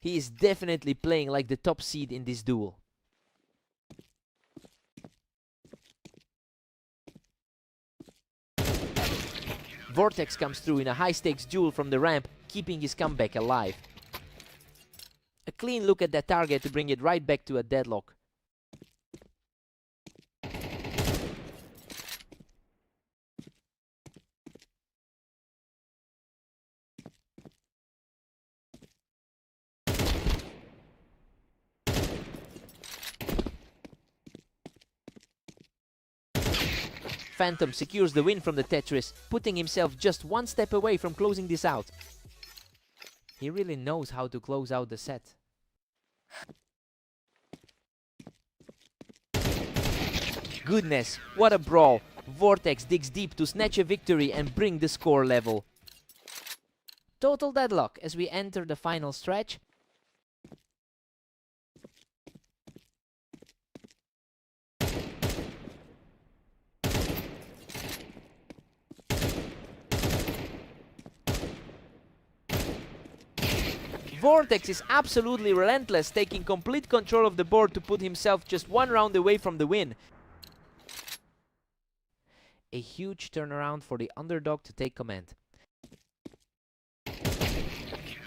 He is definitely playing like the top seed in this duel. Vortex comes through in a high-stakes duel from the ramp, keeping his comeback alive. A clean look at that target to bring it right back to a deadlock. Phantom secures the win from the Tetris, putting himself just one step away from closing this out. He really knows how to close out the set. Goodness, what a brawl! Vortex digs deep to snatch a victory and bring the score level. Total deadlock as we enter the final stretch. Vortex is absolutely relentless, taking complete control of the board to put himself just one round away from the win. A huge turnaround for the underdog to take command.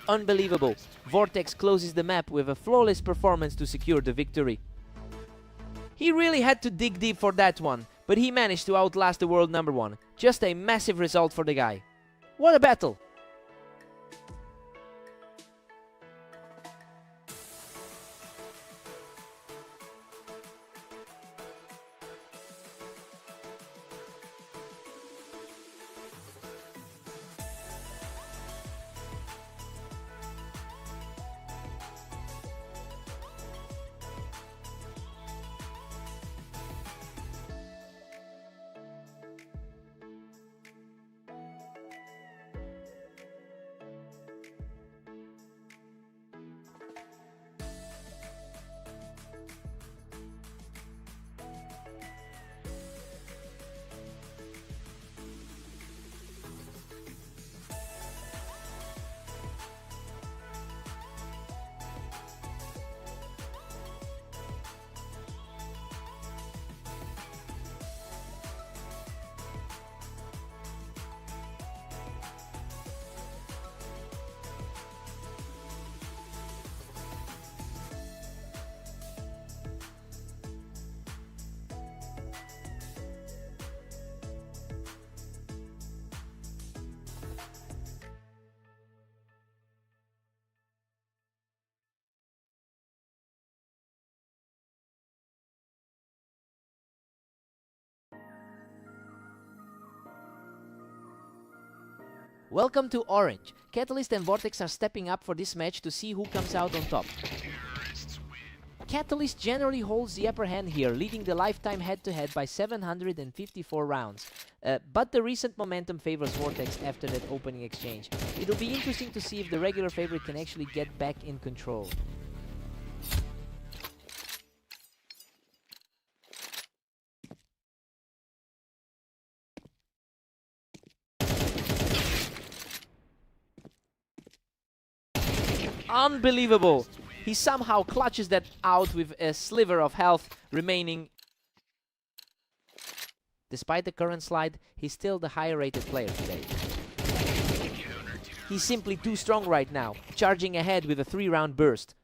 Unbelievable! Vortex closes the map with a flawless performance to secure the victory. He really had to dig deep for that one, but he managed to outlast the world number one. Just a massive result for the guy. What a battle! Welcome to Orange. Catalyst and Vortex are stepping up for this match to see who comes out on top. Catalyst generally holds the upper hand here, leading the lifetime head-to-head by 754 rounds. But the recent momentum favors Vortex after that opening exchange. It'll be interesting to see if the regular favorite can actually get back in control. Unbelievable! He somehow clutches that out with a sliver of health remaining. Despite the current slide, he's still the higher rated player today. He's simply too strong right now, charging ahead with a 3-round burst.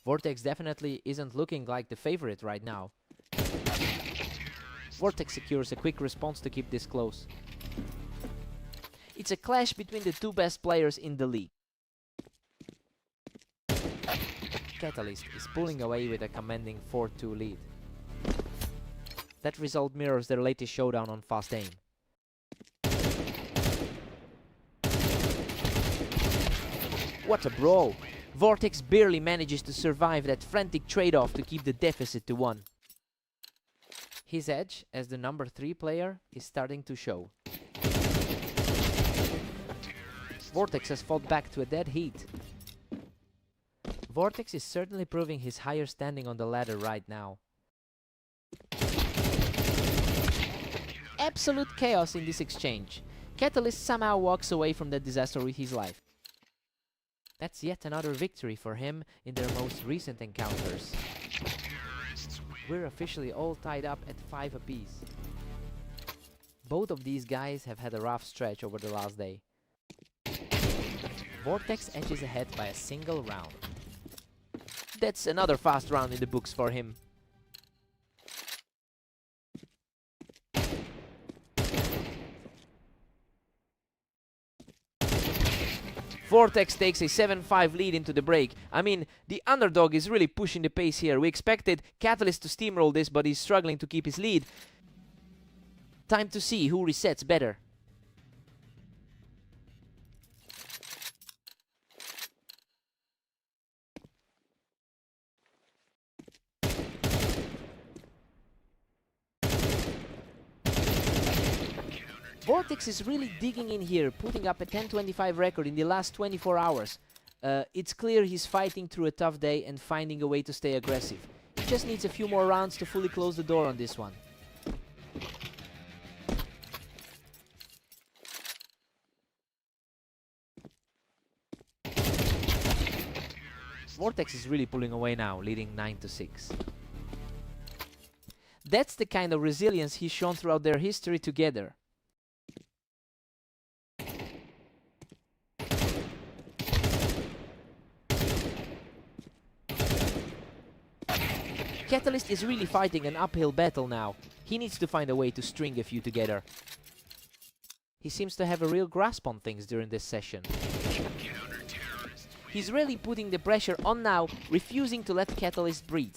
Vortex definitely isn't looking like the favorite right now. Vortex secures a quick response to keep this close. It's a clash between the two best players in the league. Catalyst is pulling away with a commanding 4-2 lead. That result mirrors their latest showdown on Fast Aim. What a brawl! Vortex barely manages to survive that frantic trade-off to keep the deficit to 1. His edge as the number 3 player is starting to show. Vortex has fought back to a dead heat. Vortex is certainly proving his higher standing on the ladder right now. Absolute chaos in this exchange. Catalyst somehow walks away from that disaster with his life. That's yet another victory for him in their most recent encounters. We're officially all tied up at 5 apiece. Both of these guys have had a rough stretch over the last day. Vortex edges ahead by a single round. That's another fast round in the books for him. Vortex takes a 7-5 lead into the break. I mean, the underdog is really pushing the pace here. We expected Catalyst to steamroll this, but he's struggling to keep his lead. Time to see who resets better. Vortex is really digging in here, putting up a 10-25 record in the last 24 hours. It's clear he's fighting through a tough day and finding a way to stay aggressive. He just needs a few more rounds to fully close the door on this one. Vortex is really pulling away now, leading 9-6. That's the kind of resilience he's shown throughout their history together. Catalyst is really fighting an uphill battle now. He needs to find a way to string a few together. He seems to have a real grasp on things during this session. He's really putting the pressure on now, refusing to let Catalyst breathe.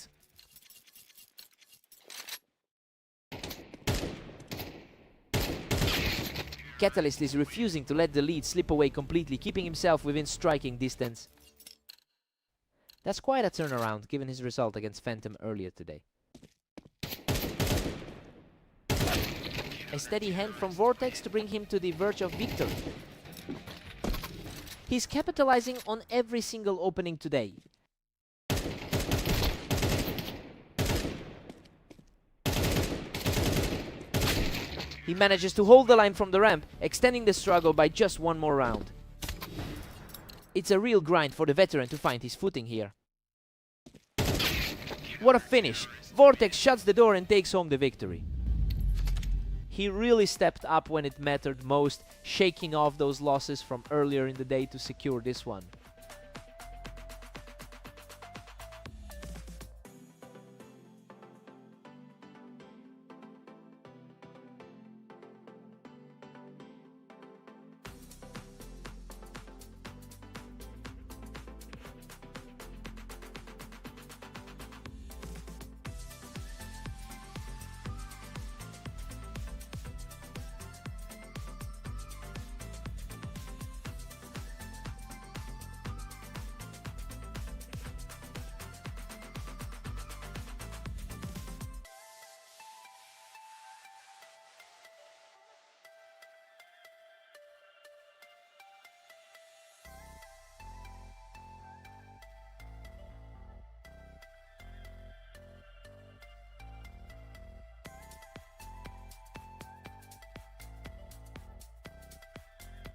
Catalyst is refusing to let the lead slip away completely, keeping himself within striking distance. That's quite a turnaround, given his result against Phantom earlier today. A steady hand from Vortex to bring him to the verge of victory. He's capitalizing on every single opening today. He manages to hold the line from the ramp, extending the struggle by just one more round. It's a real grind for the veteran to find his footing here. What a finish! Vortex shuts the door and takes home the victory. He really stepped up when it mattered most, shaking off those losses from earlier in the day to secure this one.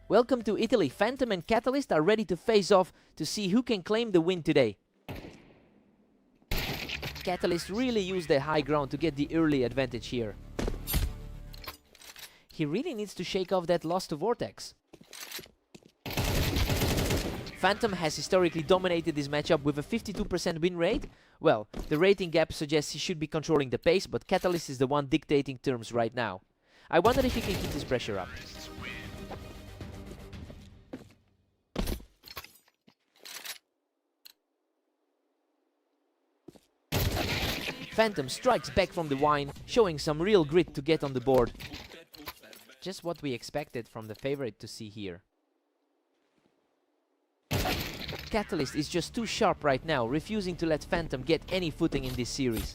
Welcome to Italy. Phantom and Catalyst are ready to face off to see who can claim the win today. Catalyst really used the high ground to get the early advantage here. He really needs to shake off that loss to Vortex. Phantom has historically dominated this matchup with a 52% win rate. Well, the rating gap suggests he should be controlling the pace, but Catalyst is the one dictating terms right now. I wonder if he can keep this pressure up. Phantom strikes back from the wine, showing some real grit to get on the board. Just what we expected from the favorite to see here. Catalyst is just too sharp right now, refusing to let Phantom get any footing in this series.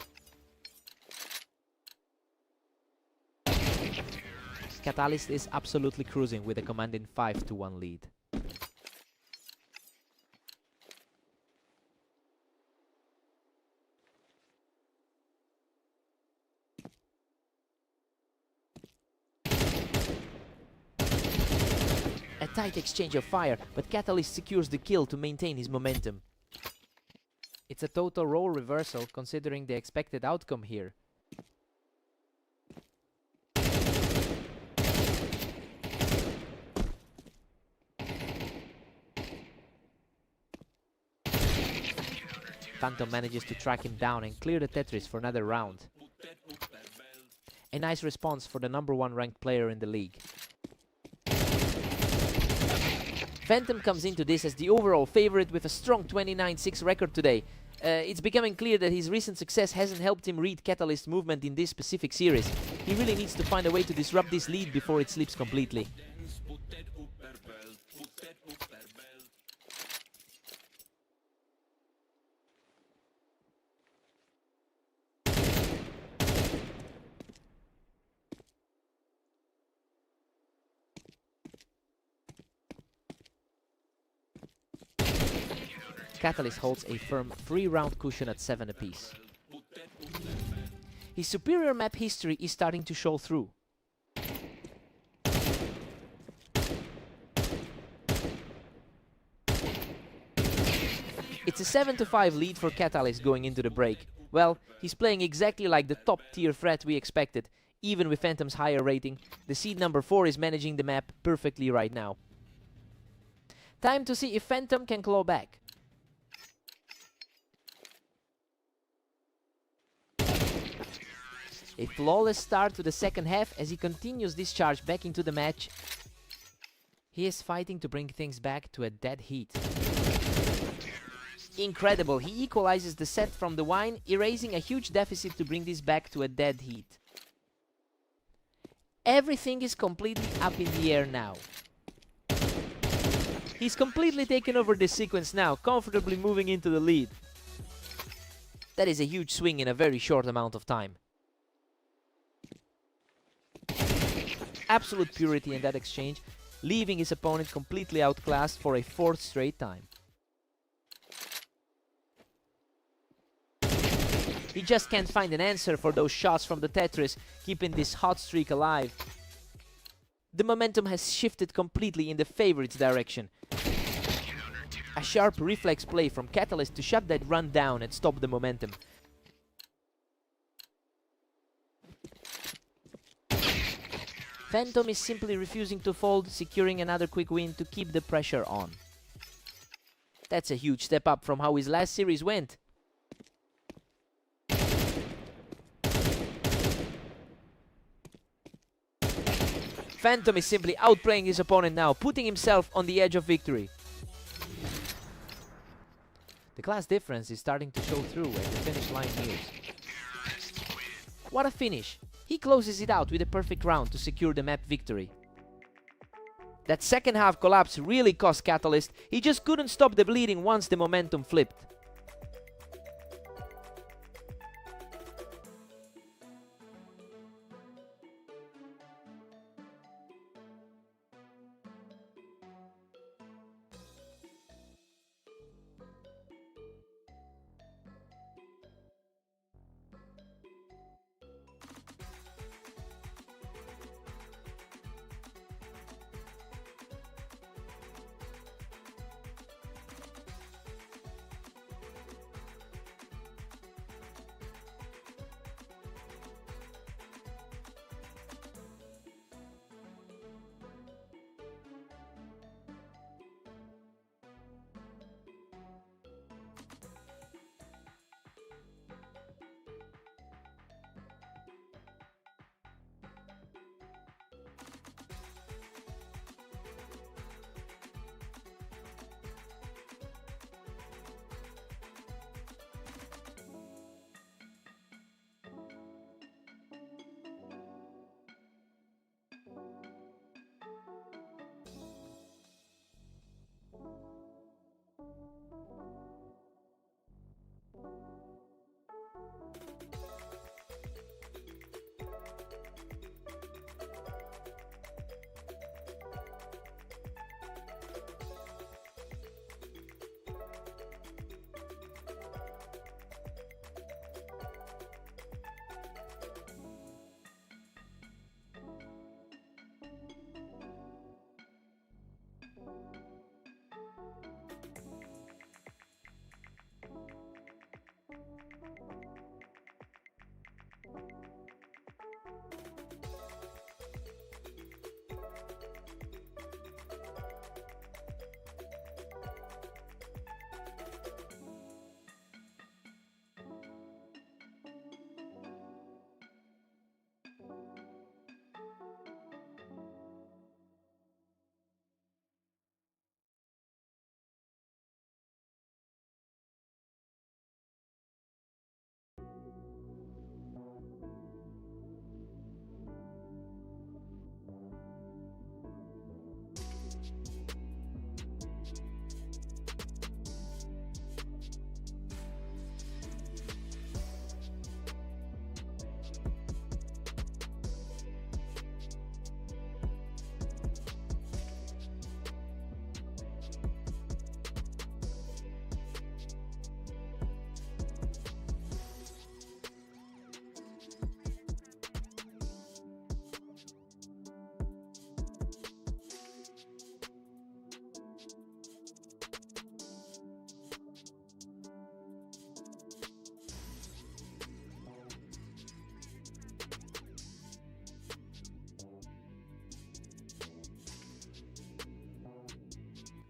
Catalyst is absolutely cruising with a commanding 5-1 lead. A tight exchange of fire, but Catalyst secures the kill to maintain his momentum. It's a total role reversal considering the expected outcome here. Phantom manages to track him down and clear the Tetris for another round. A nice response for the #1 ranked player in the league. Phantom comes into this as the overall favorite with a strong 29-6 record today. It's becoming clear that his recent success hasn't helped him read Catalyst's movement in this specific series. He really needs to find a way to disrupt this lead before it slips completely. Catalyst holds a firm 3-round cushion at 7 apiece. His superior map history is starting to show through. It's a 7-5 lead for Catalyst going into the break. Well, he's playing exactly like the top tier threat we expected. Even with Phantom's higher rating, the seed number 4 is managing the map perfectly right now. Time to see if Phantom can claw back. A flawless start to the second half as he continues this charge back into the match. He is fighting to bring things back to a dead heat. Incredible, he equalizes the set from the wine, erasing a huge deficit to bring this back to a dead heat. Everything is completely up in the air now. He's completely taken over this sequence now, comfortably moving into the lead. That is a huge swing in a very short amount of time. Absolute purity in that exchange, leaving his opponent completely outclassed for a 4th straight time. He just can't find an answer for those shots from the Tetris, keeping this hot streak alive. The momentum has shifted completely in the favorite's direction. A sharp reflex play from Catalyst to shut that run down and stop the momentum. Phantom is simply refusing to fold, securing another quick win to keep the pressure on. That's a huge step up from how his last series went. Phantom is simply outplaying his opponent now, putting himself on the edge of victory. The class difference is starting to show through as the finish line nears. What a finish! He closes it out with a perfect round to secure the map victory. That second half collapse really cost Catalyst. He just couldn't stop the bleeding once the momentum flipped.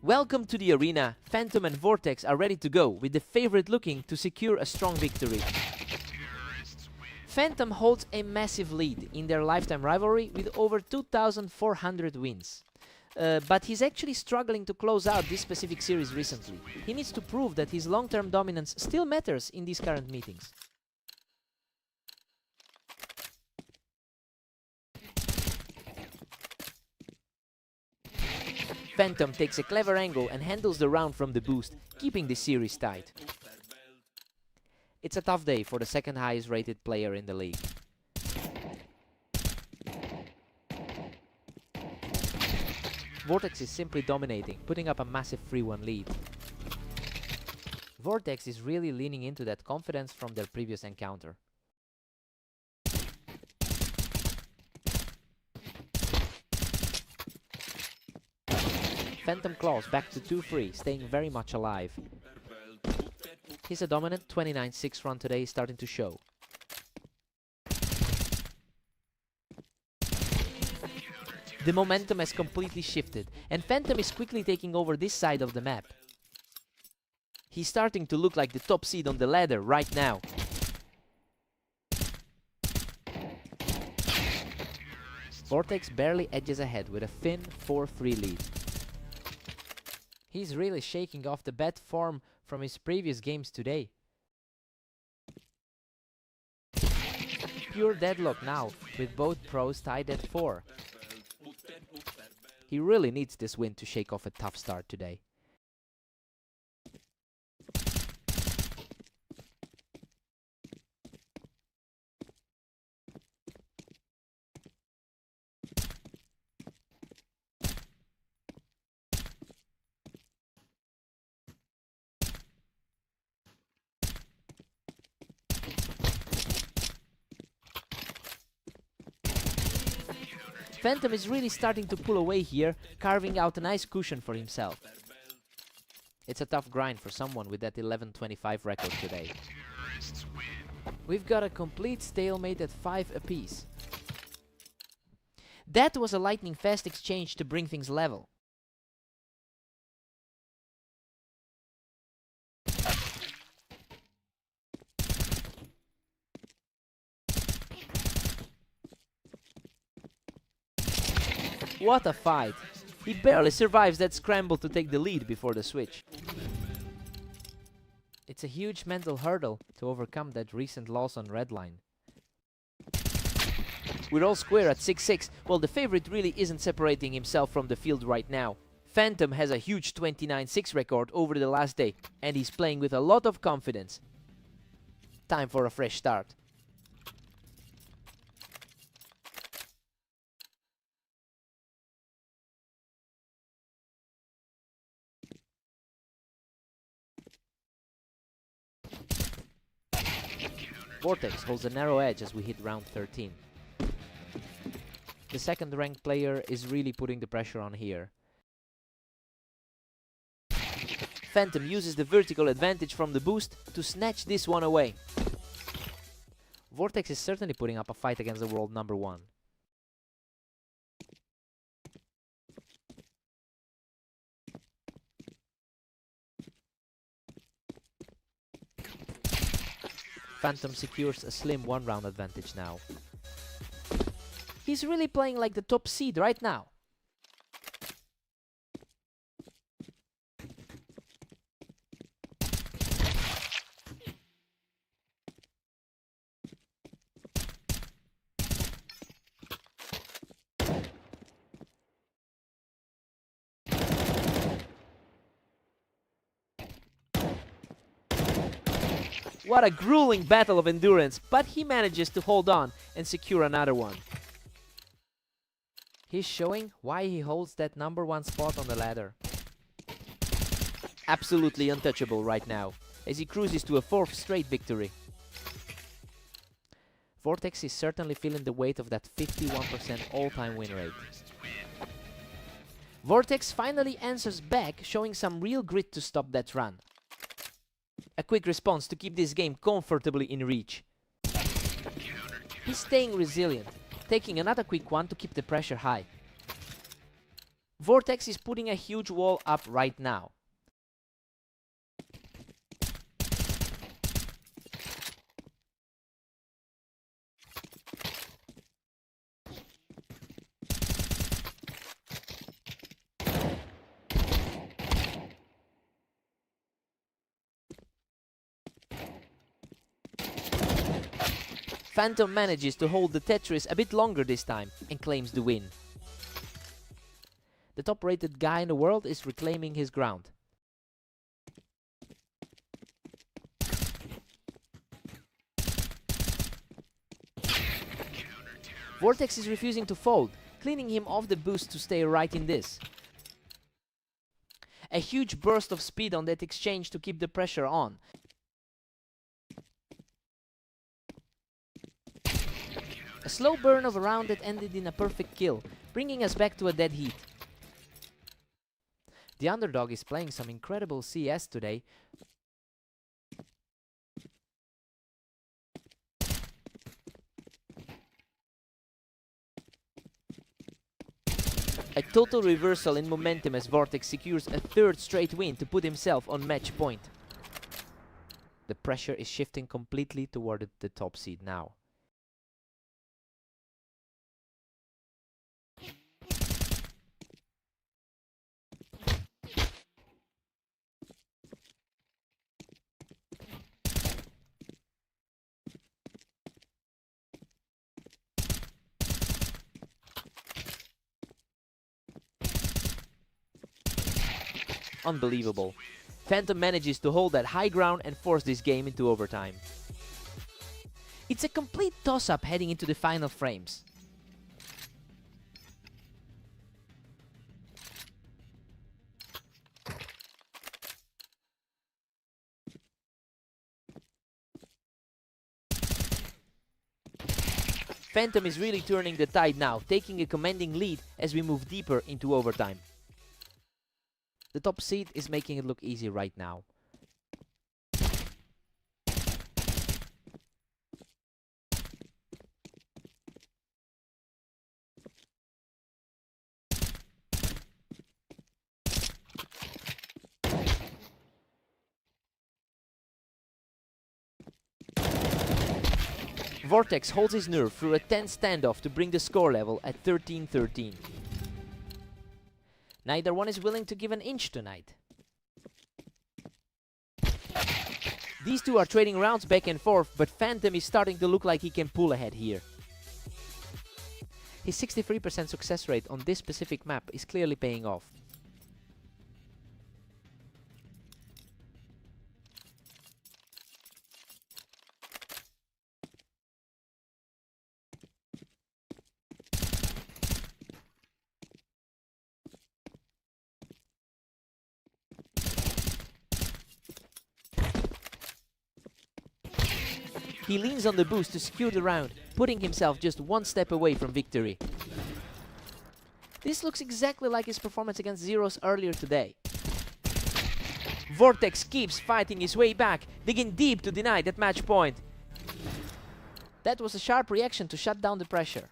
Welcome to the arena. Phantom and Vortex are ready to go, with the favorite looking to secure a strong victory. Phantom holds a massive lead in their lifetime rivalry with over 2,400 wins. But he's actually struggling to close out this specific series recently. He needs to prove that his long-term dominance still matters in these current meetings. Phantom takes a clever angle and handles the round from the boost, keeping the series tight. It's a tough day for the second highest rated player in the league. Vortex is simply dominating, putting up a massive 3-1 lead. Vortex is really leaning into that confidence from their previous encounter. Phantom claws back to 2-3, staying very much alive. He's a dominant 29-6 run today, starting to show. The momentum has completely shifted, and Phantom is quickly taking over this side of the map. He's starting to look like the top seed on the ladder right now. Vortex barely edges ahead with a thin 4-3 lead. He's really shaking off the bad form from his previous games today. Pure deadlock now, with both pros tied at 4. He really needs this win to shake off a tough start today. Phantom is really starting to pull away here, carving out a nice cushion for himself. It's a tough grind for someone with that 11-25 record today. We've got a complete stalemate at 5 apiece. That was a lightning fast exchange to bring things level. What a fight! He barely survives that scramble to take the lead before the switch. It's a huge mental hurdle to overcome that recent loss on Redline. We're all square at 6-6, while the favorite really isn't separating himself from the field right now. Phantom has a huge 29-6 record over the last day, and he's playing with a lot of confidence. Time for a fresh start. Vortex holds a narrow edge as we hit round 13. The second ranked player is really putting the pressure on here. Phantom uses the vertical advantage from the boost to snatch this one away. Vortex is certainly putting up a fight against the world number 1. Phantom secures a slim 1-round advantage now. He's really playing like the top seed right now. What a grueling battle of endurance, but he manages to hold on and secure another one. He's showing why he holds that number 1 spot on the ladder. Absolutely untouchable right now, as he cruises to a 4th straight victory. Vortex is certainly feeling the weight of that 51% all-time win rate. Vortex finally answers back, showing some real grit to stop that run. A quick response to keep this game comfortably in reach. He's staying resilient, taking another quick one to keep the pressure high. Vortex is putting a huge wall up right now. Phantom manages to hold the Tetris a bit longer this time and claims the win. The top-rated guy in the world is reclaiming his ground. Vortex is refusing to fold, cleaning him off the boost to stay right in this. A huge burst of speed on that exchange to keep the pressure on. A slow burn of a round that ended in a perfect kill, bringing us back to a dead heat. The underdog is playing some incredible CS today. A total reversal in momentum as Vortex secures a third straight win to put himself on match point. The pressure is shifting completely toward the top seed now. Unbelievable. Phantom manages to hold that high ground and force this game into overtime. It's a complete toss-up heading into the final frames. Phantom is really turning the tide now, taking a commanding lead as we move deeper into overtime. The top seed is making it look easy right now. Vortex holds his nerve through a tense standoff to bring the score level at 13-13. Neither one is willing to give an inch tonight. These two are trading rounds back and forth, but Phantom is starting to look like he can pull ahead here. His 63% success rate on this specific map is clearly paying off. He leans on the boost to secure the round, putting himself just one step away from victory. This looks exactly like his performance against Zeros earlier today. Vortex keeps fighting his way back, digging deep to deny that match point. That was a sharp reaction to shut down the pressure.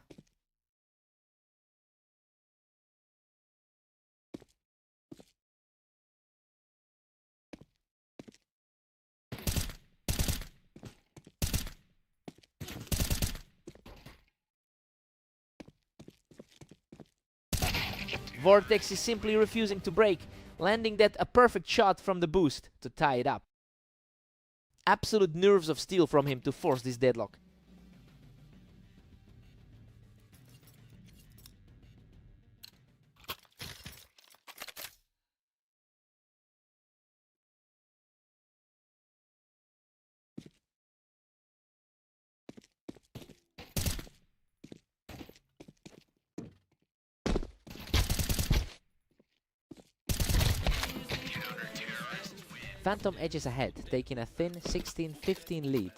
Vortex is simply refusing to break, landing that a perfect shot from the boost to tie it up. Absolute nerves of steel from him to force this deadlock. Phantom edges ahead, taking a thin 16-15 lead.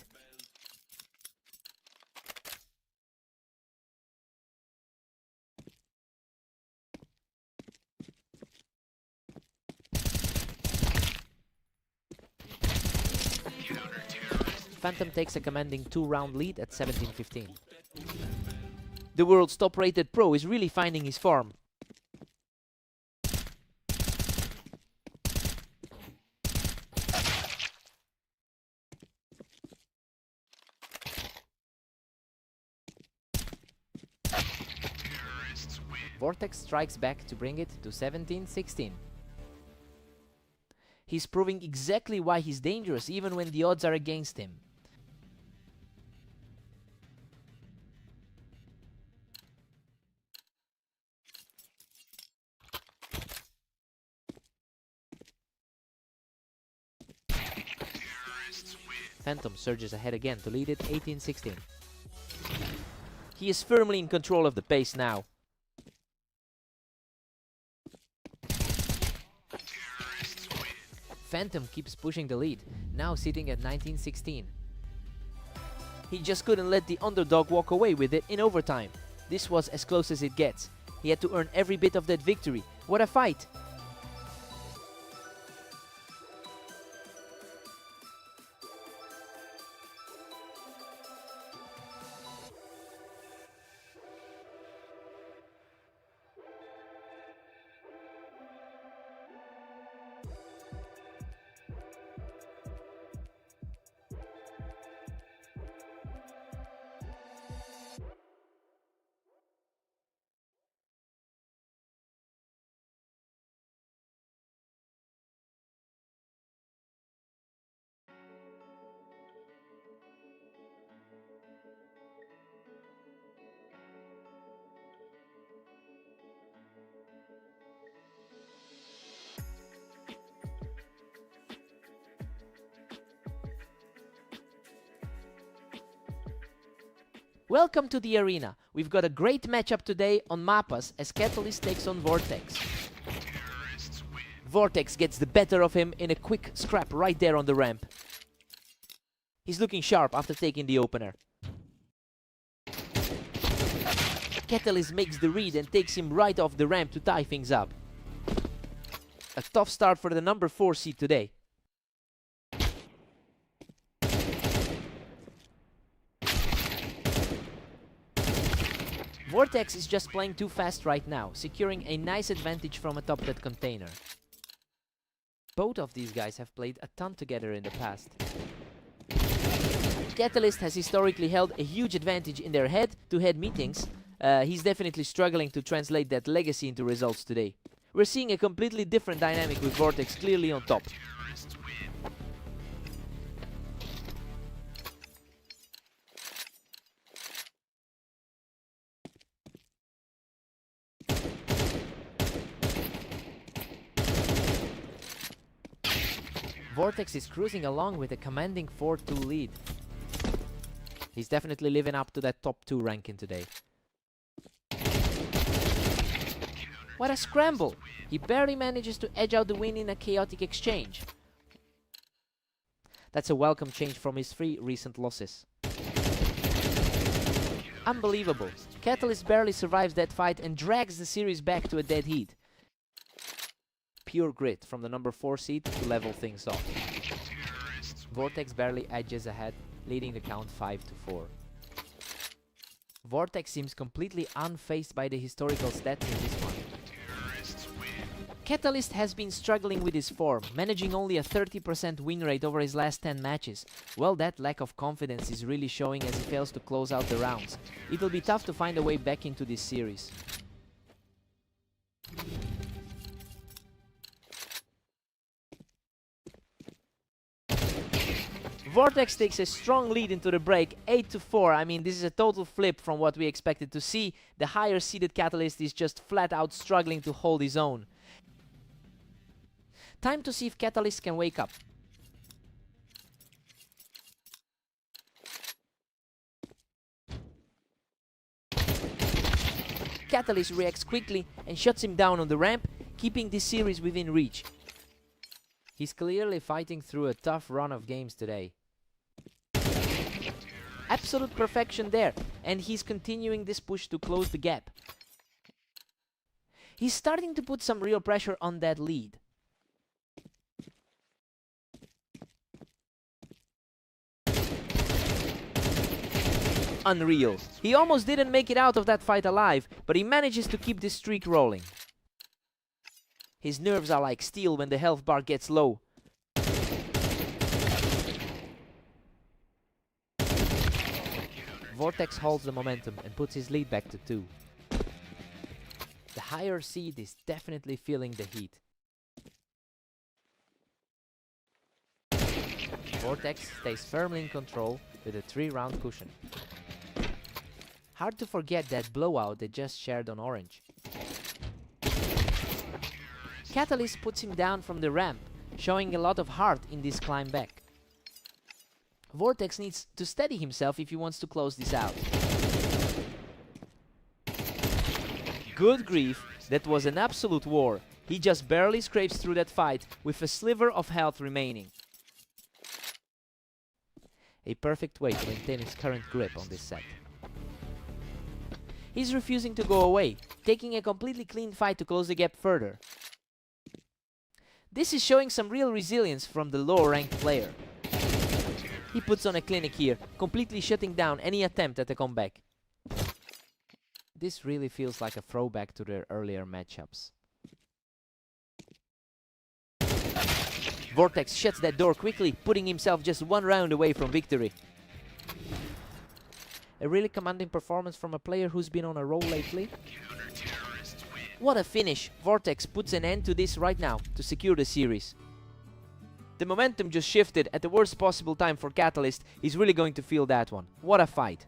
Phantom takes a commanding 2-round lead at 17-15. The world's top-rated pro is really finding his form. Vortex strikes back to bring it to 17-16. He's proving exactly why he's dangerous even when the odds are against him. Phantom surges ahead again to lead it 18-16. He is firmly in control of the pace now. Phantom keeps pushing the lead, now sitting at 19-16. He just couldn't let the underdog walk away with it in overtime. This was as close as it gets. He had to earn every bit of that victory. What a fight! Welcome to the arena. We've got a great matchup today on Mapas as Catalyst takes on Vortex. Vortex gets the better of him in a quick scrap right there on the ramp. He's looking sharp after taking the opener. Catalyst makes the read and takes him right off the ramp to tie things up. A tough start for the number 4 seed today. Vortex is just playing too fast right now, securing a nice advantage from atop that container. Both of these guys have played a ton together in the past. Catalyst has historically held a huge advantage in their head-to-head meetings. He's definitely struggling to translate that legacy into results today. We're seeing a completely different dynamic with Vortex clearly on top. Vortex is cruising along with a commanding 4-2 lead. He's definitely living up to that top 2 ranking today. What a scramble! He barely manages to edge out the win in a chaotic exchange. That's a welcome change from his 3 recent losses. Unbelievable. Catalyst barely survives that fight and drags the series back to a dead heat. Pure grit from the number 4 seed to level things off. Vortex barely edges ahead, leading the count 5-4. Vortex seems completely unfazed by the historical stats in this one. Catalyst has been struggling with his form, managing only a 30% win rate over his last 10 matches. Well, that lack of confidence is really showing as he fails to close out the rounds. It'll be tough to find a way back into this series. Vortex takes a strong lead into the break, 8-4. I mean, this is a total flip from what we expected to see. The higher seeded Catalyst is just flat out struggling to hold his own. Time to see if Catalyst can wake up. Catalyst reacts quickly and shuts him down on the ramp, keeping this series within reach. He's clearly fighting through a tough run of games today. Absolute perfection there, and he's continuing this push to close the gap. He's starting to put some real pressure on that lead. Unreal. He almost didn't make it out of that fight alive, but he manages to keep this streak rolling. His nerves are like steel when the health bar gets low. Vortex holds the momentum and puts his lead back to 2. higher seed is definitely feeling the heat. Vortex stays firmly in control with a 3-round cushion. Hard to forget that blowout they just shared on orange. Catalyst puts him down from the ramp, showing a lot of heart in this climb back. Vortex needs to steady himself if he wants to close this out. Good grief, that was an absolute war. He just barely scrapes through that fight with a sliver of health remaining. A perfect way to maintain his current grip on this set. He's refusing to go away, taking a completely clean fight to close the gap further. This is showing some real resilience from the lower ranked player. He puts on a clinic here, completely shutting down any attempt at a comeback. This really feels like a throwback to their earlier matchups. Vortex shuts that door quickly, putting himself just 1 round away from victory. A really commanding performance from a player who's been on a roll lately. What a finish! Vortex puts an end to this right now to secure the series. The momentum just shifted at the worst possible time for Catalyst. He's really going to feel that one. What a fight!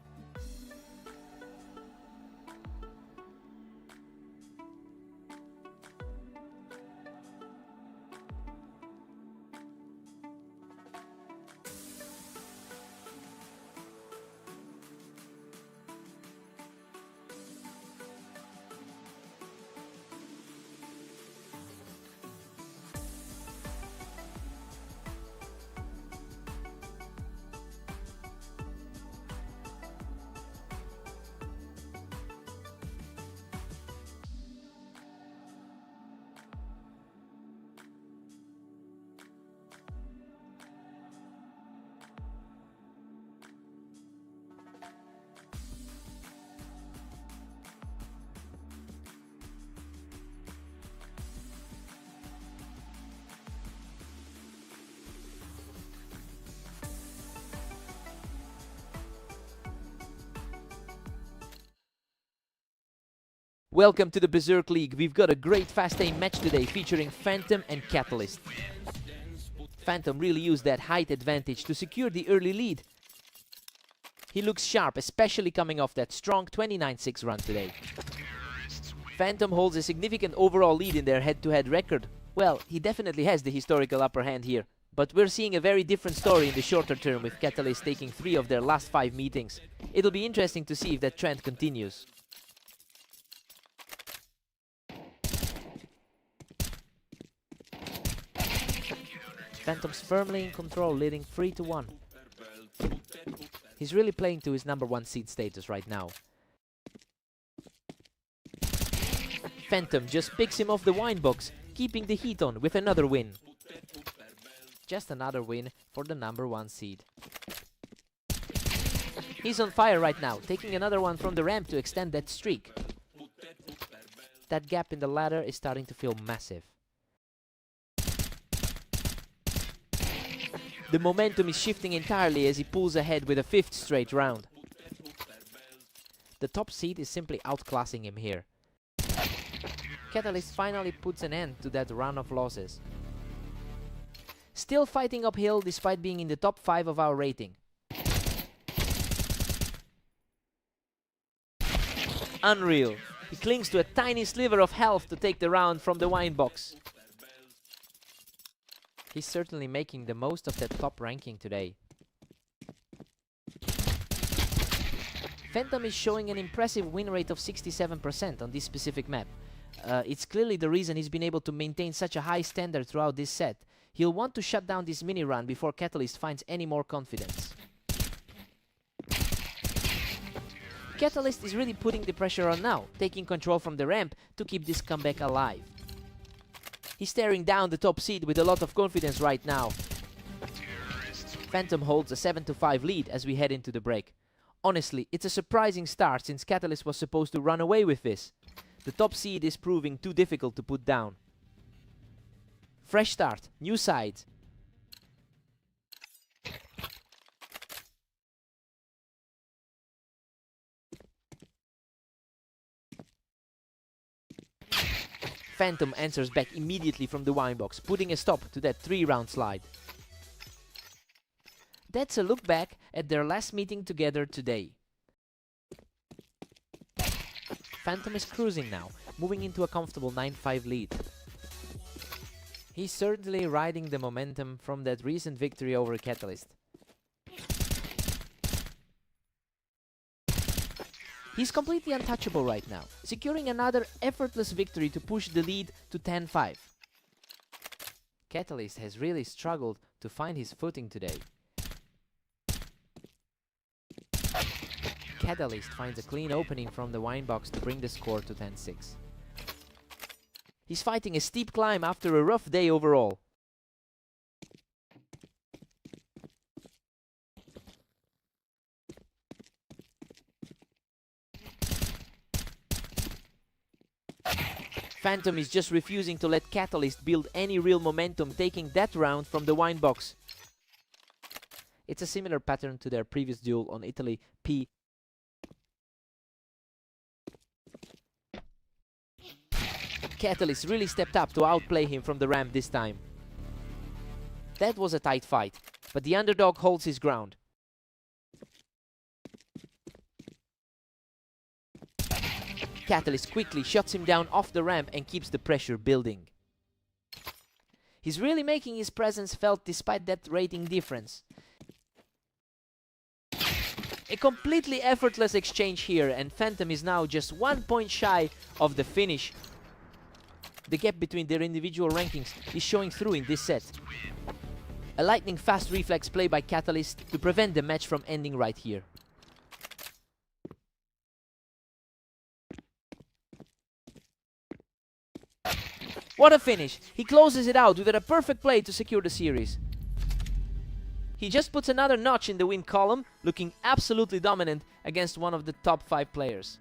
Welcome to the Berserk League. We've got a great fast aim match today featuring Phantom and Catalyst. Phantom really used that height advantage to secure the early lead. He looks sharp, especially coming off that strong 29-6 run today. Phantom holds a significant overall lead in their head-to-head record. Well, he definitely has the historical upper hand here. But we're seeing a very different story in the shorter term, with Catalyst taking 3 of their last 5 meetings. It'll be interesting to see if that trend continues. Phantom's firmly in control, leading 3-1. He's really playing to his #1 seed status right now. Phantom just picks him off the wine box, keeping the heat on with another win. Just another win for the #1 seed. He's on fire right now, taking another one from the ramp to extend that streak. That gap in the ladder is starting to feel massive. The momentum is shifting entirely as he pulls ahead with a 5th straight round. The top seed is simply outclassing him here. Catalyst finally puts an end to that run of losses. Still fighting uphill despite being in the top 5 of our rating. Unreal. He clings to a tiny sliver of health to take the round from the wine box. He's certainly making the most of that top ranking today. Phantom is showing an impressive win rate of 67% on this specific map. It's clearly the reason he's been able to maintain such a high standard throughout this set. He'll want to shut down this mini run before Catalyst finds any more confidence. Catalyst is really putting the pressure on now, taking control from the ramp to keep this comeback alive. He's staring down the top seed with a lot of confidence right now. Phantom holds a 7-5 lead as we head into the break. Honestly, it's a surprising start since Catalyst was supposed to run away with this. The top seed is proving too difficult to put down. Fresh start, new side. Phantom answers back immediately from the wine box, putting a stop to that 3-round slide. That's a look back at their last meeting together today. Phantom is cruising now, moving into a comfortable 9-5 lead. He's certainly riding the momentum from that recent victory over Catalyst. He's completely untouchable right now, securing another effortless victory to push the lead to 10-5. Catalyst has really struggled to find his footing today. Catalyst finds a clean opening from the wine box to bring the score to 10-6. He's fighting a steep climb after a rough day overall. Phantom is just refusing to let Catalyst build any real momentum, taking that round from the wine box. It's a similar pattern to their previous duel on Italy P. Catalyst really stepped up to outplay him from the ramp this time. That was a tight fight, but the underdog holds his ground. Catalyst quickly shuts him down off the ramp and keeps the pressure building. He's really making his presence felt despite that rating difference. A completely effortless exchange here, and Phantom is now just 1 point shy of the finish. The gap between their individual rankings is showing through in this set. A lightning fast reflex play by Catalyst to prevent the match from ending right here. What a finish! He closes it out with a perfect play to secure the series. He just puts another notch in the win column, looking absolutely dominant against one of the top 5 players.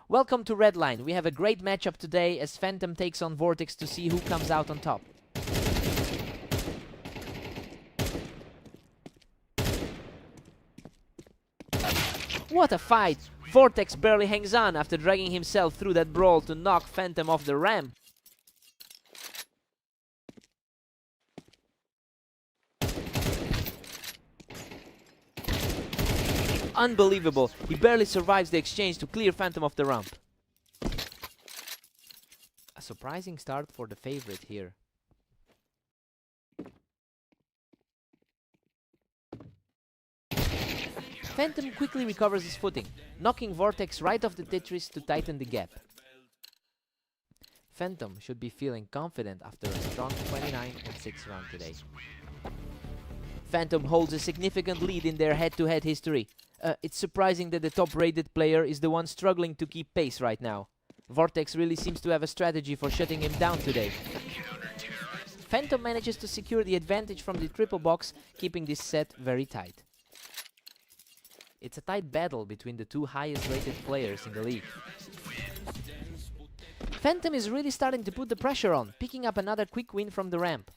Welcome to Redline. We have a great matchup today as Phantom takes on Vortex to see who comes out on top. What a fight! Vortex barely hangs on after dragging himself through that brawl to knock Phantom off the ramp. Unbelievable, he barely survives the exchange to clear Phantom off the ramp. A surprising start for the favorite here. Phantom quickly recovers his footing, knocking Vortex right off the Tetris to tighten the gap. Phantom should be feeling confident after a strong 29-6 round today. Phantom holds a significant lead in their head-to-head history. It's surprising that the top-rated player is the one struggling to keep pace right now. Vortex really seems to have a strategy for shutting him down today. Phantom manages to secure the advantage from the triple box, keeping this set very tight. It's a tight battle between the two highest-rated players in the league. Phantom is really starting to put the pressure on, picking up another quick win from the ramp.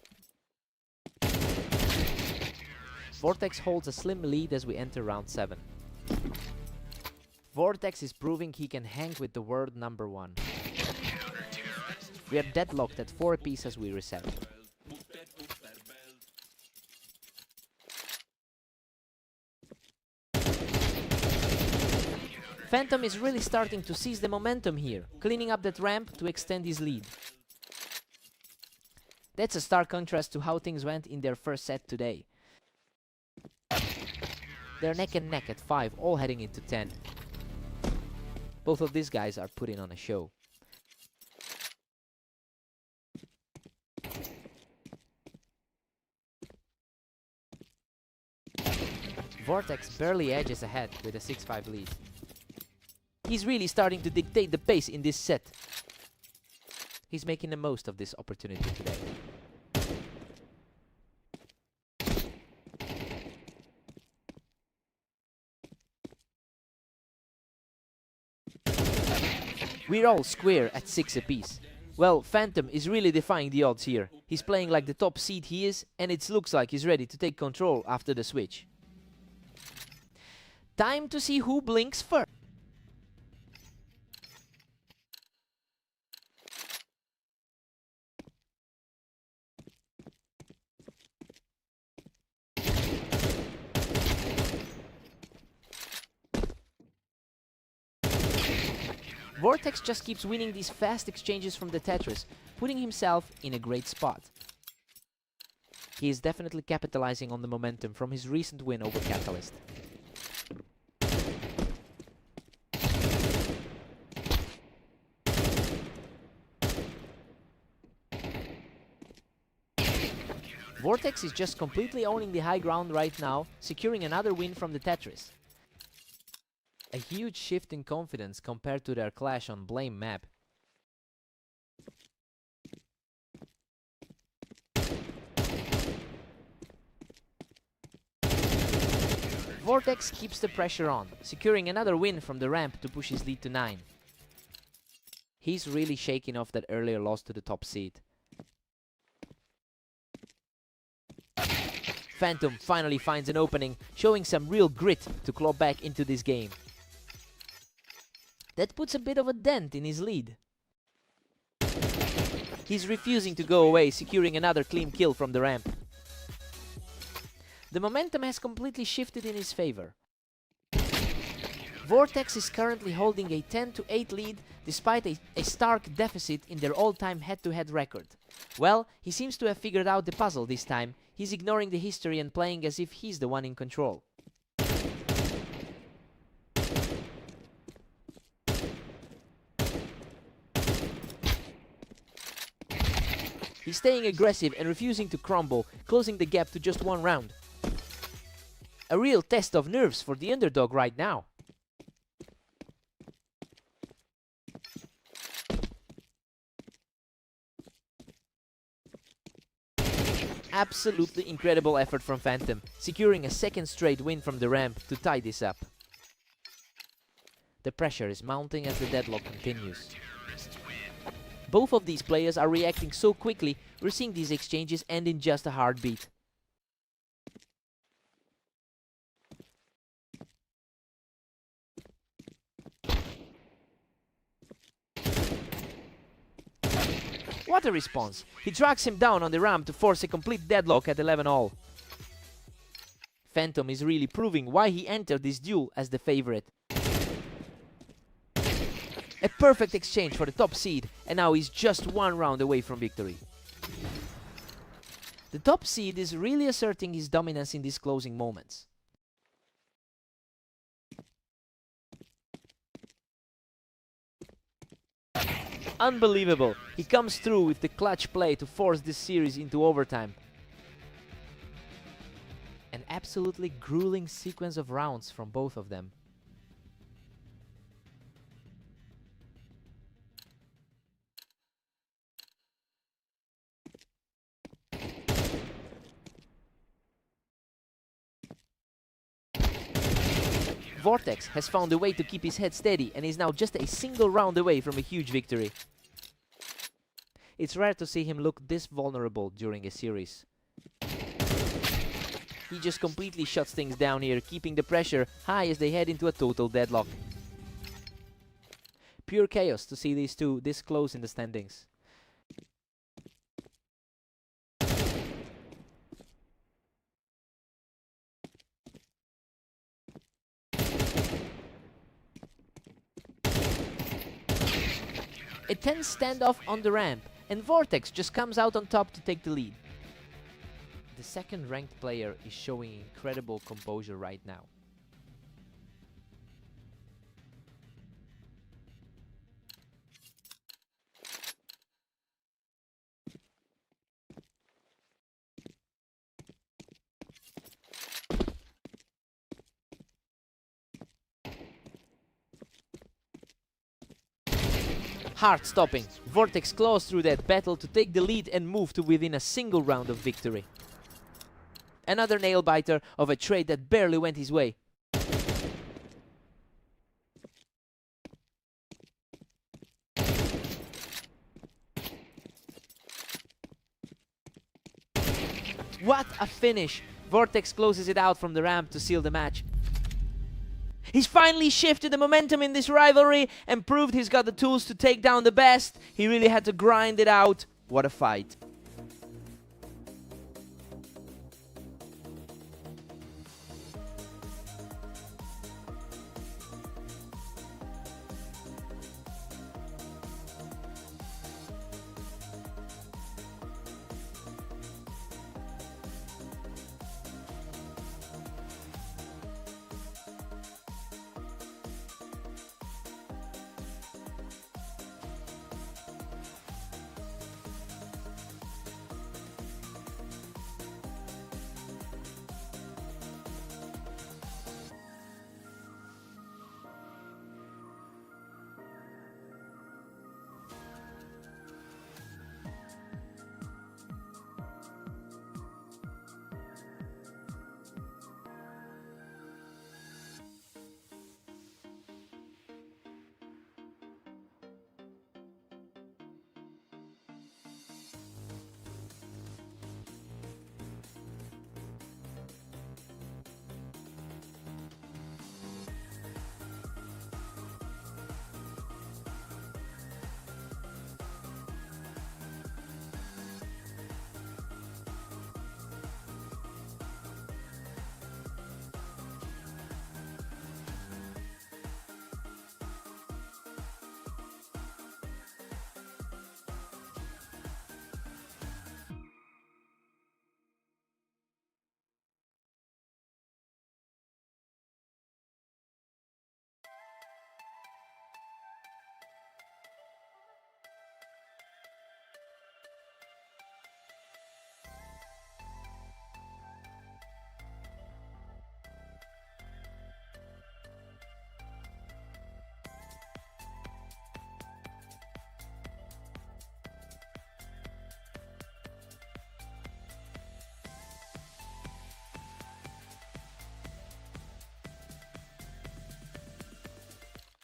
Vortex holds a slim lead as we enter round 7. Vortex is proving he can hang with the world number 1. We are deadlocked at 4 apiece as we reset. Phantom is really starting to seize the momentum here, cleaning up that ramp to extend his lead. That's a stark contrast to how things went in their first set today. They're neck and neck at 5, all heading into 10. Both of these guys are putting on a show. Vortex barely edges ahead with a 6-5 lead. He's really starting to dictate the pace in this set. He's making the most of this opportunity today. We're all square at 6 apiece. Well, Phantom is really defying the odds here. He's playing like the top seed he is, and it looks like he's ready to take control after the switch. Time to see who blinks first. Vortex just keeps winning these fast exchanges from the Tetris, putting himself in a great spot. He is definitely capitalizing on the momentum from his recent win over Catalyst. Vortex is just completely owning the high ground right now, securing another win from the Tetris. A huge shift in confidence compared to their clash on Blame map. Vortex keeps the pressure on, securing another win from the ramp to push his lead to 9. He's really shaking off that earlier loss to the top seed. Phantom finally finds an opening, showing some real grit to claw back into this game. That puts a bit of a dent in his lead. He's refusing to go away, securing another clean kill from the ramp. The momentum has completely shifted in his favor. Vortex is currently holding a 10-8 lead despite a stark deficit in their all-time head-to-head record. Well, he seems to have figured out the puzzle this time. He's ignoring the history and playing as if he's the one in control. He's staying aggressive and refusing to crumble, closing the gap to just 1 round. A real test of nerves for the underdog right now. Absolutely incredible effort from Phantom, securing a second straight win from the ramp to tie this up. The pressure is mounting as the deadlock continues. Both of these players are reacting so quickly, we're seeing these exchanges end in just a heartbeat. What a response! He drags him down on the ramp to force a complete deadlock at 11-all. Phantom is really proving why he entered this duel as the favorite. A perfect exchange for the top seed, and now he's just 1 round away from victory. The top seed is really asserting his dominance in these closing moments. Unbelievable! He comes through with the clutch play to force this series into overtime. And absolutely grueling sequence of rounds from both of them. Vortex has found a way to keep his head steady and is now just a single round away from a huge victory. It's rare to see him look this vulnerable during a series. He just completely shuts things down here, keeping the pressure high as they head into a total deadlock. Pure chaos to see these two this close in the standings. A tense standoff on the ramp, and Vortex just comes out on top to take the lead. The second ranked player is showing incredible composure right now. Heart-stopping, Vortex claws through that battle to take the lead and move to within a single round of victory. Another nail-biter of a trade that barely went his way. What a finish! Vortex closes it out from the ramp to seal the match. He's finally shifted the momentum in this rivalry and proved he's got the tools to take down the best. He really had to grind it out. What a fight.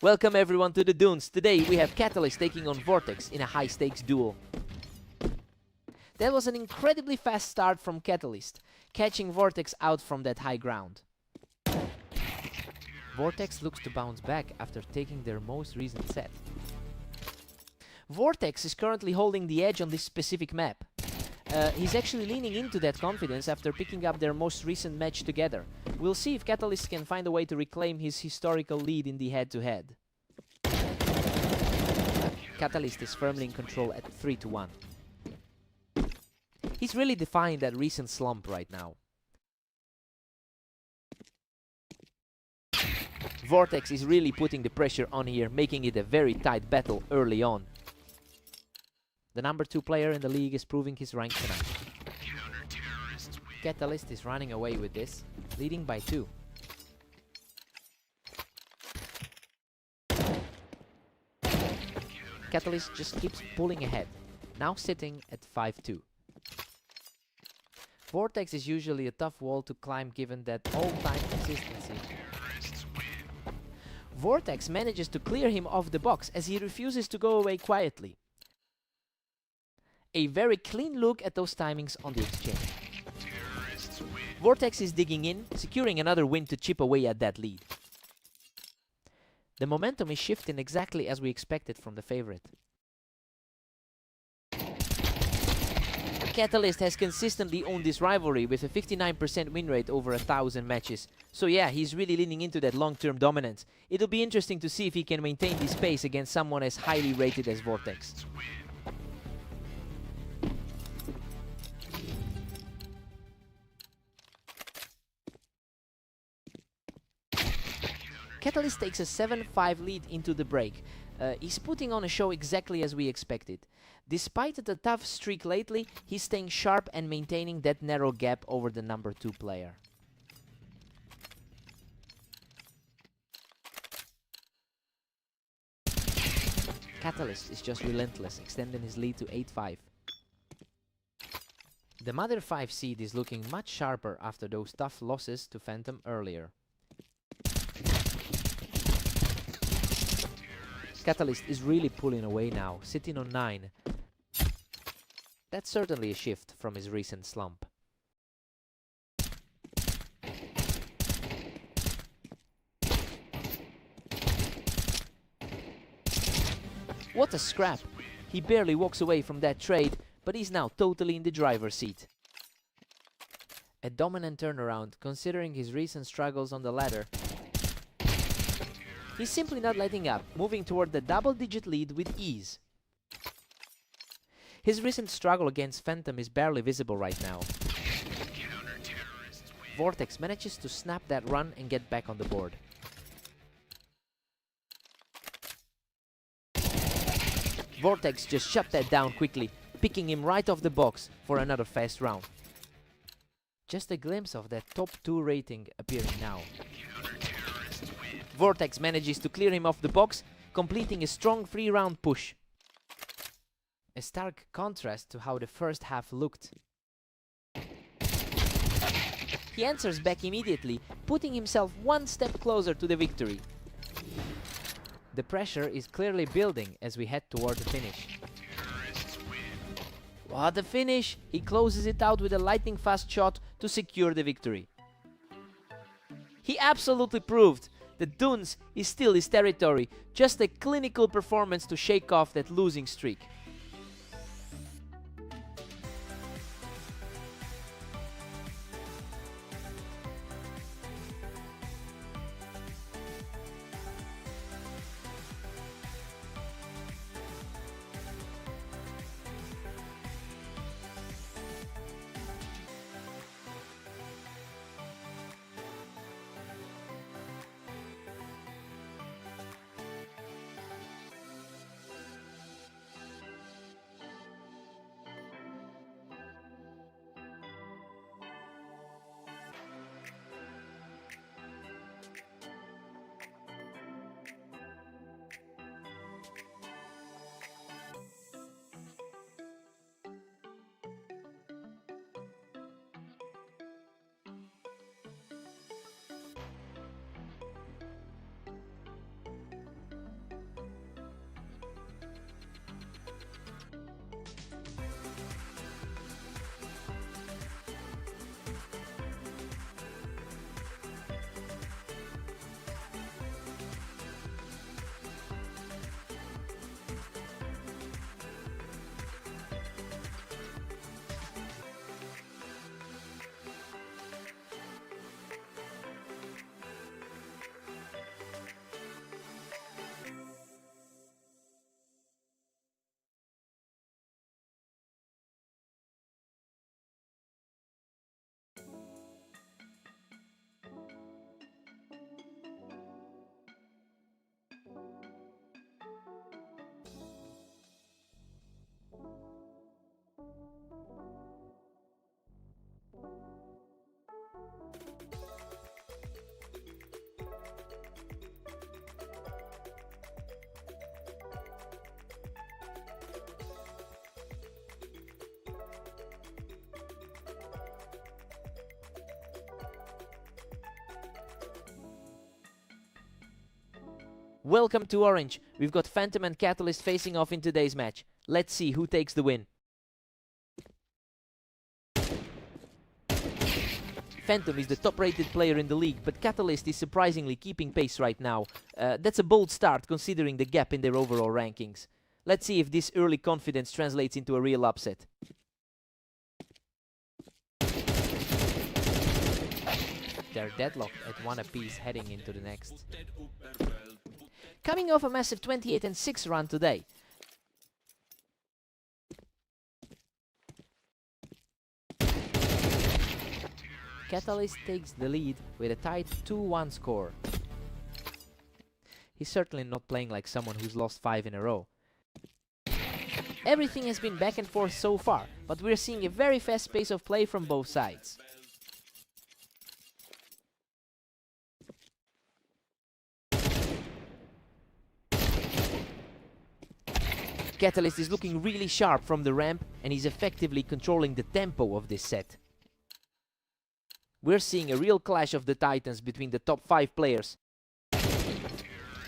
Welcome everyone to the Dunes. Today we have Catalyst taking on Vortex in a high-stakes duel. That was an incredibly fast start from Catalyst, catching Vortex out from that high ground. Vortex looks to bounce back after taking their most recent set. Vortex is currently holding the edge on this specific map. He's actually leaning into that confidence after picking up their most recent match together. We'll see if Catalyst can find a way to reclaim his historical lead in the head-to-head. Catalyst is firmly in control at 3-1. He's really defying that recent slump right now. Vortex is really putting the pressure on here, making it a very tight battle early on. The number 2 player in the league is proving his rank tonight. Catalyst is running away with this, leading by 2. Catalyst just keeps pulling ahead, now sitting at 5-2. Vortex is usually a tough wall to climb given that all-time consistency. Vortex manages to clear him off the box as he refuses to go away quietly. A very clean look at those timings on the exchange. Vortex is digging in, securing another win to chip away at that lead. The momentum is shifting exactly as we expected from the favorite. Catalyst has consistently owned this rivalry with a 59% win rate over 1,000 matches. So yeah, he's really leaning into that long-term dominance. It'll be interesting to see if he can maintain this pace against someone as highly rated as Vortex. Catalyst takes a 7-5 lead into the break. He's putting on a show exactly as we expected. Despite the tough streak lately, he's staying sharp and maintaining that narrow gap over the number 2 player. Catalyst is just relentless, extending his lead to 8-5. The Mother 5 seed is looking much sharper after those tough losses to Phantom earlier. Catalyst is really pulling away now, sitting on 9. That's certainly a shift from his recent slump. What a scrap! He barely walks away from that trade, but he's now totally in the driver's seat. A dominant turnaround considering his recent struggles on the ladder. He's simply not letting up, moving toward the double-digit lead with ease. His recent struggle against Phantom is barely visible right now. Vortex manages to snap that run and get back on the board. Vortex just shut that down quickly, picking him right off the box for another fast round. Just a glimpse of that top 2 rating appearing now. Vortex manages to clear him off the box, completing a strong 3-round push. A stark contrast to how the first half looked. He answers back immediately, putting himself one step closer to the victory. The pressure is clearly building as we head toward the finish. What a finish! He closes it out with a lightning-fast shot to secure the victory. He absolutely proved that Dunes is still his territory, just a clinical performance to shake off that losing streak. Welcome to Orange. We've got Phantom and Catalyst facing off in today's match. Let's see who takes the win. Phantom is the top-rated player in the league, but Catalyst is surprisingly keeping pace right now. That's a bold start considering the gap in their overall rankings. Let's see if this early confidence translates into a real upset. They're deadlocked at 1 apiece heading into the next. Coming off a massive 28-6 run today. Catalyst takes the lead with a tight 2-1 score. He's certainly not playing like someone who's lost 5 in a row. Everything has been back and forth so far, but we're seeing a very fast pace of play from both sides. Catalyst is looking really sharp from the ramp, and he's effectively controlling the tempo of this set. We're seeing a real clash of the titans between the top 5 players.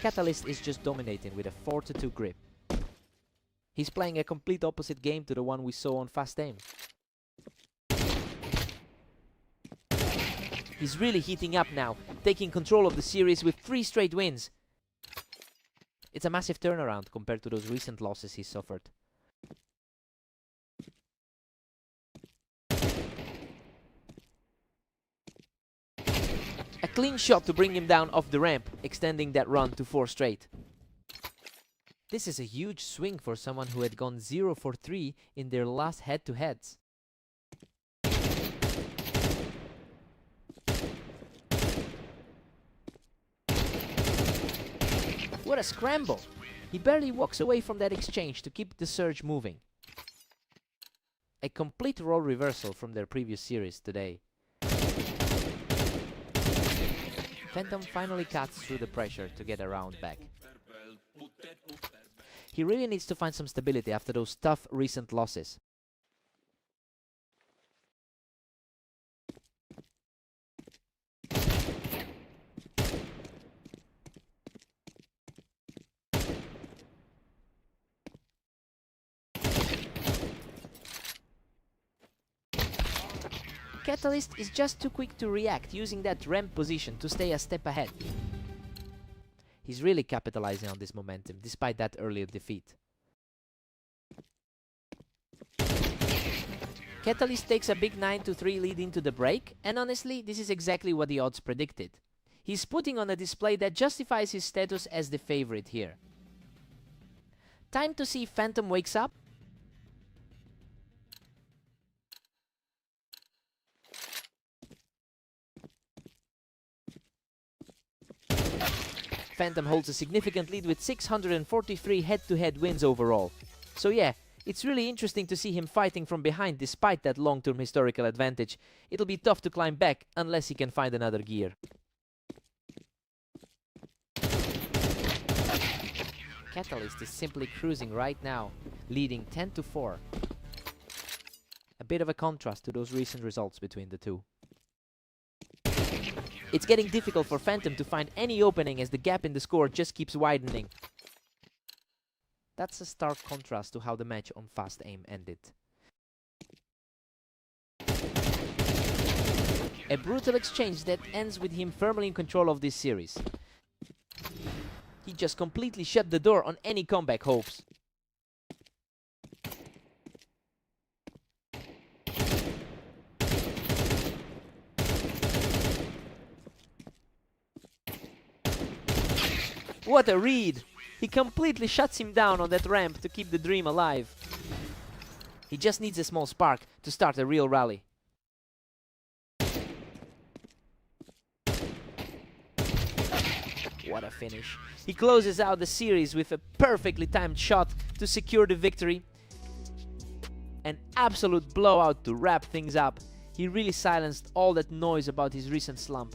Catalyst is just dominating with a 4-2 grip. He's playing a complete opposite game to the one we saw on Fast Aim. He's really heating up now, taking control of the series with 3 straight wins. It's a massive turnaround compared to those recent losses he suffered. A clean shot to bring him down off the ramp, extending that run to 4 straight. This is a huge swing for someone who had gone 0 for 3 in their last head-to-heads. What a scramble! He barely walks away from that exchange to keep the surge moving. A complete role reversal from their previous series today. Phantom finally cuts through the pressure to get a round back. He really needs to find some stability after those tough recent losses. Catalyst is just too quick to react, using that ramp position to stay a step ahead. He's really capitalizing on this momentum, despite that earlier defeat. Catalyst takes a big 9-3 lead into the break, and honestly, this is exactly what the odds predicted. He's putting on a display that justifies his status as the favorite here. Time to see if Phantom wakes up. Phantom holds a significant lead with 643 head-to-head wins overall. So yeah, it's really interesting to see him fighting from behind despite that long-term historical advantage. It'll be tough to climb back unless he can find another gear. Catalyst is simply cruising right now, leading 10-4. A bit of a contrast to those recent results between the two. It's getting difficult for Phantom to find any opening as the gap in the score just keeps widening. That's a stark contrast to how the match on Fast Aim ended. A brutal exchange that ends with him firmly in control of this series. He just completely shut the door on any comeback hopes. What a read! He completely shuts him down on that ramp to keep the dream alive. He just needs a small spark to start a real rally. What a finish. He closes out the series with a perfectly timed shot to secure the victory. An absolute blowout to wrap things up. He really silenced all that noise about his recent slump.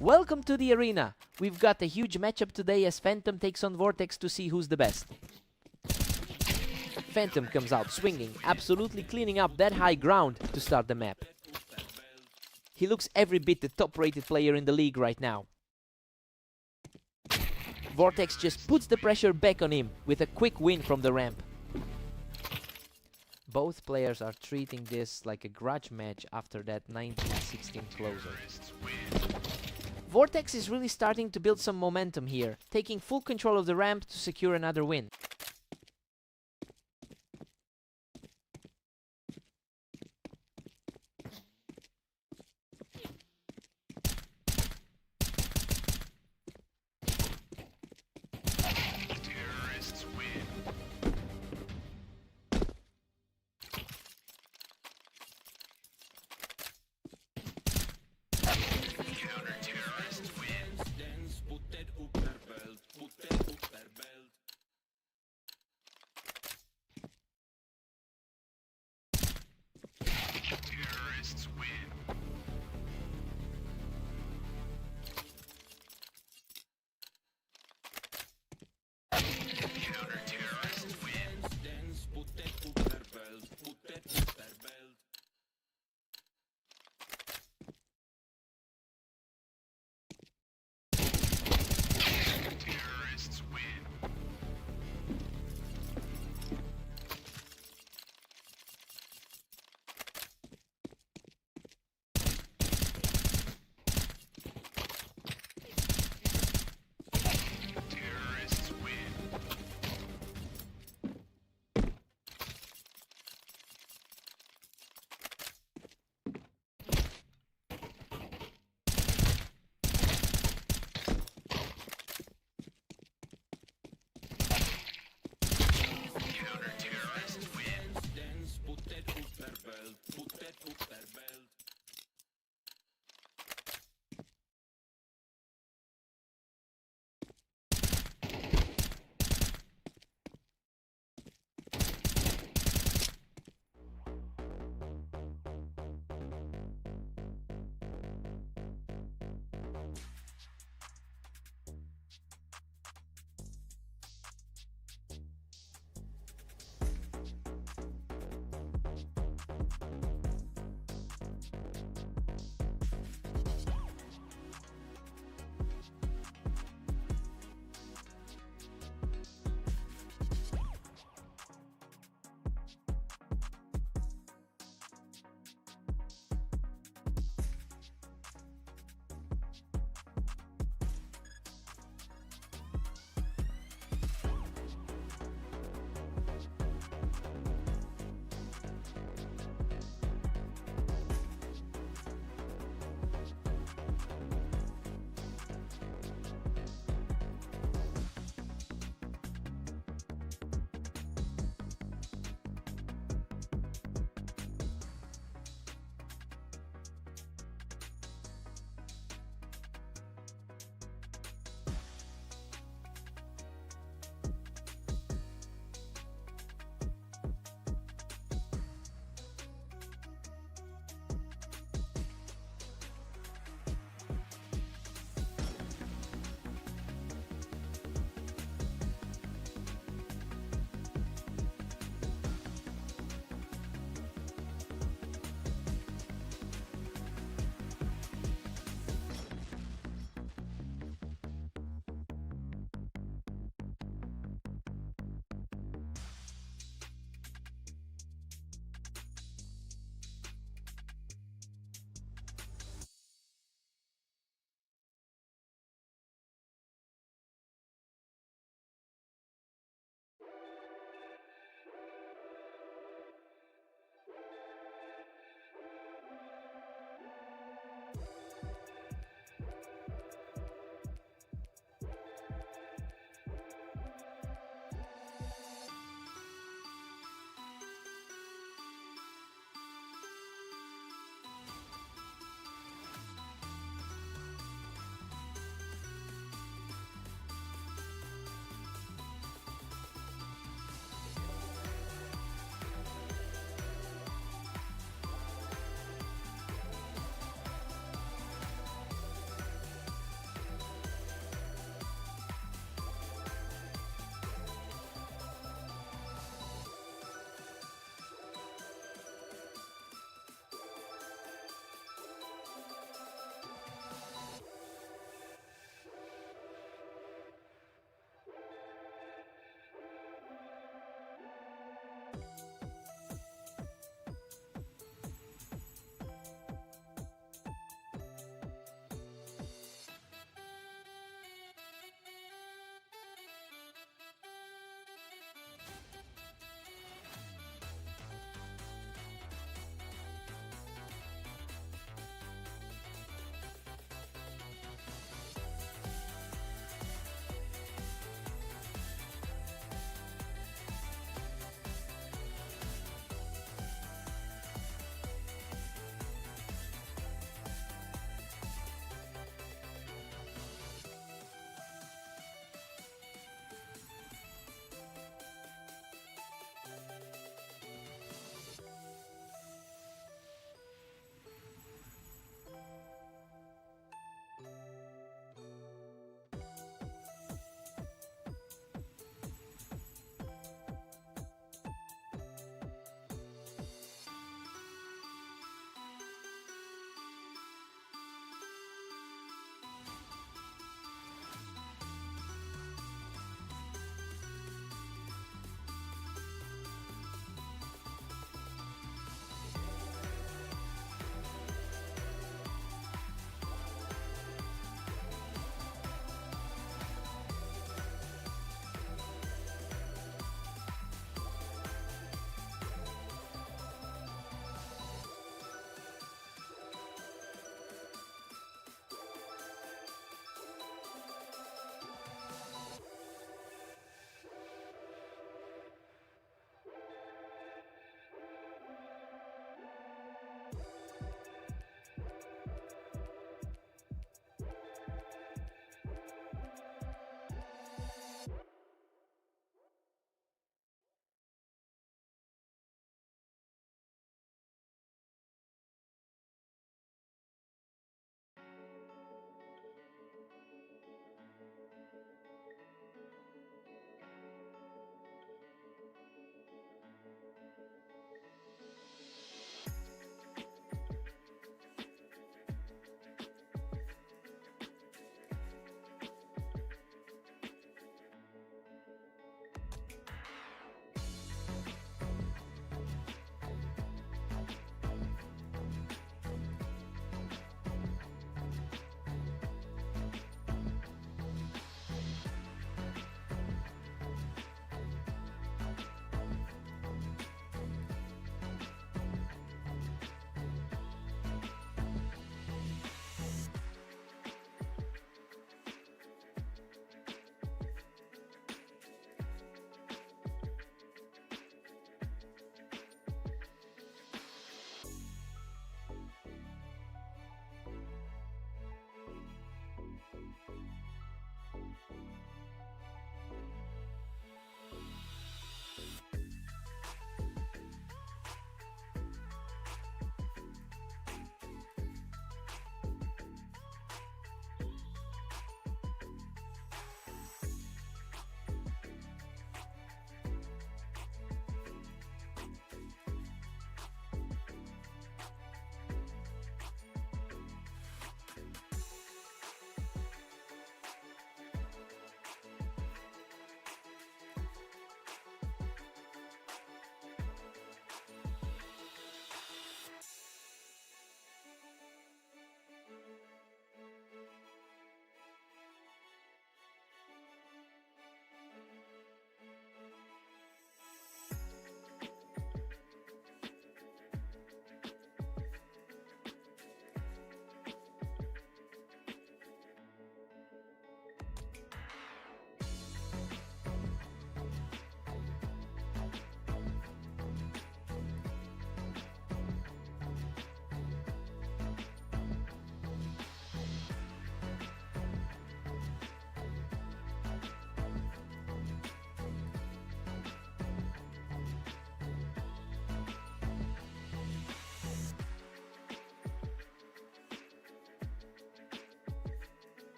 Welcome to the arena. We've got a huge matchup today as Phantom takes on Vortex to see who's the best. Phantom comes out swinging, absolutely cleaning up that high ground to start the map. He looks every bit the top-rated player in the league right now. Vortex just puts the pressure back on him with a quick win from the ramp. Both players are treating this like a grudge match after that 19-16 closer. Vortex is really starting to build some momentum here, taking full control of the ramp to secure another win.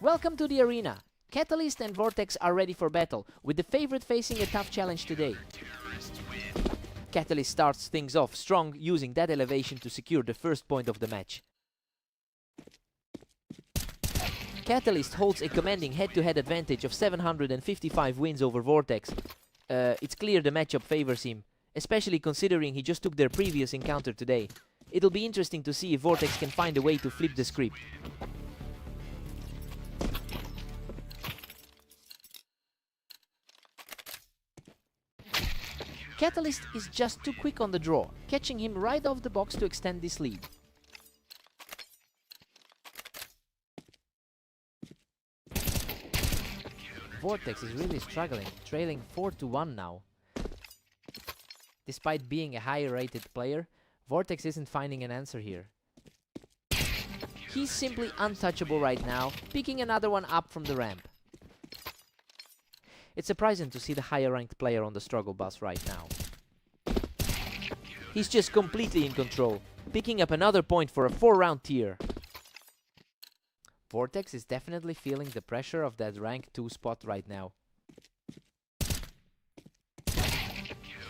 Welcome to the arena. Catalyst and Vortex are ready for battle, with the favorite facing a tough challenge today. Catalyst starts things off strong, using that elevation to secure the first point of the match. Catalyst holds a commanding head-to-head advantage of 755 wins over Vortex. It's clear the matchup favors him, especially considering he just took their previous encounter today. It'll be interesting to see if Vortex can find a way to flip the script. Catalyst is just too quick on the draw, catching him right off the box to extend this lead. Vortex is really struggling, trailing 4-1 now. Despite being a higher rated player, Vortex isn't finding an answer here. He's simply untouchable right now, picking another one up from the ramp. It's surprising to see the higher ranked player on the struggle bus right now. He's just completely in control, picking up another point for a 4-round tier. Vortex is definitely feeling the pressure of that rank 2 spot right now.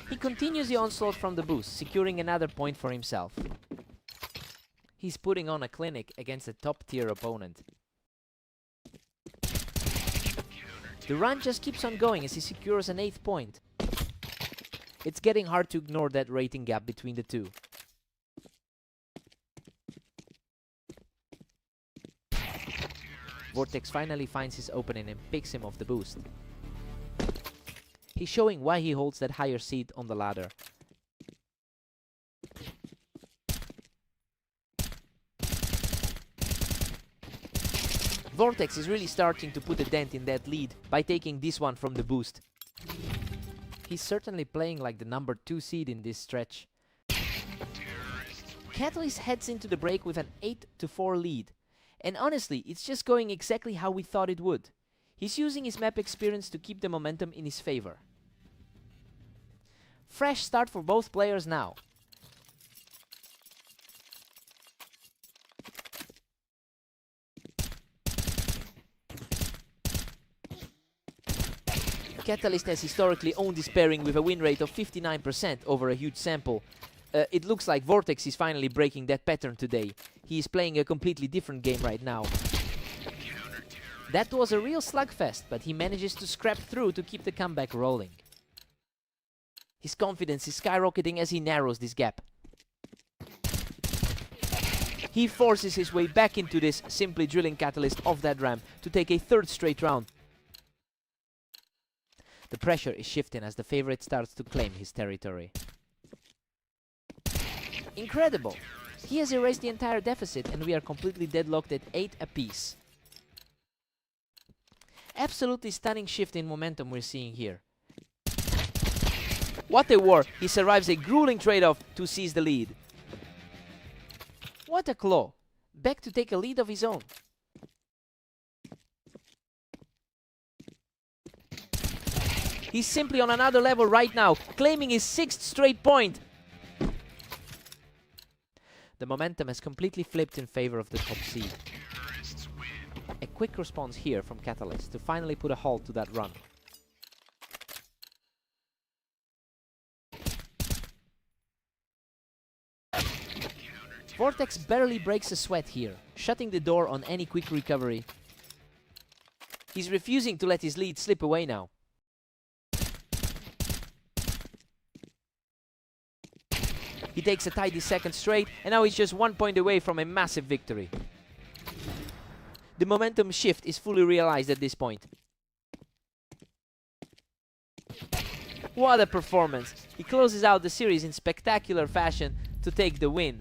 He continues the onslaught from the boost, securing another point for himself. He's putting on a clinic against a top tier opponent. The run just keeps on going as he secures an 8th point. It's getting hard to ignore that rating gap between the two. Vortex finally finds his opening and picks him off the boost. He's showing why he holds that higher seat on the ladder. Vortex is really starting to put a dent in that lead by taking this one from the boost. He's certainly playing like the number 2 seed in this stretch. Catalyst heads into the break with an 8-4 lead. And honestly, it's just going exactly how we thought it would. He's using his map experience to keep the momentum in his favor. Fresh start for both players now. Catalyst has historically owned this pairing with a win rate of 59% over a huge sample. It looks like Vortex is finally breaking that pattern today. He is playing a completely different game right now. That was a real slugfest, but he manages to scrap through to keep the comeback rolling. His confidence is skyrocketing as he narrows this gap. He forces his way back into this, simply drilling Catalyst off that ramp to take a 3rd straight round. The pressure is shifting as the favorite starts to claim his territory. Incredible! He has erased the entire deficit and we are completely deadlocked at 8 apiece. Absolutely stunning shift in momentum we're seeing here. What a war! He survives a grueling trade-off to seize the lead. What a claw! Back to take a lead of his own. He's simply on another level right now, claiming his 6th straight point. The momentum has completely flipped in favor of the top seed. A quick response here from Catalyst to finally put a halt to that run. Vortex barely breaks a sweat here, shutting the door on any quick recovery. He's refusing to let his lead slip away now. He takes a tidy 2nd straight, and now he's just 1 point away from a massive victory. The momentum shift is fully realized at this point. What a performance! He closes out the series in spectacular fashion to take the win.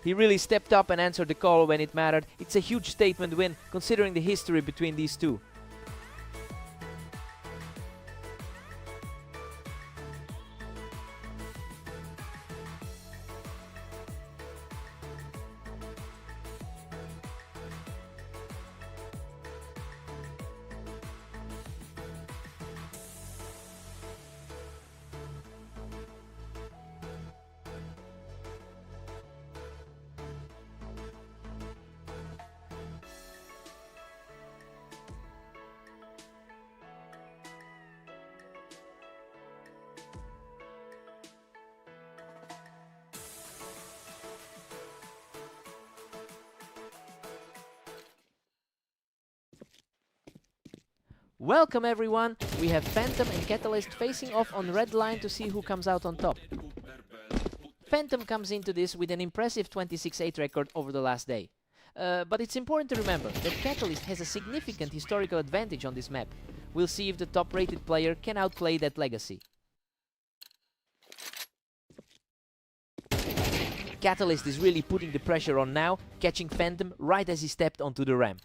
He really stepped up and answered the call when it mattered. It's a huge statement win considering the history between these two. Welcome everyone! We have Phantom and Catalyst facing off on red line to see who comes out on top. Phantom comes into this with an impressive 26-8 record over the last day. But it's important to remember that Catalyst has a significant historical advantage on this map. We'll see if the top-rated player can outplay that legacy. Catalyst is really putting the pressure on now, catching Phantom right as he stepped onto the ramp.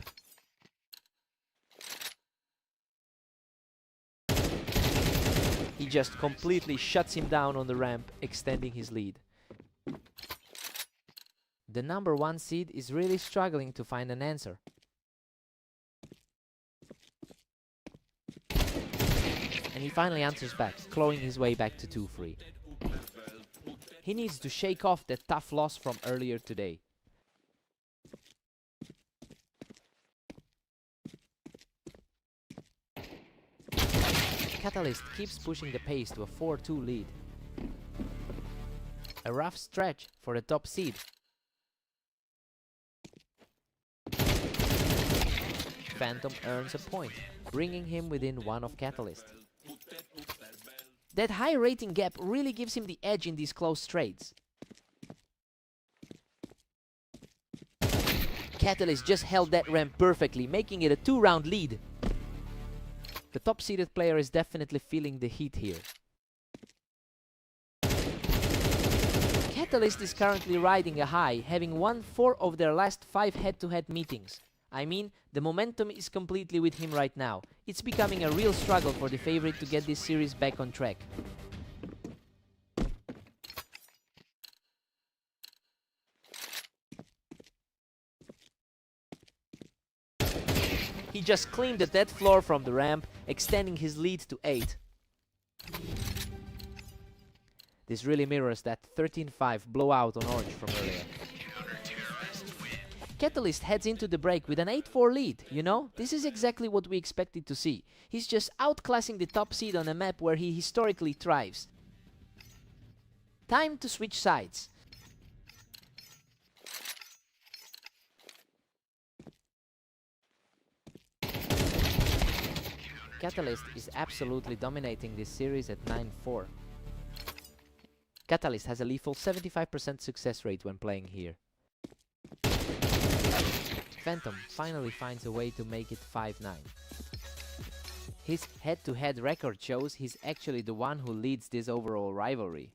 He just completely shuts him down on the ramp, extending his lead. The number 1 seed is really struggling to find an answer. And he finally answers back, clawing his way back to 2-3. He needs to shake off that tough loss from earlier today. Catalyst keeps pushing the pace to a 4-2 lead. A rough stretch for the top seed. Phantom earns a point, bringing him within 1 of Catalyst. That high rating gap really gives him the edge in these close trades. Catalyst just held that ramp perfectly, making it a 2-round lead. The top-seeded player is definitely feeling the heat here. Catalyst is currently riding a high, having won 4 of their last 5 head-to-head meetings. I mean, the momentum is completely with him right now. It's becoming a real struggle for the favorite to get this series back on track. He just cleaned the dead floor from the ramp, extending his lead to 8. This really mirrors that 13-5 blowout on Orange from earlier. Catalyst heads into the break with an 8-4 lead, you know? This is exactly what we expected to see. He's just outclassing the top seed on a map where he historically thrives. Time to switch sides. Catalyst is absolutely dominating this series at 9-4. Catalyst has a lethal 75% success rate when playing here. Phantom finally finds a way to make it 5-9. His head-to-head record shows he's actually the one who leads this overall rivalry.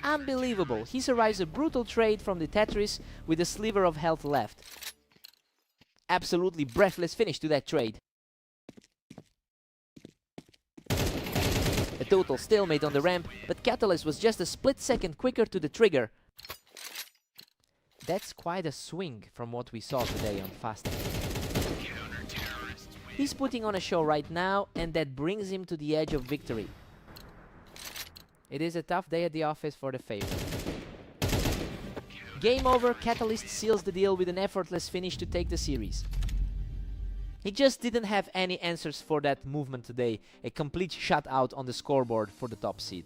Unbelievable! He survives a brutal trade from the Tetris with a sliver of health left. Absolutely breathless finish to that trade. A total stalemate on the ramp, but Catalyst was just a split second quicker to the trigger. That's quite a swing from what we saw today on Fasting. He's putting on a show right now, and that brings him to the edge of victory. It is a tough day at the office for the favorite. Game over, Catalyst seals the deal with an effortless finish to take the series. He just didn't have any answers for that movement today, a complete shutout on the scoreboard for the top seed.